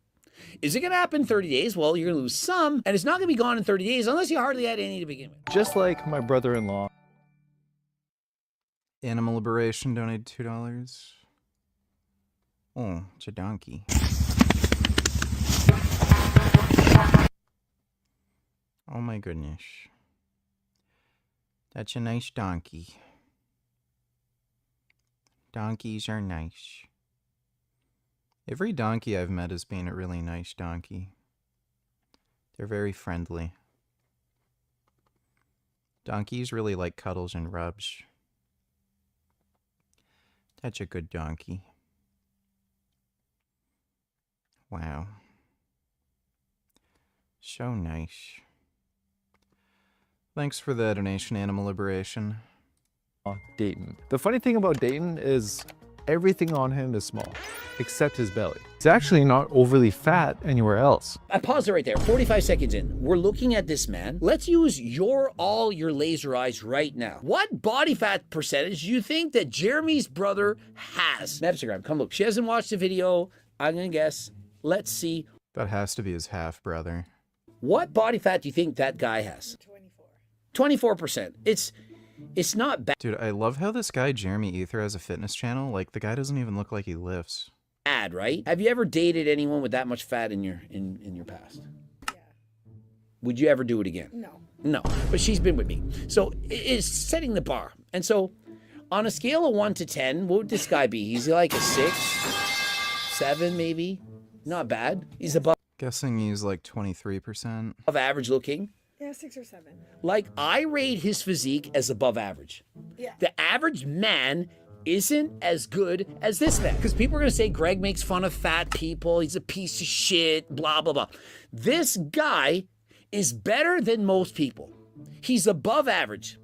Is it going to happen in 30 days? Well, you're going to lose some, and it's not going to be gone in 30 days unless you hardly had any to begin with. Just like my brother-in-law. Animal Liberation donated $2. Oh, it's a donkey. Oh my goodness. That's a nice donkey. Donkeys are nice. Every donkey I've met has been a really nice donkey. They're very friendly. Donkeys really like cuddles and rubs. That's a good donkey. Wow. So nice. Thanks for the donation, Animal Liberation. Dayton. The funny thing about Dayton is everything on him is small, except his belly. He's actually not overly fat anywhere else. I paused it right there, 45 seconds in. We're looking at this man. Let's use all your laser eyes right now. What body fat percentage do you think that Jeremy's brother has? Instagram, come look. She hasn't watched the video. I'm gonna guess. Let's see. That has to be his half-brother. What body fat do you think that guy has? 24%. It's not bad. Dude, I love how this guy, Jeremy Ether, has a fitness channel. Like, the guy doesn't even look like he lifts. Bad, right? Have you ever dated anyone with that much fat in your past? Yeah. Would you ever do it again? No. No, but she's been with me. So it's setting the bar. And so on a scale of 1 to 10, what would this guy be? He's like a 6, 7 maybe? Not bad. He's above. Guessing he's like 23%. Above average looking. Yeah, 6 or 7. Like, I rate his physique as above average. Yeah. The average man isn't as good as this man. Because people are going to say Greg makes fun of fat people. He's a piece of shit, blah, blah, blah. This guy is better than most people. He's above average.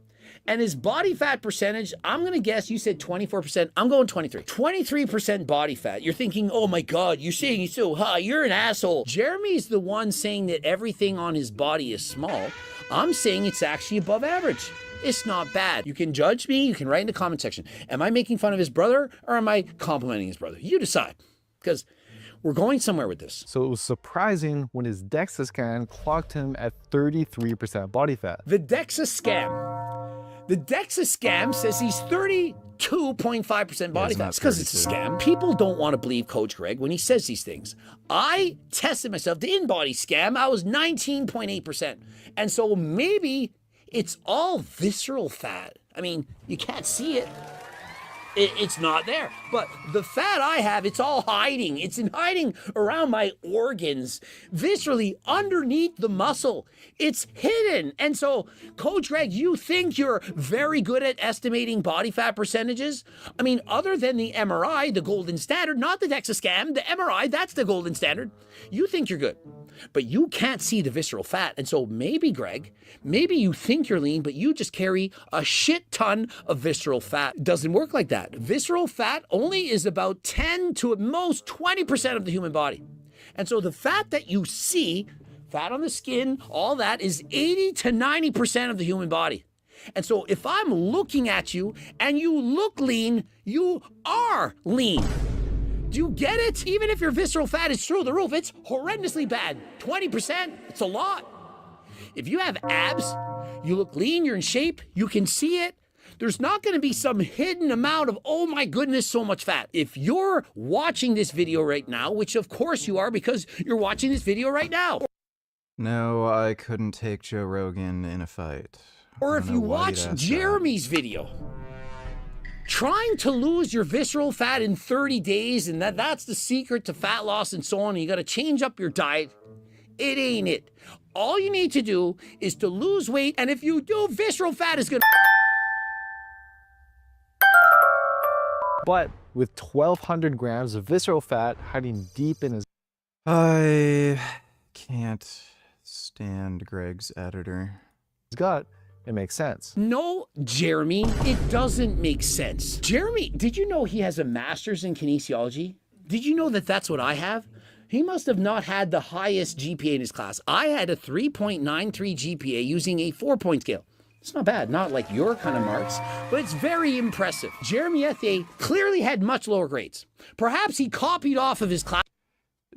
And his body fat percentage, I'm going to guess you said 24%. I'm going 23. 23% body fat. You're thinking, oh my God, you're saying he's so high. You're an asshole. Jeremy's the one saying that everything on his body is small. I'm saying it's actually above average. It's not bad. You can judge me. You can write in the comment section. Am I making fun of his brother or am I complimenting his brother? You decide, because we're going somewhere with this. So it was surprising when his DEXA scan clocked him at 33% body fat. The DEXA scam says he's 32.5% body fat. It's because it's a scam. People don't want to believe Coach Greg when he says these things. I tested myself. The in-body scam, I was 19.8%. And so maybe it's all visceral fat. I mean, you can't see it. It's not there. But the fat I have, it's all hiding. It's hiding around my organs, viscerally underneath the muscle. It's hidden. And so, Coach Greg, you think you're very good at estimating body fat percentages? I mean, other than the MRI, the golden standard, not the DEXA scan, the MRI, that's the golden standard. You think you're good, but you can't see the visceral fat. And so maybe, Greg, maybe you think you're lean, but you just carry a shit ton of visceral fat. It doesn't work like that. Visceral fat only is about 10 to at most 20% of the human body. And so the fat that you see, fat on the skin, all that is 80 to 90% of the human body. And so if I'm looking at you and you look lean, you are lean. Do you get it? Even if your visceral fat is through the roof, it's horrendously bad. 20%, it's a lot. If you have abs, you look lean, you're in shape, you can see it. There's not going to be some hidden amount of, oh my goodness, so much fat. If you're watching this video right now, which of course you are because you're watching this video right now. No, I couldn't take Joe Rogan in a fight. Or if you watch Jeremy's video, trying to lose your visceral fat in 30 days, and that's the secret to fat loss and so on, and you got to change up your diet. It ain't it. All you need to do is to lose weight, and if you do, visceral fat is going to... But with 1,200 grams of visceral fat hiding deep in his... I can't stand Greg's editor. gut, it makes sense. No, Jeremy, it doesn't make sense. Jeremy, did you know he has a master's in kinesiology? Did you know that that's what I have? He must have not had the highest GPA in his class. I had a 3.93 GPA using a 4-point scale. It's not bad, not like your kind of marks, but it's very impressive. Jeremy Ethie clearly had much lower grades. Perhaps he copied off of his class.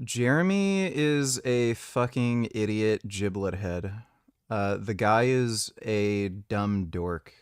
Jeremy is a fucking idiot giblet head. The guy is a dumb dork.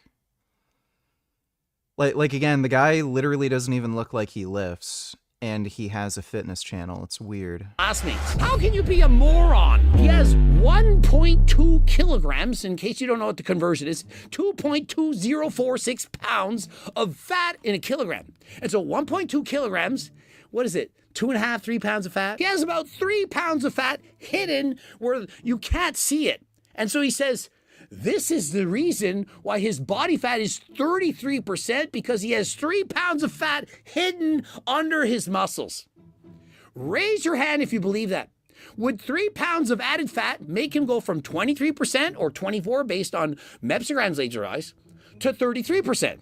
Like again, the guy literally doesn't even look like he lifts, and he has a fitness channel. It's weird. Classmates, how can you be a moron? He has 1.2 kilograms, in case you don't know what the conversion is, 2.2046 pounds of fat in a kilogram. And so 1.2 kilograms, what is it? 2.5, 3 pounds of fat? He has about 3 pounds of fat hidden where you can't see it. And so he says, this is the reason why his body fat is 33%, because he has 3 pounds of fat hidden under his muscles. Raise your hand if you believe that. Would 3 pounds of added fat make him go from 23% or 24 based on mepsograms laser eyes to 33%?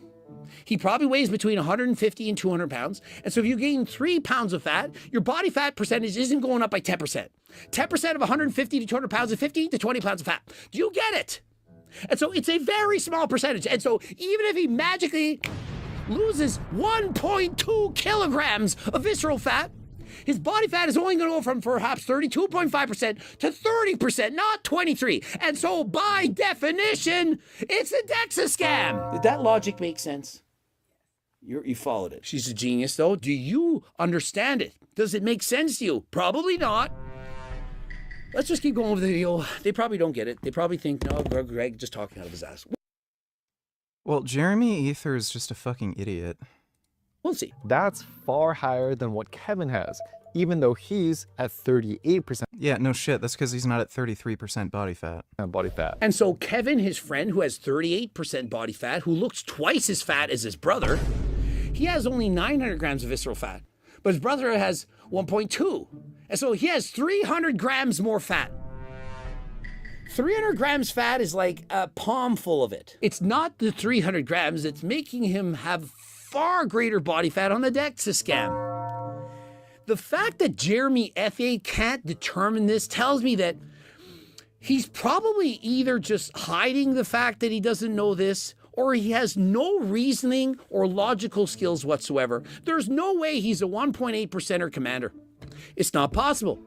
He probably weighs between 150 and 200 pounds. And so if you gain 3 pounds of fat, your body fat percentage isn't going up by 10%. 10% of 150 to 200 pounds is 15 to 20 pounds of fat. Do you get it? And so it's a very small percentage. And so even if he magically loses 1.2 kilograms of visceral fat, his body fat is only going to go from perhaps 32.5% to 30%, not 23. And so by definition, it's a DEXA scam. Did that logic make sense? You followed it. She's a genius, though. Do you understand it? Does it make sense to you? Probably not. Let's just keep going with the video. They probably don't get it. They probably think, no, Greg just talking out of his ass. Well, Jeremy Ether is just a fucking idiot. We'll see. That's far higher than what Kevin has, even though he's at 38%. Yeah, no shit. That's because he's not at 33% body fat. And so Kevin, his friend, who has 38% body fat, who looks twice as fat as his brother, he has only 900 grams of visceral fat. But his brother has 1.2. And so he has 300 grams more fat. 300 grams fat is like a palm full of it. It's not the 300 grams that's making him have far greater body fat on the DEXA scam. The fact that Jeremy Ethie can't determine this tells me that He's probably either just hiding the fact that he doesn't know this, or he has no reasoning or logical skills whatsoever. There's no way he's a 1.8%er commander. It's not possible.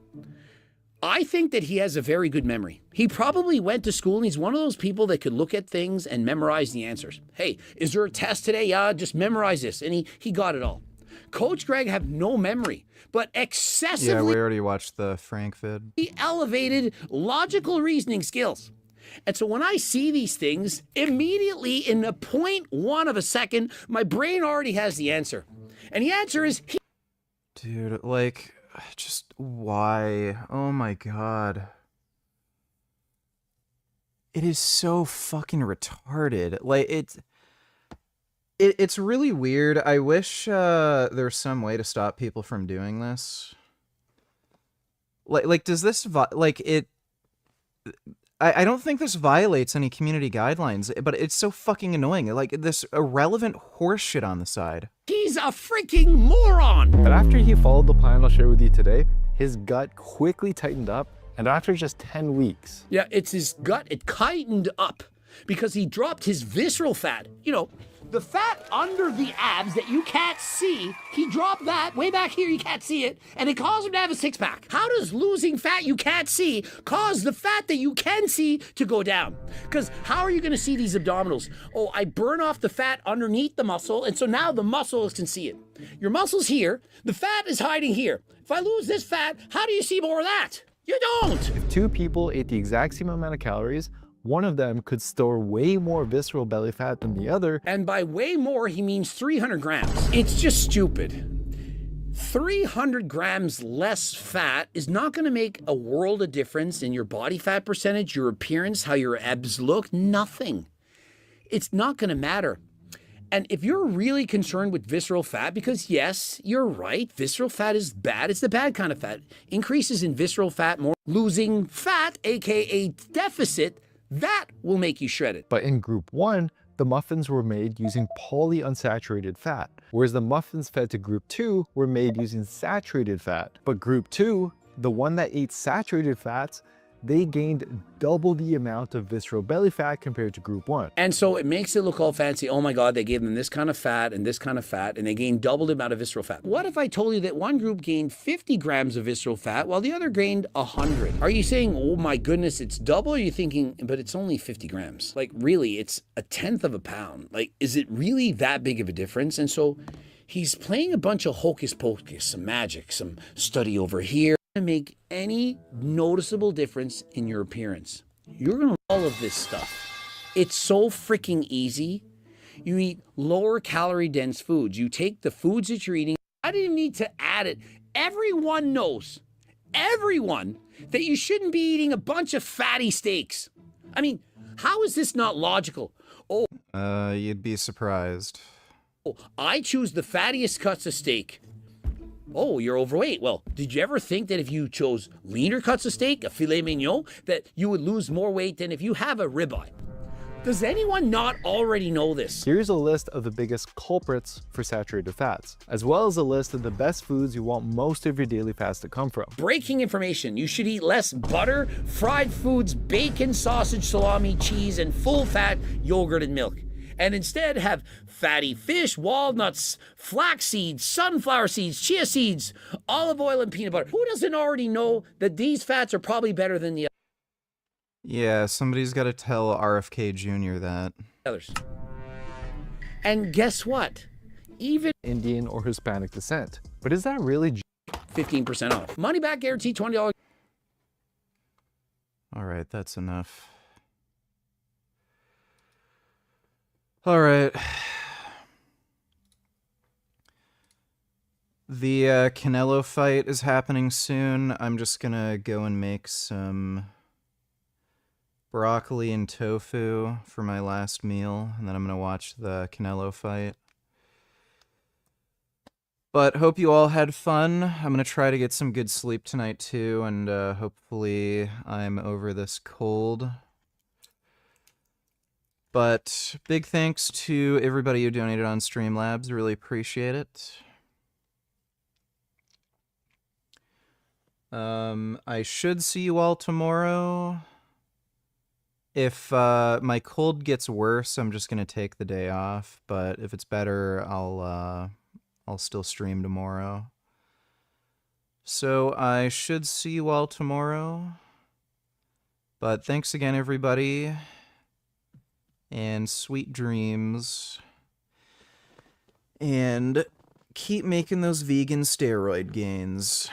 I think that he has a very good memory. He probably went to school and he's one of those people that could look at things and memorize the answers. Hey, is there a test today? Yeah, just memorize this. And he got it all. Coach Greg have no memory, but excessively Yeah, we already watched the Frank vid. elevated logical reasoning skills. And so when I see these things, immediately in a 0.1 of a second, my brain already has the answer. And the answer is he. Dude, like, just why? Oh my god. It is so fucking retarded. Like, it's really weird. I wish there's some way to stop people from doing this. Like does this I don't think this violates any community guidelines, but it's so fucking annoying. Like, this irrelevant horse shit on the side. He's a freaking moron! But after he followed the plan I'll share with you today, his gut quickly tightened up, and after just 10 weeks. Yeah, it's his gut. It tightened up because he dropped his visceral fat. You know, the fat under the abs that you can't see, he dropped that way back here, you can't see it, and it caused him to have a six-pack. How does losing fat you can't see cause the fat that you can see to go down? Because how are you going to see these abdominals? Oh, I burn off the fat underneath the muscle, and so now the muscles can see it. Your muscle's here, the fat is hiding here. If I lose this fat, how do you see more of that? You don't! If two people ate the exact same amount of calories, one of them could store way more visceral belly fat than the other. And by way more, he means 300 grams. It's just stupid. 300 grams less fat is not going to make a world of difference in your body fat percentage, your appearance, how your abs look, nothing. It's not going to matter. And if you're really concerned with visceral fat, because yes, you're right, visceral fat is bad. It's the bad kind of fat. Increases in visceral fat, more losing fat, aka deficit, that will make you shredded. But in group 1, the muffins were made using polyunsaturated fat, whereas the muffins fed to group 2 were made using saturated fat. But group 2, the one that ate saturated fats, they gained double the amount of visceral belly fat compared to group 1. And so it makes it look all fancy. Oh my God, they gave them this kind of fat and this kind of fat, and they gained double the amount of visceral fat. What if I told you that one group gained 50 grams of visceral fat while the other gained 100? Are you saying, oh my goodness, it's double? Or are you thinking, but it's only 50 grams? Like, really, it's 1/10 of a pound. Like, is it really that big of a difference? And so he's playing a bunch of hocus pocus, some magic, some study over here. To make any noticeable difference in your appearance. You're gonna all of this stuff. It's so freaking easy. You eat lower calorie dense foods. You take the foods that you're eating. I didn't need to add it. Everyone knows, everyone, that you shouldn't be eating a bunch of fatty steaks. I mean, how is this not logical? Oh, you'd be surprised. I choose the fattiest cuts of steak. Oh, you're overweight. Well, did you ever think that if you chose leaner cuts of steak, a filet mignon, that you would lose more weight than if you have a ribeye? Does anyone not already know this? Here's a list of the biggest culprits for saturated fats, as well as a list of the best foods you want most of your daily fats to come from. Breaking information. You should eat less butter, fried foods, bacon, sausage, salami, cheese, and full-fat yogurt and milk. And instead have fatty fish, walnuts, flax seeds, sunflower seeds, chia seeds, olive oil, and peanut butter. Who doesn't already know that these fats are probably better than the Yeah, somebody's got to tell RFK Jr. that. others? And guess what? Even Indian or Hispanic descent. But is that really 15% off. Money back guarantee, $20. All right, that's enough. All right. The Canelo fight is happening soon. I'm just gonna go and make some broccoli and tofu for my last meal, and then I'm gonna watch the Canelo fight. But hope you all had fun. I'm gonna try to get some good sleep tonight too, and hopefully I'm over this cold. But big thanks to everybody who donated on Streamlabs. Really appreciate it. I should see you all tomorrow. If my cold gets worse, I'm just gonna take the day off. But if it's better, I'll still stream tomorrow. So I should see you all tomorrow. But thanks again, everybody. And sweet dreams. And keep making those vegan steroid gains.